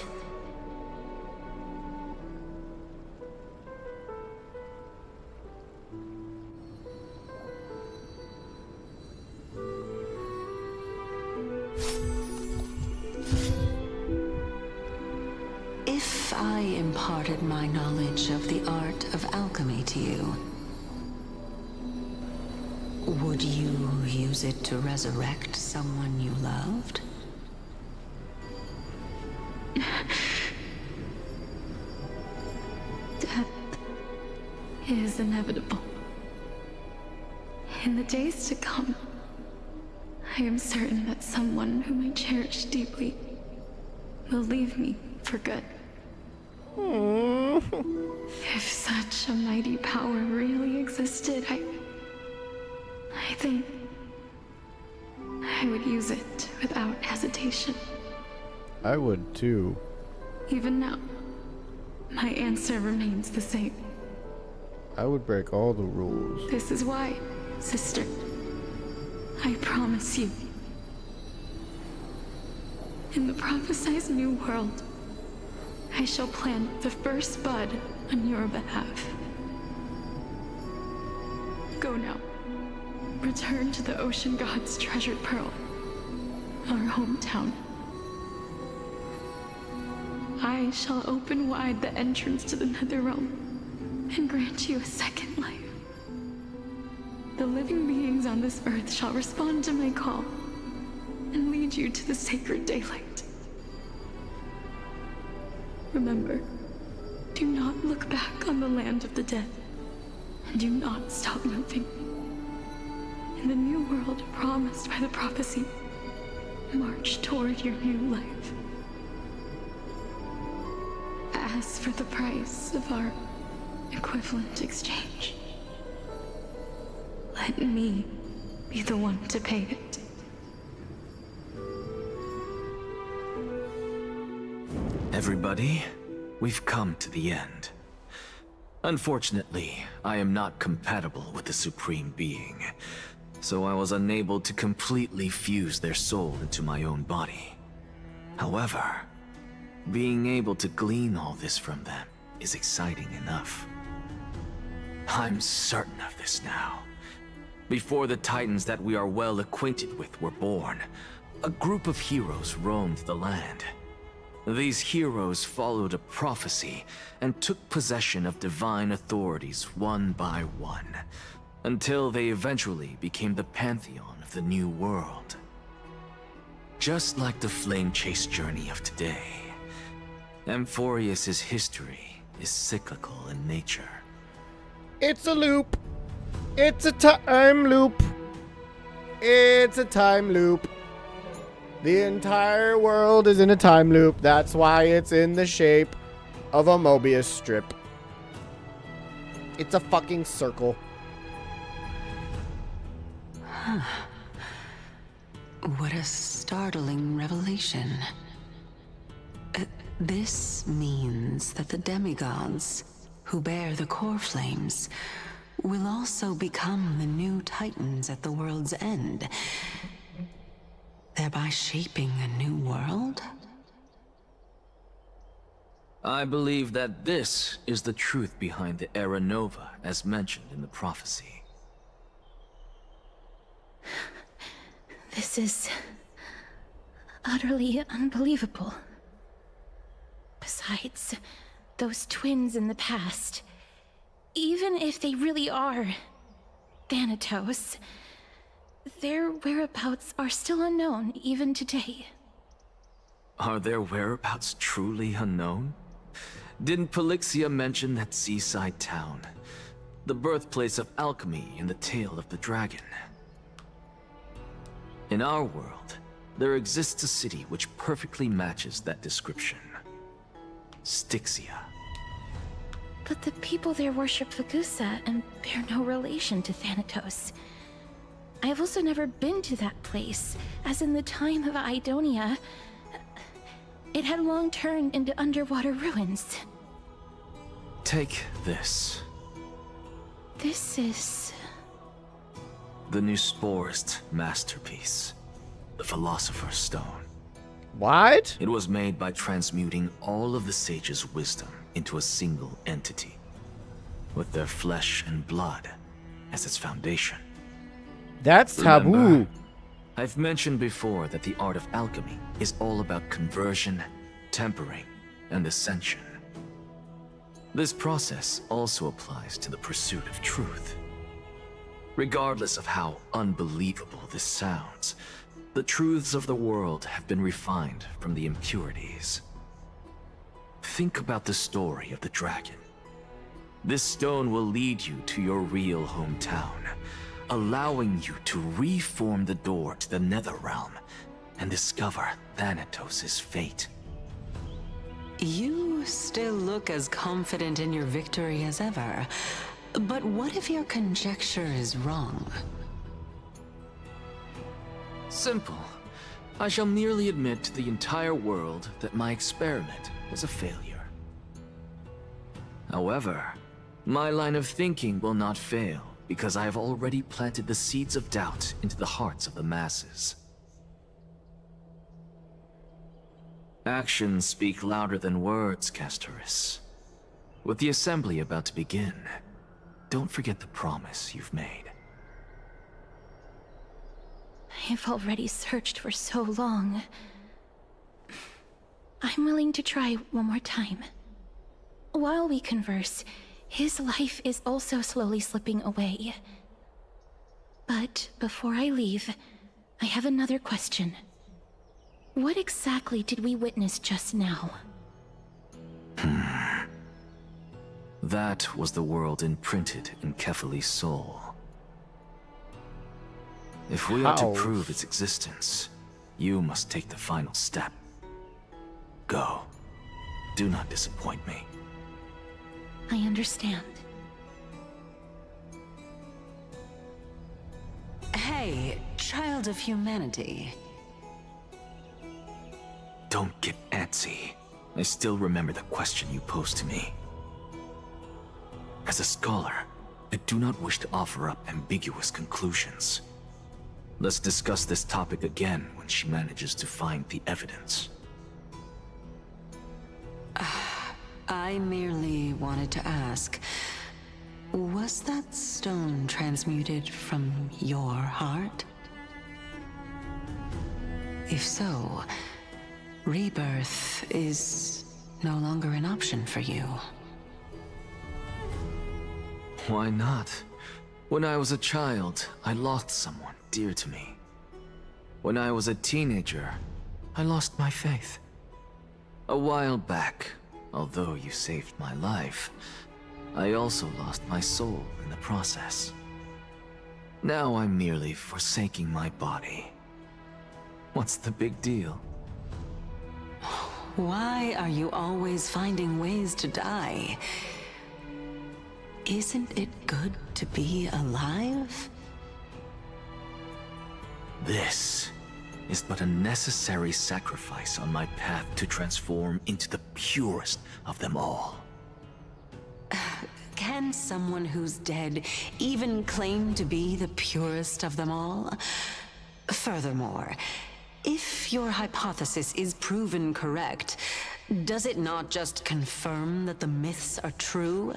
If I imparted my knowledge of the art of alchemy to you, would you use it to resurrect someone you loved? Death is inevitable. In the days to come, I am certain that someone whom I cherish deeply will leave me for good. If such a mighty power really existed, I think I would use it without hesitation. I would too. Even now, my answer remains the same. I would break all the rules. This is why, sister, I promise you, in the prophesied new world, I shall plant the first bud on your behalf. Go now. Return to the ocean god's treasured pearl, our hometown. I shall open wide the entrance to the Netherrealm and grant you a second life. The living beings on this earth shall respond to my call and lead you to the sacred daylight. Remember, do not look back on the land of the dead, and do not stop moving. In the new world promised by the prophecy, march toward your new life. As for the price of our equivalent exchange, let me be the one to pay it. Everybody, we've come to the end. Unfortunately, I am not compatible with the Supreme Being, so I was unable to completely fuse their soul into my own body. However, being able to glean all this from them is exciting enough. I'm certain of this now. Before the Titans that we are well acquainted with were born, a group of heroes roamed the land. These heroes followed a prophecy and took possession of divine authorities one by one, until they eventually became the pantheon of the New World. Just like the flame chase journey of today, Amphorius's history is cyclical in nature. It's a loop. It's a time loop. It's a time loop. The entire world is in a time loop. That's why it's in the shape of a Mobius strip. It's a fucking circle. Huh. What a startling revelation. This means that the demigods, who bear the core flames, will also become the new Titans at the world's end, thereby shaping a new world? I believe that this is the truth behind the Era Nova, as mentioned in the prophecy. This is utterly unbelievable. Besides, those twins in the past, even if they really are Thanatos, their whereabouts are still unknown even today. Are their whereabouts truly unknown? Didn't Polixia mention that seaside town, the birthplace of alchemy in the Tale of the Dragon? In our world, there exists a city which perfectly matches that description. Styxia. But the people there worship Vagusa and bear no relation to Thanatos. I have also never been to that place, as in the time of Idonia, it had long turned into underwater ruins. Take this. This is... the new Sporist masterpiece, the Philosopher's Stone. What? It was made by transmuting all of the sages' wisdom into a single entity, with their flesh and blood as its foundation. That's taboo. Remember, I've mentioned before that the art of alchemy is all about conversion, tempering, and ascension. This process also applies to the pursuit of truth. Regardless of how unbelievable this sounds, the truths of the world have been refined from the impurities. Think about the story of the dragon. This stone will lead you to your real hometown, allowing you to reform the door to the Netherrealm and discover Thanatos' fate. You still look as confident in your victory as ever. But what if your conjecture is wrong? Simple. I shall merely admit to the entire world that my experiment was a failure. However, my line of thinking will not fail because I have already planted the seeds of doubt into the hearts of the masses. Actions speak louder than words, Castoris. With the assembly about to begin, don't forget the promise you've made. I've already searched for so long. I'm willing to try one more time. While we converse, his life is also slowly slipping away. But before I leave, I have another question. What exactly did we witness just now? That was the world imprinted in Kefali's soul. If we are to prove its existence, you must take the final step. Go. Do not disappoint me. I understand. Hey, child of humanity. Don't get antsy. I still remember the question you posed to me. As a scholar, I do not wish to offer up ambiguous conclusions. Let's discuss this topic again when she manages to find the evidence. I merely wanted to ask, was that stone transmuted from your heart? If so, rebirth is no longer an option for you. Why not? When I was a child, I lost someone dear to me. When I was a teenager, I lost my faith. A while back, although you saved my life, I also lost my soul in the process. Now I'm merely forsaking my body. What's the big deal? Why are you always finding ways to die? Isn't it good to be alive? This is but a necessary sacrifice on my path to transform into the purest of them all. Can someone who's dead even claim to be the purest of them all? Furthermore, if your hypothesis is proven correct, does it not just confirm that the myths are true,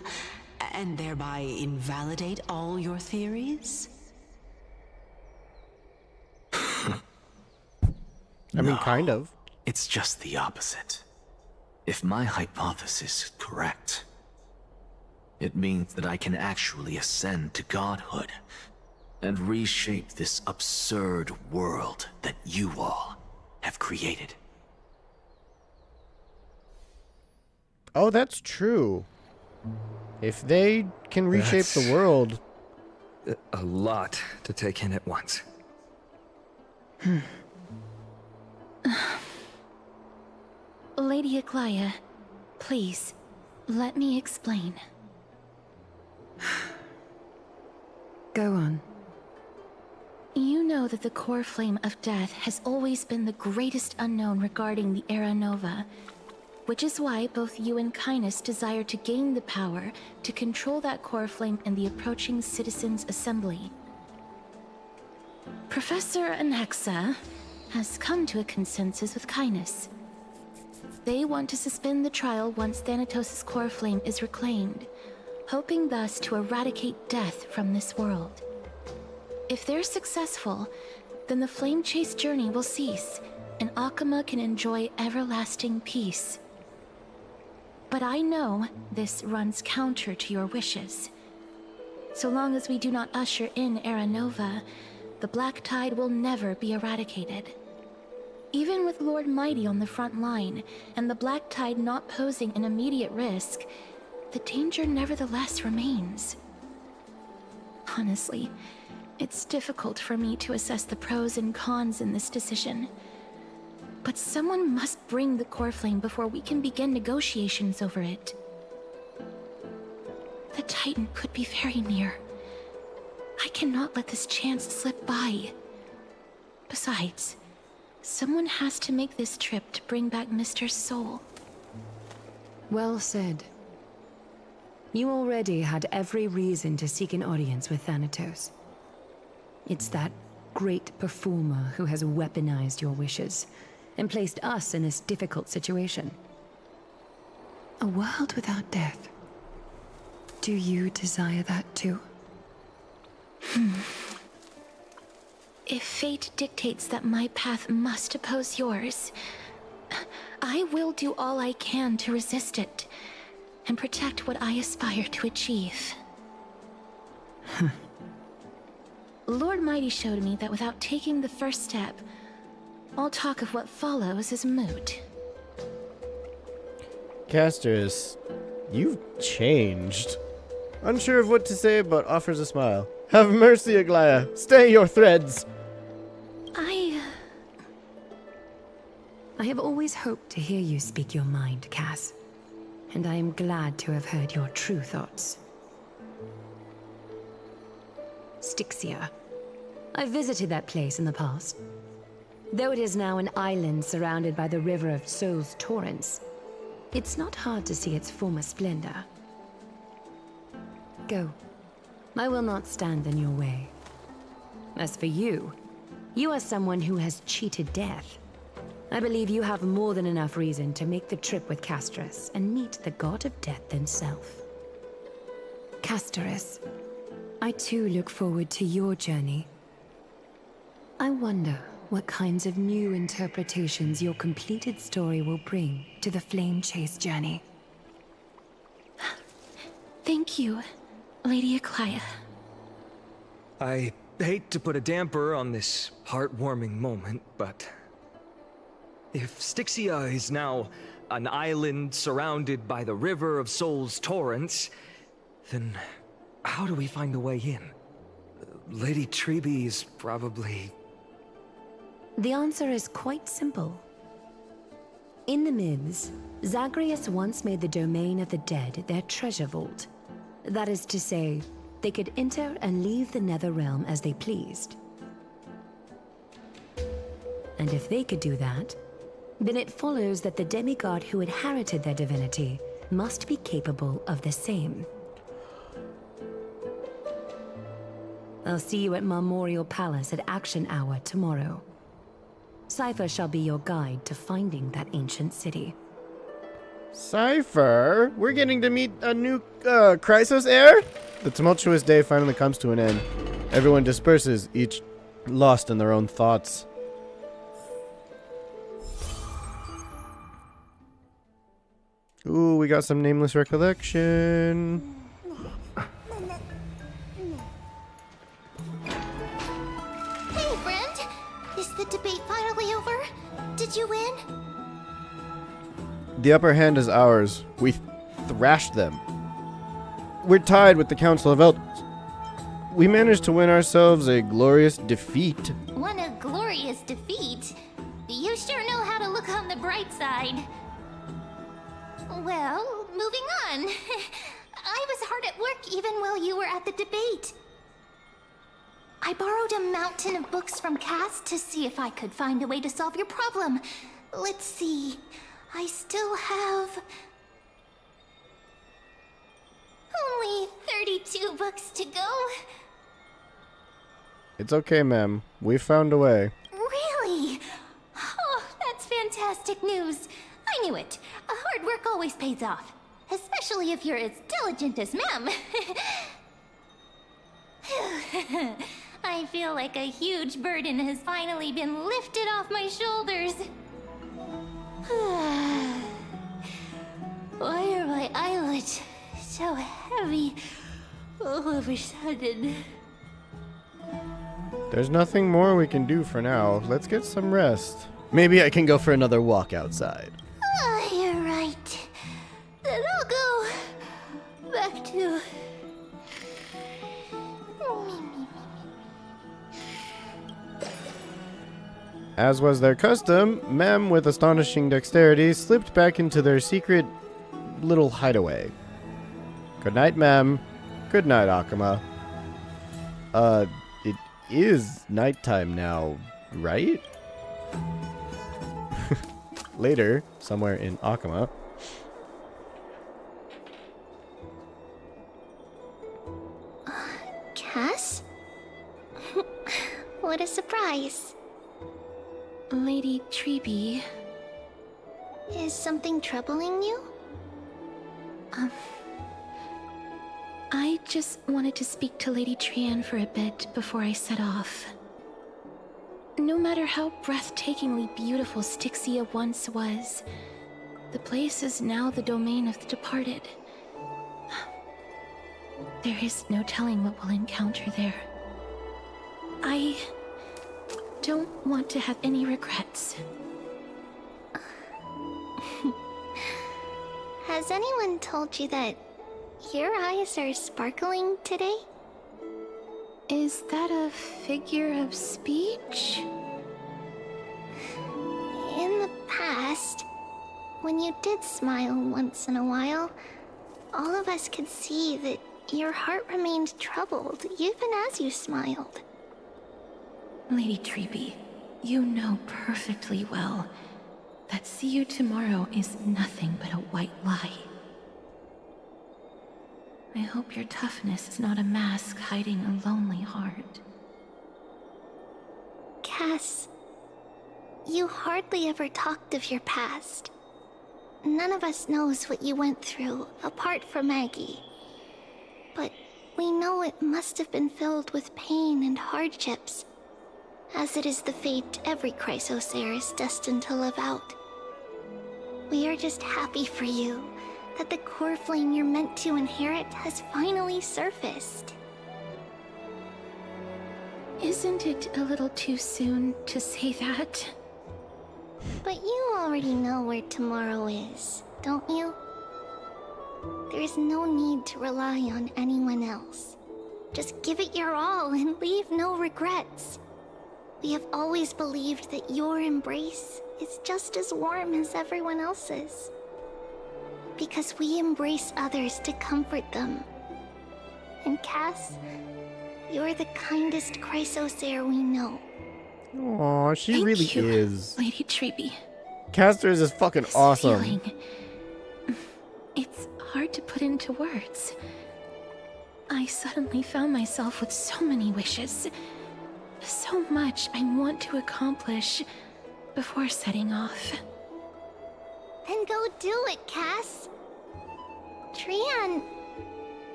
and thereby invalidate all your theories? I mean, kind of. It's just the opposite. If my hypothesis is correct, it means that I can actually ascend to godhood and reshape this absurd world that you all have created. Oh, that's true. If they can reshape the world... A lot to take in at once. Lady Aglaya, please, let me explain. Go on. You know that the core flame of death has always been the greatest unknown regarding the Era Nova, which is why both you and Kindness desire to gain the power to control that core flame in the approaching Citizens' Assembly. Professor Anaxa has come to a consensus with Kindness. They want to suspend the trial once Thanatos' core flame is reclaimed, hoping thus to eradicate death from this world. If they're successful, then the flame chase journey will cease, and Akama can enjoy everlasting peace. But I know this runs counter to your wishes. So long as we do not usher in Era Nova, the Black Tide will never be eradicated. Even with Lord Mighty on the front line, and the Black Tide not posing an immediate risk, the danger nevertheless remains. Honestly, it's difficult for me to assess the pros and cons in this decision. But someone must bring the core flame before we can begin negotiations over it. The Titan could be very near. I cannot let this chance slip by. Besides, someone has to make this trip to bring back Mr. Soul. Well said. You already had every reason to seek an audience with Thanatos. It's that great performer who has weaponized your wishes and placed us in this difficult situation. A world without death. Do you desire that too? If fate dictates that my path must oppose yours, I will do all I can to resist it and protect what I aspire to achieve. Lord Mighty showed me that without taking the first step, all talk of what follows is moot. Casterus, you've changed. Unsure of what to say, but offers a smile. Have mercy, Aglaya. Stay your threads. I have always hoped to hear you speak your mind, Cass. And I am glad to have heard your true thoughts. Styxia. I visited that place in the past. Though it is now an island surrounded by the river of Soul's torrents, it's not hard to see its former splendor. go. I will not stand in your way. As for you, you are someone who has cheated death. I believe you have more than enough reason to make the trip with Casterus and meet the god of death himself. Casterus, I too look forward to your journey. I wonder what kinds of new interpretations your completed story will bring to the Flame Chase journey. Thank you, Lady Aglaia. I hate to put a damper on this heartwarming moment, but if Styxia is now an island surrounded by the River of Souls torrents, then how do we find a way in? Lady Trebe is probably... The answer is quite simple. In the Mids, Zagreus once made the domain of the dead their treasure vault. That is to say, they could enter and leave the Netherrealm as they pleased. And if they could do that, then it follows that the demigod who inherited their divinity must be capable of the same. I'll see you at Marmorial Palace at Action Hour tomorrow. Cypher shall be your guide to finding that ancient city. Cypher? We're getting to meet a new Chrysos heir? The tumultuous day finally comes to an end. Everyone disperses, each lost in their own thoughts. Ooh, we got some nameless recollection. Hey, friend! Is the debate finally over? Did you win? The upper hand is ours. We thrashed them. We're tied with the Council of Elders. We managed to win ourselves a glorious defeat. Won a glorious defeat? You sure know how to look on the bright side. Well, moving on. I was hard at work even while you were at the debate. I borrowed a mountain of books from Cass to see if I could find a way to solve your problem. Let's see. I still have... only 32 books to go. It's okay, ma'am. We found a way. Really? Oh, that's fantastic news. I knew it. Hard work always pays off. Especially if you're as diligent as Mem. I feel like a huge burden has finally been lifted off my shoulders. Why are my eyelids so heavy all of a sudden? There's nothing more we can do for now. Let's get some rest. Maybe I can go for another walk outside. You're right. Then I'll go back to... As was their custom, Mem, with astonishing dexterity, slipped back into their secret little hideaway. Good night, Mem. Good night, Akama. It is nighttime now, right? Later, somewhere in Akama. Cass? What a surprise. Lady Trebe. Is something troubling you? I just wanted to speak to Lady Trian for a bit before I set off. No matter how breathtakingly beautiful Styxia once was, the place is now the domain of the departed. There is no telling what we'll encounter there. I don't want to have any regrets. Has anyone told you that your eyes are sparkling today? Is that a figure of speech? In the past, when you did smile once in a while, all of us could see that your heart remained troubled even as you smiled. Lady Trebe, you know perfectly well that see you tomorrow is nothing but a white lie. I hope your toughness is not a mask hiding a lonely heart. Cass, you hardly ever talked of your past. None of us knows what you went through, apart from Maggie. But we know it must have been filled with pain and hardships, as it is the fate every Chrysos heir is destined to live out. We are just happy for you that the core flame you're meant to inherit has finally surfaced. Isn't it a little too soon to say that? But you already know where tomorrow is, don't you? There is no need to rely on anyone else. Just give it your all and leave no regrets. We have always believed that your embrace is just as warm as everyone else's. Because we embrace others to comfort them. And Cass, you're the kindest Chrysos heir we know. Aw, she Thank really you, is. Lady Treby. Caster is just fucking This awesome. feeling, it's hard to put into words. I suddenly found myself with so many wishes. So much I want to accomplish before setting off. Then go do it, Cass. Trian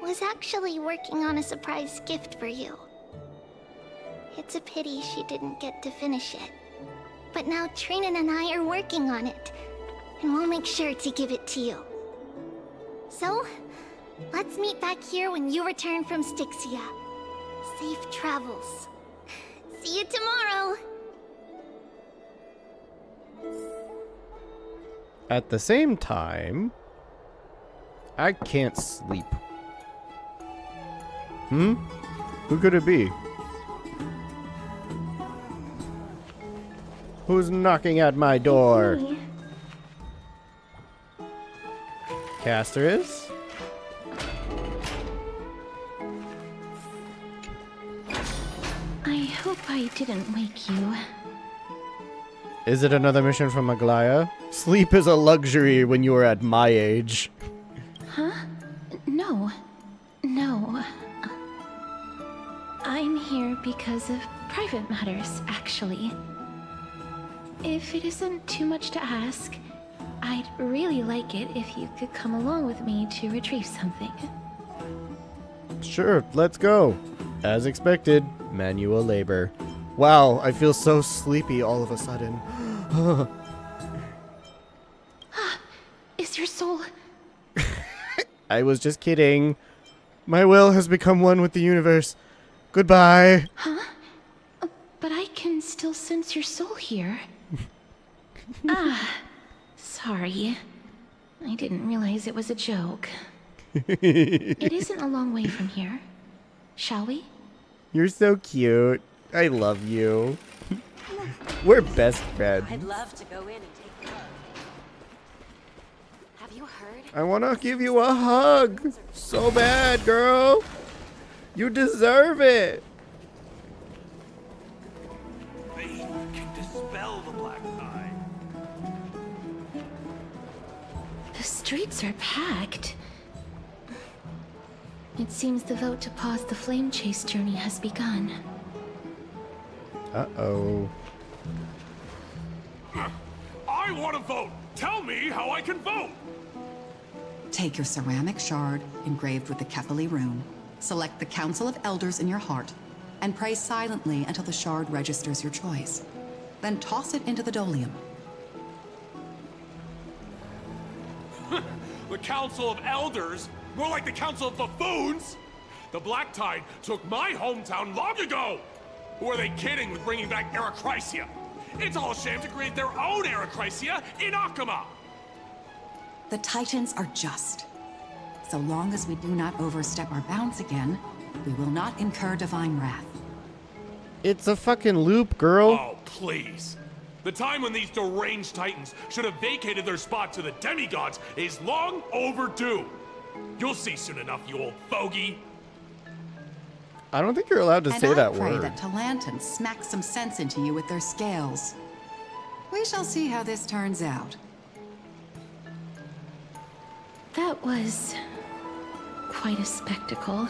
was actually working on a surprise gift for you. It's a pity she didn't get to finish it. But now Trinan and I are working on it, and we'll make sure to give it to you. So, let's meet back here when you return from Styxia. Safe travels. See you tomorrow! At the same time, I can't sleep. Who could it be? Who's knocking at my door? Caster is? I hope I didn't wake you. Is it another mission from Aglaya? Sleep is a luxury when you are at my age. Huh? No. No. I'm here because of private matters, actually. If it isn't too much to ask, I'd really like it if you could come along with me to retrieve something. Sure, let's go. As expected, manual labor. Wow, I feel so sleepy all of a sudden. Is your soul... I was just kidding. My will has become one with the universe. Goodbye. Huh? But I can still sense your soul here. Sorry. I didn't realize it was a joke. It isn't a long way from here. Shall we? You're so cute. I love you. We're best friends. I'd love to go in and take a look. Have you heard? I want to give you a hug. So bad, girl. You deserve it. Faith can dispel the black eye. The streets are packed. It seems the vote to pause the flame chase journey has begun. Uh-oh. I want to vote! Tell me how I can vote! Take your ceramic shard, engraved with the Kephili rune, select the Council of Elders in your heart, and pray silently until the shard registers your choice. Then toss it into the Dolium. The Council of Elders? More like the Council of Buffoons! The Black Tide took my hometown long ago! Who are they kidding with bringing back Erechrysia? It's all a shame to create their own Erechrysia in Akama! The Titans are just. So long as we do not overstep our bounds again, we will not incur divine wrath. It's a fucking loop, girl. Oh, please. The time when these deranged Titans should have vacated their spot to the demigods is long overdue. You'll see soon enough, you old fogey. I don't think you're allowed to say that I pray word. that Talantans smack some sense into you with their scales. We shall see how this turns out. That was... quite a spectacle.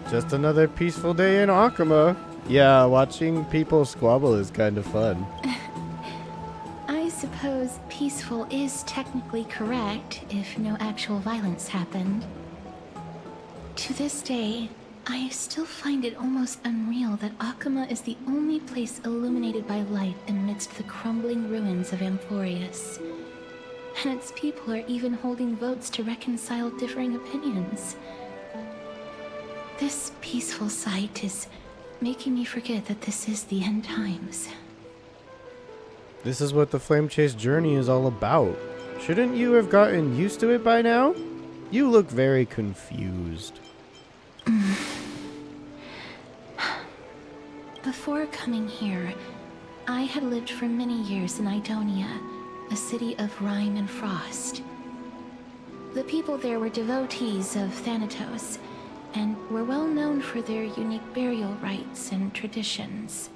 Just another peaceful day in Akama. Yeah, watching people squabble is kind of fun. I suppose peaceful is technically correct if no actual violence happened. To this day, I still find it almost unreal that Akama is the only place illuminated by light amidst the crumbling ruins of Amphorius. And its people are even holding votes to reconcile differing opinions. This peaceful sight is making me forget that this is the end times. This is what the Flame Chase journey is all about. Shouldn't you have gotten used to it by now? You look very confused. Before coming here, I had lived for many years in Idonia, a city of rime and frost. The people there were devotees of Thanatos, and were well known for their unique burial rites and traditions.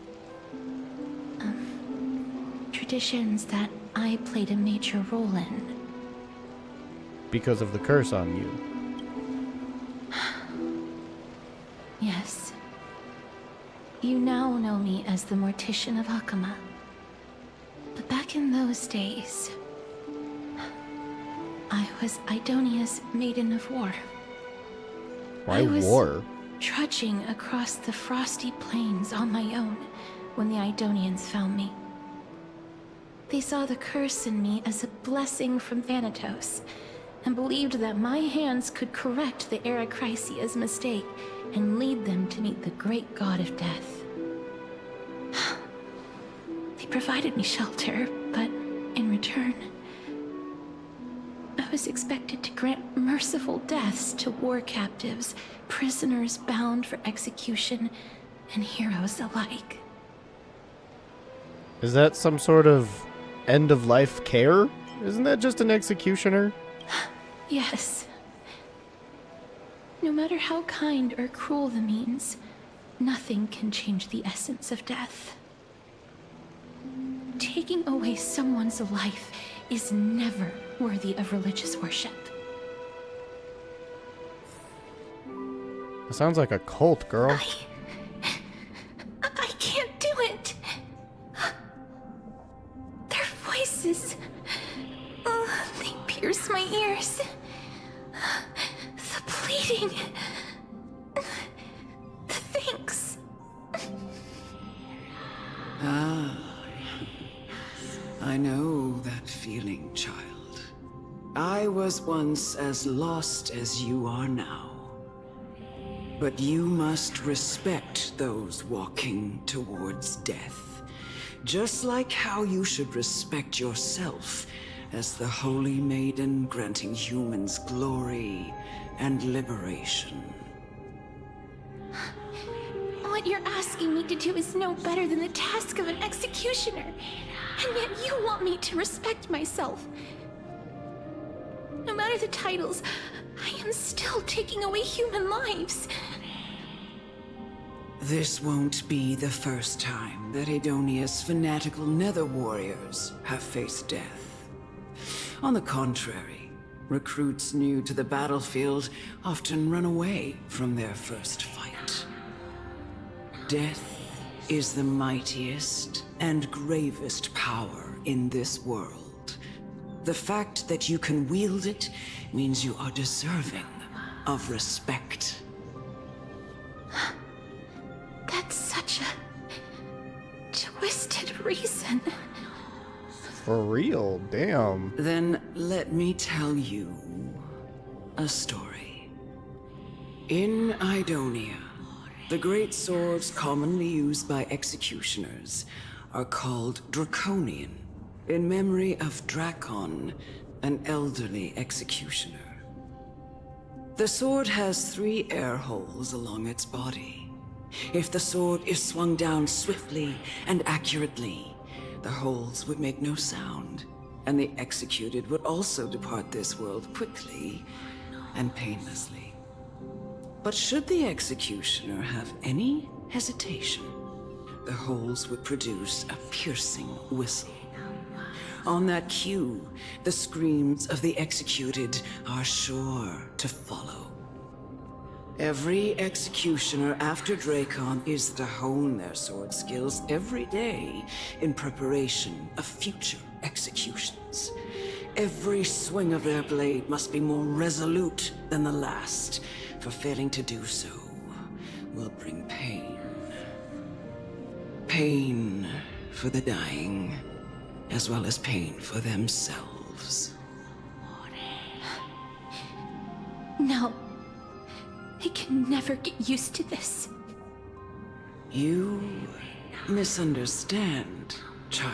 Traditions that I played a major role in. Because of the curse on you. Yes. You now know me as the Mortician of Akama. But back in those days, I was Idonia's Maiden of War. Why I was war? trudging across the frosty plains on my own when the Idonians found me. They saw the curse in me as a blessing from Thanatos, and believed that my hands could correct the Arachrysia's mistake and lead them to meet the great god of death. They provided me shelter, but in return, I was expected to grant merciful deaths to war captives, prisoners bound for execution, and heroes alike. Is that some sort of end-of-life care? Isn't that just an executioner? Yes. No matter how kind or cruel the means, nothing can change the essence of death. Taking away someone's life is never worthy of religious worship. It sounds like a cult, girl. I can't do it. Their voices, they pierce my ears. The pleading, the thanks. Ah, I know that feeling, child. I was once as lost as you are now. But you must respect those walking towards death, just like how you should respect yourself as the Holy Maiden granting humans glory and liberation. What you're asking me to do is no better than the task of an executioner, and yet you want me to respect myself. No matter the titles, I am still taking away human lives. This won't be the first time that Idonia's fanatical nether warriors have faced death. On the contrary, recruits new to the battlefield often run away from their first fight. Death is the mightiest and gravest power in this world. The fact that you can wield it means you are deserving of respect. That's such a twisted reason. For real, damn. Then let me tell you a story. In Idonia, the great swords commonly used by executioners are called Draconian, in memory of Drakon, an elderly executioner. The sword has 3 air holes along its body. If the sword is swung down swiftly and accurately, the holes would make no sound, and the executed would also depart this world quickly and painlessly. But should the executioner have any hesitation, the holes would produce a piercing whistle. On that cue, the screams of the executed are sure to follow. Every executioner after Dracon is to hone their sword skills every day in preparation of future executions. Every swing of their blade must be more resolute than the last, for failing to do so will bring pain. Pain for the dying, as well as pain for themselves. No. I can never get used to this. You misunderstand, child.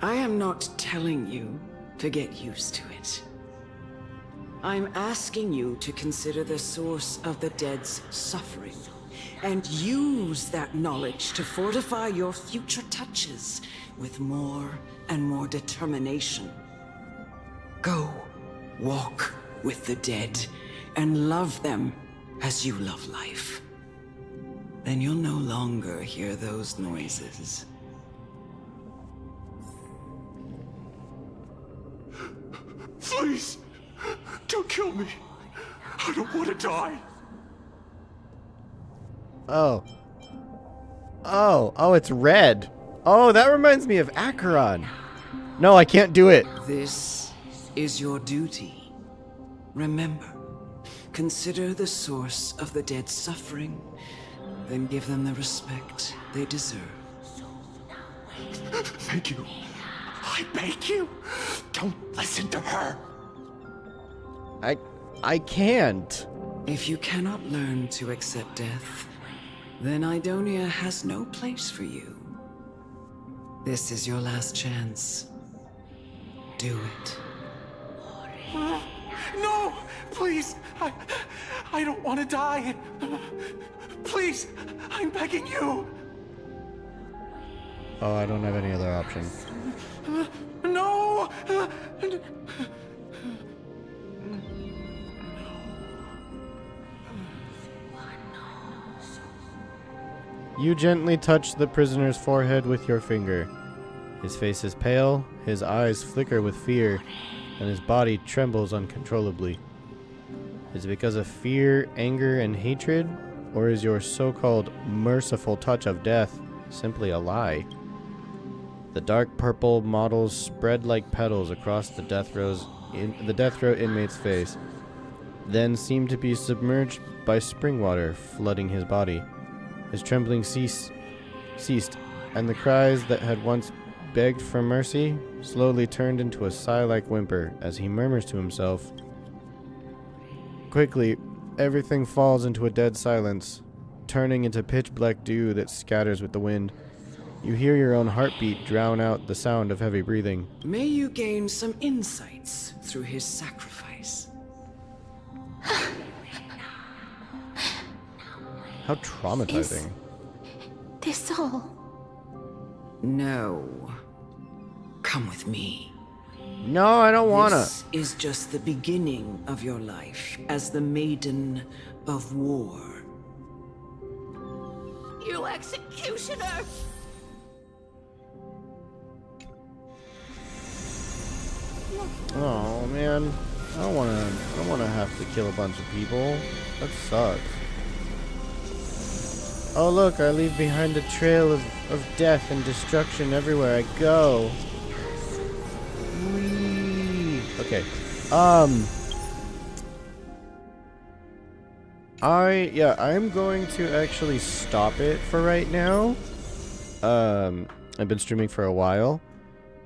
I am not telling you to get used to it. I'm asking you to consider the source of the dead's suffering, and use that knowledge to fortify your future touches with more and more determination. Go, walk with the dead, and love them as you love life. Then you'll no longer hear those noises. Please, don't kill me. I don't want to die. Oh. Oh, it's red. Oh, that reminds me of Acheron. No, I can't do it. This is your duty. Remember, consider the source of the dead's suffering, then give them the respect they deserve. Thank you. I beg you, don't listen to her. I can't. If you cannot learn to accept death, then Idonia has no place for you. This is your last chance. Do it. No, please, I don't want to die. Please, I'm begging you. Oh, I don't have any other option. No. You gently touch the prisoner's forehead with your finger. His face is pale, his eyes flicker with fear, and his body trembles uncontrollably. Is it because of fear, anger, and hatred? Or is your so-called merciful touch of death simply a lie? The dark purple mottles spread like petals across the death row inmate's face, then seem to be submerged by spring water flooding his body. His trembling ceased, and the cries that had once begged for mercy slowly turned into a sigh-like whimper as he murmurs to himself. Quickly, everything falls into a dead silence, turning into pitch-black dew that scatters with the wind. You hear your own heartbeat drown out the sound of heavy breathing. May you gain some insights through his sacrifice. How traumatizing. Is this all? No. Come with me. No, I don't wanna. This is just the beginning of your life as the Maiden of War. You executioner! Oh man, I don't wanna have to kill a bunch of people. That sucks. Oh look, I leave behind a trail of death and destruction everywhere I go. Whee. Okay. I'm going to actually stop it for right now. I've been streaming for a while,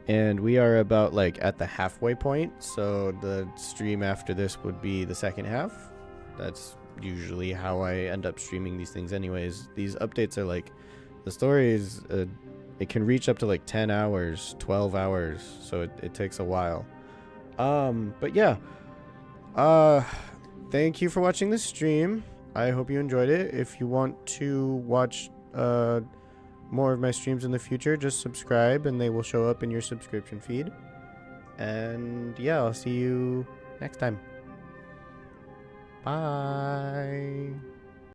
and we are about like at the halfway point, so the stream after this would be the second half. That's usually how I end up streaming these things anyways. These updates are like, the story is it can reach up to like 10 hours, 12 hours, so it takes a while. But yeah, thank you for watching this stream. I hope you enjoyed it. If you want to watch more of my streams in the future, just subscribe and they will show up in your subscription feed. And yeah, I'll see you next time. Bye.